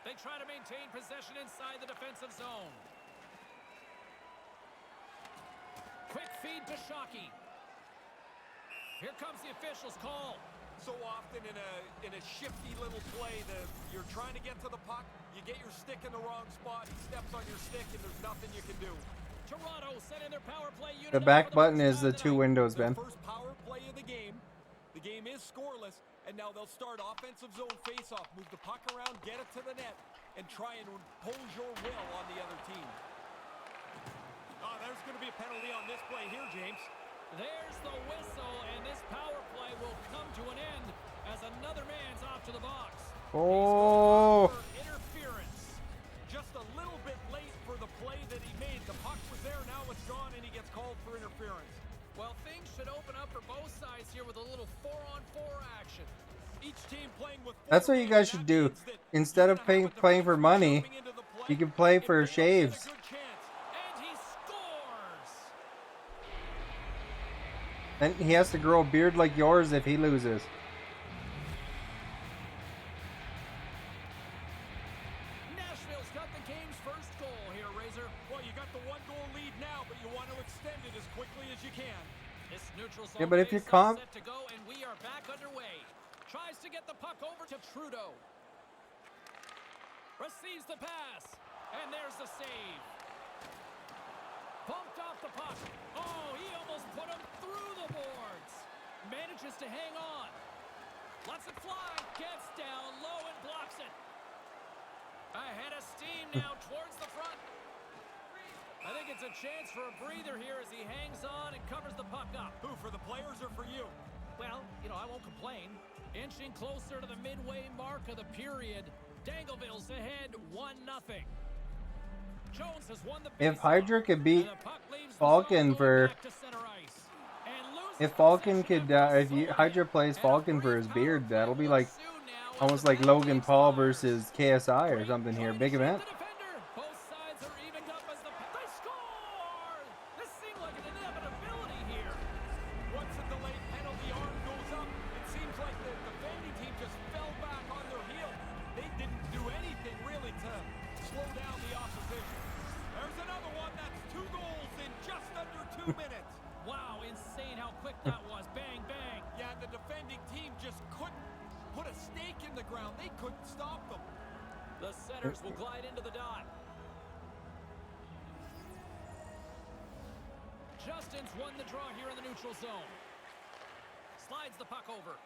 They try to maintain possession inside the defensive zone. Quick feed to Shockey. Here comes the official's call. So often in a shifty little play, you're trying to get to the puck, you get your stick in the wrong spot, he steps on your stick, and there's nothing you can do. Toronto set in their power play unit. The back button is the two windows, Ben. First power play of the game. The game is scoreless, and now they'll start offensive zone face-off. Move the puck around, get it to the net, and try and impose your will on the other team. Oh, there's going to be a penalty on this play here, James. There's the whistle, and this power play will come to an end as another man's off to the box. Oh! Interference. Just a little bit late for the play that he made. The puck was there, now it's gone, and he gets called for interference. Well, things should open up for both sides here with a little 4-on-4 action. Each team playing with That's what you guys should do. Instead of playing for money, you can play for shaves. And he scores! Then he has to grow a beard like yours if he loses. Nashville's got the game's first goal here, Razor. Well, you got the one-goal lead now, but you want to extend it as quickly as you can. This neutral zone Yeah, but if you're faceoff set to go, and we are back underway. Tries to get the puck over to Trudeau. Receives the pass, and there's the save. Bumped off the puck. Oh, he almost put him through the boards. Manages to hang on. Lets it fly. Gets down low and blocks it. Ahead of steam now towards the front. I think it's a chance for a breather here as he hangs on and covers the puck up. Who, for the players or for you? Well, I won't complain. Inching closer to the midway mark of the period. Dangleville's ahead 1-0. Jones has won the If Hydra could beat Falcon for... If Falcon could... if Hydra plays Falcon for his beard, that'll be like... almost like Logan Paul versus KSI or something here. Big event. Both sides are evened up as they score! This seemed like an inevitability here. Once a delayed penalty arm goes up, it seems like the defending team just fell back on their heel. They didn't do anything really to slow down the opposition. There's another one. That's 2 goals in just under 2 minutes. Wow, insane how quick that was. Bang, bang. Yeah, the defending team just couldn't put a stake in the ground. They couldn't stop them. The setters will glide into the dot. Justin's won the draw here in the neutral zone. Slides the puck over.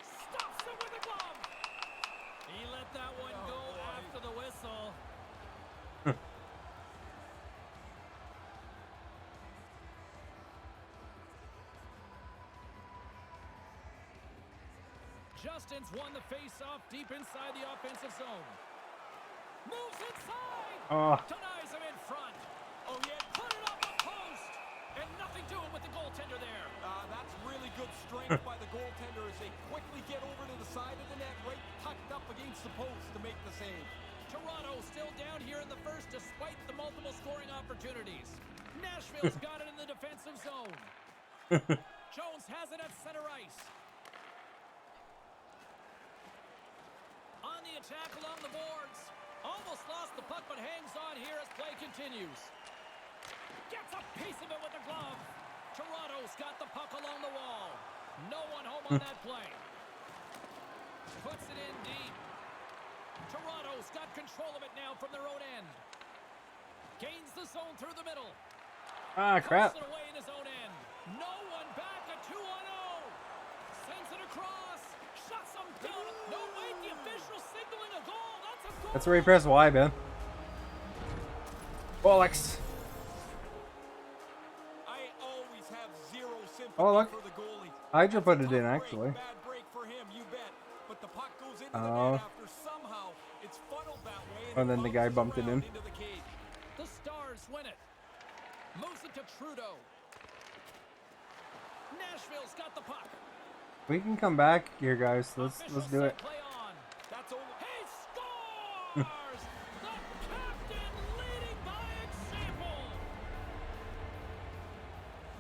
Stops it with a glove. He let that one go after the whistle. Justin's won the face-off deep inside the offensive zone. Moves inside. Oh. Denies him in front. Oh, yeah, put it up the post. And nothing doing with the goaltender there. That's really good strength by the goaltender as they quickly get over to the side of the net, right tucked up against the post to make the save. Toronto still down here in the first despite the multiple scoring opportunities. Nashville's got it in the defensive zone. Jones has it at center ice. On the attack along the boards. Almost lost the puck, but hangs on here as play continues. Gets a piece of it with the glove. Toronto's got the puck along the wall. No one home on that play. Puts it in deep. Toronto's got control of it now from their own end. Gains the zone through the middle. Ah, crap. Puts it away in his own end. No one back, a 2-on-0. Sends it across. Shuts him down. No, wait, the official signaling a goal. That's a goal. That's where you press Y, man. Bollocks. I always have zero sympathy Oh, look. for the goalie. Hydra put it Tough in, break, actually. Bad break for him, you bet. But the puck goes into the Oh. net after somehow it's funneled that way. And then the guy bounces bumped it around in. into the cage. The Stars win it. Moves it to Trudeau. Nashville's got the puck. We can come back here, guys. Let's do it. Play on. That's over. He scores! The captain leading by example.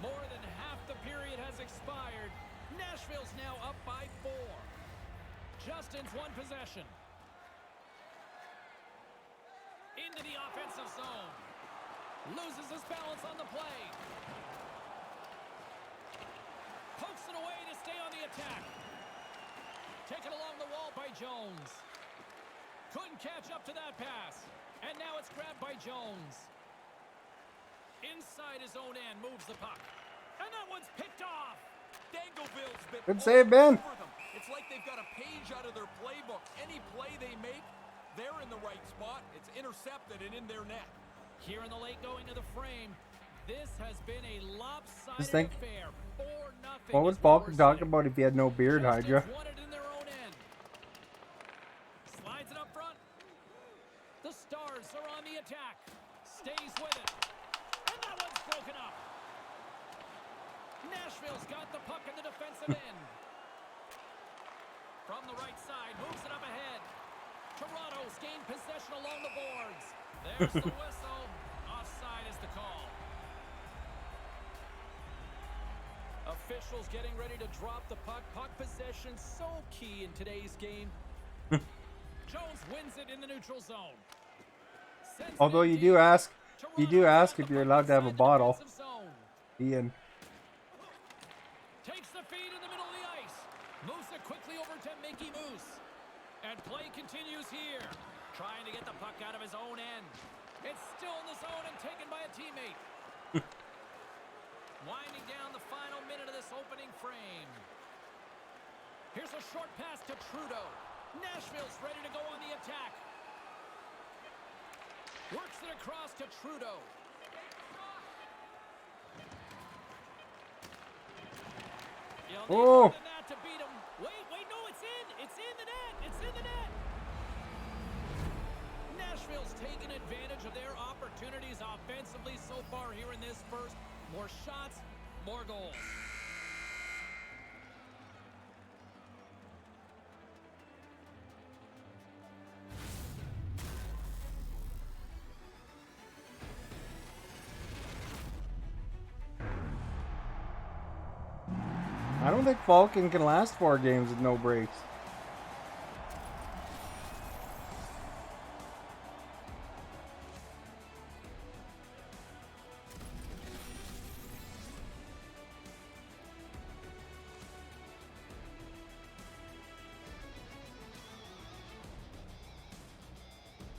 More than half the period has expired. Nashville's now up by 4. Justin's one possession. Into the offensive zone. Loses his balance on the play. Pokes it away to stay on the attack. Taken along the wall by Jones. Couldn't catch up to that pass. And now it's grabbed by Jones. Inside his own end, moves the puck. And that one's picked off. Dangleville's been Good save, Ben. all over them. It's like they've got a page out of their playbook. Any play they make, they're in the right spot. It's intercepted and in their net. Here in the late going of the frame, this has been a lopsided Just think, affair. 4-0. what was Falcon talking about if he had no beard, Hydra? Won it in their own end. Slides it up front. The Stars are on the attack. Stays with it. And that one's broken up. Nashville's got the puck in the defensive end. From the right side, moves it up ahead. Toronto's gained possession along the boards. There's the whistle. Offside is the call. Officials getting ready to drop the puck. Puck possession so key in today's game. Jones wins it in the neutral zone. Although you do ask if you're allowed to have a bottle. Ian. Takes the feed in the middle of the ice. Moves it quickly over to Mickey Moose. And play continues here. Trying to get the puck out of his own end. It's still in the zone and taken by a teammate. Winding down the final minute of this opening frame. Here's a short pass to Trudeau. Nashville's ready to go on the attack. Works it across to Trudeau. You'll need more than that to beat him. Wait, no, it's in. It's in the net. It's in the net. Nashville's taken advantage of their opportunities offensively so far here in this first. More shots, more goals. I don't think Falcon can last 4 games with no breaks.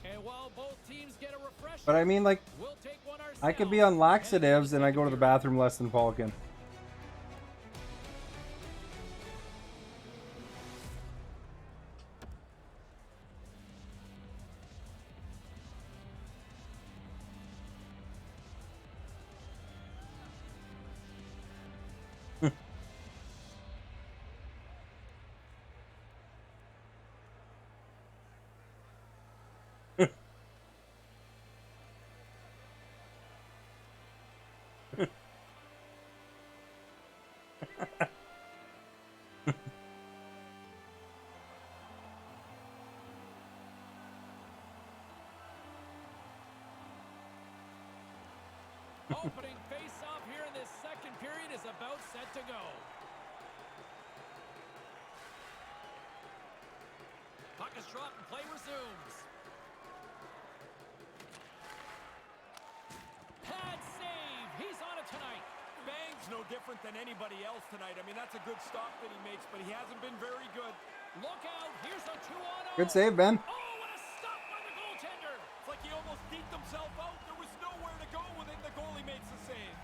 And while both teams get a refresher, But I mean, like, we'll take one ourselves. I could be on laxatives and I go to the bathroom less than Falcon. Opening face-off here in this second period is about set to go. Puck is dropped and play resumes. Pad save. He's on it tonight. Bang's no different than anybody else tonight. I mean, that's a good stop that he makes, but he hasn't been very good. Look out. Here's a 2-on-0. Good save, Ben. Oh, what a stop by the goaltender. It's like he almost deked himself out. There was nowhere to go with it. The goalie makes the save.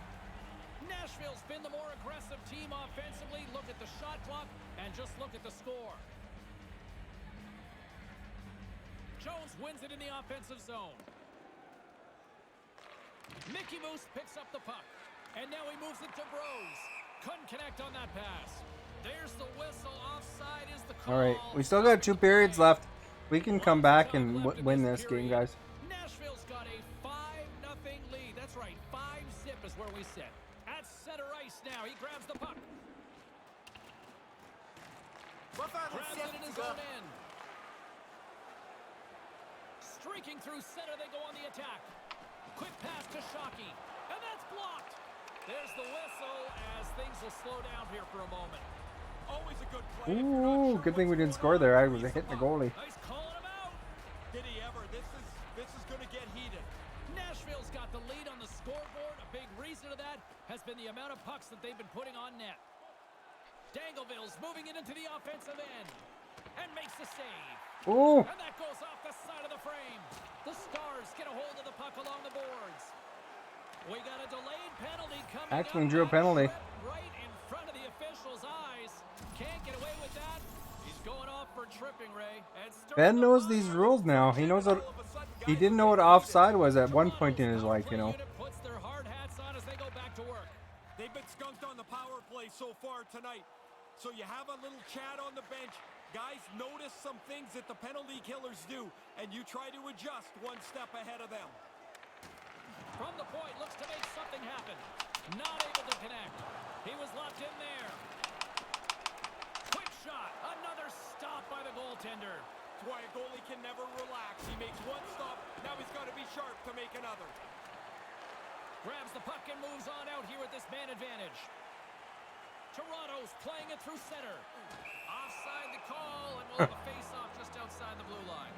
Nashville's been the more aggressive team offensively. Look at the shot clock and just look at the score. Jones wins it in the offensive zone. Mickey Moose picks up the puck. And now he moves it to Bros. Couldn't connect on that pass. There's the whistle. Offside is the call. All right, we still got 2 periods left. We can come back and win this game, guys. Nashville's got a 5-0 lead. That's right, 5-zip is where we sit. At center ice now, he grabs the puck. Grabs it in his own end. Streaking through center, they go on the attack. Quick pass to Shockey, and that's blocked. There's the whistle as things will slow down here for a moment. Always a good play. if you're not Ooh, sure good thing we what's didn't going score on, there. I release was hitting the puck. goalie. Nice calling him out. Did he ever? This is going to get heated. Nashville's got the lead on the scoreboard. A big reason of that has been the amount of pucks that they've been putting on net. Dangleville's moving it into the offensive end and makes the save. Ooh, And that goes off the side of the frame. The Stars get a hold of the puck along the boards. We got a delayed penalty coming Axman up. drew a penalty. Right in front of the official's eyes. Can't get away with that. He's going off for tripping, Ray. And Ben knows these rules now. He knows what. He didn't know what offside was at one point in his life, you know. Puts their hard hats on as they go back to work. They've been skunked on the power play so far tonight. So you have a little chat on the bench. Guys, notice some things that the penalty killers do, and you try to adjust one step ahead of them. From the point, looks to make something happen. Not able to connect. He was locked in there. Quick shot. Another stop by the goaltender. That's why a goalie can never relax. He makes one stop. Now he's got to be sharp to make another. Grabs the puck and moves on out here with this man advantage. Toronto's playing it through center. Offside the call, and we'll have a face-off just outside the blue line.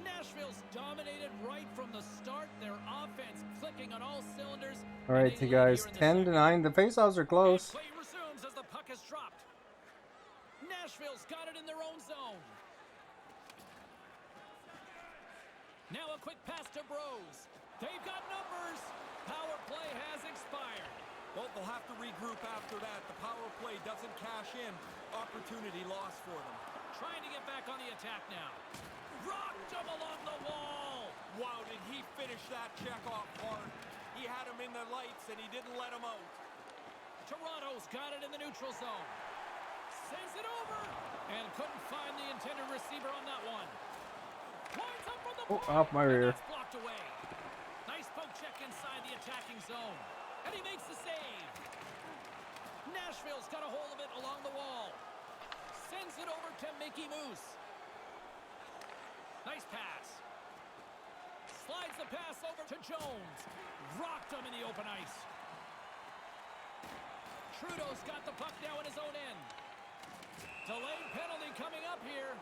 Nashville's dominated right from the start. Their offense clicking on all cylinders. All right, you guys, 10-9. The faceoffs are close. Play resumes as the puck is dropped. Nashville's got it in their own zone. Now a quick pass to Bros. They've got numbers. Power play has expired. Well, they'll have to regroup after that. The power play doesn't cash in. Opportunity lost for them. Trying to get back on the attack now. Rocked him along the wall. Wow, did he finish that check off hard. He had him in the lights, and he didn't let him out. Toronto's got it in the neutral zone. Sends it over. And couldn't find the intended receiver on that one. Lines up from the Oh, point, off my and rear. that's blocked away. Nice poke check inside the attacking zone. And he makes the save. Nashville's got a hold of it along the wall. Sends it over to Mickey Moose. Nice pass. Slides the pass over to Jones. Rocked him in the open ice. Trudeau's got the puck now in his own end. Delayed penalty coming up here.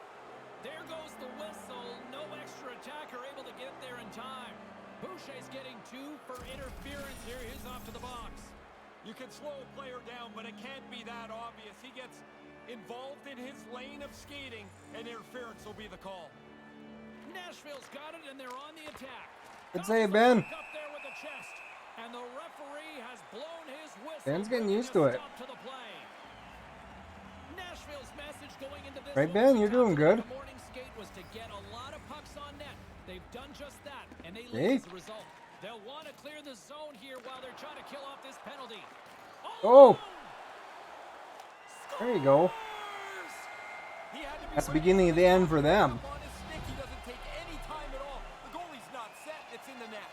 There goes the whistle. No extra attacker able to get there in time. Boucher's getting 2 for interference here. He's off to the box. You can slow a player down, but it can't be that obvious. He gets involved in his lane of skating, and interference will be the call. Nashville's got it, and they're on the attack. Good save, Ben. Up there with the chest, and the referee has blown his whistle. Ben's getting bringing used a to it. stop to the play. Nashville's message going into this Right, one Ben, was you're top doing of good. The morning skate was to get a lot of pucks on net. They've done just that, and they Hey. lead as a result. They'll want to clear the zone here while they're trying to kill off this penalty. Oh. There you go. Scores! He had to be That's the ready beginning of the end for them. up on his stick. He doesn't take any time at all. The goalie's not set. It's in the net.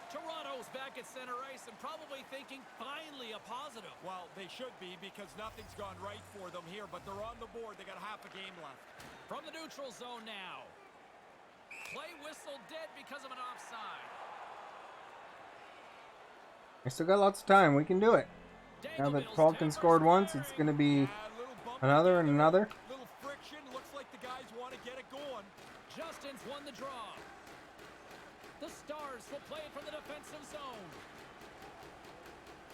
Toronto's back at center ice and probably thinking finally a positive. Well, they should be because nothing's gone right for them here, but they're on the board. They got half a game left. From the neutral zone now. Play whistle dead because of an offside. I still got lots of time. We can do it. Now that Falcon scored once, it's going to be A little bump another and another. Little friction. Looks like the guys want to get it going. Justin's won the draw. The Stars will play it from the defensive zone.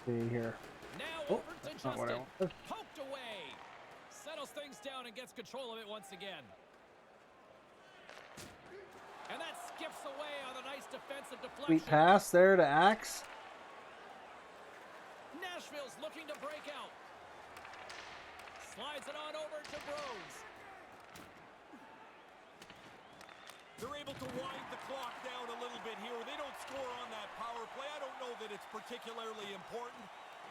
See here. Now Oh, over to that's not what I Justin. wanted. Poked away. Settles things down and gets control of it once again. And that skips away on a nice defensive deflection. Sweet pass there to Axe. Nashville's looking to break out. Slides it on over to Bros. They're able to wind the clock down a little bit here. They don't score on that power play. I don't know that it's particularly important.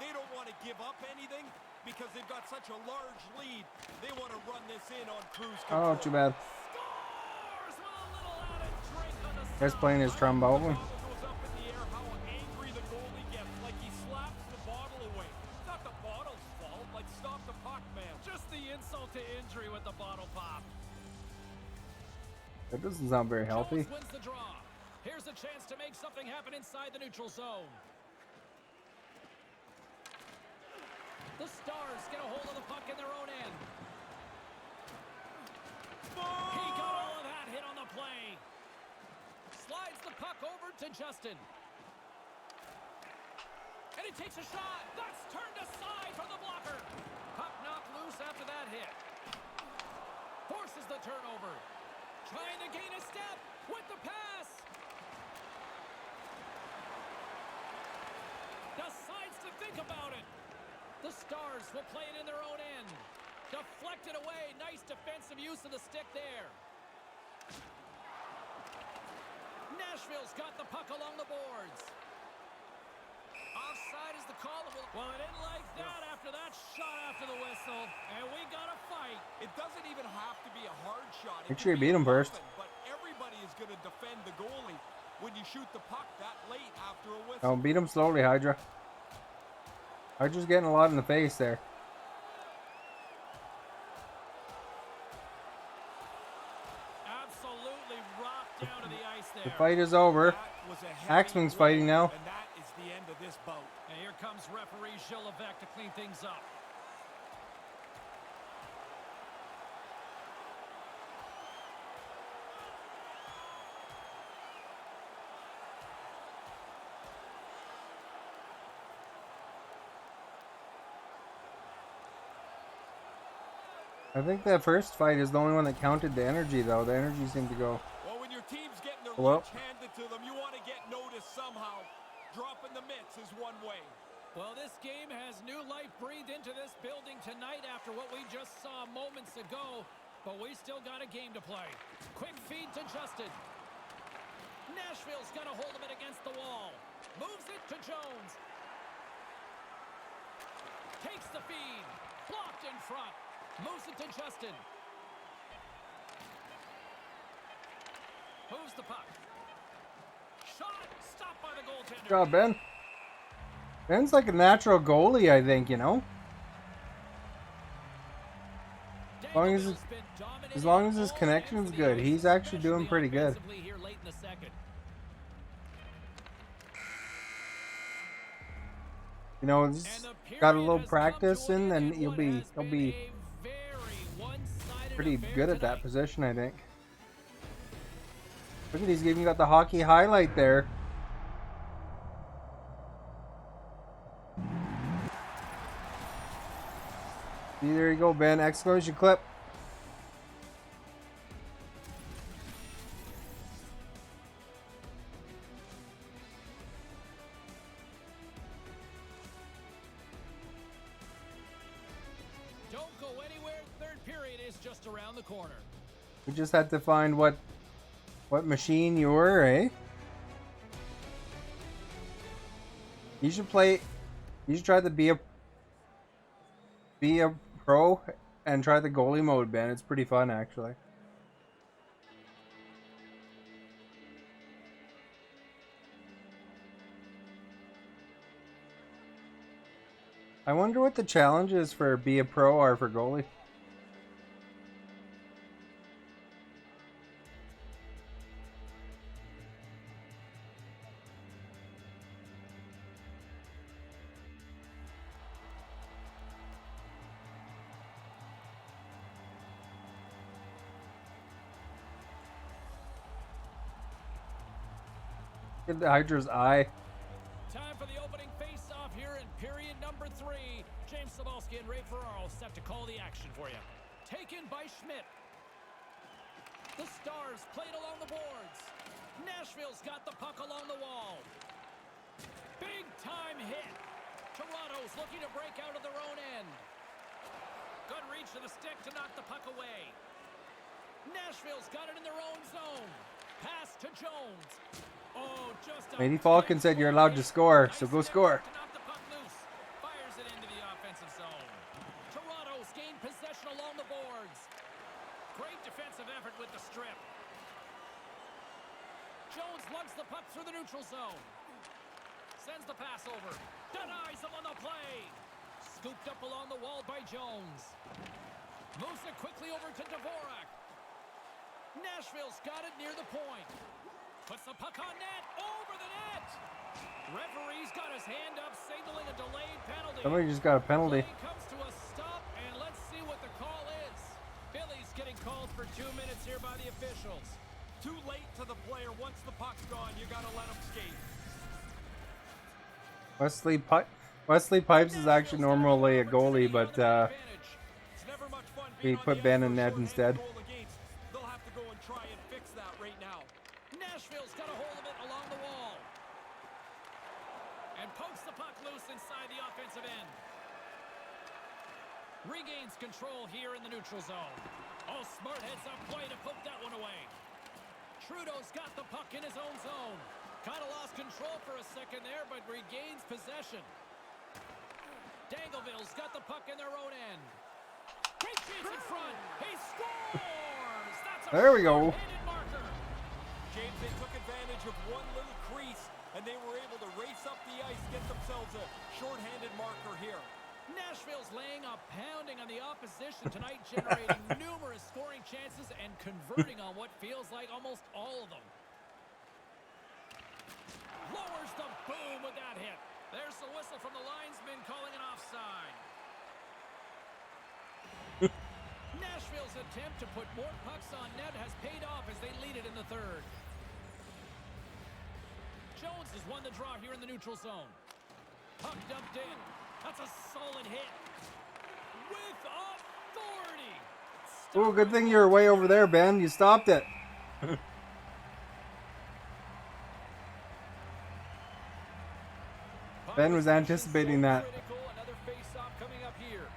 They don't want to give up anything because they've got such a large lead. They want to run this in on cruise control. Oh, too bad. Scores with a little added drink on the Guy's playing his trombone. Bottle goes up in the air. How angry the goalie gets, like he slaps the bottle away. It's not the bottle's fault. Like, stop the puck, man. Just the insult to injury with the bottle pop. That doesn't sound very healthy. Jones wins the draw. Here's a chance to make something happen inside the neutral zone. The Stars get a hold of the puck in their own end. He got all of that hit on the play. Slides the puck over to Justin. And he takes a shot. That's turned aside from the blocker. Puck knocked loose after that hit. Forces the turnover. Trying to gain a step with the pass. Decides to think about it. The Stars will play it in their own end. Deflected away. Nice defensive use of the stick there. Nashville's got the puck along the boards. Offside is the call. Well, I didn't like that after that shot after the whistle. And we got a fight. It doesn't even have to be a hard shot. Make sure you beat him first. But everybody is going to defend the goalie when you shoot the puck that late after a whistle. Oh, beat him slowly, Hydra. Hydra's getting a lot in the face there. Absolutely rocked down to the ice there. The fight is over. That was a heavy Axman's blow, fighting now. And that is the end of this bout. And here comes referee Gilles Levesque to clean things up. I think that first fight is the only one that counted the energy, though. The energy seemed to go. Well, when your team's getting their Well. lunch handed to them, you want to get noticed somehow. Dropping the mitts is one way. Well, this game has new life breathed into this building tonight after what we just saw moments ago, but we still got a game to play. Quick feed to Justin. Nashville's got a hold of it against the wall. Moves it to Jones. Takes the feed. Blocked in front. Moves it to Justin. Moves the puck. Shot. Stopped by the goaltender. Good job, Ben. Ben's like a natural goalie, I think, you know? As long as his connection's good, he's actually doing pretty good. You know, just got a little practice in, then he'll be pretty good at that position, I think. Look at he's even got the hockey highlight there. See, there you go, Ben. Exclamation clip. Don't go anywhere. Third period is just around the corner. We just had to find what machine you were, eh? You should try to be a pro and try the goalie mode, Ben. It's pretty fun, actually. I wonder what the challenges for be a pro are for goalie. Get the Hydra's eye. Time for the opening face-off here in period number 3. James Cebulski and Ray Ferraro set to call the action for you. Taken by Schmidt. The Stars played along the boards. Nashville's got the puck along the wall. Big time hit. Toronto's looking to break out of their own end. Good reach to the stick to knock the puck away. Nashville's got it in their own zone. Pass to Jones. Oh, just a Lady Falcon said you're allowed to score, so go score. to knock the puck loose. Fires it into the offensive zone. Toronto's gained possession along the boards. Great defensive effort with the strip. Jones lugs the puck through the neutral zone. Sends the pass over. Denies him on the play. Scooped up along the wall by Jones. Moves it quickly over to Dvorak. Nashville's got it near the point. Puts the puck on net. Over the net. Referee's got his hand up, signaling a delayed penalty. Somebody just got a penalty. Play comes to a stop, and let's see what the call is. Billy's getting called for 2 minutes here by the officials. Too late to the player. Once the puck's gone, you got to let him skate. Wesley Pipes is actually normally a goalie, but It's never much fun we being on put the Ben ice in for net shorthanded instead. goal against. They'll have to go and try and fix that right now. Nashville's got a hold of it along the wall. And pokes the puck loose inside the offensive end. Regains control here in the neutral zone. Oh, Smart heads up play to poke that one away. Trudeau's got the puck in his own zone. Kind of lost control for a second there, but regains possession. Dangleville's got the puck in their own end. Great chance in front. He scores! That's a There we go. short-handed marker. James, they took advantage of one little crease, and they were able to race up the ice, get themselves a shorthanded marker here. Nashville's laying a pounding on the opposition tonight, generating numerous scoring chances and converting on what feels like almost all of them. Lowers the boom with that hit. There's the whistle from the linesman calling an offside. Nashville's attempt to put more pucks on net has paid off as they lead it in the third. Jones has won the draw here in the neutral zone. Puck dumped in. That's a solid hit. With authority. Oh, good thing you were way over there, Ben. You stopped it. Ben was anticipating that. Another face-off coming up here.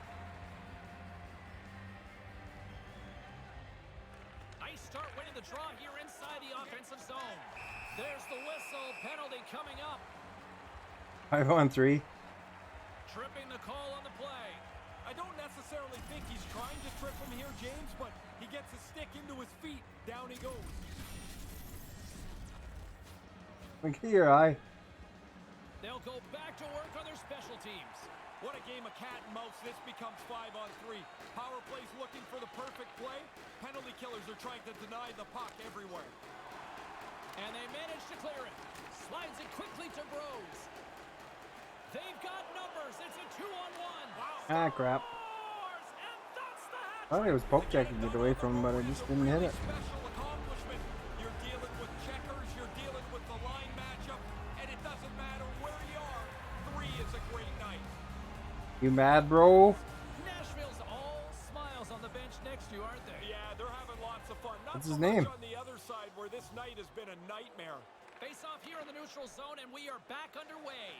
Nice start winning the draw here inside the offensive zone. There's the whistle. Penalty coming up. 5-on-3. Tripping the call on the play. I don't necessarily think he's trying to trip him here, James, but he gets a stick into his feet. Down he goes. Look at your eye. They'll go back to work on their special teams. What a game of cat and mouse. This becomes 5-on-3. Power play's looking for the perfect play. Penalty killers are trying to deny the puck everywhere. And they manage to clear it. Slides it quickly to Bros. They've got numbers. It's a 2-on-1. Wow. Ah, crap. Scores! And that's the hat. I thought he was poke checking it away from him, but I just didn't hit it. Special accomplishment. You're dealing with checkers. You're dealing with the line matchup. And it doesn't matter where you are. 3 is a great night. You mad, bro? Nashville's all smiles on the bench next to you, aren't they? Yeah, they're having lots of fun. Not What's so his name? much on the other side where this night has been a nightmare. Face off here in the neutral zone, and we are back underway.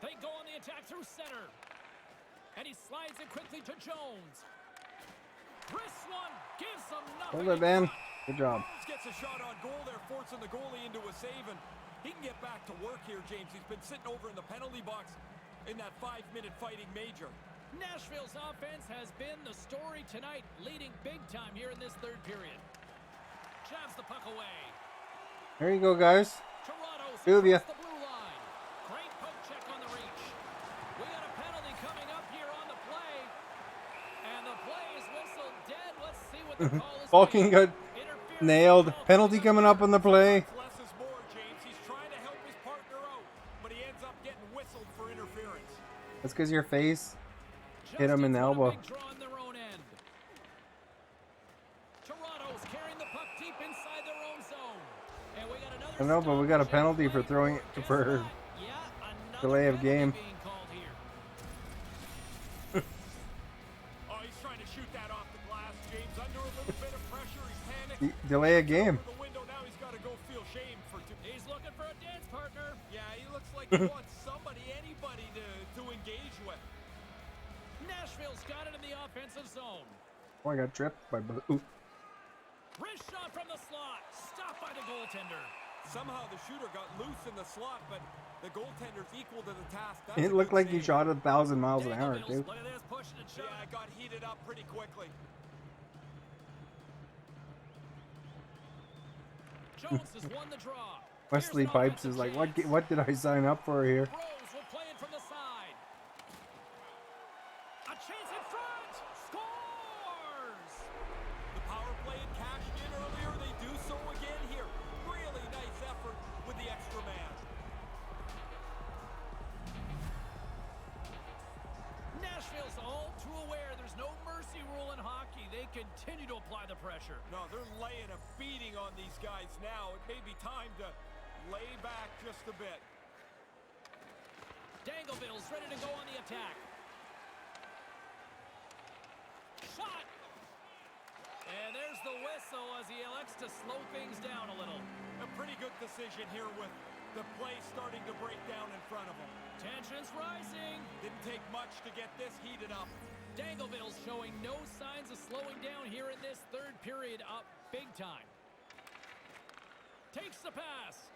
They go on the attack through center. And he slides it quickly to Jones. This one gives them nothing. Hold it, Ben. Good job. Jones gets a shot on goal there, forcing the goalie into a save, and he can get back to work here, James. He's been sitting over in the penalty box in that 5-minute fighting major. Nashville's offense has been the story tonight, leading big time here in this third period. Jabs the puck away. There you go, guys. Toronto's Two of you. across the blue line. Great poke check on the reach. We got a penalty coming up here on the play. And the play is whistled dead. Let's see what the call is. Falking got Interference nailed. call. Penalty coming up on the play. Less is more, James. He's trying to help his partner out, but he ends up getting whistled for interference. That's because your face hit him in the Justin's won a elbow. big draw on their own end. Toronto's carrying the puck deep inside their own zone. And we got another I know, but we got a penalty for throwing it for delay of game. being called here. Oh, he's trying to shoot that off the glass, James. Under a little bit of pressure, he's panicked. Delay a game. Over the window now, he's got to go feel shame for two. He's looking for a dance partner. Yeah, he looks like he wants somebody, anybody to engage with. Nashville's got it in the offensive zone. Oh, I got tripped by Blue. Wrist shot from the slot. Stopped by the goaltender. Somehow the shooter got loose in the slot, but the goaltender's equal to the task. That's It a looked good like he save. shot 1,000 miles an hour, Dangleville's- dude. Look at this, pushing and shoving. Yeah, it got heated up pretty quickly. Jones has won the draw. Wesley Here's an Pipes is offensive like, chance. what did I sign up for here? Rose will play it from the side. A chance in front. Scores! The power play in cat in earlier, they do so again here. Really nice effort with the extra man. Nashville's all too aware there's no mercy rule in hockey. They continue to apply the pressure. No, they're laying a beating on these guys now. It may be time to lay back just a bit. Dangleville's ready to go on the attack. Shot! And there's the whistle as he elects to slow things down a little. A pretty good decision here with the play starting to break down in front of him. Tension's rising. Didn't take much to get this heated up. Dangleville's showing no signs of slowing down here in this third period, up big time. Takes the pass.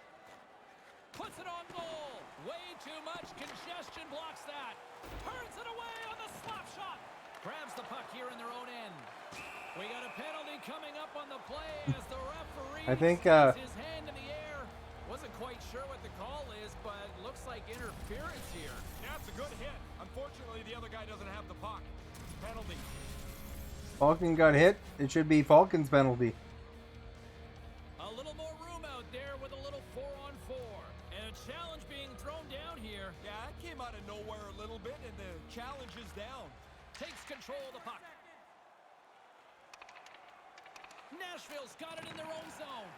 Puts it on goal. Way too much congestion blocks that. Turns it away on the slap shot. Grabs the puck here in their own end. We got a penalty coming up on the play as the referee sticks his hand in the air. Wasn't quite sure what the call is, but looks like interference here. Yeah, it's a good hit. Unfortunately, the other guy doesn't have the puck. Penalty. Falcon got hit. It should be Falcon's penalty. A little more room out there with a little 4-on-4. And a challenge being thrown down here. Yeah, that came out of nowhere a little bit, and the challenge is down. Takes control of the puck. Nashville's got it in their own zone.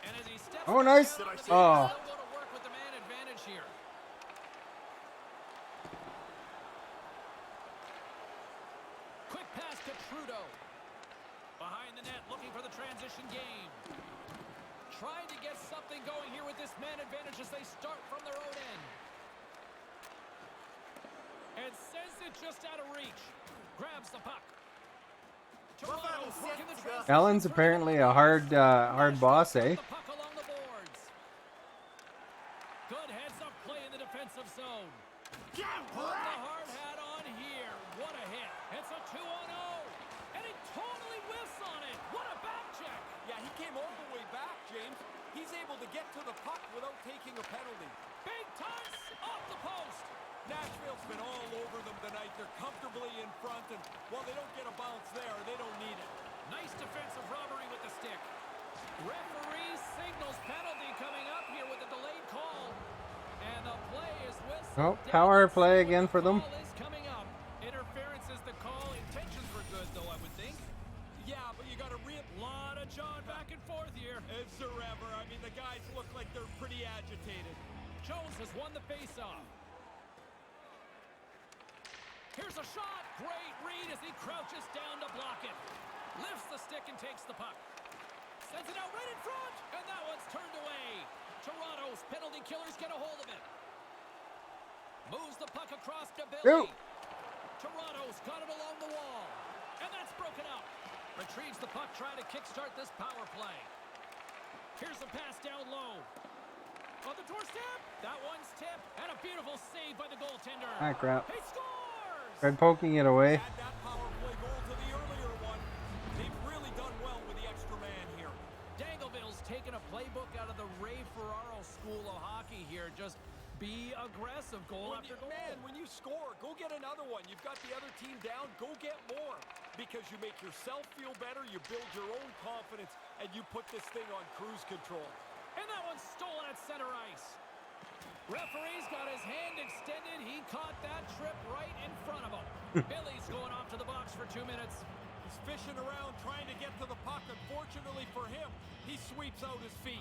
And as he steps Oh, nice. down, Oh. they'll go to work with the man advantage here. Quick pass to Trudeau. Behind the net, looking for the transition game. Trying to get something going here with this man advantage as they start from their own end. And sends it just out of reach. Grabs the puck. Toronto's working the transition. Allen's apparently a hard boss, eh? The puck along the boards. Good heads-up play in the defensive zone. Put the hard hat on here. What a hit. It's a 2-on-0. And he totally whiffs on it. What a back check. Yeah, he came all the way back, James. He's able to get to the puck without taking a penalty. Big toss off the post. Nashville's been all over them tonight. They're comfortably in front, and while they don't get a bounce there, they don't need it. Nice defensive robbery with the stick. Referee signals penalty coming up here with a delayed call. And the play is whistled. Oh, power play again for them. Ball is coming up. Interference is the call. Intentions were good, though, I would think. Yeah, but you got to Lot of John back and forth here. Is there ever? I mean, the guys look like they're pretty agitated. Jones has won the faceoff. Here's a shot. Great read as he crouches down to block it. Lifts the stick and takes the puck. Sends it out right in front. And that one's turned away. Toronto's penalty killers get a hold of it. Moves the puck across to Billy. Toronto's got it along the wall. And that's broken up. Retrieves the puck, trying to kickstart this power play. Here's the pass down low. On the doorstep. That one's tipped. And a beautiful save by the goaltender. Ah, crap. He scores! Tried poking it away. Add that power play goal to the earlier one. They've really done well with the extra man here. Dangleville's taken a playbook out of the Ray Ferraro School of Hockey here. Just be aggressive, goal after goal. Man, when you score, go get another one. You've got the other team down, go get more. Because you make yourself feel better, you build your own confidence, and you put this thing on cruise control. And that one's stolen at center ice. Referee's got his hand extended. He caught that trip right in front of him. Billy's going off to the box for 2 minutes. He's fishing around trying to get to the puck. Unfortunately for him, he sweeps out his feet.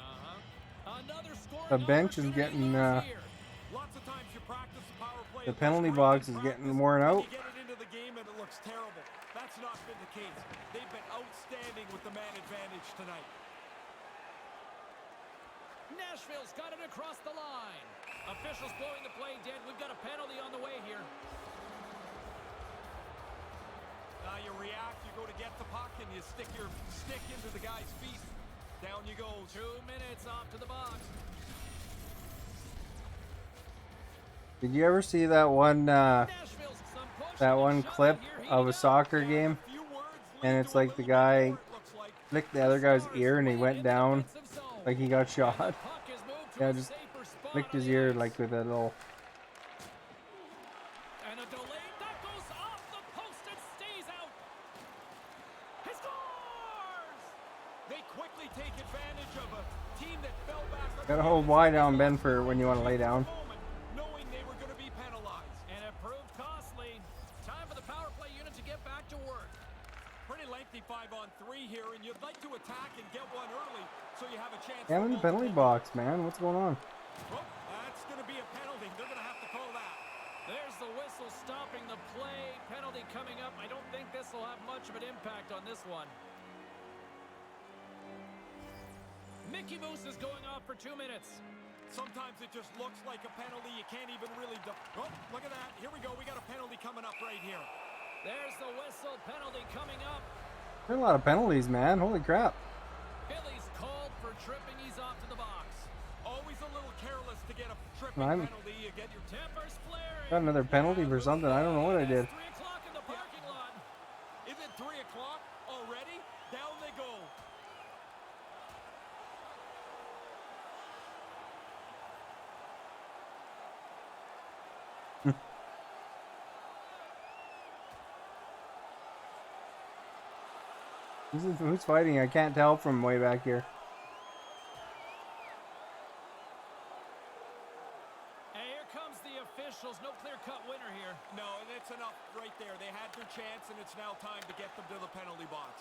Another scoring The bench is opportunity getting, here. Lots of times you practice the power play. The penalty box is getting worn out. You get it into the game and it looks terrible. That's not been the case. They've been outstanding with the man advantage tonight. Nashville's got it across the line. Officials blowing the play dead. We've got a penalty on the way here. Now you react, you go to get the puck, and you stick your stick into the guy's feet. Down you go. 2 minutes off to the box. Did you ever see that one Nashville's some push. that one Shot clip here. He of a goes. soccer game? Few words And lead it's to a like the little bit guy more, it looks like. flicked the other guy's ear and he went down Defensive zone. like he got shot. Puck is moved to Yeah, a just safer spot flicked on his the ear ice. like with a little. And a delay that goes off the post and stays out. He scores! They They quickly take advantage of a team that fell back. Gotta hold wide down, Ben, for when you want to lay down. Knowing they were going to be penalized. And it proved costly. Time for the power play unit to get back to work. Pretty lengthy 5-on-3 here, and you'd like to attack and get one early so you have a chance. I'm in the penalty box, man. What's going on? Well, that's going to be a penalty. They're going to have to call that. There's the whistle stopping the play. Penalty coming up. I don't think this will have much of an impact on this one. Mickey Moose is going off for 2 minutes. Sometimes it just looks like a penalty. You can't even really... Oh, look at that. Here we go. We got a penalty coming up right here. There's the whistle. Penalty coming up. There are a lot of penalties, man. Holy crap. Billy's called for tripping. He's off to the box. Always a little careless to get a tripping penalty. You get your tempers flaring. Got another penalty for something. I don't know what I did. 3 o'clock in the parking lot. Is it 3 o'clock already? Down they go. Who's fighting? I can't tell from way back here. And here comes the officials. No clear-cut winner here. No, and it's enough right there. They had their chance, and it's now time to get them to the penalty box.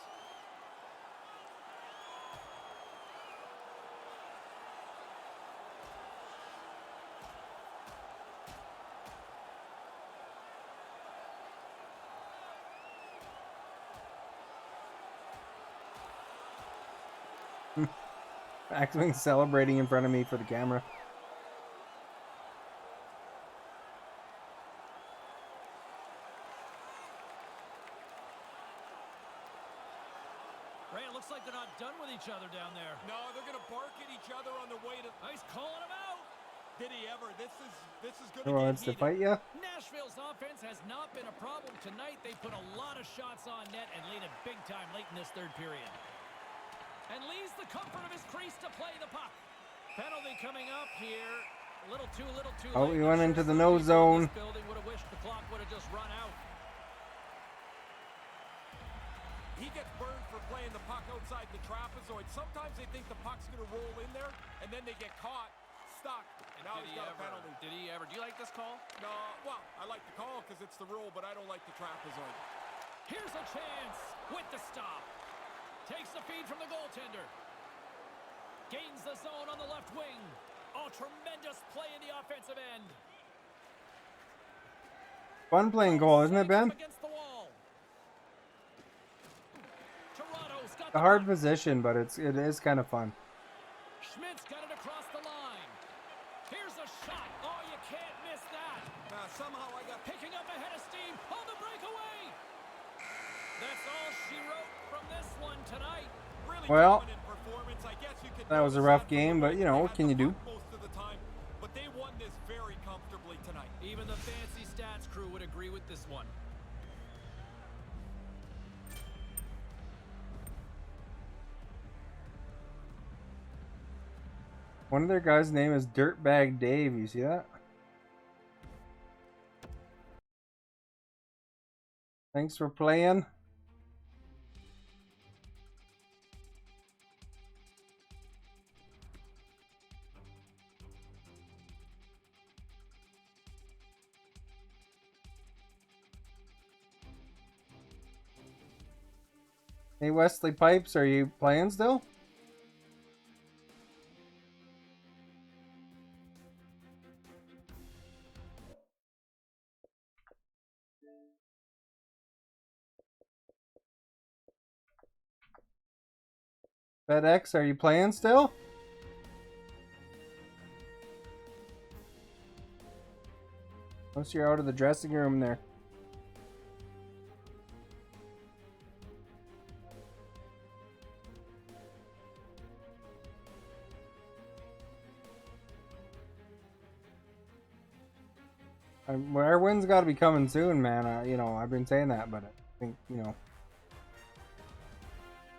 Actually celebrating in front of me for the camera. Ray, it looks like they're not done with each other down there. No, they're going to bark at each other on their way to... He's calling him out. Did he ever? This is going Who to get wants to heated. fight ya? Nashville's offense has not been a problem tonight. They put a lot of shots on net and lead it big time late in this third period. And leaves the comfort of his crease to play the puck. Penalty coming up here. A little too late. Oh, he went into the no zone. This building would have wished the clock would have just run out. He gets burned for playing the puck outside the trapezoid. Sometimes they think the puck's going to roll in there, and then they get caught, stuck, and now he's got a penalty. Did he ever? Do you like this call? No, well, I like the call because it's the rule, but I don't like the trapezoid. Here's a chance with the stop. Takes the feed from the goaltender. Gains the zone on the left wing. Oh, tremendous play in the offensive end. Fun playing goal, isn't it, Ben? Against the wall. Toronto's got A hard position, but it is kind of fun. Schmidt's got it across the line. Here's a shot. Oh, you can't miss that. Somehow I got... Picking up a head of steam on the breakaway. That's all she wrote from this one tonight. Really Well, dominant performance. I guess you could that was a rough game, but you know, what can you do? most of the time, but they won this very comfortably tonight. Even the fancy stats crew would agree with this one. One of their guys' name is Dirtbag Dave. You see that? Thanks for playing. Hey Wesley Pipes, are you playing still? FedEx, are you playing still? Unless you're out of the dressing room there. Our win's got to be coming soon, man. You know, I've been saying that, but I think, you know,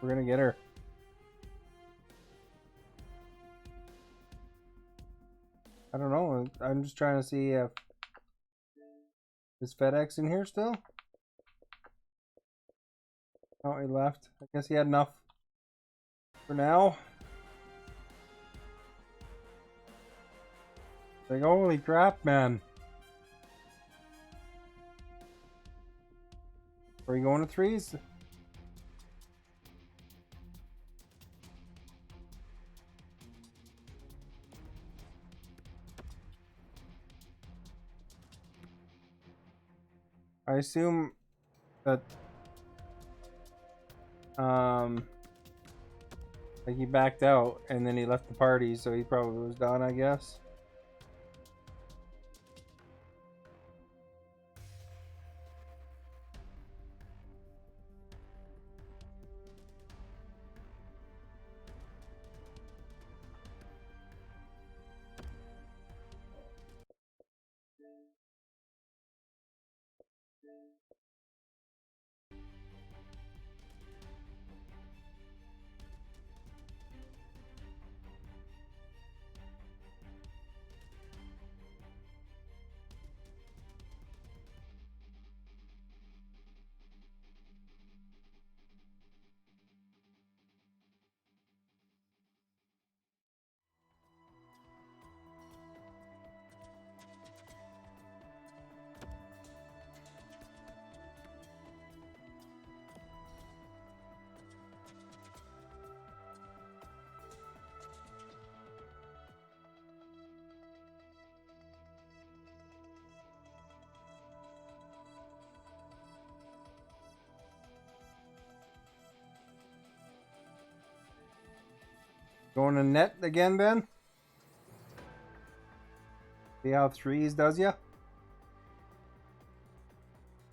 we're gonna get her. I don't know. I'm just trying to see if is FedEx in here still. Oh, he left. I guess he had enough. for now. Like, holy crap, man. Are we going to threes? I assume that like he backed out and then he left the party, so he probably was done, I guess. Going to net again, Ben? See how threes does ya?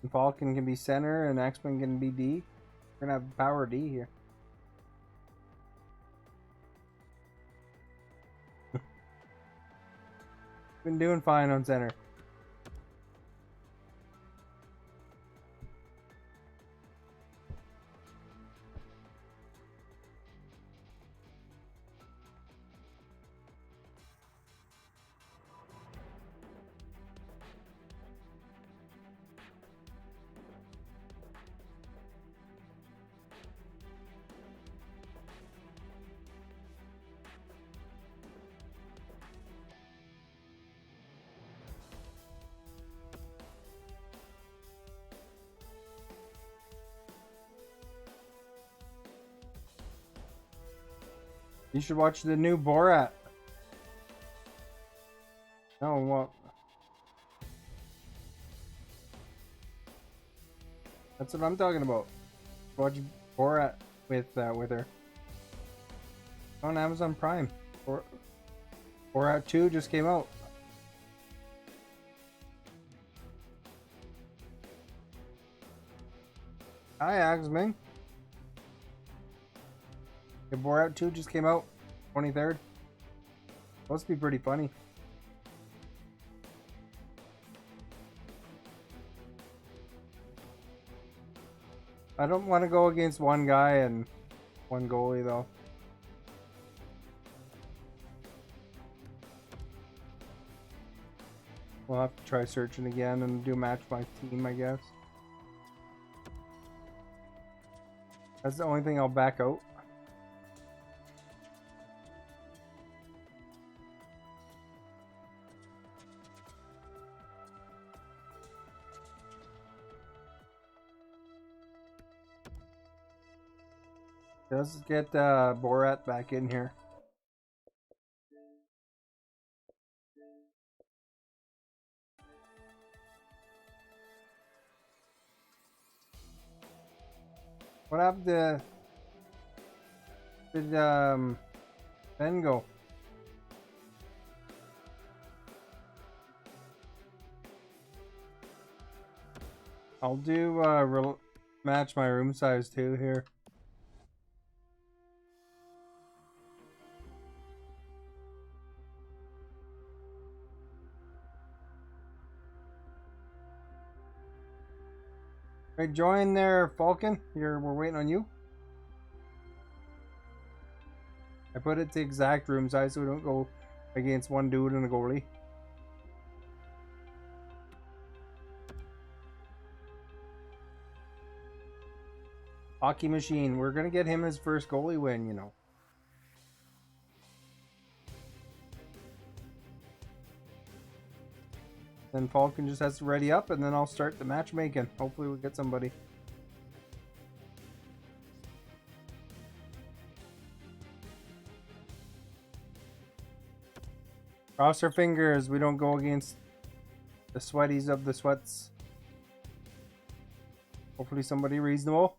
And Falcon can be center and X-Men can be D. We're gonna have power D here. Been doing fine on center. You should watch the new Borat. Oh, what? That's what I'm talking about. Watch Borat with her. On Amazon Prime. Borat 2 just came out. Hi, Axming. The Borat 2 just came out. 23rd. Supposed to be pretty funny. I don't want to go against one guy and one goalie, though. We'll have to try searching again and do match my team, I guess. That's the only thing I'll back out. Let's get Borat back in here. What happened to... Did Ben go? I'll do match my room size too here. Hey, join there, Falcon. We're waiting on you. I put it to exact room size so we don't go against one dude and a goalie. Hockey Machine. We're gonna get him his first goalie win, you know. Then Falcon just has to ready up, and then I'll start the matchmaking. Hopefully we'll get somebody. Cross our fingers we don't go against the sweaties of the sweats. Hopefully somebody reasonable.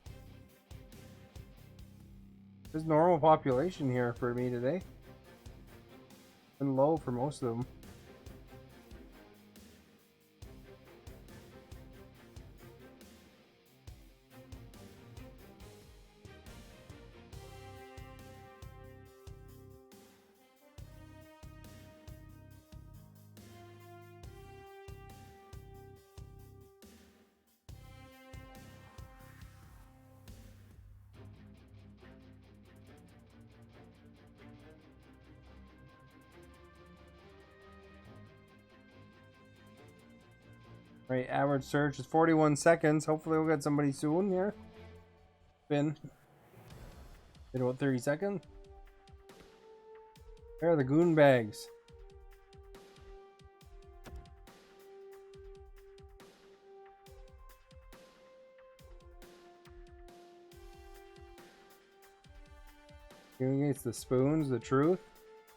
There's normal population here for me today. Been low for most of them. Right, average search is 41 seconds. Hopefully we'll get somebody soon here. Been about 30 seconds. There are the goon bags. Going against the spoons, the truth.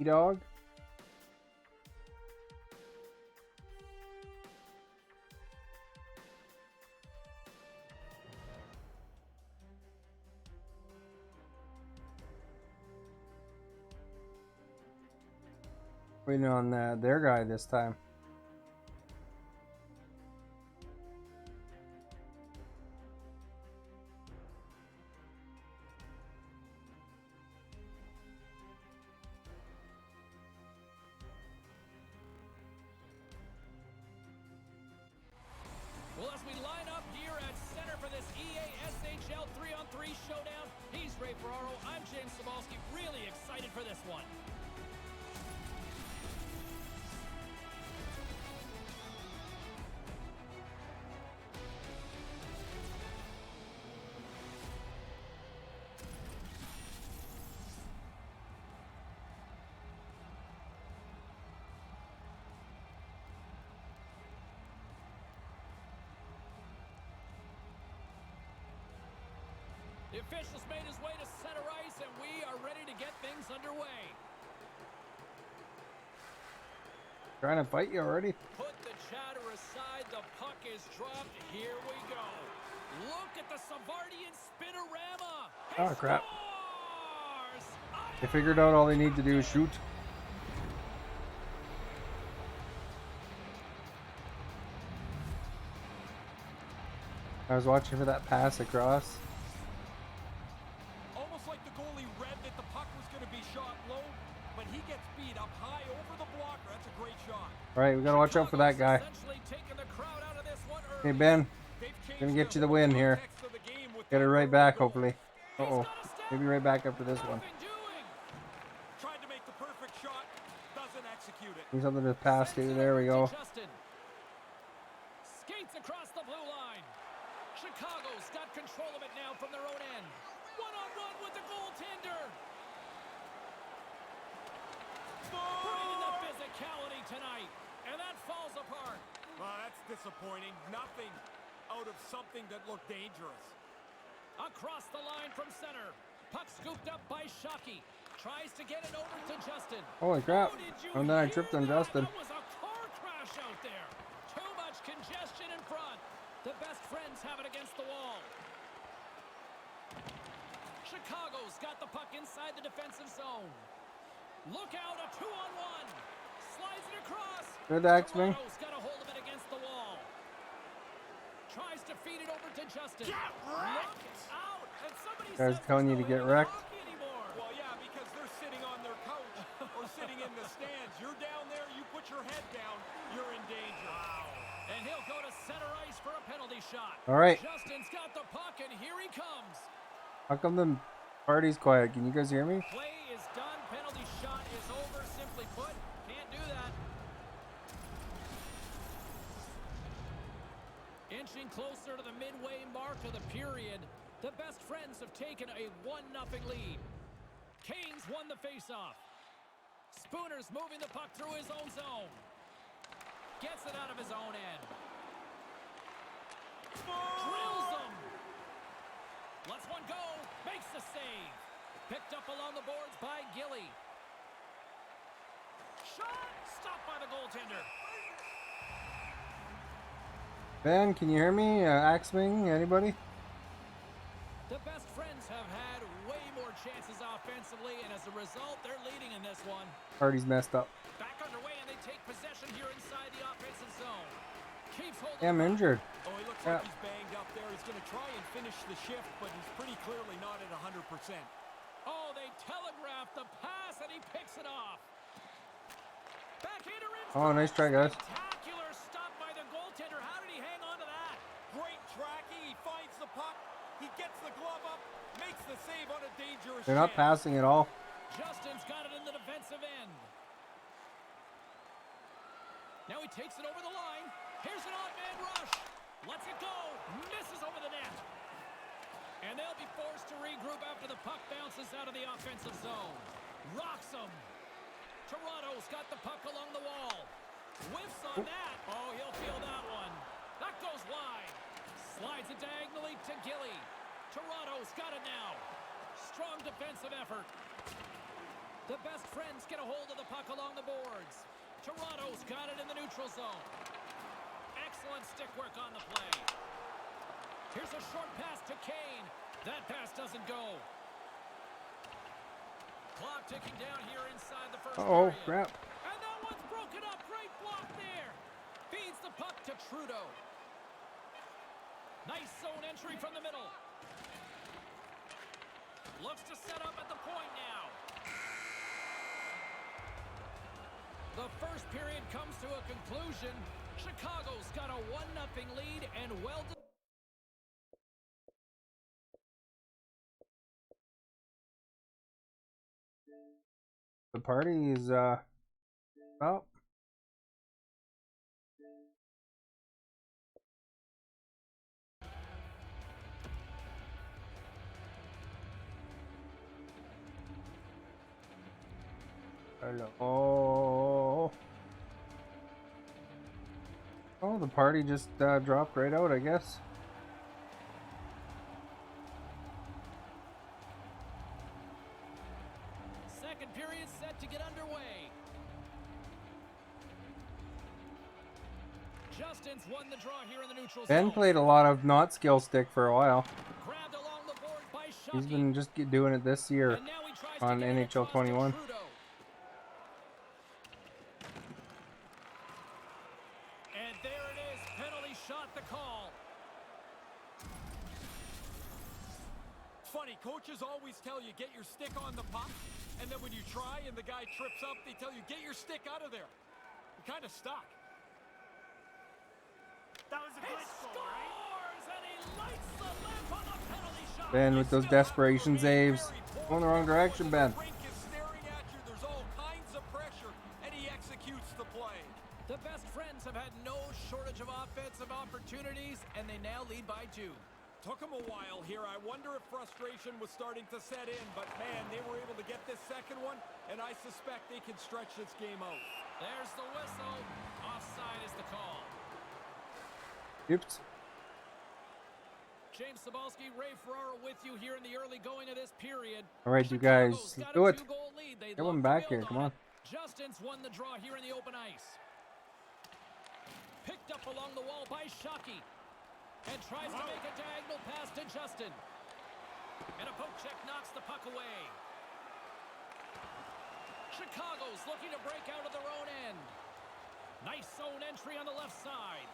E-dog. Waiting on their guy this time. Well, as we line up here at center for this EA SHL 3-on-3 showdown, he's Ray Ferraro. I'm James Sabalski. Really excited for this one. The official's made his way to center ice, and we are ready to get things underway. Trying to fight you already. Put the chatter aside. The puck is dropped. Here we go. Look at the Savardian spinorama. He Oh, crap. scores! They figured out all they need to do is shoot. I was watching for that pass across. Almost like the goalie read that the puck was going to be shot low, but he gets beat up high over the blocker. That's a great shot. Alright, we gotta watch out for that guy. Essentially taking the crowd out of this one Hey early. Ben, They've changed gonna get you the the win whole here. context of the game with Get that it right early back goal. hopefully. Uh-oh. Maybe right back after this one. Nothing doing. Tried to make the perfect shot, doesn't execute it. Need something to pass to. There we go. Justin. Skates across the blue line. Chicago's got control of it now from their own end. One-on-one with the goaltender. Bringing the physicality tonight. And that falls apart. Well, that's disappointing. Nothing out of something that looked dangerous. Across the line from center. Puck scooped up by Shockey. Tries to get it over to Justin. Holy crap. Oh, did you And then I hear tripped on that? Justin. That was a car crash out there. Too much congestion in front. The best friends have it against the wall. Chicago's got the puck inside the defensive zone. Look out, a 2-on-1. Slides it across. Good Axman. Toronto's got a hold of it against the wall. Tries to feed it over to Justin. Get wrecked! Look out! And somebody Guys says telling there's you to no get way wrecked. hockey anymore. Well, yeah, because they're sitting on their couch or sitting in the stands. You're down there, you put your head down, you're in danger. And he'll go to center ice for a penalty shot. All right. Justin's got the puck, and here he comes. How come the party's quiet? Can you guys hear me? Play is done. Penalty shot is over. Simply put, can't do that. Inching closer to the midway mark of the period, the best friends have taken a 1-0 lead. Canes won the faceoff. Spooner's moving the puck through his own zone. Gets it out of his own end. Drills him. Lets one go. Makes the save. Picked up along the boards by Gilly. Shot. Stopped by the goaltender. Ben, can you hear me? Axwing, anybody? The best friends have had way more chances offensively, and as a result, they're leading in this one. Party's messed up. Back underway, and they take possession here inside the offensive zone. Keeps holding. Yeah, I'm injured. Oh, he looks Yeah. like he's banged up there. He's going to try and finish the shift, but he's pretty clearly not at 100%. Oh, they telegraphed the pass, and he picks it off. Backhander in. Oh, nice try, guys. Spectacular stop by the goaltender. How did he hang on to that? Great tracking. He finds the puck. He gets the glove up, makes the save on a dangerous They're not chance. passing at all. Justin's got it in the defensive end. Now he takes it over the line. Here's an odd man rush. Lets it go. Misses over the net. And they'll be forced to regroup after the puck bounces out of the offensive zone. Rocks him. Toronto's got the puck along the wall. Whiffs on that. Oh, he'll feel that one. That goes wide. Slides it diagonally to Gilly. Toronto's got it now. Strong defensive effort. The best friends get a hold of the puck along the boards. Toronto's got it in the neutral zone. Excellent stick work on the play. Here's a short pass to Kane. That pass doesn't go. Clock ticking down here inside the first Oh, period. crap. And that one's broken up. Great block there. Feeds the puck to Trudeau. Nice zone entry from the middle. Looks to set up at the point now. The first period comes to a conclusion. Chicago's got a 1-0 lead and well. The party is, oh. Hello. Oh, the party just dropped right out, I guess. Second period set to get underway. Justin's won the draw here in the neutral Ben zone. played a lot of not skill stick for a while. Grabbed along the board by He's Shockey. been just doing it this year And now he tries to on get it NHL across to 21. Trudeau. And there it is. Penalty shot the call. Funny, coaches always tell you, get your stick on the puck, and then when you try and the guy trips up, they tell you, get your stick out of there. You're kind of stuck. That was a He glitch goal, right? scores, and he lights the lamp on the penalty shot. Ben with those desperation saves. Going the wrong direction, Ben. The rink is staring at you. There's all kinds of pressure, and he executes the play. The best friends have had no shortage of offensive opportunities, and they now lead by 2. Took him a while here. I wonder if frustration was starting to set in, but man, they were able to get this second one, and I suspect they can stretch this game out. There's the whistle. Offside is the call. Oops. James Cebulski, Ray Ferraro with you here in the early going of this period. All right, you guys, Chicago's let's got do a it. 2-goal lead. They'd Get love one to back build here, come on. it. Justin's won the draw here in the open ice. Picked up along the wall by Shockey. And tries to make a diagonal pass to Justin. And a poke check knocks the puck away. Chicago's looking to break out of their own end. Nice zone entry on the left side.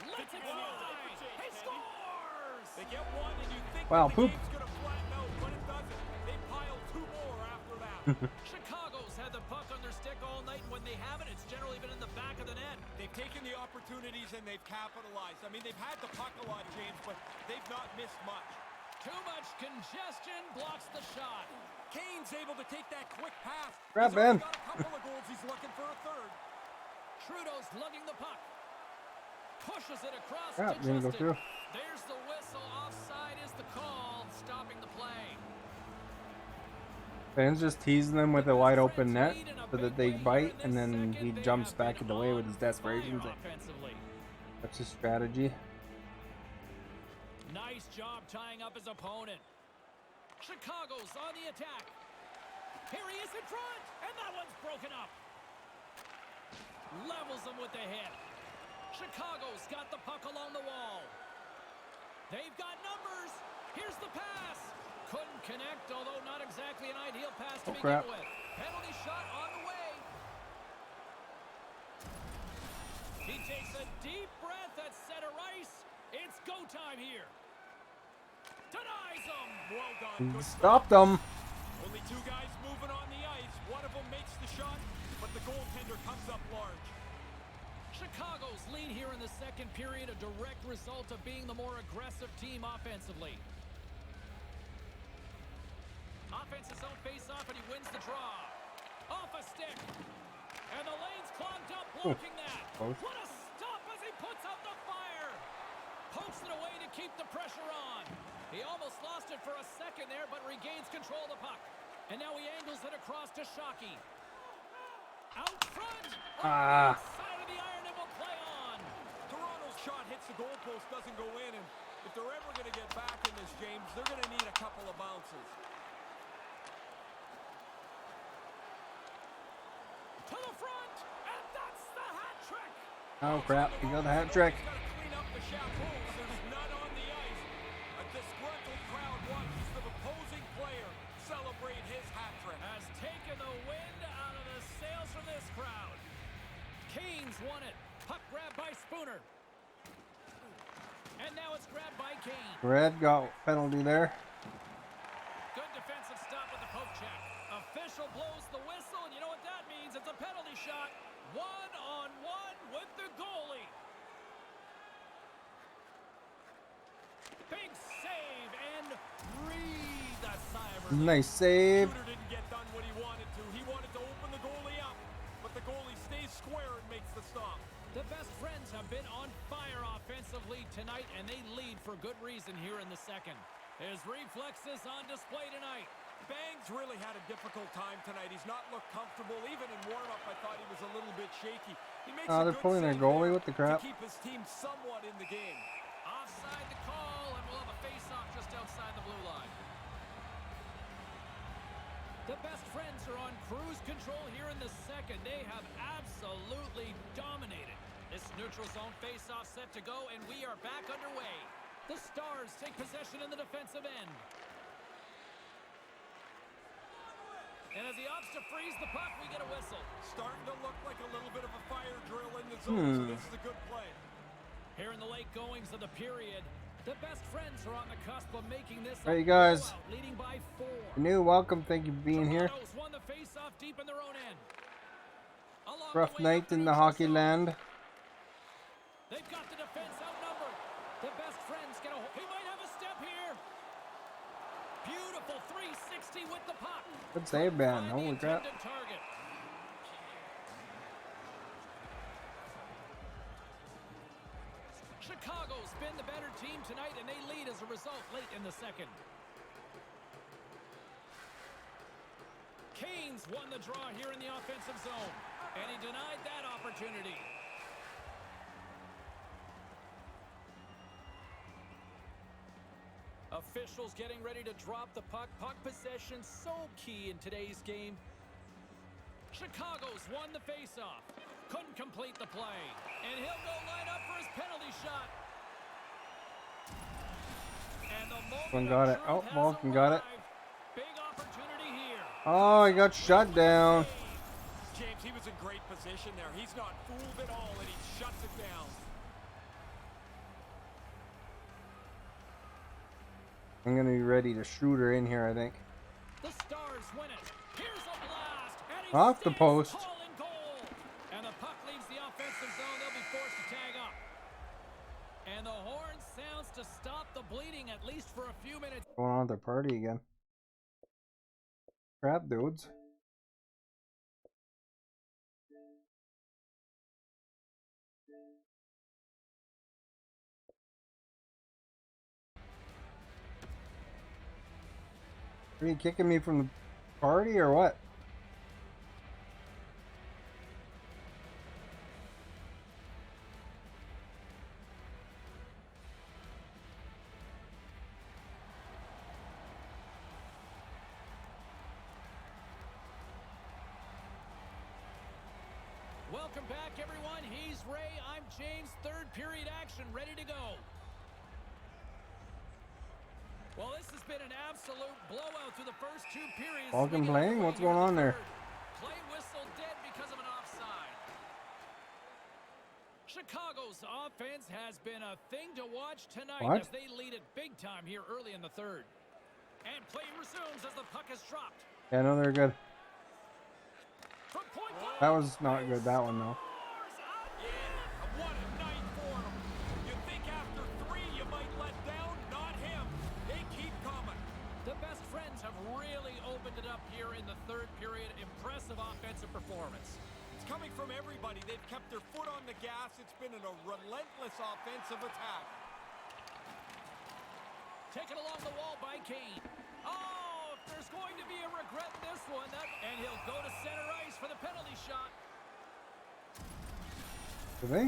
Let's it fly. He scores! They get one, and you think Wow, that the poop. game's going to flatten out, but it doesn't. They pile 2 more after that. Chicago's had the puck on their stick all night, and when they have it, it's generally been in the back of the net. They've taken the opportunities, and they've capitalized. I mean, they've had the puck a lot, James, but they've not missed much. Too much congestion blocks the shot. Kane's able to take that quick pass. Grab He's already Ben. got a couple of goals. He's looking for a third. Trudeau's lugging the puck. Pushes it across Yeah, to didn't go Justin. through. There's the whistle. Offside is the call, stopping the play. Ben's just teasing them with a wide open net so that they bite, and then he jumps back in the way with his desperation. That's his strategy. Nice job tying up his opponent. Chicago's on the attack. Here he is in front, and that one's broken up. Levels him with the hit. Chicago's got the puck along the wall. They've got numbers. Here's the pass. Couldn't connect, although not exactly an ideal pass to begin with. Penalty shot on the way. He takes a deep breath at center ice. It's go time here. Denies him. Well done. Good Stopped them. Only two guys moving on the ice. One of them makes the shot, but the goaltender comes up large. Chicago's lead here in the second period, a direct result of being the more aggressive team offensively. Offense his own face-off, and he wins the draw. Off a stick. And the lane's clogged up, blocking that. Close. What a stop as he puts out the fire. Pokes it away to keep the pressure on. He almost lost it for a second there, but regains control of the puck. And now he angles it across to Shockey. Out front. On the side of the iron, and will play on. Toronto's shot hits the goalpost, doesn't go in, and if they're ever going to get back in this, James, they're going to need a couple of bounces. To the front, and that's the hat trick. Oh crap, he got the hat trick. He's got to clean up the chapeaus. There's none on the ice. A disgruntled crowd watches the opposing player celebrate his hat trick. Has taken the wind out of the sails from this crowd. Kane's won it. Puck grabbed by Spooner. And now it's grabbed by Kane. Red got penalty there. Good defensive stop with the poke check. Official blows the whistle, and you know what that means? It's a penalty shot. 1-on-1 with the goalie. Big save, and breathe that sigh of relief. Nice save. Shooter didn't get done what he wanted to. He wanted to open the goalie up, but the goalie stays square and makes the stop. The best friends have been on fire offensively tonight, and they lead for good reason here in the second. His reflexes on display tonight. Bangs really had a difficult time tonight. He's not looked comfortable. Even in warm-up, I thought he was a little bit shaky. He makes a They're good pulling their save goalie. there What the crap? to keep his team somewhat in the game. Offside the call, and we'll have a face-off just outside the blue line. The best friends are on cruise control here in the second. They have absolutely dominated. This neutral zone face-off set to go, and we are back underway. The Stars take possession in the defensive end. And as he opts to freeze the puck, we get a whistle. Starting to look like a little bit of a fire drill in the zone, so this is a good play. Here in the late goings of the period, the best friends are on the cusp of making this Hey, you guys. blowout, leading by 4. New, welcome. Thank you for being here. Toronto's won the face-off deep in their own end. Along Rough the way, night the in the neutral hockey zone. land. They've got the defense outnumbered. The best friends get a hold. He might have a step here. Beautiful 360 with the puck. Good save, Ben. Find the Holy crap. intended target. Chicago's been the better team tonight, and they lead as a result late in the second. Kane's won the draw here in the offensive zone, and he denied that opportunity. Officials getting ready to drop the puck. Puck possession so key in today's game. Chicago's won the faceoff. Couldn't complete the play. And he'll go line up for his penalty shot. And the moment One of got it. truth Oh, has Vulcan got it. arrived. Big opportunity here. Oh, he got shut down. James, he was in great position there. He's not fooled at all, and he shuts it down. I'm gonna be ready to shoot her in here, I think. The Stars win it. Here's a blast. And he Off the stands post. tall in goal. And the puck leaves the offensive zone. They'll be forced to tag up. And the horn sounds to stop the bleeding at least for a few minutes. Going on with their party again. Crap, dudes. Are you kicking me from the Party or what? Welcome back, everyone. He's Ray. I'm James. Third period action ready to go. Well, this has been an absolute blowout through the first 2 periods. Falcon playing? What's going on there? Play whistle dead because of an offside. Chicago's offense has been a thing to watch tonight What? as they lead it big time here early in the third. And play resumes as the puck is dropped. Yeah, no, they're good. From point blank, That was not good, that one, though. Yeah, what a night for him. You think after 3 you might let down? Not him. They keep coming. The best friends have really opened it up here in the third period. Impressive offensive performance. It's coming from everybody. They've kept their foot on the gas. It's been a relentless offensive attack. Taken along the wall by Kane. Oh, if there's going to be a regret in this one, and he'll go to center ice for the penalty shot. Did they?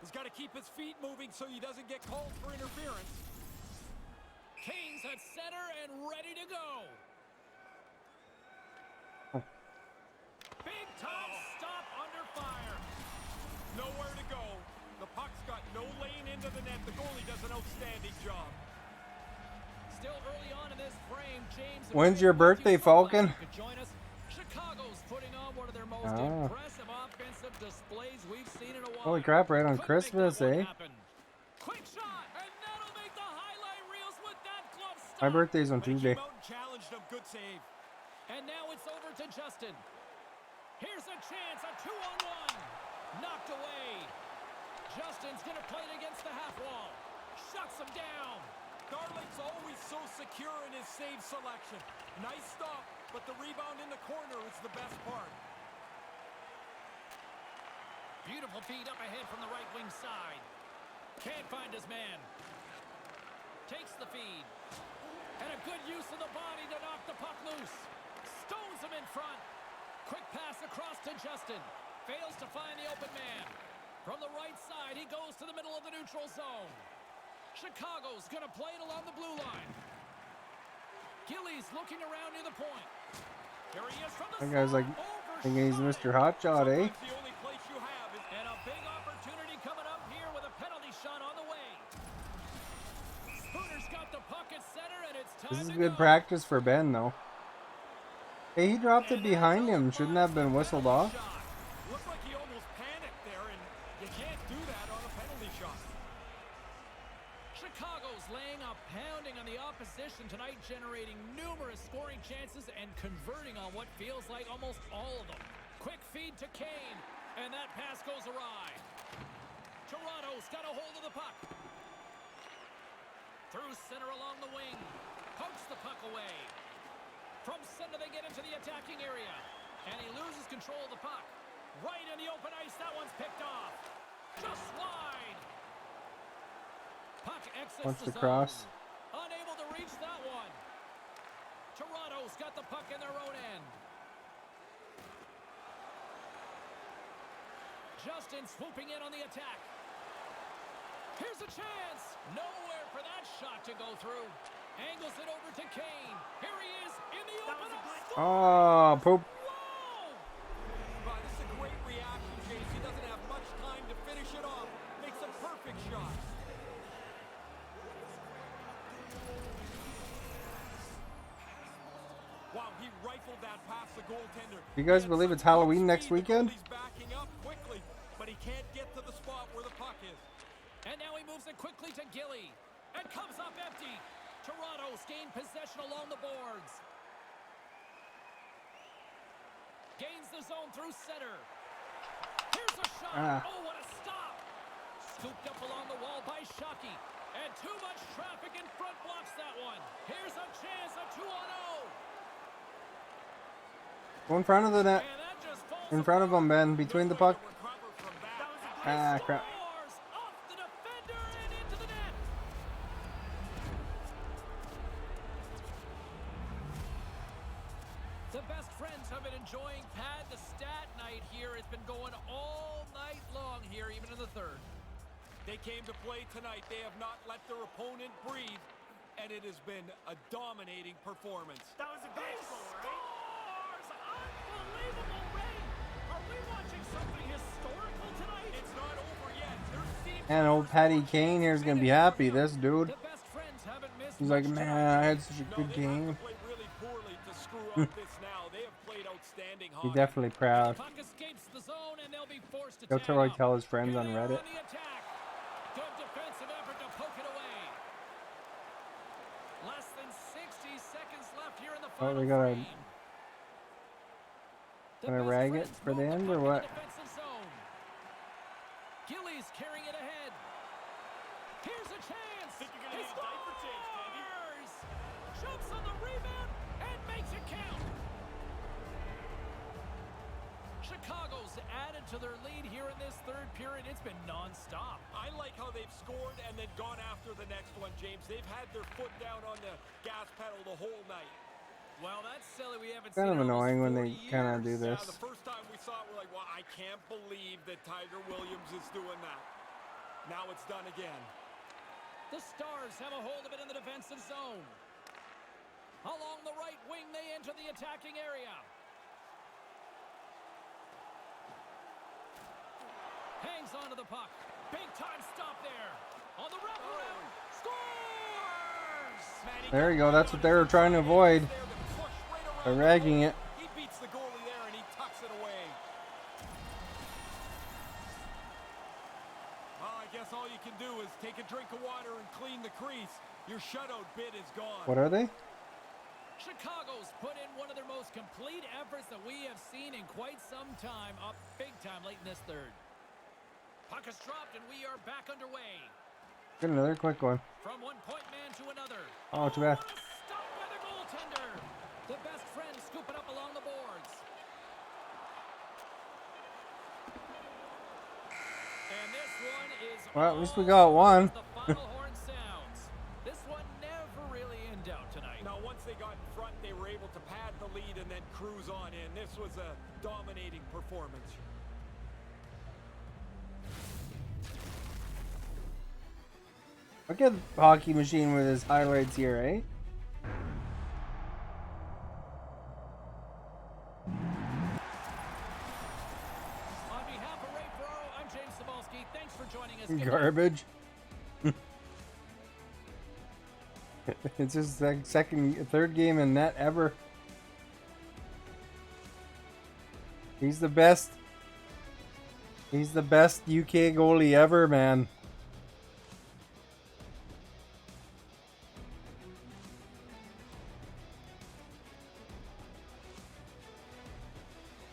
He's got to keep his feet moving so he doesn't get called for interference. Kane's at center and ready to go. Big time stop under fire. Nowhere to go. The puck's got no lane into the net. The goalie does an outstanding job. Still early on in this frame, James. When's your birthday, Falcon? Could join us. Chicago's putting on one of their most impressive offensive displays we've seen in a while. Holy crap, right on Couldn't Christmas, make that one eh? happen. Quick shot, and that'll make the highlight reels with that glove stop. My birthday's on But he Tuesday. came out and challenged him. Good save. And now it's over to Justin. Here's a chance, a 2-on-1. Knocked away. Justin's going to play it against the half wall. Shuts him down. Darling's always so secure in his save selection. Nice stop, but the rebound in the corner is the best part. Beautiful feed up ahead from the right wing side. Can't find his man. Takes the feed. And a good use of the body to knock the puck loose. Stones him in front. Quick pass across to Justin. Fails to find the open man. From the right side, he goes to the middle of the neutral zone. Chicago's going to play it along the blue line. Gillies looking around near the point. Here he is from the That guy's like thinking he's Mr. Hotshot, eh? Sometimes the only place you have is... And a big opportunity coming up here with a penalty shot on the way. Spooner's got the puck at center, and it's time This is to good go. practice for Ben, though. Hey, he dropped it behind him. Shouldn't that have been whistled off? Looked like he almost panicked there, and you can't do that on a penalty shot. Chicago's laying a pounding on the opposition tonight, generating numerous scoring chances and converting on what feels like almost all of them. Quick feed to Kane, and that pass goes awry. Toronto's got a hold of the puck. Through center along the wing. Pokes the puck away. From center they get into the attacking area. And he loses control of the puck. Right in the open ice, that one's picked off. Just wide. Puck exits Wants the to cross. zone. Unable to reach that one. Toronto's got the puck in their own end. Justin swooping in on the attack. Here's a chance. Nowhere for that shot to go through. Angles it over to Kane. Here he is in the open. Oh, poop. Whoa! Wow, this is a great reaction, Chase. He doesn't have much time to finish it off. Makes a perfect shot. Wow, he rifled that past the goaltender. You guys believe it's Halloween next weekend? He's backing up quickly, but he can't get to the spot where the puck is. And now he moves it quickly to Gilly. And comes up empty. Toronto's gained possession along the boards. Gains the zone through center. Here's a shot. Oh, what a stop. Scooped up along the wall by Shockey. And too much traffic in front blocks that one. Here's a chance, a 2-on-0. Go in front of the net. And that just falls In front of him, Ben. Between the puck. Recover from that. Ah, crap. Scores off the defender and into the net. The best friends have been enjoying Pad the Stat night here. It's been going all night long here, even in the third. They came to play tonight. They have not let their opponent breathe, and it has been a dominating performance. That was a great goal, right? Scores! Unbelievable, Ray! Are we watching something historical tonight? It's not over yet. There seems And old Patty Kane here's gonna be happy. This dude. The best friends haven't missed He's like, much man, tonight. I had such a No, good they have game. to play really poorly to screw up this now. They have played outstanding He's hockey. definitely proud. Puck escapes the zone and they'll be forced to He'll tag probably up. tell his friends Here on they are Reddit. on the attack. Good defensive effort to poke it away. Less than 60 seconds left here in the final they gotta- frame. The Gonna best rag it friends for move the end, puck or in the what? defensive zone. Gillies carrying it ahead. Here's a chance. Think you're gonna He need a diaper change, Candy. scores! Jumps on the rebound and makes it count. Chicago's added to their lead here in this third period. It's been non-stop. I like how they've scored and then gone after the next one, James. They've had their foot down on the gas pedal the whole night. Well, that's silly. We haven't Kind seen of it almost annoying when 40 they kind of do years. this. Yeah, the first time we saw it, we're like, well, I can't believe that Tiger Williams is doing that. Now it's done again. The Stars have a hold of it in the defensive zone. Along the right wing, they enter the attacking area. Hangs onto the puck. Big time stop there. On the wraparound. Scores! There you go. That's what they were trying to avoid. By ragging it. He beats the goalie there and he tucks it away. Well, I guess all you can do is take a drink of water and clean the crease. Your shutout bid is gone. What are they? Chicago's put in one of their most complete efforts that we have seen in quite some time. Up big time late in this third. Puck is dropped and we are back underway. Get another quick one. From one point man to another. Oh, too bad. What a stop by the goaltender. The best friend scoop it up along the boards. And this one is Well, at least we all got one. as the final horn sounds. This one never really in doubt tonight. Now, once they got in front, they were able to pad the lead and then cruise on in. This was a dominating performance. Look at Hockey Machine with his highlights here, eh? On behalf of Ray Ferraro, I'm James Cebulski. Thanks for joining us. Good night. Garbage. It's his third game in net ever. He's the best. He's the best UK goalie ever, man.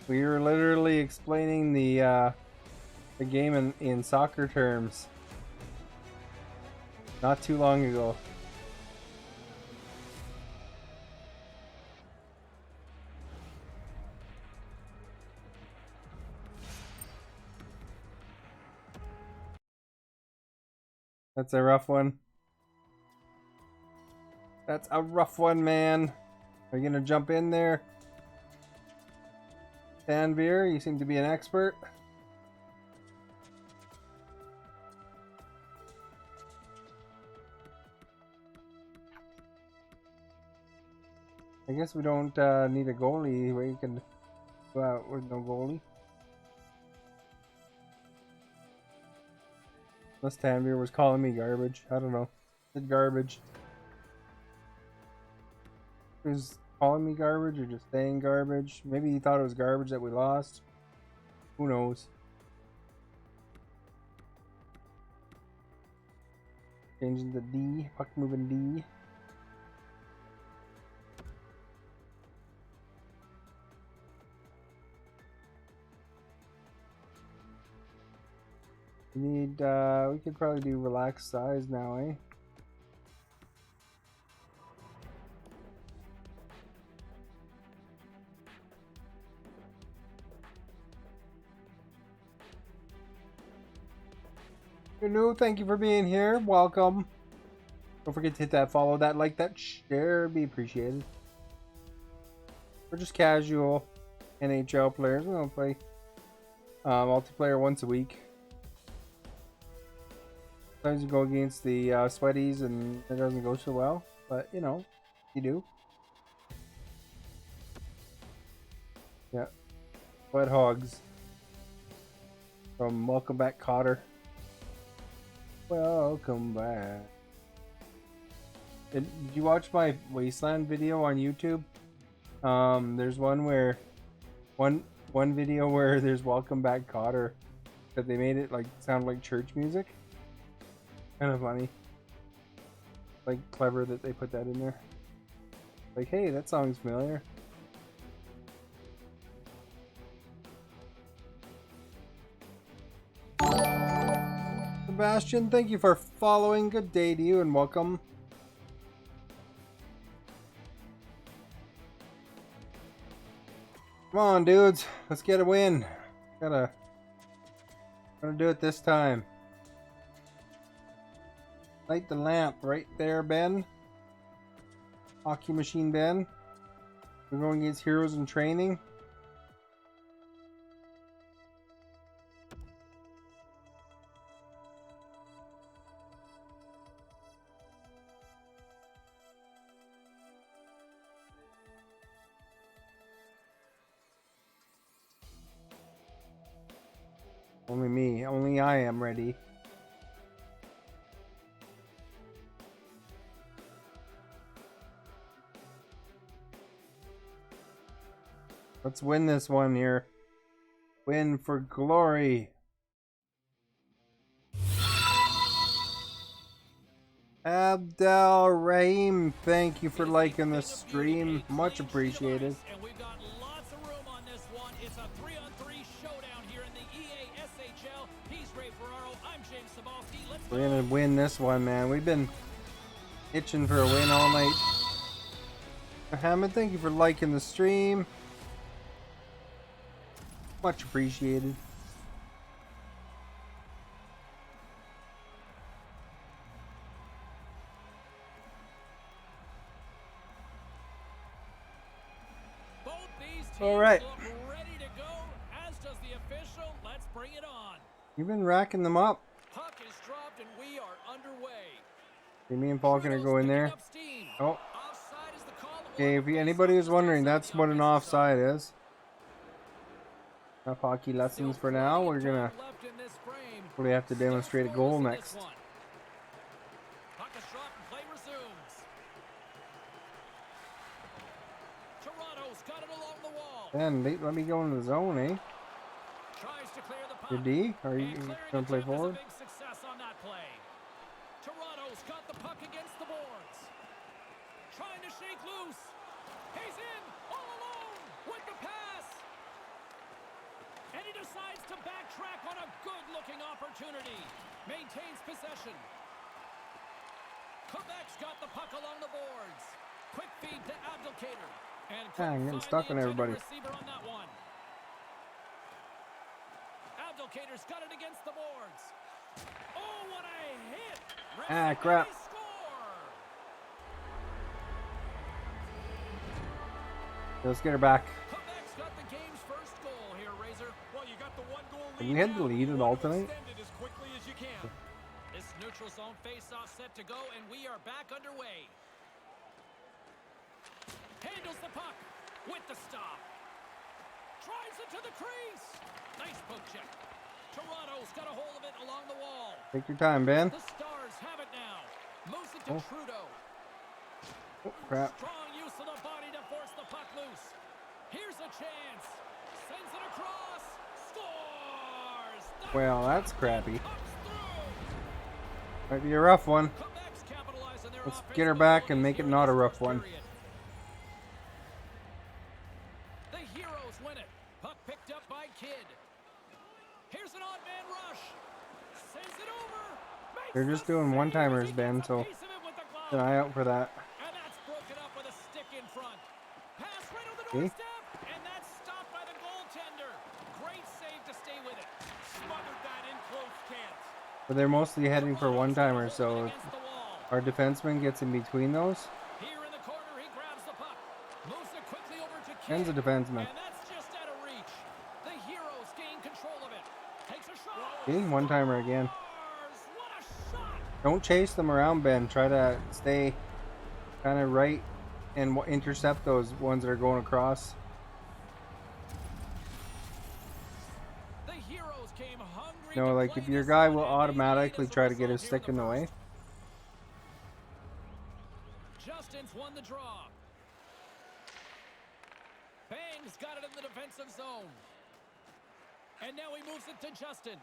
We were literally explaining the game in soccer terms not too long ago. That's a rough one. That's a rough one, man. Are you gonna jump in there? Tanvir, you seem to be an expert. I guess we don't need a goalie where you can go out with no goalie. Unless Tanvir was calling me garbage. I don't know. It's garbage. Who's calling me garbage or just saying garbage? Maybe he thought it was garbage that we lost. Who knows? Changing the D. Puck moving D. We need, we could probably do relaxed size now, eh? You're new, thank you for being here. Welcome. Don't forget to hit that follow, that like, that share, be appreciated. We're just casual NHL players. We don't play multiplayer once a week. Sometimes you go against the sweaties and it doesn't go so well, but you know, you do. Yeah, sweat hogs from Welcome Back, Cotter. Welcome back. Did you watch my Wasteland video on YouTube? There's one where one video where there's Welcome Back, Cotter, that they made it like sound like church music. Kind of funny. Like clever that they put that in there. Like, hey, that song's familiar. Sebastian, thank you for following. Good day to you and welcome. Come on, dudes. Let's get a win. Gotta do it this time. Light the lamp right there, Ben. Hockey Machine Ben. We're going against Heroes in Training. Only me. Only I am ready. Let's win this one here. Win for glory. Abdel Rahim, thank you for liking the stream. Much appreciated. And we've got lots of room on this one. It's a 3-on-3 showdown here in the EA SHL. He's Ray Ferraro. I'm James Sabalski. Let's We're gonna win this one, man. We've been itching for a win all night. Mohammed, thank you for liking the stream. Much appreciated. Both these teams All right. look ready to go, as does the official. Let's bring it on. You've been racking them up. Puck is dropped and we are underway. Me and Paul gonna go in there. Picking up steam. Oh, Offside is the call that will okay. If replace anybody was the wondering, offside that's what an offside is. Enough hockey lessons for now. We're gonna left in this frame. probably have to demonstrate a goal Puck next. is dropped and play resumes. Toronto's got it along the wall. Ben, let me go in the zone, eh? Tries to clear the puck. Your D? Are you And clearing gonna play attempt is a forward? big success on that play. Toronto's got the puck against the boards. Trying to shake loose. He's in all alone with the pass. And he decides to backtrack on a good-looking opportunity. Maintains possession. Quebec's got the puck along the boards. Quick feed to Abdelkader. And I'm getting stuck on everybody. receiver on that one. Abdelkader's got it against the boards. Oh, what a hit! Ah, crap. Score! Let's get her back. Quebec's got the game's first goal here, Razor. Well, you got the one-goal Have lead. we had the now. lead You at want all to tonight? extend it as quickly as you can. This neutral zone face-off set to go, and we are back underway. Handles the puck with the stop. Drives it to the crease. Nice poke check. Toronto's got a hold of it along the wall. Take your time, Ben. The Stars have it now. Moves it to Oh. Trudeau. Oh, crap. Strong use of the body to force the puck loose. Here's a chance. Sends it across. Scores! The Well, that's crappy. comes through. Might be a rough one. Quebec's capitalized on their Let's offensive get her back and abilities make it here in not a this rough first one. period. The Heroes win it. Puck picked up by Kidd. Here's an odd man rush. Sends it over. Makes They're just the doing save one-timers, as he Ben, gets a so piece of it with the glove. keep an eye out for that. And that's broken up with a stick in front. Pass right on the See? doorstep. And that's stopped by the goaltender. Great save to stay with it. Smothered that in close chance. But they're mostly heading for one-timers, so if Against the wall. our defenseman gets in between those, Here in the corner, he grabs the puck. Moves it quickly over to Ken's a defenseman. And that's just out of reach. The Heroes gain control of it. Takes a shot. See, one-timer again. Scores! What a shot! Don't chase them around, Ben. Try to stay kind of right and intercept those ones that are going across. The Heroes came hungry. You know, to like play if your this guy one, will and they lead automatically as a try to get result his here stick in the way. first. Justin's won the draw. Bang's got it in the defensive zone. And now he moves it to Justin.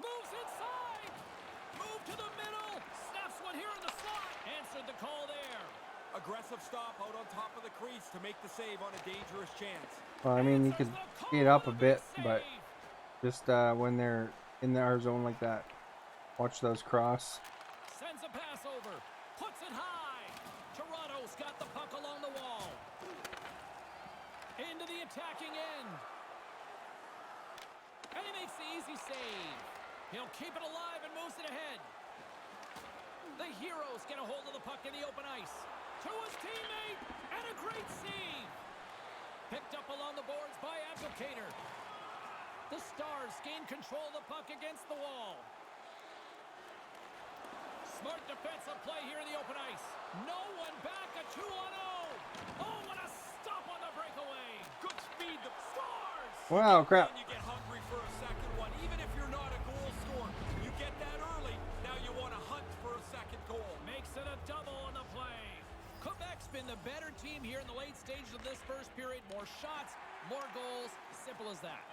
Moves inside. Move to the middle. Snaps one here in the slot. Answered the call there. Aggressive stop out on top of the crease to make the save on a dangerous chance. Well, I mean, you could Answers the get call. up a Big bit, but save. just when they're in our zone like that, watch those cross. Sends a pass over. Puts it high. Toronto's got the puck along the wall. Into the attacking end. And he makes the easy save. He'll keep it alive and moves it ahead. The Heroes get a hold of the puck in the open ice. To his teammate. And a great save. Picked up along the boards by Advocator. The Stars gain control of the puck against the wall. Smart defensive play here in the open ice. No one back, a 2-on-0. Oh, what a stop on the breakaway. Good speed, the Stars! Wow, crap. You get hungry for a second one, even if you're not a goal scorer. You get that early, now you want to hunt for a second goal. Makes it a double on the play. Quebec's been the better team here in the late stages of this first period. More shots, more goals. Simple as that.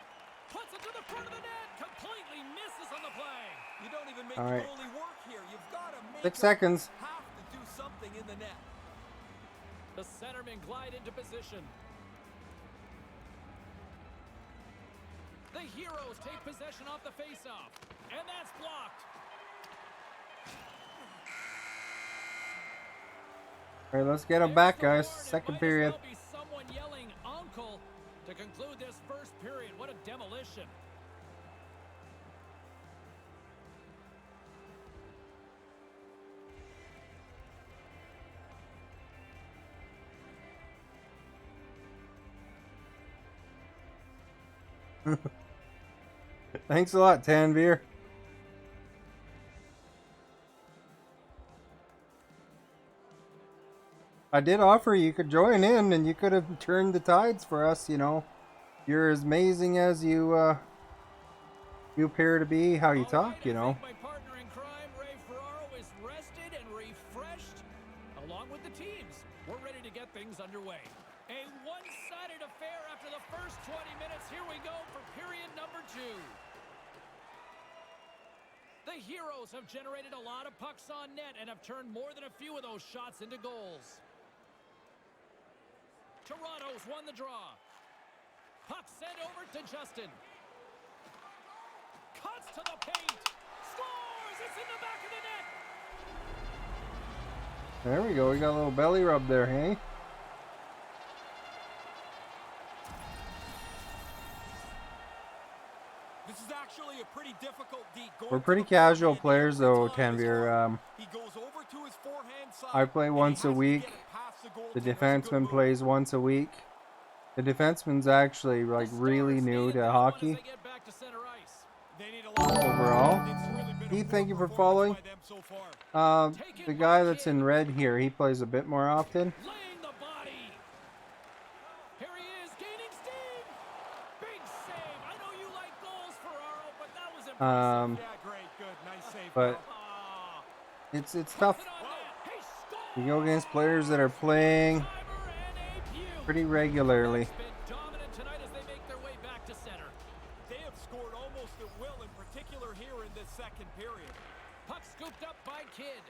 Puts it to the front of the net. Completely misses on the play. You don't even make All right. the goalie work here. You've got to make 6 him seconds. have to do something in the net. The centermen glide into position. The Heroes take possession off the faceoff. And that's blocked. All right, let's get them There's back, the guys. board. It Second might as period. well be someone yelling uncle to conclude this first period. What a demolition. Thanks a lot, Tanvir. I did offer you could join in and you could have turned the tides for us, you know. You're as amazing as you appear to be, how you All talk, right, you I know. think my partner in crime, Ray Ferraro, is rested and refreshed, along with the teams. We're ready to get things underway. A one-sided affair after the first 20 minutes. Here we go for period number 2. The Heroes have generated a lot of pucks on net and have turned more than a few of those shots into goals. Toronto's won the draw. Puck sent over to Justin. Cuts to the paint. Scores! It's in the back of the net. There we go. We got a little belly rub there, hey? This is actually a pretty difficult deep. We're pretty casual players, though, Tanvir. He goes over to his forehand side, I play and he once a has to week. get it past the The goaltender. It's a good defenseman move. plays once a week. The defenseman's actually like really new to hockey They need a lot of overall. It's really been a Keith, poor thank you for performance following. by them so far. The guy that's in red here, he plays a bit more often. Laying the body. Here he is, gaining steam. Big save. I know you like goals, Ferraro, but that was impressive. Yeah, great, good, nice save. But Ah, it's puts tough. it on net. He scores. You go against players that are playing Timer and a beaut. pretty regularly. Quebec's been dominant tonight as they make their way back to center. They have scored almost at will, in particular here in this second period. Puck scooped up by Kidd.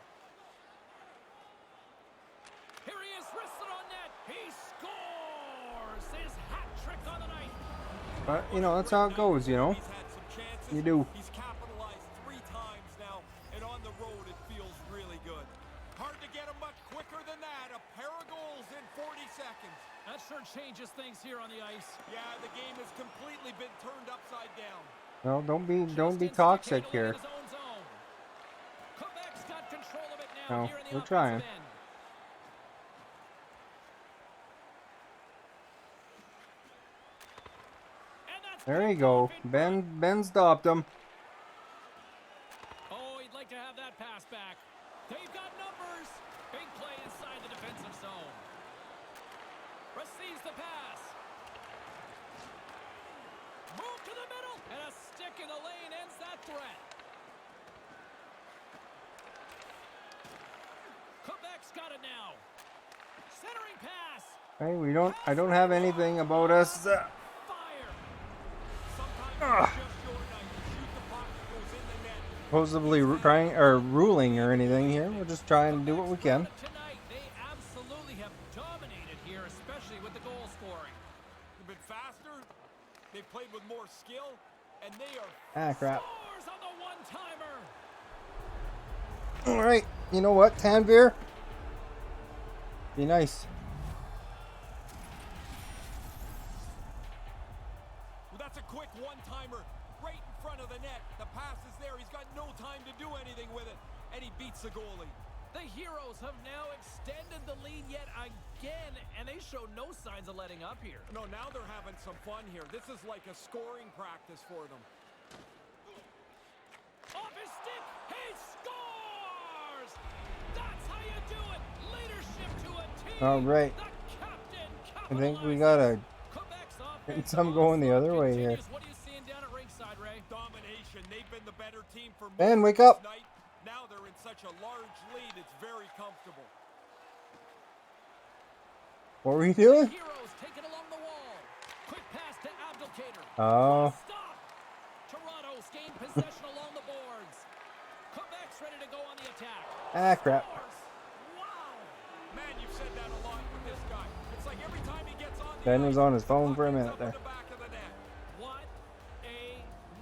Here he is, wristed on net. He scores his hat trick on the night. But you know that's how it goes. You know, He's had some chances. you do. He's capitalized 3 times now, and on the road it feels really good. Hard to get him much quicker than that. A pair of goals in 40 seconds. That sure changes things here on the ice. Yeah, the game has completely been turned upside down. Well, don't be Justin toxic Sticking here. in his own zone. Quebec's got control of it now No, here in the we're offensive trying. end. There you go. Ben stopped him. Oh, he'd like to have that pass back. They've got numbers. Big play inside the defensive zone. Receives the pass. Move to the middle. And a stick in the lane ends that threat. Quebec's got it now. Centering pass. Hey, I don't have anything about us. Fire. Sometimes it's just your night. You shoot the puck, it goes in the net. Supposedly trying or ruling or anything here. We're just trying to do what we can. Tonight, they absolutely have dominated here, especially with the goal scoring. They've been faster, they've played with more skill, and they are Ah, crap. Scores on the one-timer. All right. You know what, Tanvir? Be nice. Well, that's a quick one-timer right in front of the net. The pass is there. He's got no time to do anything with it, and he beats the goalie. The Heroes have now extended the lead yet again, and they show no signs of letting up here. No, now they're having some fun here. This is like a scoring practice for them. Off his stick, he scores! That's how you do it. Leadership to a team. All right. The captain I think we capitalizes. gotta Quebec's get offense some going the other way here. continues. What are you seeing down at ringside, Ray? Domination. They've been the better team for Ben, most wake of up. this night. Now they're in such a large lead, it's very comfortable. What were you doing? Heroes take it along the wall. Quick pass to Abdelkader. Oh. Stop. Toronto's gained possession along the boards. Quebec's ready to go on the attack. Ah, crap. Scores. Wow. Man, you've said that a lot with this guy. It's like every time he gets on the Ben ice, was on his phone for a puck minute ends up in there. the back of the net. What a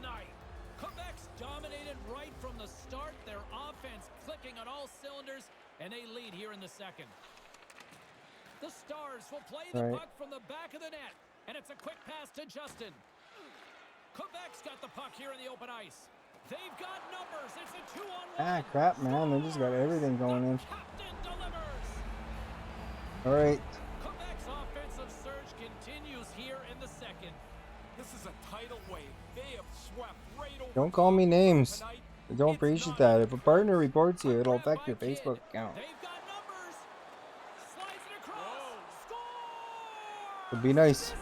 night. Quebec's dominated right from the start. Their offense clicking on all cylinders, and they lead here in the second. The Stars will play the Right. puck from the back of the net, and it's a quick pass to Justin. Quebec's got the puck here in the open ice. They've got numbers. It's a 2-on-1. Ah, crap, man. They just got everything going in. The captain delivers. All right. Quebec's offensive surge continues here in the second. This is a tidal wave. They have swept right over. Don't call me names. tonight. I don't It's appreciate not that. If a partner reports you, Quick it'll grab affect by your Kidd. Facebook account. They've got numbers. Slides it across. Score! So be nice.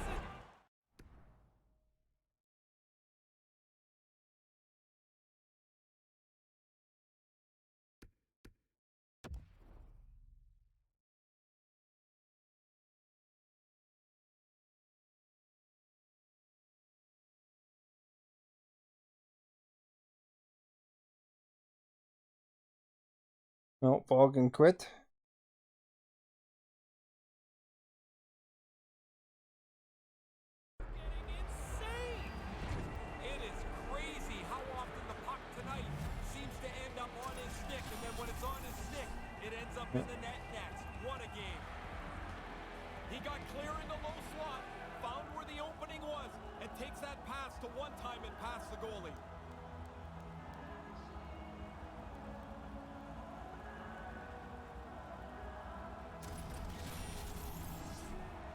No, Falcon quit. Insane. It is crazy how often the puck tonight seems to end up on his stick, and then when it's on his stick, it ends up in the nets. What a game. He got clear in the low slot, found where the opening was, and takes that pass to one time and past the goalie.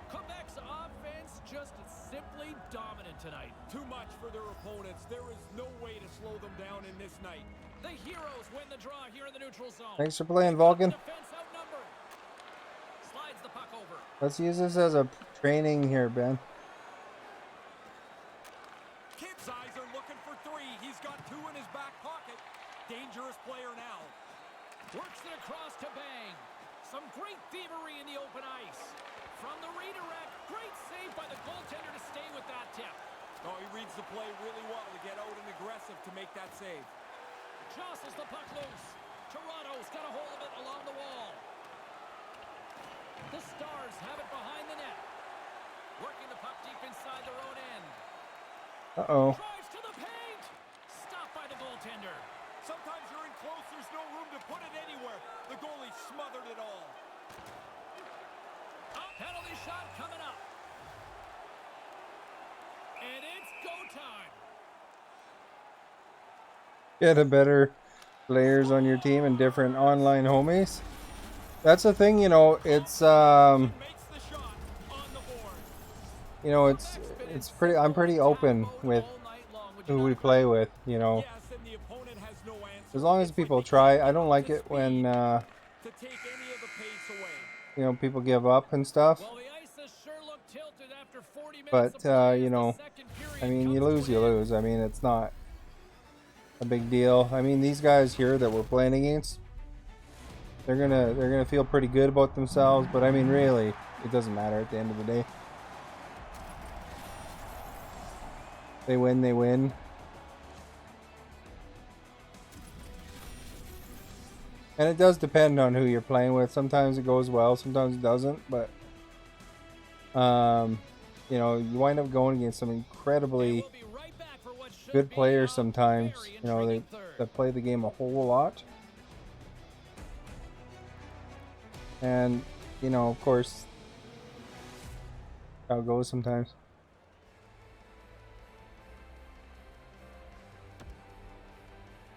Quebec's offense just simply dominant tonight. Too much for their opponents. There is no way to slow them down in this night. The Heroes win the draw here in the neutral zone. Thanks for playing, Vulcan. Defense outnumbered. Slides the puck over. Let's use this as a training here, Ben. Kidd's eyes are looking for three. He's got two in his back pocket. Dangerous player now. Works it across to Bang. Some great thievery in the open ice. From the redirect, great save by the goaltender to stay with that tip. Oh, he reads the play really well to get out and aggressive to make that save. Jostles the puck loose. Toronto's got a hold of it along the wall. The Stars have it behind the net. Working the puck deep inside their own end. Uh-oh. Drives to the paint. Stopped by the goaltender. Sometimes you're in close, there's no room to put it anywhere. The goalie smothered it all. A penalty shot coming up. And it's go time. Get a better players on your team and different online homies. That's the thing, you know, it's Makes the shot on the board. you know, it's it's pretty. I'm pretty open with who we play with. You know, Yes, and the opponent has no answer. as long as It's like people they try. just I don't got like the it when speed to take any of the pace away. you know, people give up and stuff. Well, the ice has sure looked tilted after 40 minutes of But play you as the know, second I period mean, you comes to lose, an you end. lose. I mean, it's not a big deal. I mean, these guys here that we're playing against, they're gonna feel pretty good about themselves. But I mean, really, it doesn't matter at the end of the day. They win, they win. And it does depend on who you're playing with. Sometimes it goes well, sometimes it doesn't. But you know, you wind up going against some incredibly We'll be right back for what should good be players a sometimes. very You know, intriguing third. that play the game a whole lot. And you know, of course, how it goes sometimes.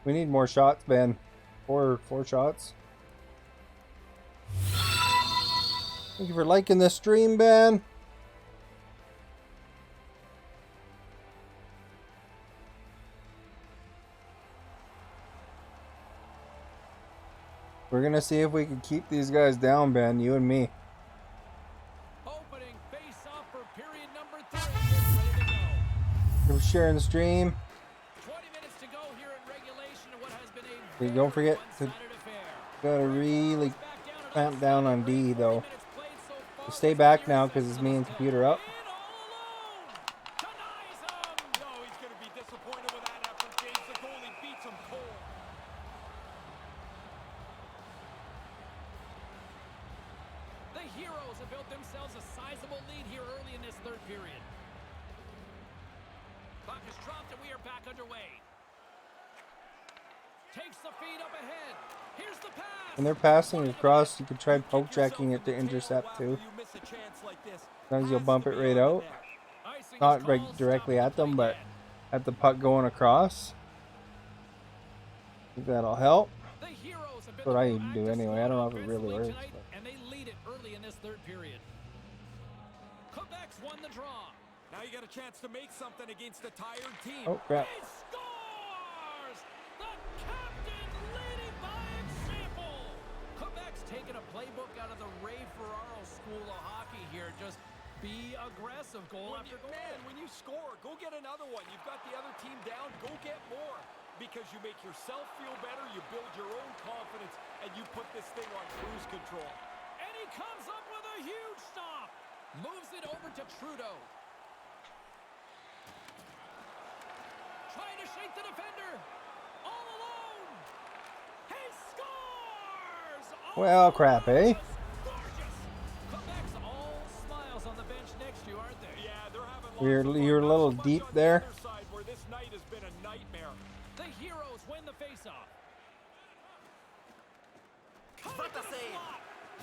We need more shots, Ben. Four shots. Thank you for liking the stream, Ben. We're gonna see if we can keep these guys down, Ben. You and me. Opening face-off for period number 3 is ready to go. We're sharing the stream. 20 minutes to go here in regulation of what has been a Hey, very don't forget to one-sided affair. gotta really Back down at clamp down on D 40 though. minutes played so far. We'll stay back now because it's me and computer up. In all alone. Denies him. No, he's going to be disappointed with that effort, James. The goalie beats him cold. The Heroes have built themselves a sizable lead here early in this third period. Puck is dropped and we are back underway. Takes the feed up ahead. Here's the pass. When they're passing across, you could try poke checking it to intercept too. You miss a chance like this. Sometimes you'll Has bump to it be right on the out. net. Icing is Not called. right directly Stop at the them, play but again. at the puck going across. I think that'll help. The Heroes have been That's what the I more do active anyway. I don't know if squad it really offensively works, tonight, and they lead it early in this third period. Quebec's won the draw. Now you got a chance to make something against a tired team. Oh crap. He scores! The captain leading by example. Quebec's taken a playbook out of the Ray Ferraro School of Hockey here. Just be aggressive, goal after goal. Man, when you score, go get another one. You've got the other team down, go get more. Because you make yourself feel better, you build your own confidence, and you put this thing on cruise control. And he comes up with a huge stop. Moves it over to Trudeau. Trying to shake the defender. All alone. He scores! Well, crap, eh? Gorgeous. Quebec's all smiles on the bench next to you, aren't they? Yeah, they're having lots You're of fun. a Not little so much deep on the there. other side where this night has been a nightmare. The Heroes win the faceoff. Coming to the slot.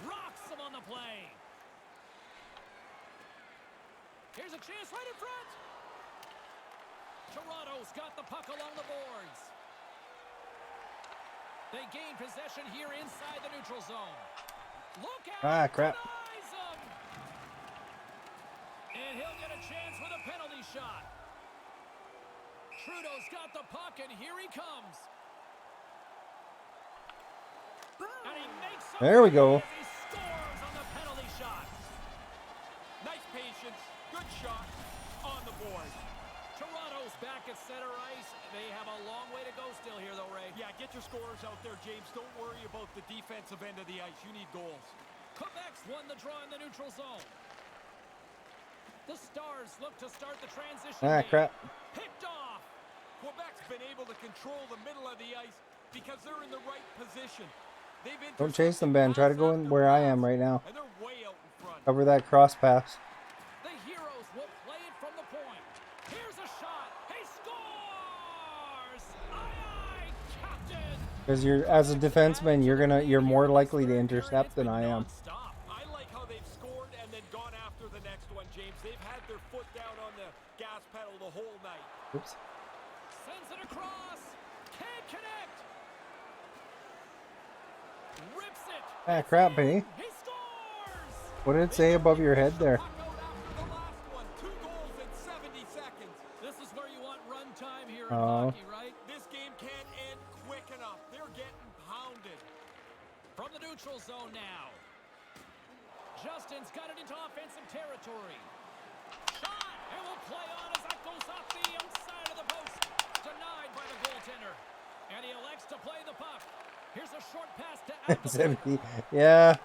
Rocks him on the play. Here's a chance right in front. Toronto's got the puck along the boards. They gain possession here inside the neutral zone. Look out! Ah, crap. Denies him. And he'll get a chance with a penalty shot. Trudeau's got the puck, and here he comes. And he makes a There we go. play as he scores on the penalty shot. Nice patience, good shot on the board. Toronto's back at center ice. They have a long way to go still here, though, Ray. Yeah, get your scorers out there, James. Don't worry about the defensive end of the ice. You need goals. Quebec's won the draw in the neutral zone. The Stars look to start the transition. Ah, game. crap. Picked off. Quebec's been able to control the middle of the ice because they're in the right position. They've Don't chase them, Ben. Try to go in pass where I after am right now. and they're way out in front. Cover that cross pass. The Heroes will play it from the point. Here's a shot. He scores! Aye, Captain! Because you're, as a defenseman, you're more likely to intercept than I am. Stop. I like how they've scored and then gone after the next one, James. They've had their foot down on the gas pedal the whole night. Oops. Sends it across. Can't connect. Rips it. Ah, crap, eh? He scores! What did it say above your head there? Puck out after the last one. 2 goals in 7 in Oh. hockey, right? This game can't end quick enough. They're getting pounded. From the neutral zone now. Justin's got it into offensive territory. Shot! And will play on as that goes off the outside of the post. Denied by the goaltender. And he elects to play the puck. Here's a short pass to Abdelkader. Yeah.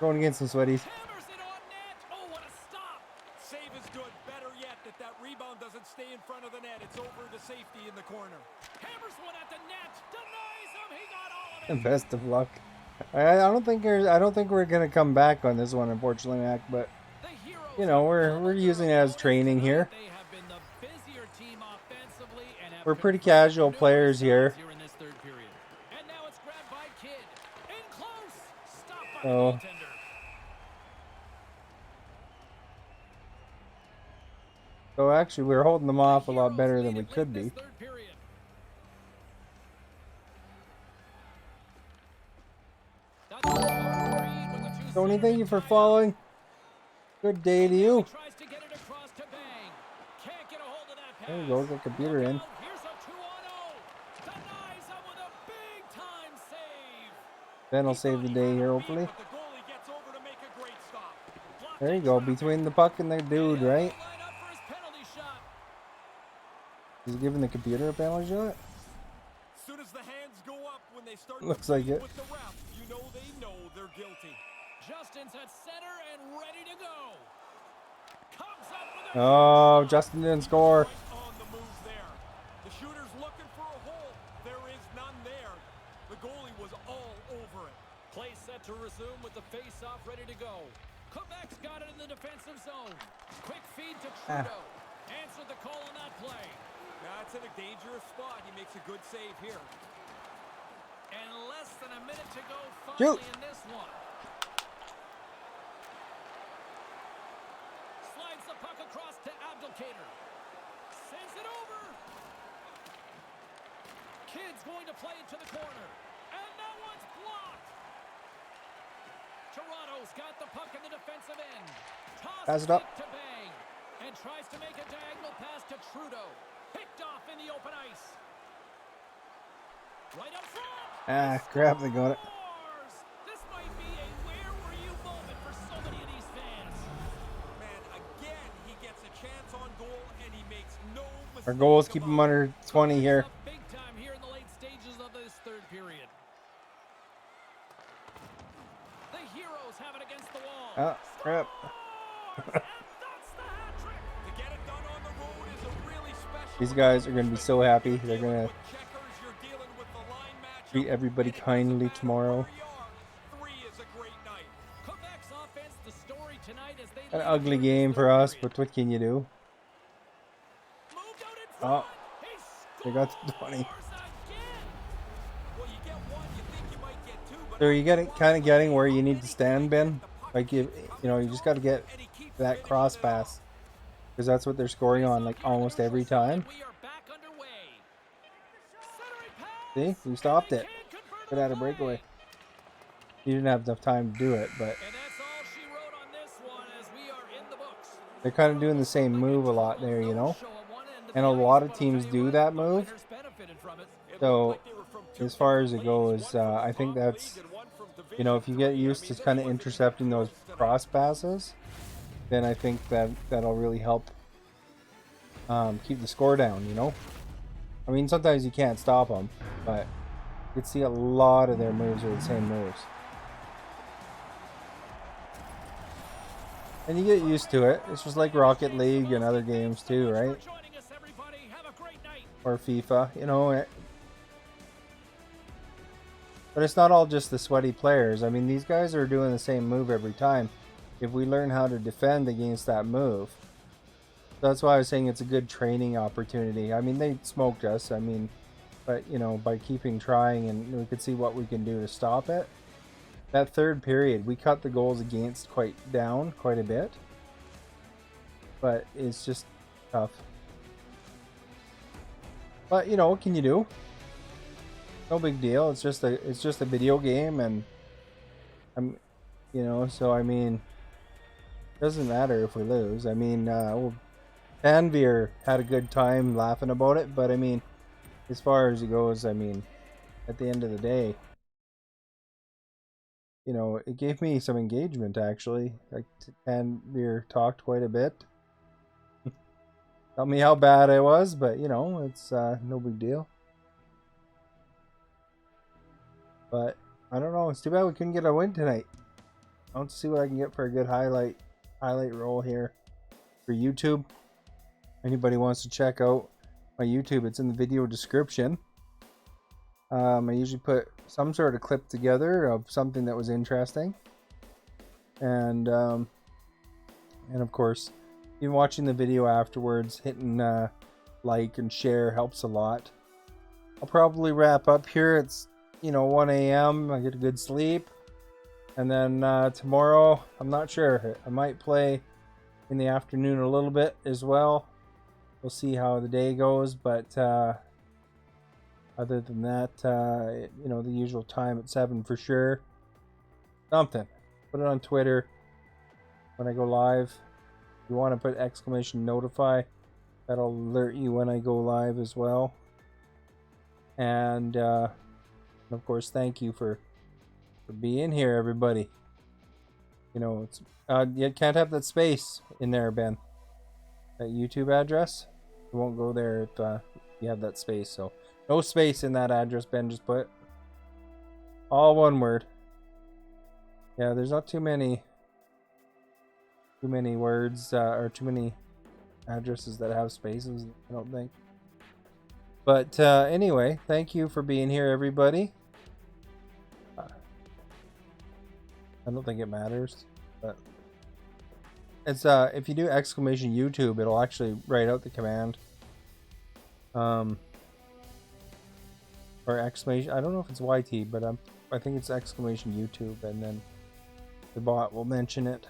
Going against some sweaties. Hammers it on net. Oh, what a stop. Save is good. Better yet that that rebound doesn't stay in front of the net. It's over to safety in the corner. Hammers one at the net. Denies him. He got all of it. Best of luck. I don't think we're gonna come back on this one, unfortunately, Mac. But The Heroes you know, have we're using it as training here. They have been the busier team offensively and have We're pretty confronted casual numerous players here. times in this third period. And now it's grabbed by Kidd. In close. Stopped by Oh. the goaltender. So actually, we're holding them off a The lot Heroes better lead than we it late could in this be. third period. That's a hard read with the two Tony, centermen thank you for tied up. following. Good day to you. Tries to get it across to Bang. Can't get a hold of that pass. There you go, the computer Look in. out, here's a 2-on-0. Denies him with a big time save. Ben will save the day here, hopefully. But the goalie gets over to make a great stop. Blocked There you in go, traffic. between the puck and the dude, right? Line up for his penalty shot. He's giving the computer a penalty shot. As soon as the hands go up when they start Looks to like plead it. with the ref, you know they're guilty. Justin's at center and ready to go. Comes up with a Oh, Justin didn't score. Right on the move there. The shooter's looking for a hole. There is none there. The goalie was all over it. play set to resume with the face-off ready to go. Quebec's got it in the defensive zone. Quick feed to Trudeau. Answered the call on that play. That's in a dangerous spot. He makes a good save here. And less than a minute to go Shoot. finally in this one. Slides the puck across to Abdelkader. Sends it over. Kidd's going to play it to the corner. And that one's blocked. Toronto's got the puck in the defensive end. Pass it up. To Bang. And tries to make a diagonal pass to Trudeau. Picked off in the open ice. Right up front. Ah, crap, they got it. Scores! This might be a where were you moment for so many of these fans. Man, again, he gets a chance on goal, and he makes no mistake. Our goals keep him about it. under 20 here. Up big time here in the late stages of this third period. The Heroes have it against the wall. Ah, crap. Scores! And that's the hat trick. To get it done on the road is a really special. These guys are going to be so happy. They're Dealing going with to checkers, you're dealing with the line matchup, treat everybody and it doesn't kindly matter tomorrow. where you are, 3 is a great night. Quebec's offense, the story tonight as they An lead ugly through this game for third us, period. but what can you do? Moved out in Oh, front. He they got scores 20. again. Well, you get one, you think you might get two, but So are you kind of getting where you need to stand, Ben? Like you know, you just got to get that cross pass because that's what they're scoring on like almost every time. We are back underway. Centering pass. See, we stopped it. Can't convert Could on have had the a breakaway. play. You didn't have enough time to do it, but And that's all she wrote on this one as we are in the books. they're kind of doing the same move a lot there, you know. And a lot of teams do that move. So as far as it goes, I think that's, you know, if you get used to kind of intercepting those cross passes, then I think that'll really help keep the score down, you know. I mean, sometimes you can't stop them, but you can see a lot of their moves are the same moves. And you get used to it. It's just like Rocket League and other games too, right? Or FIFA, you know. But it's not all just the sweaty players. I mean, these guys are doing the same move every time. If we learn how to defend against that move, that's why I was saying it's a good training opportunity. I mean, they smoked us. I mean, but you know, by keeping trying, and we could see what we can do to stop it. That third period, we cut the goals against quite a bit, but it's just tough. But you know, what can you do? No big deal. It's just a video game, and you know, so I mean, doesn't matter if we lose. I mean, we'll Tanvir had a good time laughing about it, but I mean, as far as it goes, I mean, at the end of the day, you know, it gave me some engagement actually. Like Tanvir talked quite a bit. Tell me how bad I was, but you know, it's no big deal. But I don't know. It's too bad we couldn't get a win tonight. I'll see what I can get for a good highlight roll here for YouTube. Anybody wants to check out my YouTube, it's in the video description. I usually put some sort of clip together of something that was interesting, and of course, even watching the video afterwards, hitting like and share helps a lot. I'll probably wrap up here. It's 1 a.m. I get a good sleep, and then tomorrow I'm not sure. I might play in the afternoon a little bit as well. We'll see how the day goes, but other than that, the usual time at 7 for sure. Something. Put it on Twitter when I go live. If you want to put exclamation notify, that'll alert you when I go live as well. And of course, thank you for being here, everybody. It's you can't have that space in there, Ben. That YouTube address, it won't go there if you have that space. So no space in that address, Ben. Just put all one word. Yeah, there's not too many words or too many addresses that have spaces, I don't think. But anyway, thank you for being here, everybody. I don't think it matters, but it's if you do exclamation YouTube, it'll actually write out the command. Or exclamation, I don't know if it's YT, but I think it's exclamation YouTube, and then the bot will mention it.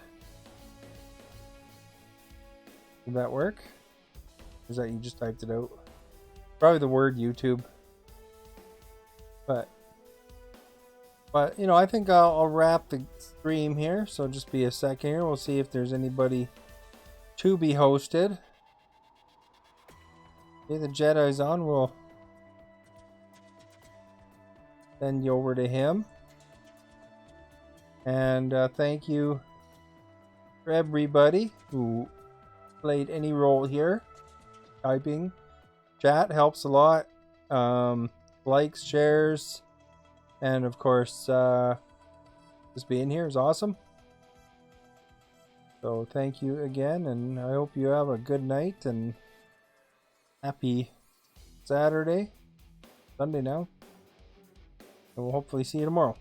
Did that work? Or is that you just typed it out? Probably the word YouTube. But I think I'll wrap the stream here. So just be a second here. We'll see if there's anybody to be hosted. Okay, the Jedi's on. We'll send you over to him. And thank you for everybody who played any role here. Typing. Chat helps a lot. Likes, shares, and of course, just being here is awesome. So thank you again, and I hope you have a good night and happy Saturday, Sunday now. And we'll hopefully see you tomorrow.